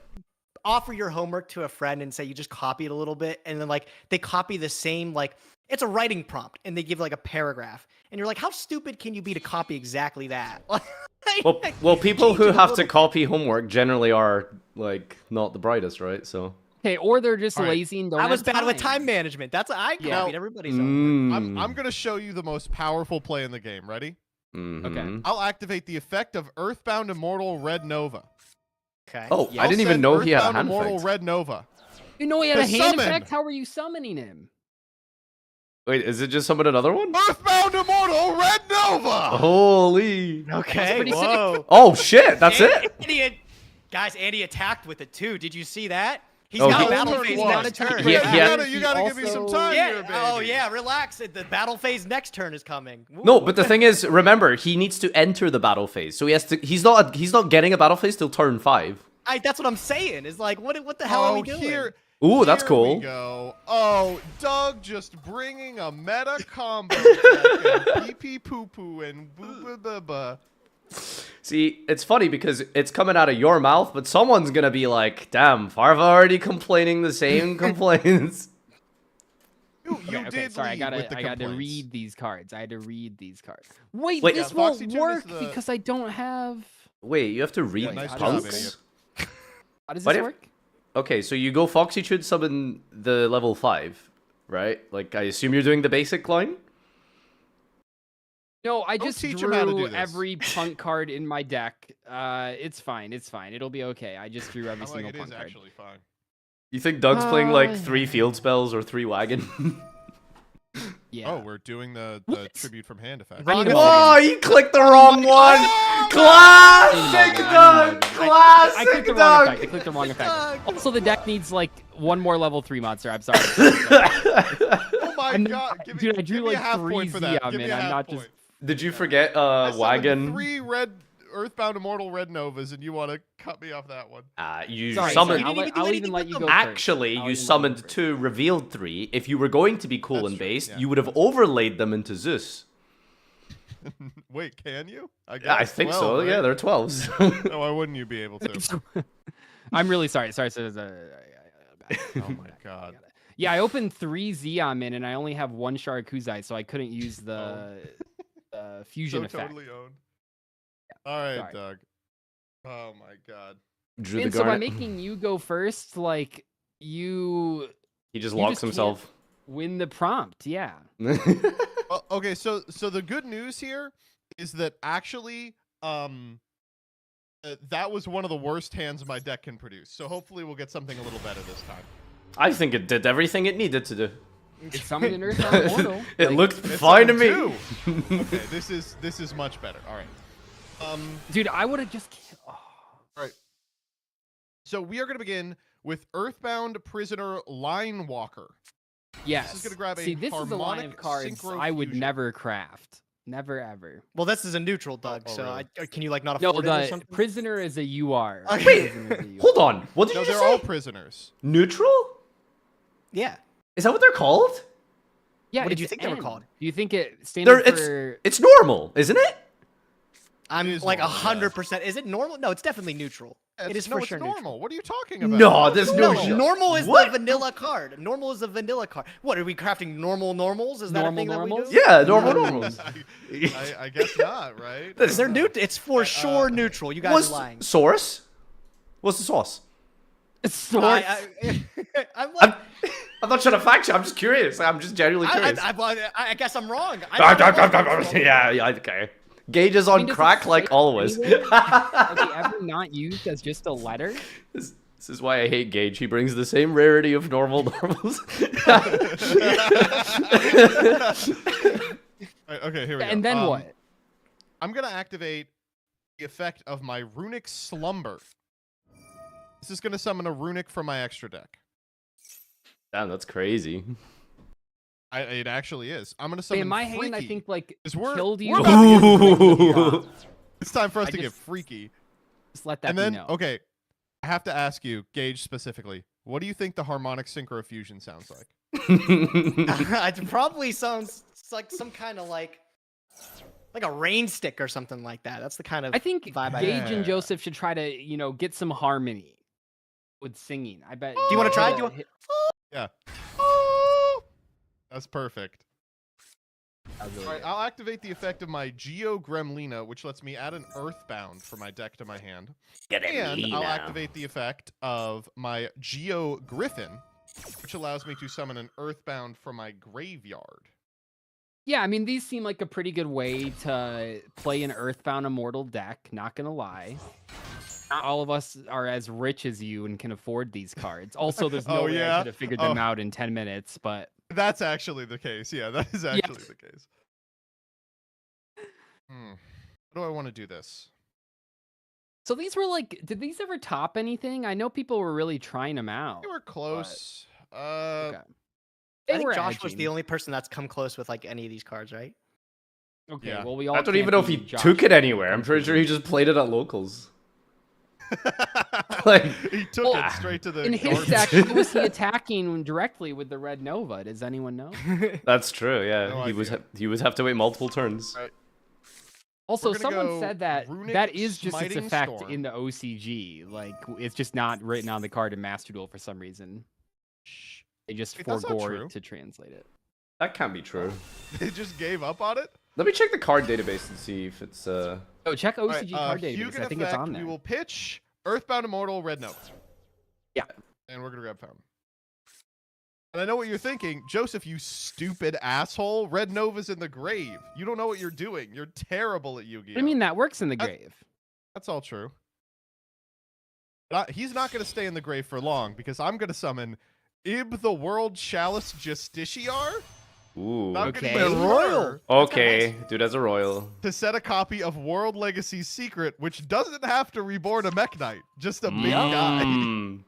offer your homework to a friend and say you just copy it a little bit, and then like they copy the same, like it's a writing prompt and they give like a paragraph, and you're like, how stupid can you be to copy exactly that? Well, people who have to copy homework generally are like not the brightest, right? So. Okay, or they're just lazy and don't I was have bad with time time management. That's I copied Now, everybody's homework. I'm gonna show you the most powerful play in the game. Ready? Okay. I'll activate the effect of Earthbound Immortal Red Nova. Okay. Oh, I didn't even know he had a hand Immortal effect. Red Nova. You know he had a To hand summon. effect? How were you summoning him? Wait, is it just summon another one? Earthbound Immortal Red Nova. Holy. Okay. pretty sick. Whoa. Oh shit, that's it. Guys, Andy attacked with it too. Did you see that? He's Oh, got he- a battle Turn phase one. next turn. Yeah, You gotta give me some time Yeah. here, baby. Oh yeah, relax. The battle phase next turn is coming. Ooh. No, but the thing is, remember, he needs to enter the battle phase. So he has to. He's not getting a battle phase till turn 5. That's what I'm saying. Is like, what the hell are we doing? Ooh, that's Here cool. we go. Oh, Doug just bringing a meta combo deck and pee pee poo poo and boo boo boo boo. See, it's funny because it's coming out of your mouth, but someone's gonna be like, "Damn, Farfa already complaining the same complaints." You Okay, did sorry, I lead gotta with the complaints. read these cards. I had to read these cards. Wait, Wait. this Yeah, won't Foxy Tune is work the- because I don't have. Wait, you have to read nice job, punks? idiot. How does Why this do- work? Okay, so you go Foxy should summon the level 5, right? Like, I assume you're doing the basic line? No, I Don't just teach him how to do drew this. every punk card in my deck. It's fine. It's fine. It'll be okay. I just drew every I'm like, single it is punk card. actually fine. You think Doug's playing like 3 field spells or 3 wagon? Yeah. Oh, we're doing the tribute from hand effect. I need a Oh, you clicked the wrong one! Classic, Doug! I Classic, clicked the wrong Doug! effect. I clicked the wrong effect. Also, the deck needs like one more level 3 monster. I'm sorry. Oh my I'm- god! dude, I drew give me a like half 3 point for that. Zia, Give me man. a I'm half not point. just. Did you forget I summoned wagon? 3 red Earthbound Immortal Red Novas, and you want to cut me off that one? You Sorry, summoned. I'll even let you go. Actually, you summoned 2, revealed 3. If you were going to be cool and based, you would have overlaid them into Zeus. Wait, can you? I guess Yeah, I think 12, so. right? Yeah, they're 12s. No, why wouldn't you be able to? I'm really sorry. Sorry. Oh my god. Yeah, I opened 3 Zeon and I only have 1 Sharkuzai, so I couldn't use the fusion So effect. totally owned. All right, Sorry. Doug. Oh my god. Drew the And so by garnet. making you go first, like you He just you locks can't himself. win the prompt. Yeah. Well, okay, so the good news here is that actually that was one of the worst hands my deck can produce. So hopefully we'll get something a little better this time. I think it did everything it needed to do. It summoned an Earthbound Immortal. It Like, looked It's fine to on me. 2. Okay, this is much better. All right. Dude, I would have just. All right. So we are going to begin with Earthbound Prisoner Line Walker. Yes. This is gonna grab a See, this is the line of harmonic cards synchro I would fusion. never craft. Never ever. Well, this is a neutral, Doug. oh, so really? can you like not No, afford it or the something? prisoner is a UR. Okay. Prisoner is a UR. Hold on. What did No, you they're just say? all prisoners. Neutral? Yeah. Is that what they're called? Yeah. What did you it's think they were N. called? Do you think it They're, standard it's for? it's normal, isn't it? I'm is like normal, 100%. Is it normal? No, it's definitely neutral. It is no, for it's sure normal. neutral. What are you talking about? No, there's no. No, shit. normal is What? the vanilla card. Normal is the vanilla card. What are we crafting? Normal normals? Is that Normal a thing normals? that we do? Yeah, normal normals. I guess not, right? They're neutral. It's for sure neutral. You guys What's are lying. source? What's the sauce? Source. I'm like, I'm not trying to fact check. I'm just curious. I'm just genuinely curious. I guess I'm wrong. Yeah, okay. Gage is on does it crack say like always. anywhere? Have they ever not used as just a letter? This is why I hate Gage. He brings the same rarity of normals. Right, okay, here we go. And then what? I'm gonna activate the effect of my Runic Slumber. This is gonna summon a Runic from my extra deck. Damn, that's crazy. It actually is. I'm gonna summon In my Freaky. hand, I think like we're, killed you. we're about to get freaky. It's time for us to get freaky. Just let that And then, be known. okay, I have to ask you, Gage specifically, what do you think the harmonic synchrofusion sounds like? It probably sounds like some kind of like a rain stick or something like that. That's the kind of I think vibe Gage and Joseph should try to, get some harmony with singing. I bet. Do you want to try? Yeah. That's perfect. Really All right, I'll activate the effect of my Yugioh Gremlina, which lets me add an Earthbound from my deck to my hand. And I'll activate the effect of my Yugioh Griffin, which allows me to summon an Earthbound from my graveyard. Yeah, I mean, these seem like a pretty good way to play an Earthbound Immortal deck, not gonna lie. Not all of us are as rich as you and can afford these cards. Also, there's no way I could have figured them out in 10 minutes, but... That's actually the case. Yeah, that is actually the case. How do I want to do this? So these were like... Did these ever top anything? I know people were really trying them out. They were close. Okay. I think Josh was the only person that's come close with like any of these cards, right? Okay, Yeah. well, we all I don't even know if he Josh. took it anywhere. I'm pretty sure he just played it at locals. Like he took it straight to the In his garbage. deck, who was he attacking directly with the Red Nova? Does anyone know? That's true. Yeah, No he would have to wait multiple turns. Right. Also, We're gonna someone go said that Runic that is just its Smiting effect Storm. in the OCG. Like, it's just not written on the card in Master Duel for some reason. They just Wait, that's not forgore true. to translate it. That can't be true. They just gave up on it? Let me check the card database and see if it's Oh, check All OCG right, card database. Hugin I think it's effect, on there. We will pitch Earthbound Immortal Red Nova. Yeah. And we're going to grab Fountain. And I know what you're thinking. Joseph, you stupid asshole. Red Nova's in the grave. You don't know what you're doing. You're terrible at Yu-Gi-Oh! I mean, that works in the grave. That's all true. But he's not going to stay in the grave for long because I'm going to summon Ib the World Chalice Justiciar. Ooh. Not Okay. gonna use her Okay, dude, as a royal. to set a copy of World Legacy's Secret, which doesn't have to reborn a Mech Knight, just a big guy. Mm.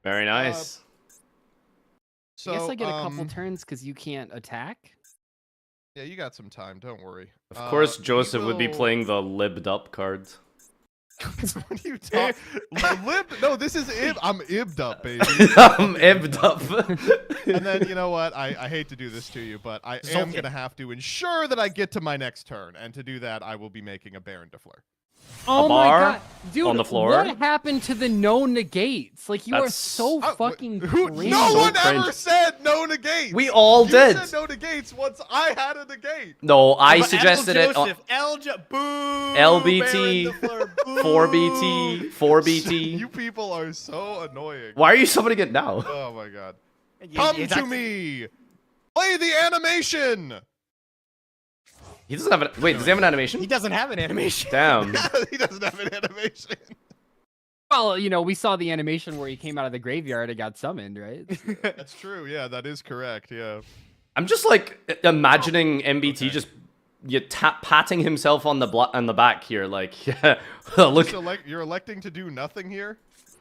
Very nice. So, I guess I get a couple turns because you can't attack. Yeah, you got some time. Don't worry. Of course, Joseph would be will- playing the libbed up card. What are you talking? Lib? No, this is Ib. I'm Ibbed up, baby. I'm ibbed up. And then you know what? I hate to do this to you, but I am gonna have to ensure that I get to my next turn, and to do that, I will be making a Baron Defleur. Oh bar my god, dude! on the floor? What happened to the no negates? Like, you are That's- so fucking Who? cringe. No So one cringe. ever said no negates. We all you did. said no negates once I had a negate. No, I But suggested it on Boo. LBT, Baron Defleur, boo. 4BT, 4BT. You people are so annoying. Why are you summoning it now? Oh my god. You- Come you- to me. Play the animation. He doesn't have an. Wait, does he have an animation? He doesn't have an animation. Damn. He doesn't have an animation. Well, we saw the animation where he came out of the graveyard and got summoned, right? That's true. Yeah, that is correct. Yeah. I'm just like imagining MBT just patting himself on the back here, like yeah, look. So, you're electing to do nothing here.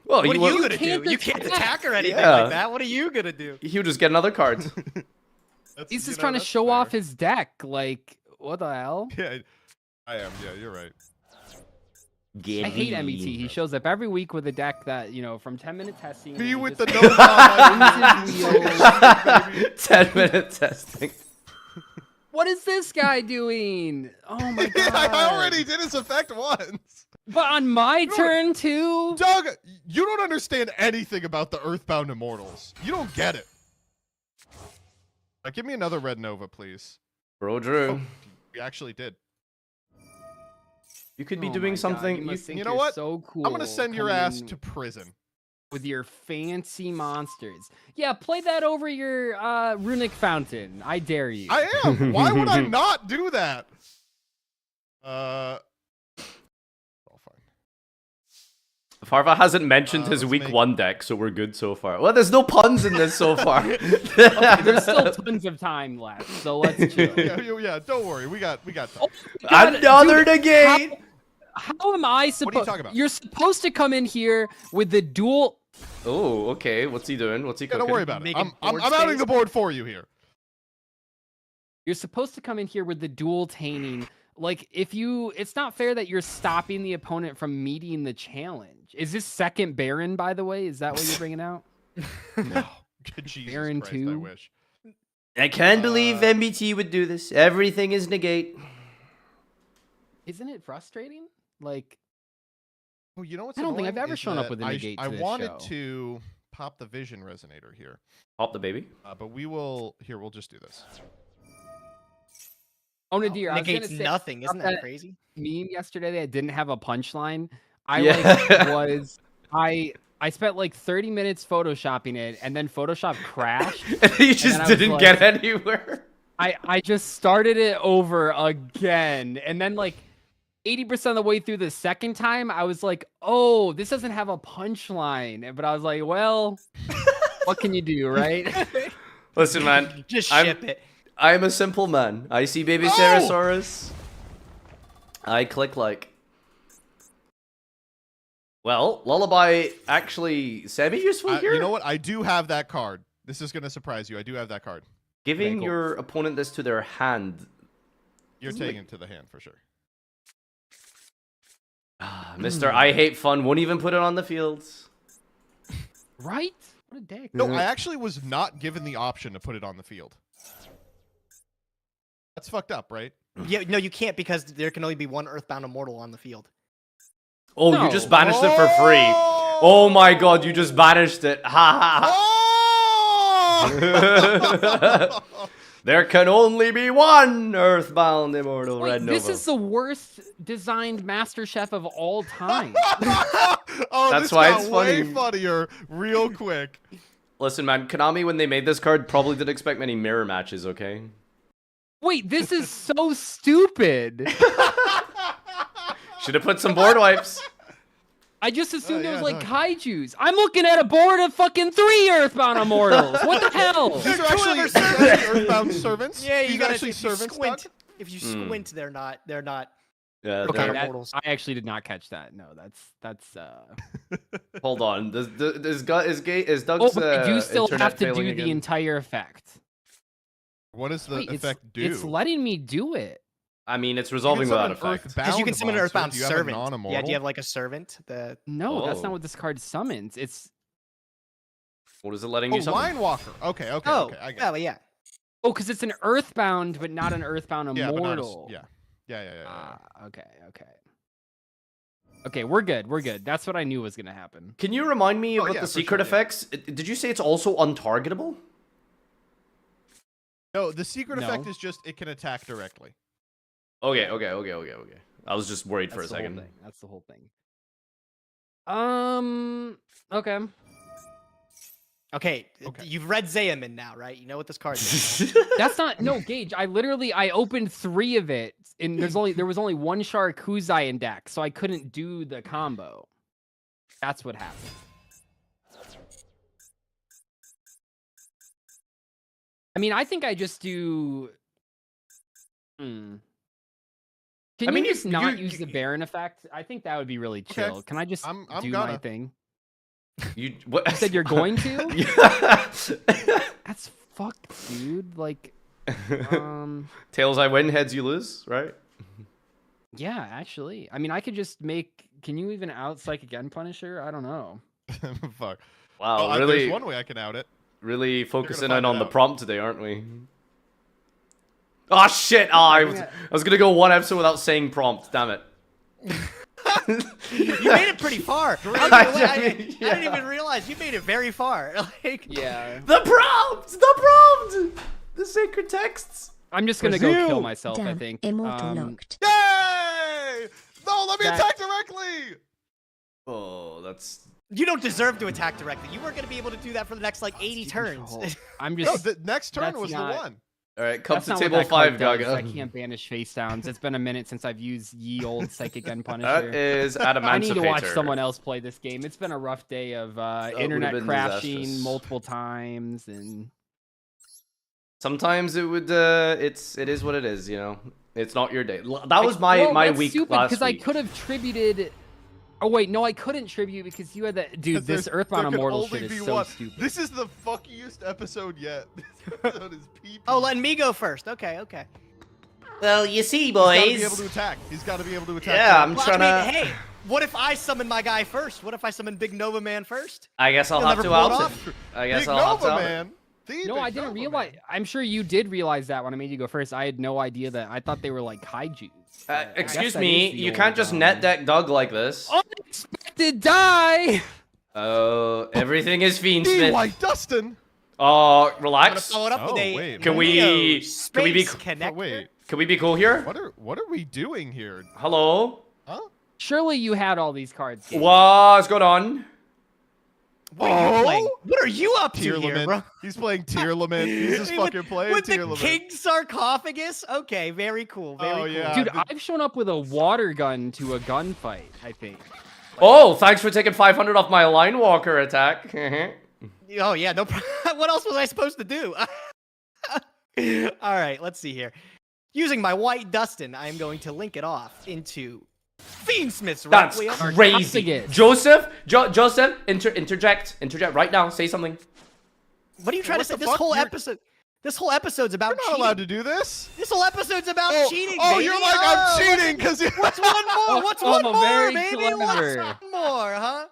Well, What he are you will- gonna do? You can't attack or anything Yeah. like that. What are you gonna do? He'll just get another card. He's just trying to show off his deck. Like, what the hell? Yeah, I am. Yeah, you're right. I hate MET. He shows up every week with a deck that, from 10-minute testing. Me and with just the no spins his wheels. 10-minute testing. What is this guy doing? Oh my god. I already did his effect once. But on my turn too? Doug, you don't understand anything about the Earthbound Immortals. You don't get it. Give me another Red Nova, please. Bro, Drew. Oh, you actually did. You could be Oh doing my God, something. you must think You know you're what? So cool. I'm gonna send your coming ass in to prison. with your fancy monsters. Yeah, play that over your runic fountain. I dare you. I am. Why would I not do that? Oh, fine. Farfa hasn't mentioned his week 1 deck, so we're good so far. Well, there's no puns in this so far. Okay, there's still tons of time left, so let's chill. Yeah, don't worry. We got time. Oh God, Another dude, negate. How am I supposed? What are you talking about? You're supposed to come in here with the duel. Oh, okay. What's he doing? What's he cooking? Don't worry about it. I'm outing the board for you here. You're supposed to come in here with the dual tainting. Like, it's not fair that you're stopping the opponent from meeting the challenge. Is this second Baron, by the way? Is that what you're bringing out? No. Jesus Baron Christ, 2? I wish. I can't believe MBT would do this. Everything is negate. Isn't it frustrating? Like, Oh, you know what's I don't think annoying I've ever is shown up that with a negate to I this wanted show. to pop the vision resonator here. Pop the baby. But we will... Here, we'll just do this. Oh, Nadir, I was Negates gonna say, nothing. Isn't about that crazy? Meme yesterday that didn't have a punchline. I spent like 30 minutes photoshopping it, and then Photoshop crashed. You just didn't get anywhere. I just started it over again, and then like 80% of the way through the second time, I was like, "Oh, this doesn't have a punchline." But I was like, "Well, what can you do, right?" Listen, man. Just ship it. I'm a simple man. I see baby Ceratosaurus. I click like. Well, Lullaby actually semi-useful here. You know what? I do have that card. This is going to surprise you. I do have that card. Giving your opponent this to their hand. You're taking it to the hand for sure. Mr. I Hate Fun won't even put it on the fields. Right? What a dick. No, I actually was not given the option to put it on the field. That's fucked up, right? Yeah, no, you can't because there can only be one Earthbound Immortal on the field. Oh, No. you just banished it for free. Oh my god, you just banished it. Ha ha. There can only be one Earthbound Immortal Wait, Red Nova. this is the worst designed Master Chef of all time. Oh, That's this why got it's way funny. funnier real quick. Listen, man, Konami, when they made this card, probably didn't expect many mirror matches, okay? Wait, this is so stupid. Should have put some board wipes. I just assumed it was yeah, like no. kaijus. I'm looking at a board of fucking 3 Earthbound Immortals. What the hell? These are actually Earthbound servants. Yeah, you These gotta actually if you servants. squint. Doc? If you squint, they're not. They're not. Yeah, Okay, they're- that, Immortals. I actually did not catch that. No, that's Hold on. Is Doug's Oh, but I do still internet have to failing do again? the entire effect. What does the Wait, effect do? It's letting me do it. I mean, it's resolving without effect. Because you can summon an Earthbound Do you have a servant. Yeah, non-immortal? do you have like a servant? The No, that's Oh. not what this card summons. It's What is it letting Oh, you summon? Line Walker. Okay. I got well, it. yeah. oh, because it's an Earthbound, but not an Earthbound Yeah, but not a- Immortal. yeah. Okay. Okay, we're good. We're good. That's what I knew was gonna happen. Can you remind me about yeah, the for secret sure, yeah. effects? Did you say it's also untargetable? No, the secret No. effect is just it can attack directly. Okay. I was just worried for a That's the whole second. thing. That's the whole thing. Okay. Okay, you've read Zayamin now, right? You know what this card is. That's not no Gage. I opened 3 of it, and there was only 1 Sharkuzai in deck, so I couldn't do the combo. That's what happened. I mean, I think I just do. Can I mean, you just not you- use the Baron effect? I think that would be really chill. Can I just I'm do gonna. my thing? You what? You said you're going to? Yeah. That's fucked, dude. Like, Tails I win, heads you lose, right? yeah, actually. I mean, I could just make. Can you even out Psychic End Punisher? I don't know. Fuck. Wow, Oh, really, There's one way I can out it. really focusing find in it on the out. prompt today, aren't we? Oh shit! Oh, I was gonna go one episode without saying prompt. Damn it. You made it pretty far. I didn't even realize you made it very far. Like, Yeah. The prompt, the sacred texts. I'm just gonna go kill Brazil! myself. I Damn, think. immortal locked. Yay! No, let me That- attack directly. Oh, that's. you don't deserve to attack directly. You weren't going to be able to do that for the next like 80 turns. I'm No, just. the next turn that's was not- the one. All right, come That's to not what table that card 5, does. Gaga. I can't banish face downs. It's been a minute since I've used ye old Psychic End Punisher. That is I need to watch Adamancipator. someone else play this game. It's been a rough day of internet been crashing disastrous. multiple times, and Sometimes it would. It is what it is. You know, it's not your day. That was my week last because I week. could have tributed. Oh wait, no, I couldn't tribute because you had that. Dude, this Earthbound There can Immortal only shit be is so one. stupid. This is the fuckiest episode yet. This episode is pee. Oh, letting me go first. Okay. Well, you see, He's got to be able to attack. He's got to be able to attack. Yeah, I'm Well, trying I mean, to. hey, what if I summon my guy first? What if I summon Big Nova Man first? I guess I'll You'll have never to pull it out off? it. I guess Big I'll have to Nova out it. Man. The No, Big I didn't Nova realize. Man. I'm sure you did realize that when I made you go first. I had no idea that. I thought they were like kaijus. I Excuse guess that me, is the you old, can't just net deck Doug like this. Unexpected die. Oh, everything is Hey, Fiendsmith. White Dustin. Oh, relax. Follow it up with a wait. Can we be connector. Wait. Can we be cool here? What are we doing here? Hello? Huh? Surely you had all these cards. Gabe. What's going on? What are you playing? What are you up to Tier here, Lament. bro? He's playing Tier Lament. He's just fucking playing with Tier the Lament. King Sarcophagus? Okay, very cool. Very cool. yeah. Dude, I've shown up with a water gun to a gunfight, I think. Oh, thanks for taking 500 off my line walker attack. Oh yeah, no problem. What else was I supposed to do? All right, let's see here. Using my White Dustin, I am going to link it off into Fiendsmith's That's Requiem. crazy. Joseph, Joseph, interject right now. Say something. What are you trying to say? This whole episode's about You're not cheating. allowed to do this. This whole episode's about cheating. Oh, baby. you're like, I'm cheating because What's one more? What's one more, very baby? clever. What's one more, huh?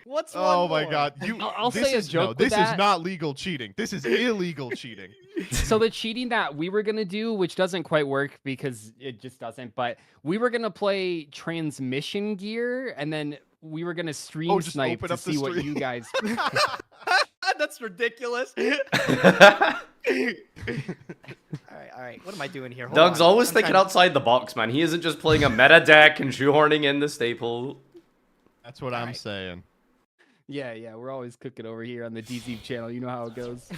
What's one Oh more? my God! I'll this say a is joke no. with This is that. not legal cheating. This is illegal cheating. So the cheating that we were gonna do, which doesn't quite work because it just doesn't, but we were gonna play transmission gear, and then we were gonna stream just snipe open to up the see what stream. you guys. That's ridiculous. all right. What am I doing here? Hold Doug's on. always I'm thinking trying to- outside the box, man. He isn't just playing a meta deck and shoehorning in the staple. That's what I'm saying. Yeah, we're always cooking over here on the DZ channel. You know how it goes.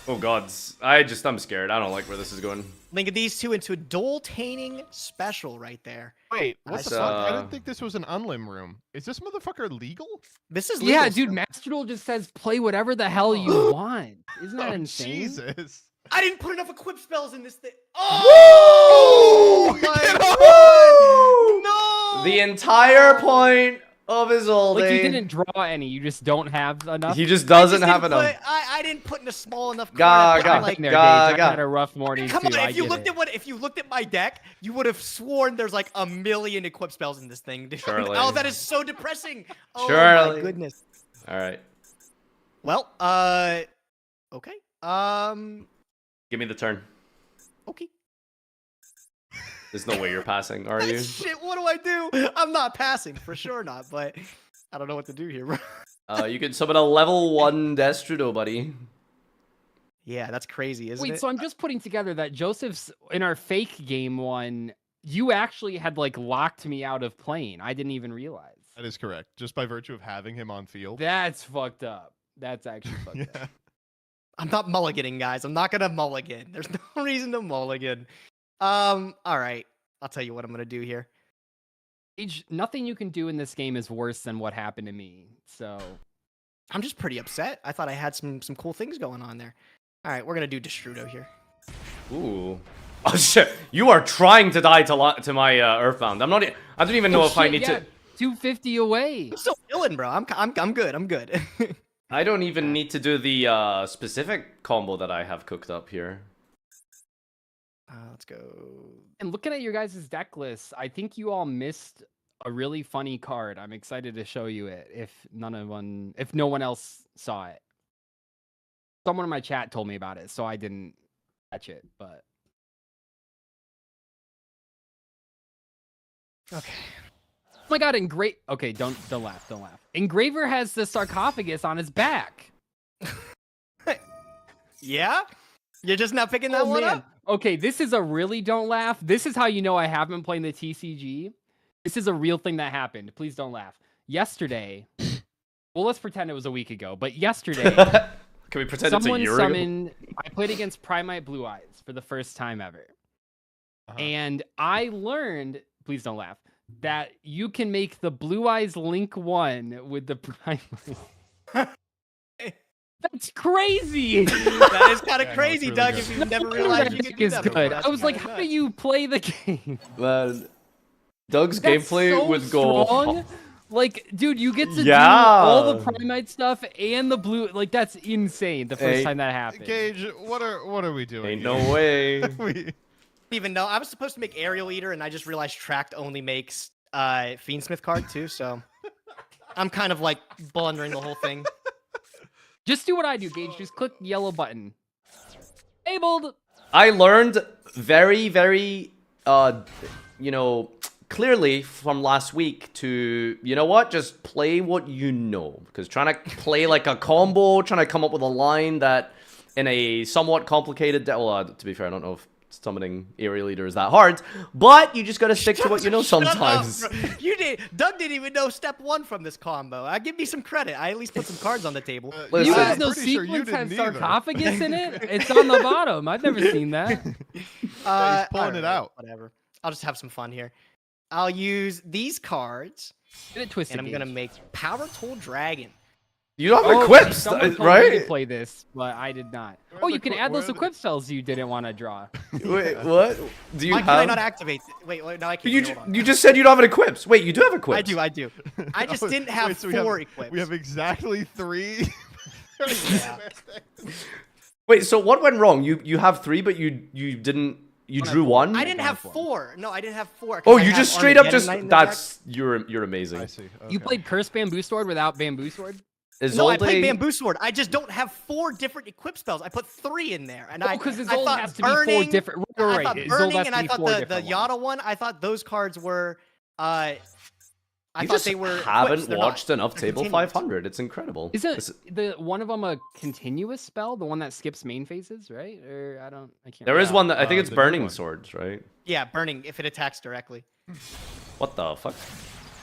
Oh gods, I'm scared. I don't like where this is going. Linking these two into a dual-taining special right there. Wait, what the So- fuck? I didn't think this was an unlim room. Is this motherfucker legal? This is legal Yeah, dude, Master Duel just says play whatever the hell you want. Isn't that Oh, insane? Jesus. I didn't put enough equip spells in this thing. Oh my god! No! The entire point of his old Like you didn't draw any, you just don't have enough. He just doesn't have enough. I didn't put in a small enough Gaga, card. Like, There, Gage. I had a rough morning come too. on, I if you get looked it. at if you looked at my deck, you would have sworn there's like a million equip spells in this thing. Dude. Surely. Oh, that is so depressing. Oh Surely. my goodness. All right, Well, okay. give me the turn. Okay. There's no way you're passing, are you? Shit, what do I do? I'm not passing, for sure not, but I don't know what to do here, bro. You can summon a level 1 Destrudo, buddy. Yeah, that's crazy, isn't Wait, it? so I'm just putting together that Joseph's in our fake game one, you actually had like locked me out of playing. I didn't even realize. That is correct. Just by virtue of having him on field. That's fucked up. That's actually fucked up. I'm not mulliganing, guys. I'm not gonna mulligan. There's no reason to mulligan. All right. I'll tell you what I'm gonna do here. Nothing you can do in this game is worse than what happened to me. So I'm just pretty upset. I thought I had some cool things going on there. All right, we're gonna do Destrudo here. Ooh. Oh shit! You are trying to die to my Earthbound. I don't even know if I need to. 250 away. I'm still feeling, bro. I'm good. I'm good. I don't even need to do the specific combo that I have cooked up here. Let's go. And looking at your guys' deck list, I think you all missed a really funny card. I'm excited to show you it if no one else saw it. Someone in my chat told me about it, so I didn't catch it, but okay. Oh my god, okay, don't laugh. Engraver has the sarcophagus on his back. Yeah? You're just not picking that one up? Okay, this is a really don't laugh. This is how you know I have been playing the TCG. This is a real thing that happened. Please don't laugh. Yesterday, well, let's pretend it was a week ago, but yesterday, Can we pretend someone it's a year summoned. I played against Primite Blue Eyes for the first time ever, and I learned. Please don't laugh. That you can make the Blue Eyes Link 1 with the Primite. That's crazy. That is kind of Yeah, no, crazy, it's really Doug. good. If you never realized you could do Is that. good. before. I was like, how do you play the game? Man, Doug's That's gameplay so would go. strong. Like, dude, you get to do Yeah. all the Primite stuff and the blue. Like, that's insane. The first Hey, time that happened. Gage, what are we doing? Ain't here? no way. We- Even though I was supposed to make Aerial Eater, and I just realized Tract only makes Fiendsmith card too, so I'm kind of like blundering the whole thing. Just do what I do, Gage. Just click the yellow button. Enabled. I learned very, very, clearly from last week to, you know what, just play what you know. Because trying to play like a combo, trying to come up with a line that in a somewhat complicated, to be fair, I don't know if summoning Aerial Leader is that hard, but you just gotta stick to what you know sometimes. Doug didn't even know step 1 from this combo. Give me some credit. I at least put some cards on the table. Listen, You guys know pretty sure you Sequence has didn't either. sarcophagus in it? It's on the bottom. I've never seen that. he's pulling it alright, out. Whatever. I'll just have some fun here. I'll use these cards, Get it twisted, and I'm gonna Gage. make Power Tool Dragon. You don't have Oh, equips, someone told me to right? play this, but I did not. Where Oh, are you the can qu- add where those are the- equip spells you didn't want to draw. Wait, what? Do you Why can I have? not activate? Wait, no, I can't. You, Hold on. you just said you don't have an equips. Wait, you do have equips. I do. I just didn't have Wait, so 4 we equips. have exactly 3. Yeah. Wait, so what went wrong? You have 3, but you didn't. You drew 1. I didn't have 4. No, I didn't have 4. 'cause Oh, I you have just straight up Armageddon just. Knight in the deck. That's you're amazing. I see. Okay. You played Curse Bamboo Sword without Bamboo Sword? No, I Isolde- played Bamboo Sword. I just don't have 4 different equip spells. I put 3 in there, and Oh, because I Isolde thought has to be 4 burning, different. I Right, thought Isolde burning, has and to I be thought 4 the different Yada ones. one. I thought those cards were. I You thought just they were. haven't equips. They're not. watched enough They're Table continuous. 500. It's incredible. Isn't the one of them a continuous spell? The one that skips main phases, right? Or I can't. There is one that I think it's the new Burning one. Swords, right? Yeah, burning if it attacks directly. What the fuck?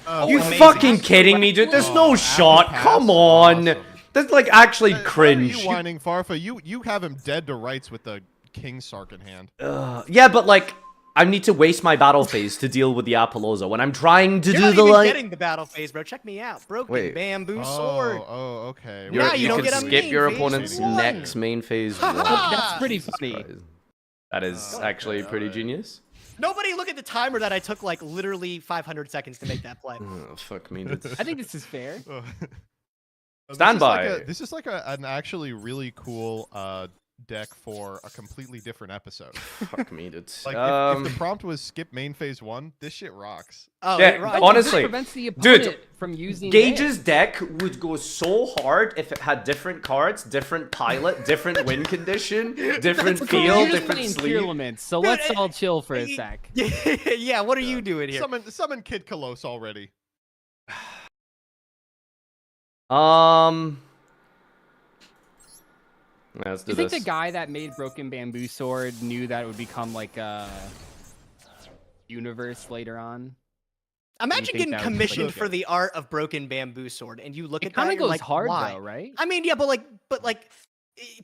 Oh, You amazing. fucking kidding me, dude? There's no shot. pass? Come on. Awesome. That's like actually Why are cringe. you whining, Farfa? You have him dead to rights with the King Sark in hand. Yeah, but like, I need to waste my battle phase to deal with the Apollosa when I'm trying to You're do not the even like. getting the battle phase, bro. Check me out. Broken Wait. Bamboo Sword. Oh, okay. Now You you don't can get a skip main your phase opponent's one. next main phase. one. That's pretty funny. That is actually pretty genius. Nobody look at the timer that I took like literally 500 seconds to make that play. Oh, fuck me. Dude. I think this is fair. Stand by. This is like an actually really cool deck for a completely different episode. Fuck me, dude. Like if the prompt was skip main phase 1, this shit rocks. Oh, Yeah, it rocks. honestly, This prevents the opponent dude, from using Gage's deck would go so hard if it had different cards, different pilot, different win condition, different You're field, just different playing sleeve. Pyramids, so Dude, let's all chill for a sec. Yeah, what are you doing here? Summon Kid Kalos already. Let's do You think this. the guy that made Broken Bamboo Sword knew that it would become like a universe later on? Imagine think getting that would be, commissioned like, for the art of Broken Bamboo Sword, and you look It at kind that, of you're goes like, hard why? though, right? I mean, yeah, but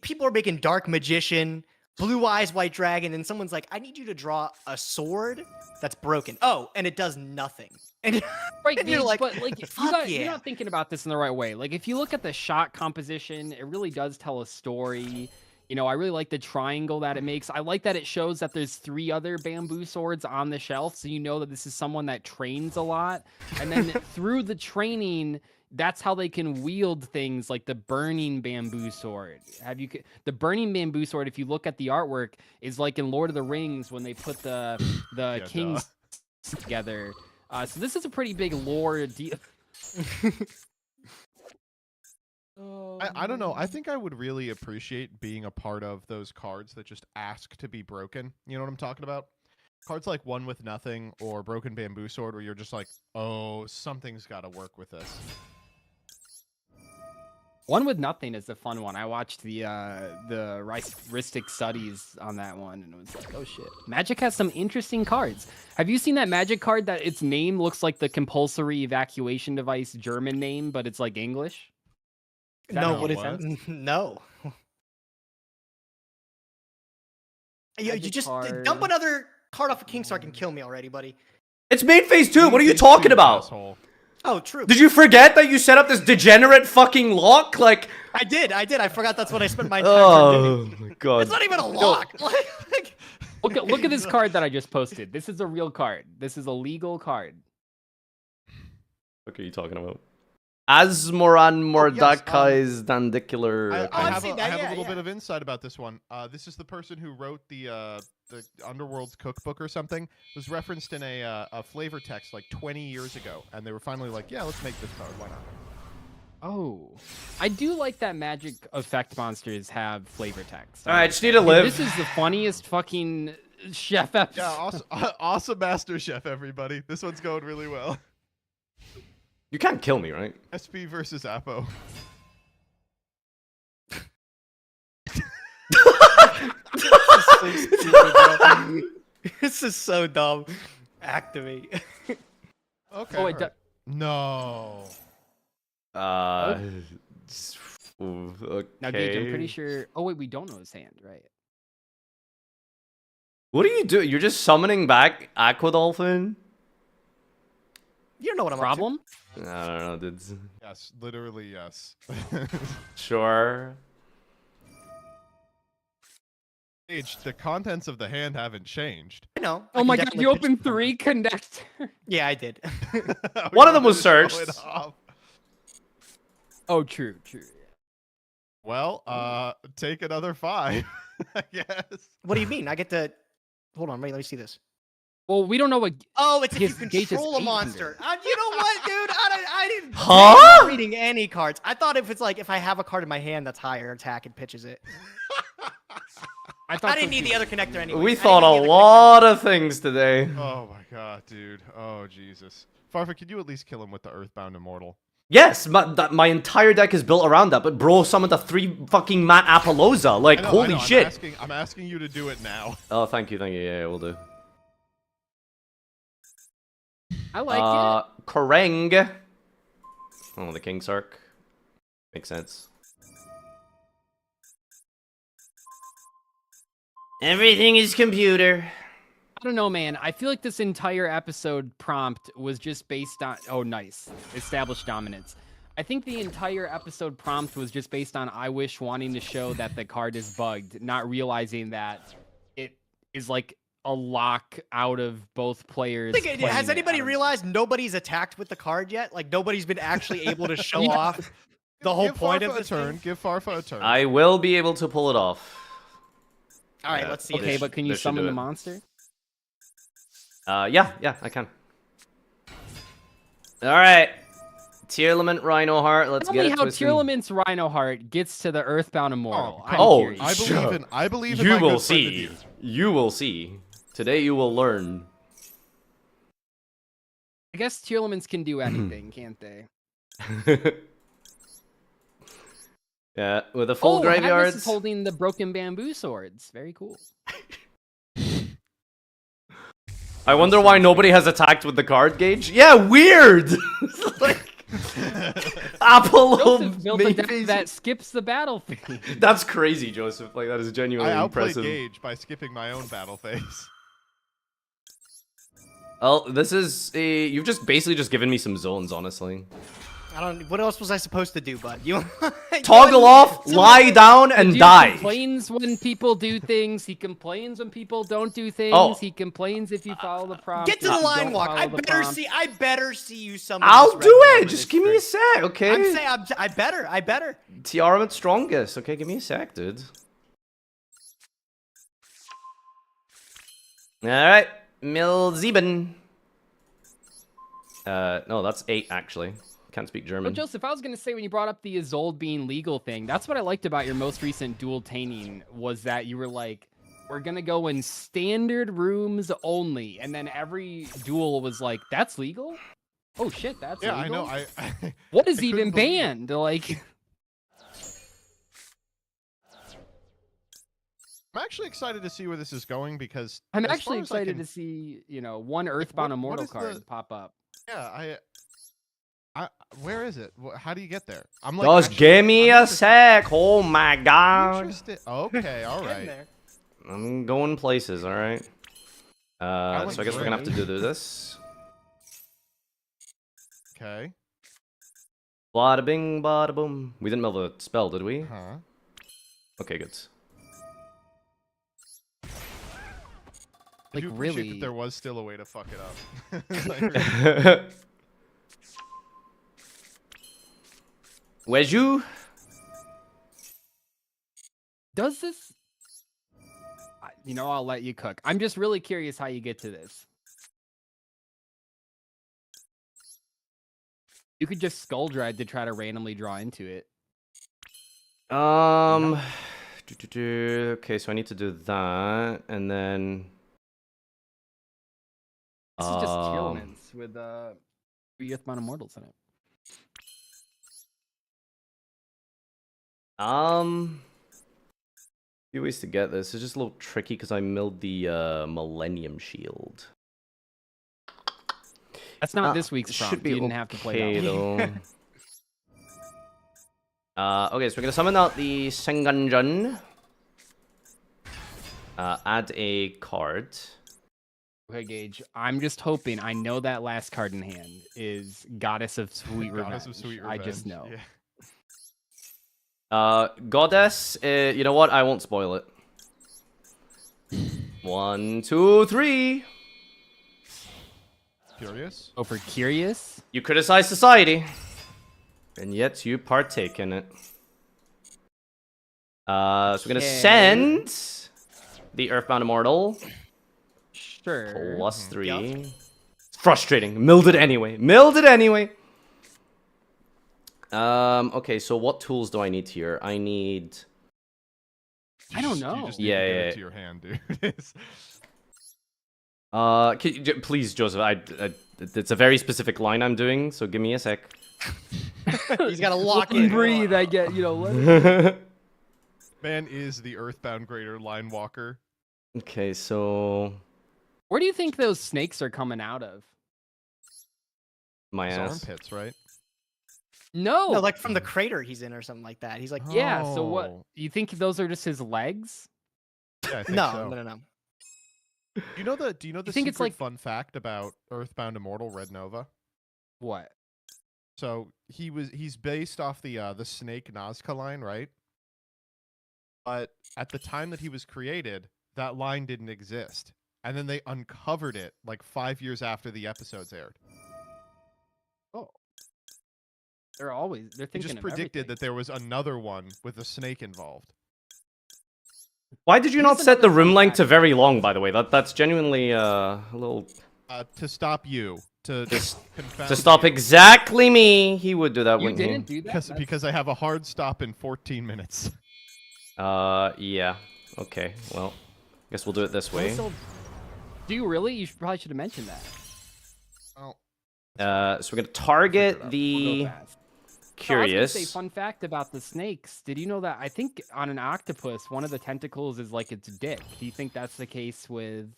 people are making Dark Magician, Blue Eyes White Dragon, and someone's like, I need you to draw a sword that's broken. Oh, and it does nothing. And, Right, and you're dude, like, but like fuck you're yeah. not thinking about this in the right way. Like if you look at the shot composition, it really does tell a story. You know, I really like the triangle that it makes. I like that it shows that there's 3 other bamboo swords on the shelf, so you know that this is someone that trains a lot. And then through the training, that's how they can wield things like the burning bamboo sword. The burning bamboo sword, if you look at the artwork, is like in Lord of the Rings when they put the kings together. So this is a pretty big lore deal. I don't know. I think I would really appreciate being a part of those cards that just ask to be broken. You know what I'm talking about? Cards like One with Nothing or Broken Bamboo Sword, where you're just like, oh, something's got to work with this. One with Nothing is the fun one. I watched the Ristic studies on that one, and it was like, oh shit. Magic has some interesting cards. Have you seen that Magic card that its name looks like the compulsory evacuation device German name, but it's like English? No, make what any is sense? no? You Magic just card. dump another card off of Kingstark and kill me already, buddy. It's main phase 2. What are you talking about? Asshole. Oh, true. Did you forget that you set up this degenerate fucking lock? Like, I did. I forgot that's what I spent my time doing. oh my god. It's not even a lock. Look at this card that I just posted. This is a real card. This is a legal card. What are you talking about? Asmoran yes, Mordekai's Dandicular. I have, seen a that, yeah, little yeah. bit of insight about this one. This is the person who wrote the Underworld's cookbook or something. It was referenced in a flavor text like 20 years ago, and they were finally like, yeah, let's make this card. Why not? Oh, I do like that magic effect monsters have flavor text. Alright, just need to live. This is the funniest fucking chef episode. Yeah, awesome Master Chef, everybody. This one's going really well. You can't kill me, right? SP versus Apo. This is so dumb. Activate. Okay. Oh, all right. No. Okay. Now, Gage, I'm pretty sure. Oh wait, we don't know his hand, right? What are you doing? You're just summoning back Aqua Dolphin? You don't know what I'm Problem? I don't know, dude. Yes, literally yes. Sure. Age, the contents of the hand haven't changed. I know. Oh my god, you opened 3 connectors. Yeah, I did. One of them was searched. Oh, true. Well, take another 5, I guess. What do you mean? I get to. Hold on, wait. Let me see this. Well, we don't know what. Oh, it's if you his gauge is control a 800. monster. You know what, dude? I didn't. Huh? I'm not reading any cards. I thought if it's like if I have a card in my hand that's higher attack, it pitches it. I didn't need the other connector anyway. We thought a lot of things today. Oh my god, dude. Oh, Jesus. Farfa, could you at least kill him with the Earthbound Immortal? Yes, my entire deck is built around that, but bro summoned a 3 fucking Mat Apollosa. Like, I know, holy shit. I'm asking you to do it now. Oh, thank you. Yeah, we'll do. I like it. Kerrang. Oh, the King's Arc. Makes sense. Everything is computer. I don't know, man. I feel like this entire episode prompt was just based on. Oh, nice. Established dominance. I think the entire episode prompt was just based on I Wish wanting to show that the card is bugged, not realizing that it is like a lock out of both players. Has anybody realized nobody's attacked with the card yet? Like nobody's been actually able to show off the whole point of this turn. Give Farfa a turn. I will be able to pull it off. All right, let's see. Okay, but can you summon the monster? Yeah, I can. All right. Tearlament Rhinoheart, let's Tell get me it how twisted. Tearlament's Rhinoheart gets to the Earthbound Immortal. I believe in you my will good friend see. Nadir. You will see. Today you will learn. I guess Tearlaments can do anything, can't they? Yeah, with a full Hadness graveyard. is holding the broken bamboo swords. Very cool. I wonder why nobody has attacked with the card gauge. Yeah, weird. Like, Apollo. Joseph built a deck that skips the battlefield. That's crazy, Joseph. Like that is genuinely I outplayed impressive. Gage by skipping my own battle phase. Well, this is a. You've just basically just given me some zones, honestly. I don't. What else was I supposed to do, bud? You Toggle off, lie down, and Dude die. complains when people do things. He complains when people don't do things. Oh. He complains if you follow the prompt. Get to the if you line don't walk. follow I the better prompt. see. I better see you summon. I'll this do red it. one Just with give me a this sec, okay? I'm saying. I better. I better. Tiarament strongest. Okay, give me a sec, dude. All right, Milzeben. No, that's 8 actually. Can't speak But German. Joseph, I was gonna say when you brought up the Isolde being legal thing, that's what I liked about your most recent duel tainting was that you were like, we're gonna go in standard rooms only, and then every duel was like, that's legal? Oh shit, that's Yeah, legal? I know. What is I even couldn't believe it. banned? Like, I'm actually excited to see where this is going because I'm as actually far as I excited can- to see, one Earthbound what Immortal is card the- pop up. Yeah, Where is it? How do you get there? I'm like, Just give me a sec. Oh my god. Okay, all right. I'm going places. All right. So I guess we're gonna have to do this. Okay. Bada bing, bada boom. We didn't mill the spell, did we? Huh. Okay, good. I do appreciate that there was still a way to fuck it up. Where's you? Does this? You know, I'll let you cook. I'm just really curious how you get to this. You could just skull drag to try to randomly draw into it. Okay, so I need to do that, and then. This is just Tyrillments with Earthbound Immortals in it. Few ways to get this. It's just a little tricky because I milled the Millennium Shield. That's not this week's prompt. Should be You didn't have to play that though. one. Okay, so we're gonna summon out the Senganjun. Add a card. Okay, Gage. I'm just hoping. I know that last card in hand is Goddess of Sweet Revenge. Goddess of Sweet I just Revenge, know. yeah. Goddess, you know what? I won't spoil it. 1, 2, 3. Curious? Oh, for curious? You criticize society, and yet you partake in it. So we're gonna send the Earthbound Immortal. Sure. +3. It's frustrating. Milled it anyway. Okay, so what tools do I need here? I need. I don't know. You just need to get it to your hand, dude. Please, Joseph. It's a very specific line I'm doing, so give me a sec. He's got to lock in. Breathe. I get. Let Man is the Earthbound Greater Line Walker. Okay, so. Where do you think those snakes are coming out of? My His ass. armpits, right? No, like from the crater he's in or something like that. He's like, yeah. So what? You think those are just his legs? Yeah, I think no, so. no. Do you know the think secret it's like- fun fact about Earthbound Immortal Red Nova? What? So he's based off the snake Nazca line, right? But at the time that he was created, that line didn't exist. And then they uncovered it like 5 years after the episodes aired. Oh. They're He thinking just of predicted everything. that there was another one with a snake involved. Why did you not set the room length to very long, by the way? That's genuinely a little. To stop you. To stop exactly me. He would do that, You wouldn't didn't he? do that? Because I have a hard stop in 14 minutes. Yeah. Okay, well. Guess we'll do it this way. Do you really? You probably should have mentioned that. Oh. So we're gonna target the I was Curious. gonna say, fun fact about the snakes. Did you know that? I think on an octopus, one of the tentacles is like its dick. Do you think that's the case with?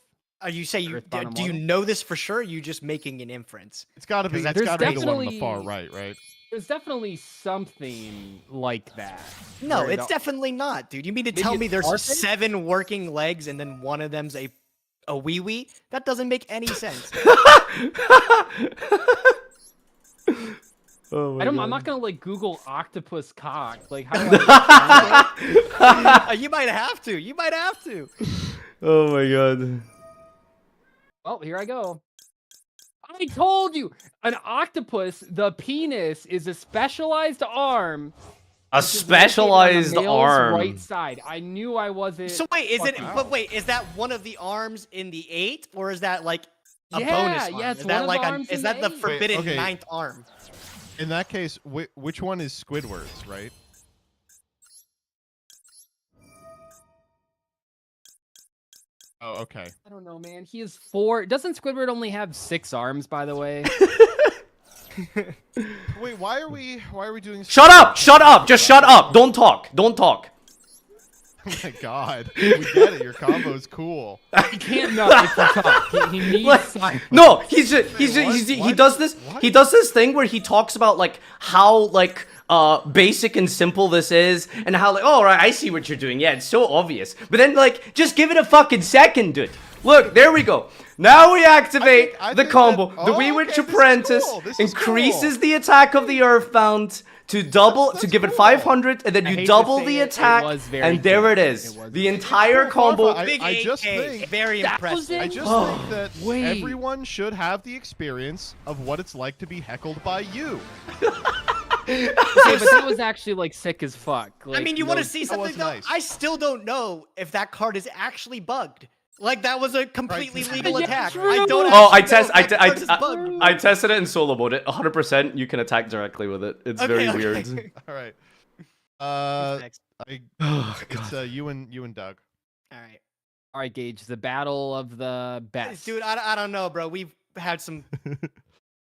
Are you say you Earthbound do you Immortal? know this for sure? Or are you just making an inference? It's got to be. Because It's that's got to be the one on the definitely- far right, right? There's definitely something like that. No, where it's the- definitely not, dude. You mean to Maybe tell it's me there's armpit? 7 working legs and then one of them's a wee wee? That doesn't make any sense. Oh I'm not gonna like Google octopus cock. Like how do I? You might have to. You might have to. Oh my god. Well, here I go. I told you, an octopus. The penis is a specialized arm. A which is located on the specialized male's arm. Right side. I knew I wasn't. So wait, is it? fucking- But wait, is that one of the arms in the 8, or is that like a Yeah, bonus arm? yeah, it's is one that of like the a, arms is in that the the 8. forbidden okay. 9th arm? In that case, which one is Squidward's, right? Oh, okay. I don't know, man. He is 4. Doesn't Squidward only have 6 arms, by the way? Wait, why are we doing? Shut up! Shut up! Just shut up! Don't talk! Don't talk! Oh my god. We get it. Your combo's cool. He can't know if you talk. He needs silence. No, he does this. What? He does this thing where he talks about like how like basic and simple this is, and how like, oh right, I see what you're doing. Yeah, it's so obvious. But then like, just give it a fucking second, dude. Look, there we go. Now we activate I the think combo. that- The oh, Wee okay, Witch this is Apprentice cool. This is increases cool. the attack of the Earthbound to double That's to give it cool. 500, and then I hate you to double say the it, it attack, was very and there good. it is. It was The very entire Cool, combo. Farfa. Big I just 8K, think very That was impressive. it? I just think that Wait. everyone should have the experience of what it's like to be heckled by you. Okay, but that was actually like sick as fuck. I mean, you want to see was something though? nice. I still don't know if that card is actually bugged. Like that was a completely Right. legal Yeah, attack. true. I don't. Oh, actually know if that card is bugged. I tested it in solo mode. 100%. You can attack directly with it. It's very Okay, weird. okay. All right. Next. Oh It's god. you and Doug. All right, All right, Gage, the battle of the best. dude. I don't know, bro. We've had some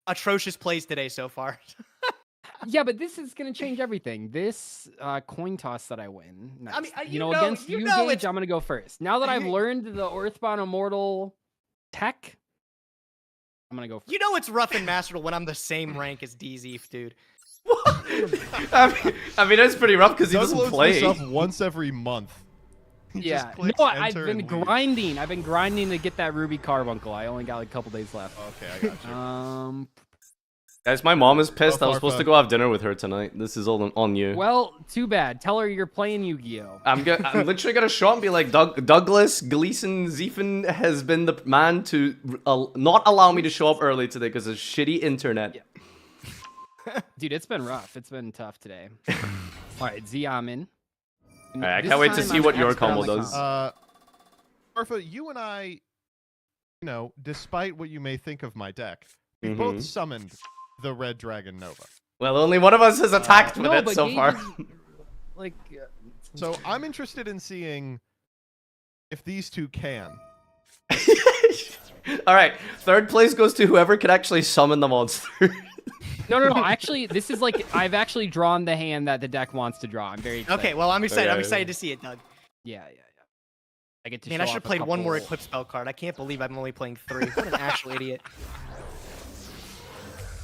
atrocious plays today so far. Yeah, but this is gonna change everything. This coin toss that I win. Nice. I mean, you know, against you, know Gage, it's- I'm gonna go first. Now that I've You- learned the Earthbound Immortal tech, I'm gonna go first. You know it's rough and masterful when I'm the same rank as DZ, dude. I mean, it's pretty rough because he Doug doesn't loads play. this up once every month. He just Yeah, clicks no, I've enter been and leaves. grinding. I've been grinding to get that Ruby Carbuncle. I only got like a couple days left. Okay, I got you. Guys, my mom is pissed. Oh, I was supposed Farfa. to go have dinner with her tonight. This is all on you. Well, too bad. Tell her you're playing Yu-Gi-Oh. I'm literally gonna show up and be like, Douglas Gleason Ziefen has been the man to not allow me to show up early today because of shitty internet. Yeah. Dude, it's been rough. It's been tough today. All right, Ziamin. Alright, I can't wait to see what your combo does. Farfa, you and I, you know, despite what you may think of my deck, we Mhm. both summoned the Red Dragon Nova. Well, only one of us has attacked with no, it but so Gage far. is, like, So I'm interested in seeing if these two can. Alright, third place goes to whoever can actually summon the monster. no. Actually, this is like I've actually drawn the hand that the deck wants to draw. I'm very excited. Okay, well, I'm excited. Okay. I'm excited to see it, Doug. Yeah. I get to. Man, show I should off have a played one more couple- Eclipse spell card. I can't believe I'm only playing 3. What an actual idiot.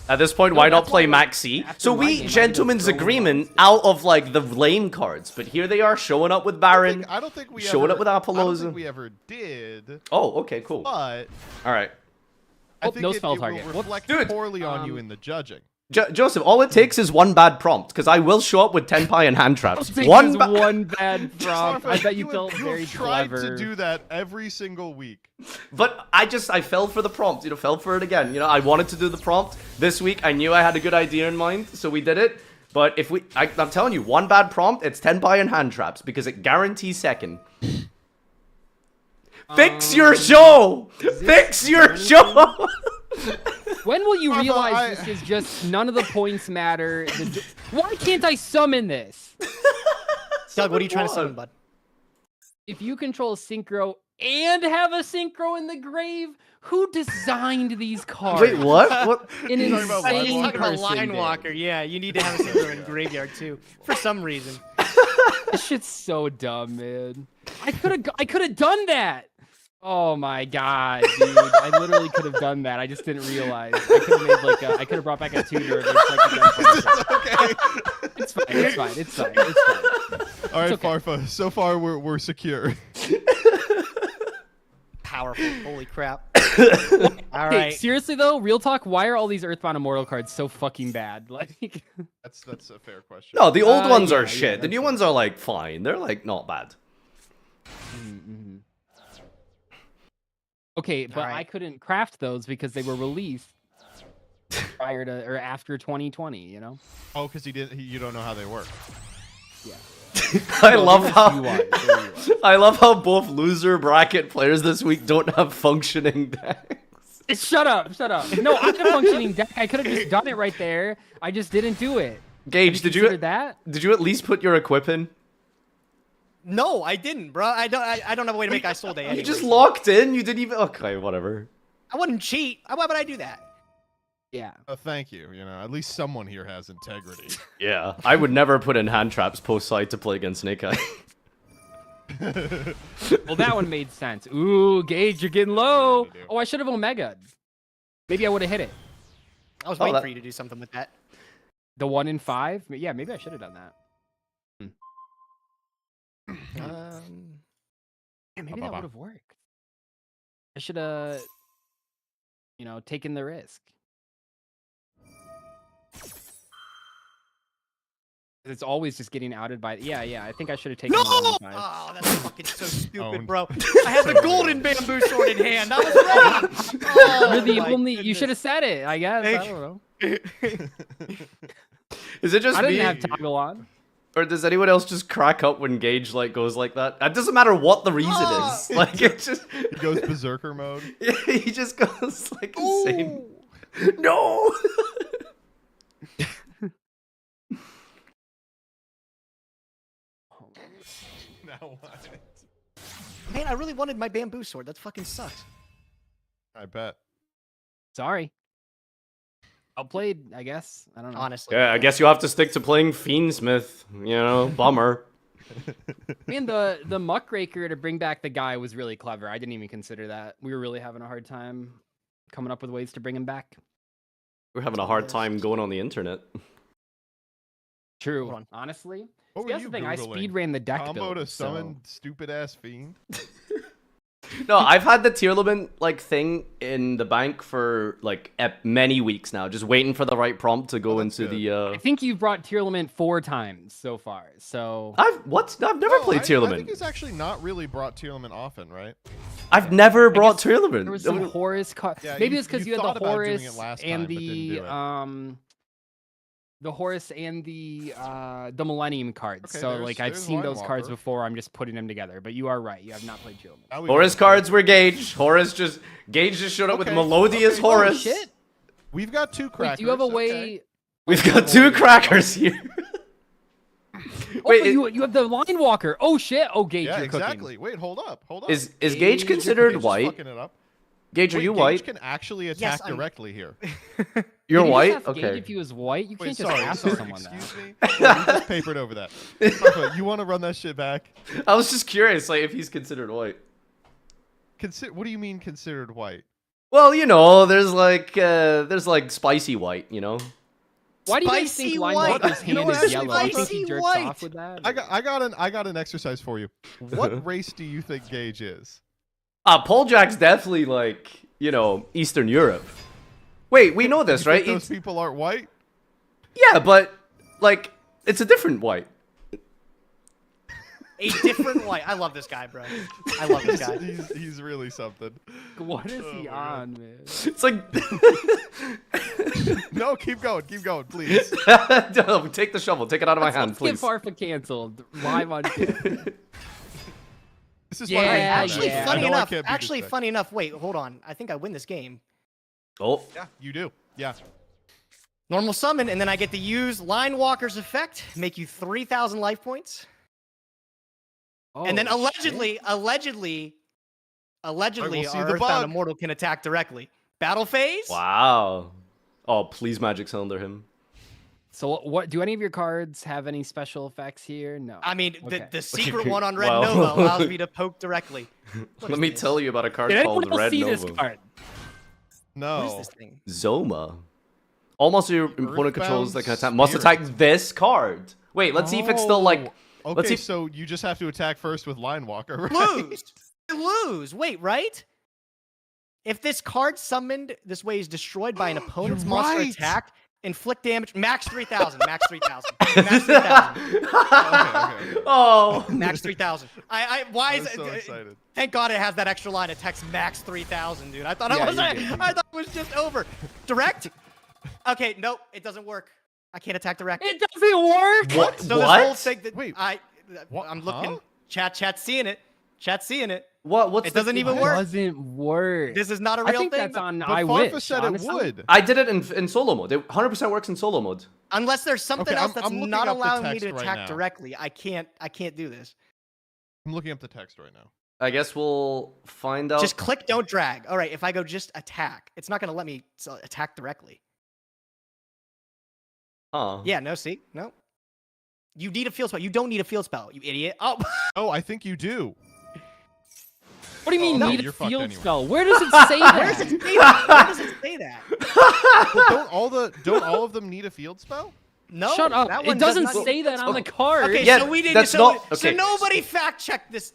At this point, No, why not that's play why, Maxi? after So my we, game, I gentlemen's just throw agreement, out of like the lame cards, but here they are showing up with Baron, I don't think we showing ever, up with I don't Apollosa. think we ever did. Oh, okay, cool. But Alright. I Oh, think no it, spell it target. will Whoops. reflect Dude, poorly on you in the judging. Joseph, all it takes is one bad prompt, because I will show up with Tenpai and hand traps. One One bad prompt. I bet you felt have very tried clever. to do that every single week. But I fell for the prompt, fell for it again. I wanted to do the prompt. This week, I knew I had a good idea in mind, so we did it. But if I'm telling you, one bad prompt, it's Tenpai and hand traps, because it guarantees second. Fix your show! Fix your show! When will you Farfa, realize this is just none of the points matter? Why can't I summon this? Doug, what are you trying to summon, bud? If you control Synchro and have a Synchro in the grave, who designed these cards? Wait, what? What? An He's insane talking about person Line did. Walker. Yeah, you need to have a Synchro in Graveyard too, for some reason. This shit's so dumb, man. I could have done that. Oh my god, dude! I literally could have done that. I just didn't realize. I could have made like I could have brought back a tutor. Okay. It's fine. It's fine. It's fine. It's fine. All right, okay. Farfa. So far, we're secure. Powerful. Holy crap. All All right. Seriously though, real talk. Why are all these Earthbound Immortal cards so fucking bad? Like, That's a fair question. No, the old ones yeah, are yeah, shit. The that's new ones are like fine. They're like not bad. okay, but right. I couldn't craft those because they were released prior to or after 2020. You know. Oh, because you don't know how they work. Yeah. I No, love there how was UI, there was UI. I love how both loser bracket players this week don't have functioning decks. Shut up! Shut up! No, I had a functioning deck. I could have just done it right there. I just didn't do it. Gage, Have considered that? did you at least put your equip in? No, I didn't, bro. I don't have a way to make Isolde anyway. You just locked in. You didn't even. Okay, whatever. I wouldn't cheat. Why would I do that? Yeah. Oh, thank you. At least someone here has integrity. Yeah, I would never put in hand traps post side to play against Snake Eye. Well, that one made sense. Ooh, Gage, you're getting low. Oh, I should have Omega'd. Maybe I would have hit it. I was waiting for you to do something with that. The 1 in 5? Yeah, maybe I should have done that. Yeah, maybe that would have worked. I should have, taken the risk. It's always just getting outed by. Yeah. I think I should have taken. No! The 1 in 5. Oh, that's fucking so stupid, bro. I had the golden bamboo sword in hand. I was ready. Oh, You're the only. You should have said it. I guess. I don't know. Is it just I didn't me? have toggle on. Or does anyone else just crack up when Gage goes like that? It doesn't matter what the reason is. Like it just he goes berserker mode. He just goes like insane. No. Now what? Man, I really wanted my bamboo sword. That fucking sucks. I bet. Sorry. Outplayed, I guess. I don't know. Honestly. Yeah, I guess you have to stick to playing Fiendsmith. Bummer. Man, the muckraker to bring back the guy was really clever. I didn't even consider that. We were really having a hard time coming up with ways to bring him back. We're having a hard time going on the internet. True. Honestly. What See, that's the thing. I speed ran the deck combo build, to summon stupid ass fiend. No, I've had the tier limit thing in the bank for many weeks now, just waiting for the right prompt to go into the. I think you've brought tier limit 4 times so far. So I've never played tier limit. I think he's actually not really brought tier limit often, right? I've never brought tier limit. There was some Horus card. Yeah, maybe it's because you had thought the about doing Horus it last and time, but didn't do it. the Horus and the Millennium cards. Okay, So I've there's seen Line those cards Walker. before. I'm just putting them together. But you are right. You have not played tier limit. Horus cards were Gage. Gage just showed up with melodious okay. Horus. Oh, shit. We've got 2 crackers. Wait, do you have a way? Okay. We've got 2 crackers here. Wait, you have the Line Walker. Oh shit. Oh, Gage, Yeah, you're exactly. cooking. Wait, hold up. Is Gage considered Gage's white? fucking it up. Gage, are Wait, you Gage white? can actually attack Yes, I'm- directly here. You're Did you white? just ask Gage Okay. if he was white, you Wait, can't just ask someone that. Excuse me. Yeah, we just papered over that. Farfa, you want to run that shit back? I was just curious, if he's considered white. What do you mean considered white? Well, there's spicy white, Why do you guys Spicy think Line white. Walker's You know hand what, is actually, yellow? Do you think spicy he jerks white. off with that? I got an exercise for you. What race do you think Gage is? Poljack's definitely Eastern Europe. Wait, we know this, You think right? those people aren't white? Yeah, but it's a different white. A different white. I love this guy, bro. I love this guy. He's really something. What is he on, man? It's like No, keep going, please. No, take the shovel, take it out of my hand, Let's get please. Farfa canceled live on camera. This is Yeah, why I Actually, yeah. funny I know I enough. can't beat Actually, this thing. funny enough. Wait, hold on. I think I win this game. Oh, Yeah, you do. Yeah. Normal summon, and then I get to use Line Walker's effect, make you 3,000 life points. And then Oh, allegedly, we'll see our the Earthbound bug. Immortal can attack directly. Battle phase? wow. Oh, please, Magic Cylinder him. So what? Do any of your cards have any special effects here? No. I mean, Okay. the secret one on Red Well- Nova allows me to poke directly. What Let is me this? tell you about a card Did called anyone else Red see Nova. this card? No. What is this thing? Zoma. Almost your opponent controls that can attack. Earthbound Must attack Spirit. this card. Wait, let's see if it's still Okay, let's see. so you just have to attack first with Line Walker, right? Lose. Lose. Wait, right? If this card summoned this way is destroyed by an opponent's You're monster right. attack, inflict damage, max 3,000, max 3,000, max 3,000, Okay. Oh, max 3,000. Why I'm is so it? excited. Thank God it has that extra line of text, max 3,000, dude. I thought Yeah, I was, you did. I thought it was just over. Direct? Okay, nope, it doesn't work. I can't attack direct. It doesn't work. What? So this whole What? thing that Wait, I'm looking. huh? Chat's seeing it. Chat's seeing it. What? What's It doesn't even It work. doesn't work. This is not a I real think thing. that's on But I Farfa Wish. said honestly. it would. I did it in solo mode. It 100% works in solo mode. Unless there's something Okay, else I'm that's looking not up the allowing me to text right attack now. directly, I can't do this. I'm looking up the text right now. I guess we'll find out. Just click, don't drag. All right, if I go just attack, it's not going to let me attack directly. Huh. Yeah, no, see? No. You need a field spell. You don't need a field spell, you idiot. Oh. Oh, I think you do. What do you mean no, need a you're fucked field anyway. spell? Where does it say that? Where does it say that? Where does it say that? Well, don't all of them need a field spell? No. Shut up. That It one doesn't does not say need- that on the card. Okay, Yeah, so we didn't. that's So, not- so okay. nobody fact checked this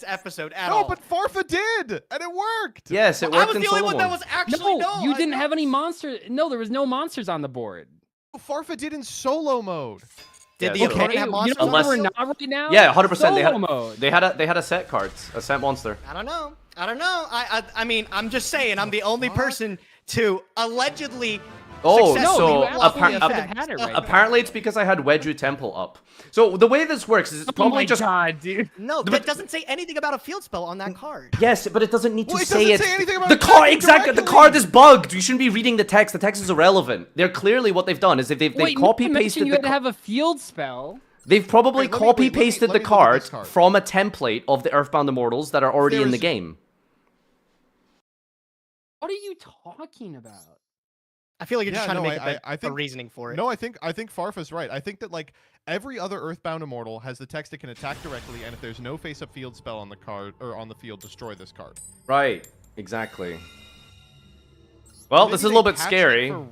episode at No, all. but Farfa did, and it worked. Yes, it I worked was in the only solo one that mode. was actually No, you didn't have any monsters. No, there was no monsters on the board. Farfa did in solo mode. Did Yeah, the so- opponent Okay, have you monsters? know what Unless- we're not right now? Yeah, 100%. Solo mode. They had a set cards, a set monster. I don't know. I mean, I'm just saying. I'm the only person to allegedly. Oh, successfully so you absolutely apply haven't had it right now. apparently it's because I had Wedju Temple up. So the way this works is it's Oh probably my just God, dude. No, that doesn't say anything about a field spell on that card. yes, but it doesn't need to Well, it say doesn't it. say anything about The card attacking exactly. The directly. card is bugged. You shouldn't be reading the text. The text is irrelevant. They're clearly what they've done is they've Wait, copy you pasted had the to have a field spell. They've probably Wait, let me- copy wait, let me- pasted let the me look at card this card. from a template of the Earthbound Immortals that are already in the There's- game. What are you talking about? I feel like you're just Yeah, trying no, to make I a think- reasoning for it. No, I think Farfa's right. I think that like every other Earthbound Immortal has the text that can attack directly, and if there's no face-up field spell on the card or on the field, destroy this card. Right. Exactly. Well, Maybe this is a they little bit patched it scary. for-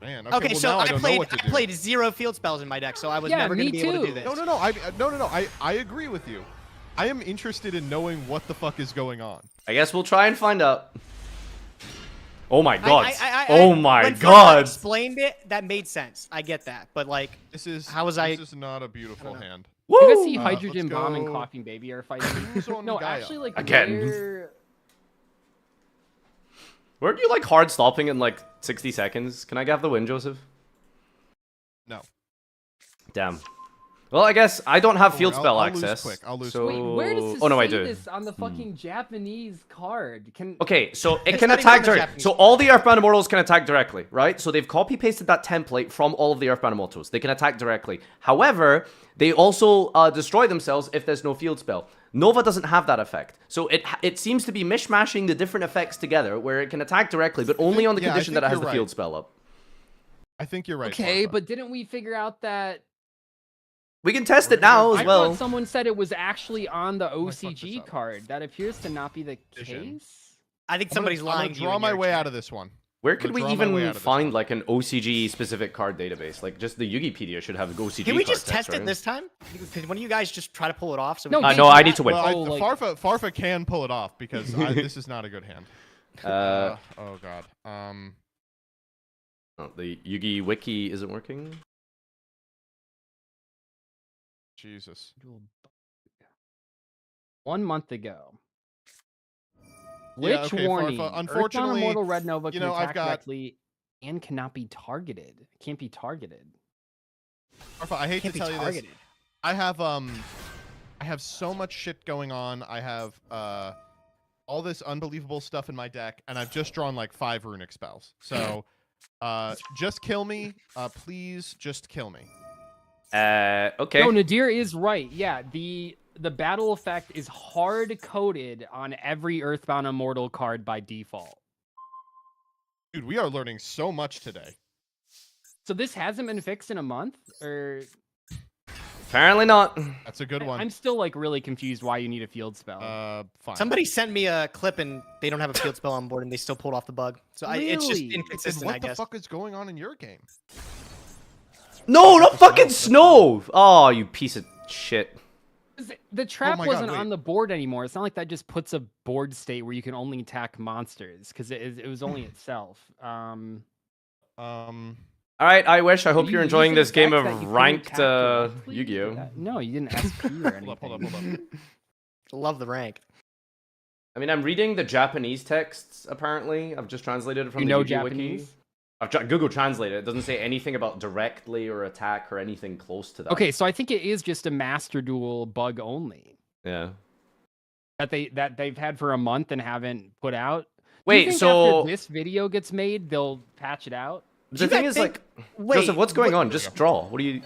Man, okay, Okay, well, so now I don't know what to I do. played 0 field spells in my deck, so I was Yeah, never going to me be able to do too. this. No. I agree with you. I am interested in knowing what the fuck is going on. I guess we'll try and find out. Oh my god. I- Oh my when Farfa god. explained it, that made sense. I get that, but like, This is how was I? This is not a beautiful hand. You guys see Woo! Hydrogen let's Bomb and go. Coughing Baby are fighting. on No, Gaia. actually, like Again. Weren't you like hard stopping in like 60 seconds? Can I have the win, Joseph? No. Damn. Well, I guess I don't have Don't field worry, spell I'll lose access. quick. I'll lose so... Wait, where does this Oh no, I say do. this on the fucking Japanese card? Can Okay, so it It's can not even attack on the directly. Japanese So all the Earthbound Immortals can attack directly, right? So they've copy pasted that template from all of the Earthbound Immortals. They can attack directly. However, they also destroy themselves if there's no field spell. Nova doesn't have that effect. So it seems to be mishmashing the different effects together, where it can attack directly, but only on the Yeah, I condition think that it has you're the field right. spell up. I think you're right. Okay, Farfa. but didn't we figure out that? We can test it now as I well. thought someone said it was actually on the fucked this OCG up. card. That appears to not be the Vision. case. I think I'm somebody's gonna lying to you. draw in my your way chat. out of this one. Where I'm could gonna we draw my way out even of this find one. like an OCG specific card database? Like just the Yugipedia should have an OCG. Can we card just text, test it right? this time? Could one of you guys just try to pull it off? So we No, can- No, I need to win. Well, Oh, like- Farfa can pull it off because this is not a good hand. Oh god. Oh, the Yugi wiki isn't working. Jesus. 1 month ago. Yeah, Which okay, warning? Farfa, Earthbound unfortunately, Immortal Red Nova you can know, I've attack got- directly and cannot be targeted. Can't be targeted. Farfa, I hate Can't to be tell you targeted. this. I have so much shit going on. I have all this unbelievable stuff in my deck, and I've just drawn like 5 runic spells. So just kill me. Please just kill me. Okay. No, Nadir is right. Yeah, the battle effect is hard coded on every Earthbound Immortal card by default. Dude, we are learning so much today. So this hasn't been fixed in a month, or Apparently not. That's a good one. I'm still like really confused why you need a field spell. Fine. Somebody sent me a clip and they don't have a field spell on board and they still pulled off the bug. So it's just Really? inconsistent, what I the guess. fuck is going on in your game? No, not fucking snow. Oh, you piece of shit. The trap my God, wasn't wait. on the board anymore. It's not like that just puts a board state where you can only attack monsters because it was only itself. All right, I wish. I hope You you're enjoying using this game decks that you of couldn't ranked attack directly? Yu-Gi-Oh. No, you didn't SP or anything. Hold up. Love the rank. I mean, I'm reading the Japanese texts. Apparently, I've just translated it from You the know Yu-Gi-Oh Japanese? wiki. I've Google Translated. It doesn't say anything about directly or attack or anything close to that. Okay, so I think it is just a Master Duel bug only Yeah. that they've had for a month and haven't put out. Do you Wait, think so after this video gets made, they'll patch it out? the thing is, like, Joseph, what's going on? Just draw. What do you?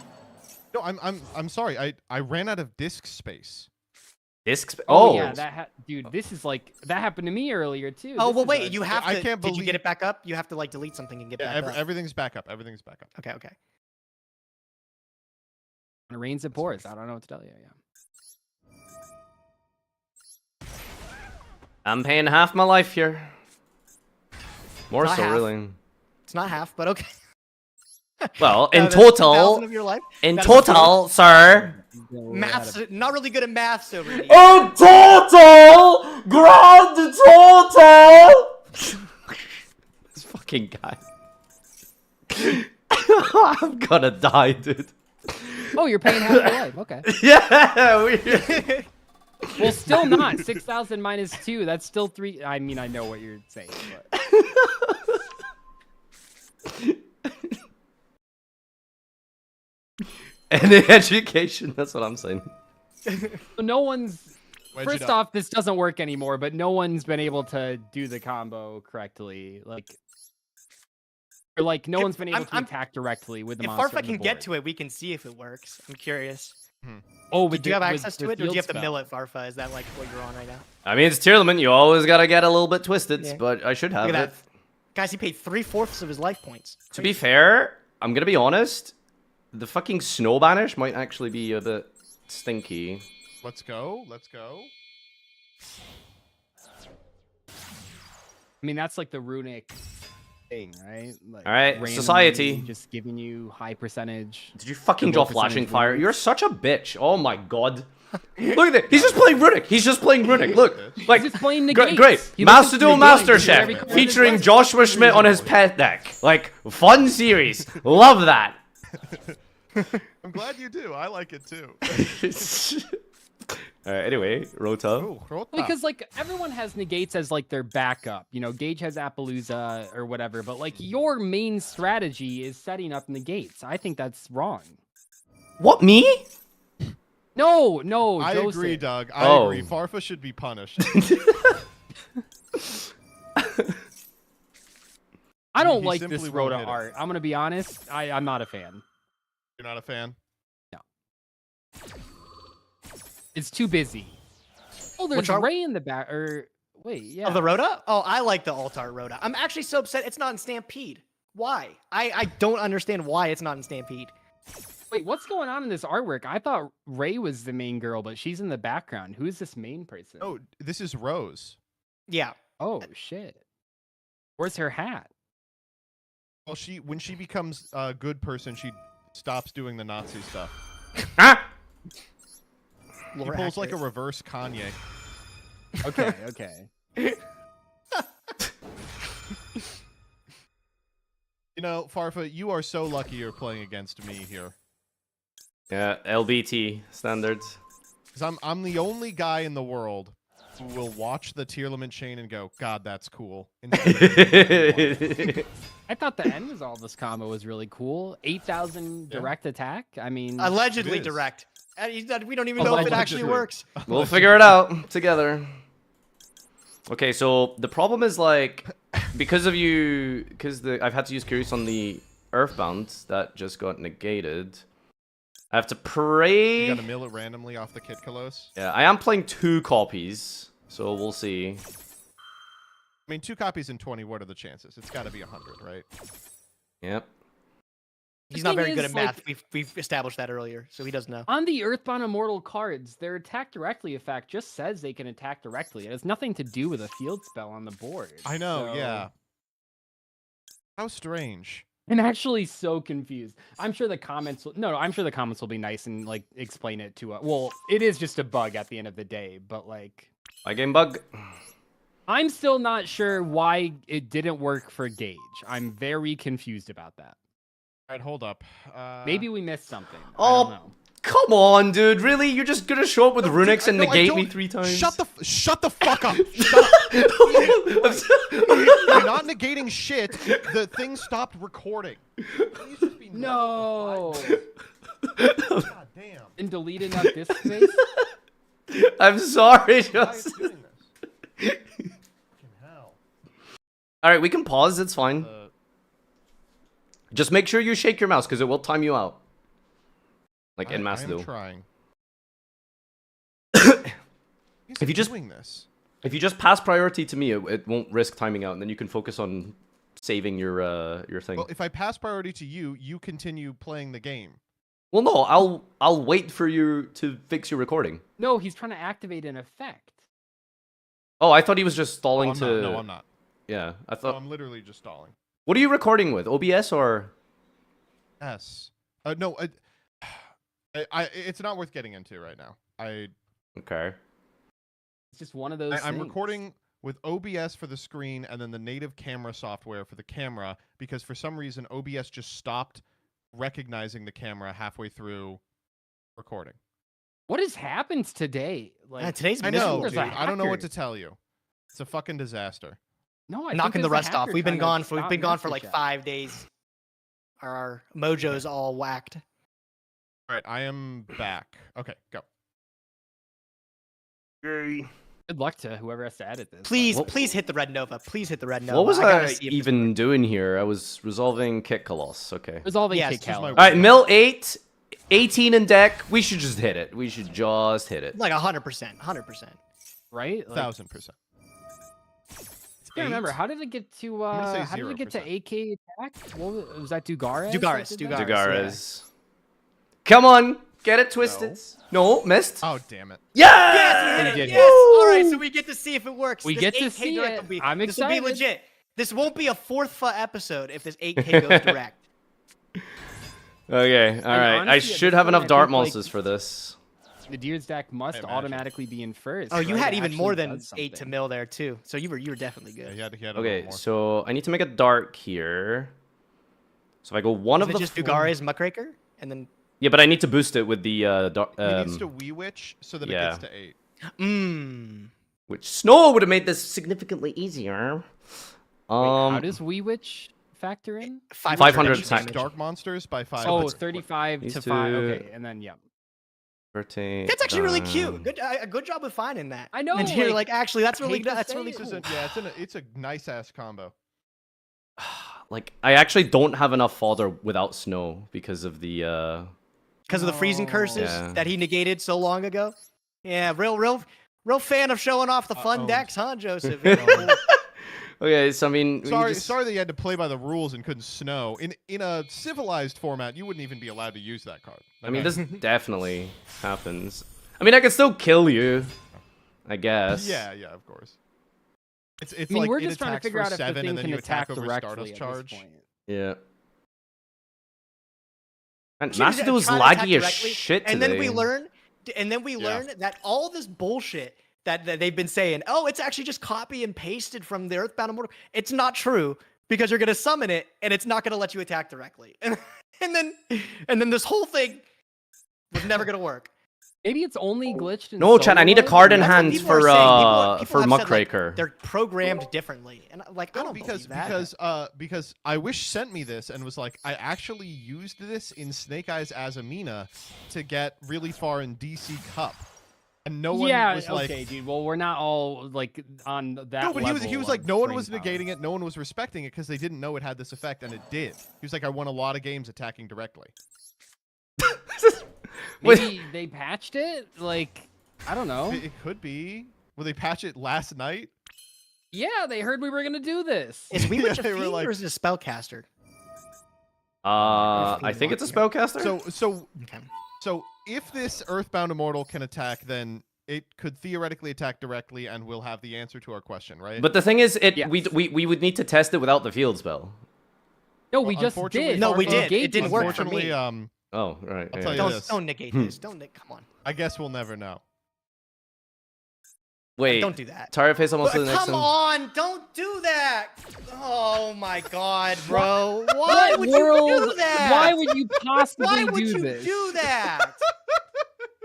No, I'm sorry. I ran out of disk space. Disc? Oh yeah, dude, this is like that happened to me earlier too. Oh This well, is wait. a- You have to. I can't did you believe- get it back up? You have to like delete something and get Yeah, back up. everything's back up. Everything's back up. Okay. When it rains, it pours. I don't know what to tell you. Yeah. I'm paying half my life here. More Not so, half. really. It's not half, but okay. Well, in That's total, 2,000 of your life? in That is total, sir. Maths, not really good at maths over here. In total, grand total. This fucking guy. I'm gonna die, dude. Oh, you're paying half your life. Okay. Yeah. Weird. Well, still not 6,000 minus 2. That's still 3. I mean, I know what you're saying, but. And in education, that's what I'm saying. No one's. Wedge it First up. off, this doesn't work anymore, but no one's been able to do the combo correctly. Or no one's been able to attack directly with the If monster. Farfa on the can get board. to it, we can see if it works. I'm curious. Oh, do you have with access to the it, or do you field have to spell. mill it, Farfa? Is that like what you're on right now? I mean, it's tier limit. You always gotta get a little bit twisted, Yeah. but I should have Look at it. that. Guys, he paid 3/4 of his life points. To be fair, I'm gonna be honest. The fucking snow banish might actually be a bit stinky. Let's go. Let's go. I mean, that's like the runic thing, right? Like, All right, randomly society. just giving you high percentage. Did you fucking low draw percentage flashing fire? runics. You're such a bitch. Oh my god. Look at that. He's just playing runic. He's just playing runic. Look, like just playing the great. gates. He Master listens to Duel the Master gates. Chef Every card featuring is Joshua Schmidt on his pet deck. Like fun series. Love that. I'm glad you do. I like it too. All right. Anyway, Rota. Ooh, Rota. Because everyone has negates as their backup. You know, Gage has Appaloosa or whatever, but your main strategy is setting up negates. I think that's wrong. What, me? No, I Joseph. agree, Doug. I agree. Farfa should be punished. I don't He like this simply won't Rota hit it. art. I'm gonna be honest. I'm not a fan. You're not a fan? No. It's too busy. Oh, there's Which are- Ray in the back. Or wait, yeah. Of the Rota? Oh, I like the alt-art Rota. I'm actually so upset it's not in Stampede. Why? I don't understand why it's not in Stampede. Wait, what's going on in this artwork? I thought Ray was the main girl, but she's in the background. Who is this main person? Oh, this is Rose. Yeah. Oh shit. Where's her hat? Well, when she becomes a good person, she stops doing the Nazi stuff. He Lore pulls like a accurate. reverse Kanye. Okay. You know, Farfa, you are so lucky you're playing against me here. Yeah, LBT standards. Because I'm the only guy in the world who will watch the tier limit chain and go, God, that's cool. I thought the end result of this combo was really cool. 8,000 direct attack. I mean, Allegedly It is. direct. We don't even know if it actually Allegedly. works. We'll figure it out together. Okay, so the problem is because I've had to use Curious on the Earthbound that just got negated. I have to pray. You gotta mill it randomly off the Kid Kalos. Yeah, I am playing 2 copies, so we'll see. I mean, 2 copies in 20, what are the chances? It's gotta be 100, right? Yep. He's The not thing very good is, at math. We've established that earlier, so he doesn't know. on the Earthbound Immortal cards, their attack directly effect just says they can attack directly. It has nothing to do with a field spell on the board. I know, So- yeah. How strange. I'm actually so confused. I'm sure the comments will, I'm sure the comments will be nice and explain it to us. Well, it is just a bug at the end of the day, but My game bug. I'm still not sure why it didn't work for Gage. I'm very confused about that. All right, hold up. Maybe we missed something. I Oh, don't know. come on, dude. Really? You're just gonna show up with runics and No, I negate me don't- 3 times? Shut the fuck up. Shut up. You're not negating shit. The thing stopped recording. Please just be No. God damn. And deleting that disk space? I'm sorry, Why is just. it doing this? Fucking hell. All right, we can pause. It's fine. Just make sure you shake your mouse because it will time you out. Like in Master I'm Duel. trying. If you just doing this. If you just pass priority to me, it won't risk timing out, and then you can focus on saving your thing. Well, if I pass priority to you, you continue playing the game. Well, no, I'll wait for you to fix your recording. No, he's trying to activate an effect. Oh, I thought he was just stalling to. No, I'm not. Yeah, I No, thought. I'm literally just stalling. What are you recording with? OBS or? Yes. No. It's not worth getting into right now. Okay. It's just one of those. I'm things. recording with OBS for the screen and then the native camera software for the camera because for some reason OBS just stopped recognizing the camera halfway through recording. What has happened today? Like today's I miserable. know, There's dude. a I don't know what hacker. to tell you. It's a fucking disaster. No, I knocking the rest off. We've been gone for like five. 5 days. Our mojo's all whacked. All right, I am back. Okay, go. Good luck to whoever has to edit this. Please hit the red Nova. Please hit the red Nova. What was gotta I see if this even doing here? I was resolving Kit Colossus. Okay. Resolving Yes, Kit this is my Cal. All right, mill 8, 18 in deck. We should just hit it. We should just hit it. Like 100%. 100%. Right? Like, 1000%. I can't remember. How did it get to gonna say how did it get to AK attack? What was that Dugares? Dugares. Come on, get it twisted. No, missed. Oh, damn it. Yeah! Yes, we hit it. did. Yes. All right, so we get to see if it works. We This get to 8K see direct it. will be- I'm This will excited. be legit. This won't be a Farfa episode if this 8K goes direct. Okay, all right. I honestly, at should this have point, enough I dart think, like, monsters for this. The Deer's deck must Imagine. automatically be in first. Oh, you right? had It even actually more than does 8 to something. mill there too. So you were definitely good. Yeah, he had a Okay, little more. so I need to make a dark here. So if I go one Isn't of it the just four- Dugares Muckraker and then Yeah, but I need to boost it with the he needs to Wee Witch so that yeah. it gets to 8. which Snow would have made this significantly easier. How does Wee Witch factor in? 500 Damage attack. Dark monsters by 5. Oh, 35 These to two- 5. Okay, and then yeah. That's actually really cute. Good job with finding that. I know, And you're like, like, actually, that's I really hate to that's say really it. cool. It's a nice ass combo. Like I actually don't have enough fodder without Snow because of the Because of the freezing curses Yeah. that he negated so long ago. Yeah, real fan of showing off the fun decks, huh, Joseph? Okay, so I mean, we Sorry just- that you had to play by the rules and couldn't snow. In a civilized format, you wouldn't even be allowed to use that card. I mean, this definitely happens. I mean, I can still kill you, I guess. Yeah, of course. It's I mean, like we're it just trying to attacks figure for out if the 7 thing and then can you attack attack over directly Stardust at charge. this point. Yeah. And Should we Master Duel is try to attack laggy as directly? shit today. And then we learn that all this bullshit that they've been saying, oh, it's actually just copy and pasted from the Earthbound Immortal. It's not true because you're gonna summon it and it's not gonna let you attack directly. And then this whole thing was never gonna work. Maybe it's only glitched in No, Chan, I need a solo card in mode? hand People for are saying. People for have said, like, Muckraker. they're programmed differently, and like I No, don't because believe that. because I wish sent me this and was like, I actually used this in Snake Eyes as Amina to get really far in DC Cup, and no one was like, okay, dude. Well, we're not all like on that. no, but he was level like, of no one brain was power. negating it, no one was respecting it because they didn't know it had this effect, and it did. He was like, I won a lot of games attacking directly. Maybe they patched it. Like, I don't know. It could be. Will they patch it last night? Yeah, they heard we were gonna do this. Is we witch a they were fiend like- or is it a spellcaster? I think it's a spellcaster. So if this Earthbound Immortal can attack, then it could theoretically attack directly, and we'll have the answer to our question, right? But the thing is, we would need to test it without the field spell. No, we just did. No, we Farfa did. It didn't work for Unfortunately, me. Oh, right. I'll yeah. tell you Don't this. don't negate this. Don't come on. I guess we'll never know. Wait. Don't do that. Tara face almost to the next Come one. on, don't do that. Oh my god, bro. Why What would world? you do that? Why would you possibly Why would do you this? do that?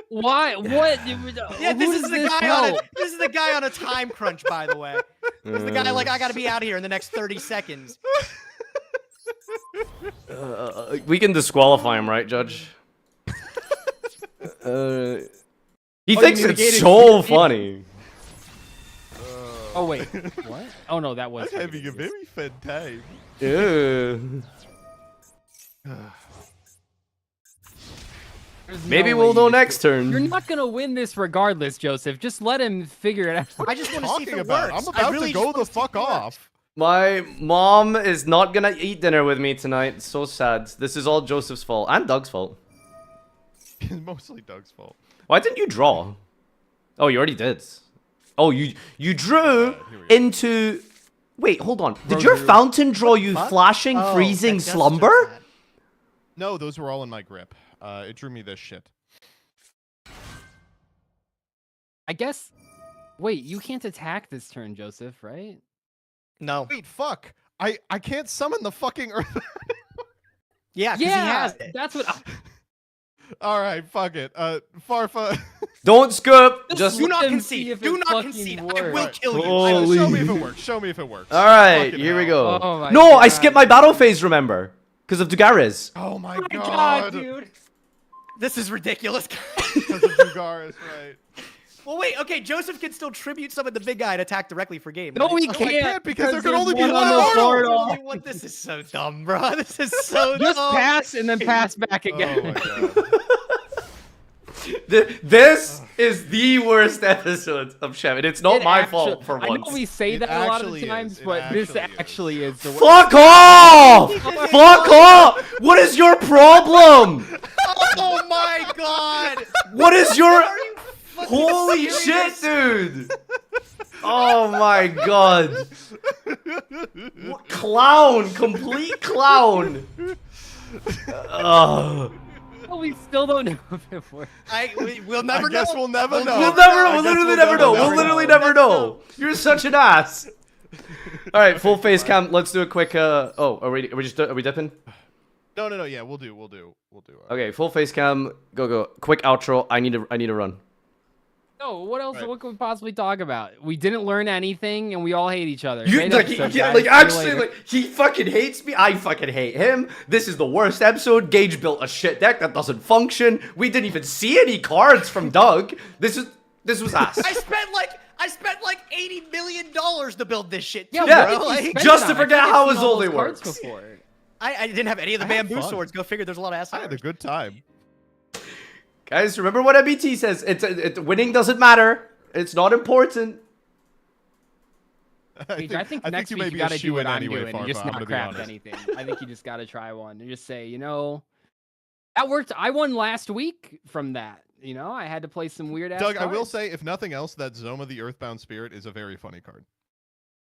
Why? What? Yeah, Who this does is the guy on help? a this is the guy on a time crunch, by the way. This is the guy like I gotta be out of here in the next 30 seconds. We can disqualify him, right, Judge? He thinks you it's negated so speed. funny. Oh wait, what? Oh no, that was. I'm having a very fun time. Yeah. There's Maybe no we'll way know you next could- turn. You're not gonna win this regardless, Joseph. Just let him figure it out. I just want to see if Talking it about? works. I'm I about really to just go wanna the see if fuck it works. off. My mom is not gonna eat dinner with me tonight. It's so sad. This is all Joseph's fault and Doug's fault. It's mostly Doug's fault. Why didn't you draw? Oh, you already did. Oh, you drew into... Wait, hold on. Did your fountain draw you flashing, freezing slumber? No, those were all in my grip. It drew me this shit. I guess... Wait, you can't attack this turn, Joseph, right? No. Wait, fuck. I can't summon the fucking Earth. Yeah, because he has it. That's what... All right, fuck it. Farfa. Don't scoop. Just do not concede. Do not concede. I will kill you. Holy. Show me if it works. Show me if it works. All right, Fucking here we hell. go. Oh my No, I God. skipped my battle phase, remember? Because of Dugaris. Oh my God, god. dude. This is ridiculous. Because of Dugaris, right. Well, wait. Okay, Joseph can still tribute summon the big guy and attack directly for game. No, right? we No, I can't. can't because there can only be there's one on the immortal. board. Only one- This is so dumb, bro. This is so Just dumb. pass and then pass back Oh again. my god. This is the worst episode of Chef, and it's not my fault for I once. know we say It that a lot of actually times, is. It but this actually is. actually is the worst. Fuck off! Fuck off! What is your problem? Oh my god! What is your... Are you fucking Holy serious? shit, dude! Oh my god. What clown, complete clown. Ugh. Well, we still don't know if it works. We'll never I guess know. we'll never know. We'll never know. I We'll guess literally never know. We'll never literally know. never know. You're such an ass. All right, full face cam. Let's do a quick. Oh, are we dipping? No. Yeah, we'll do. Okay, full face cam. Go. Quick outro. I need to run. No, what else? Right. What could we possibly talk about? We didn't learn anything, and we all hate each other. You Great like, episode, he, guys. like See you actually later. like he fucking hates me. I fucking hate him. This is the worst episode. Gage built a shit deck that doesn't function. We didn't even see any cards from Doug. This was ass. I spent like $80 million to build this shit. Yeah, too, Yeah, what did bro. you Like, spend just it to on? I forget think how I've it seen all only those cards works. before. I didn't have any of the I had bamboo fun. swords. Go figure. There's a lot of ass. I had a good time. Guys, remember what MBT says. Winning doesn't matter. It's not important. Paige, I think next you week may you be gotta a do what shoo-in I'm anyway, doing and Farfa, just I'm not gonna be craft honest. anything. I think you just gotta try one and just say, that worked. I won last week from that. I had to play some weird ass Doug, I will cards. say, if nothing else, that Zoma the Earthbound Spirit is a very funny card.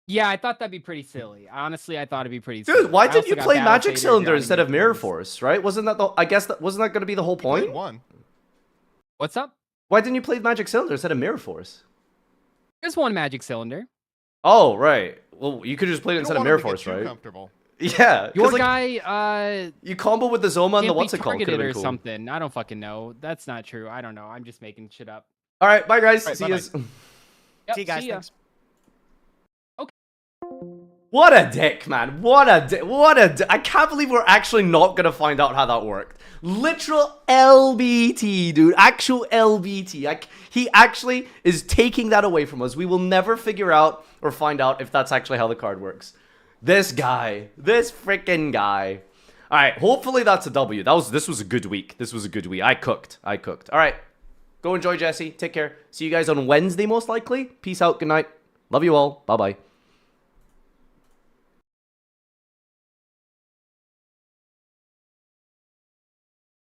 Yeah, I thought that'd be pretty silly. Honestly, I thought it'd be pretty silly. Dude, why I didn't also you got play Battle Magic Faders Cylinder down instead in of Mirror games. Force, right? Wasn't that going to be the whole Played point? one. What's up? Why didn't you play Magic Cylinder instead of Mirror Force? There's one Magic Cylinder. Oh, right. Well, you could just play it You instead don't of want Mirror him to get Force, too right? comfortable. Yeah. 'cause, Your like, guy, you combo with the Zoma and the can't what's be it called? Could have targeted been or cool. something. I don't fucking know. That's not true. I don't know. I'm just making shit up. All right, bye guys. All right, See bye-bye. you. Yep, See you guys. ya. Thanks. What a dick, man. What a dick. I can't believe we're actually not going to find out how that worked. Literal LBT, dude. Actual LBT. He actually is taking that away from us. We will never figure out or find out if that's actually how the card works. This guy. This freaking guy. All right, hopefully that's a W. This was a good week. This was a good week. I cooked. All right. Go enjoy, Jesse. Take care. See you guys on Wednesday, most likely. Peace out. Good night. Love you all. Bye-bye.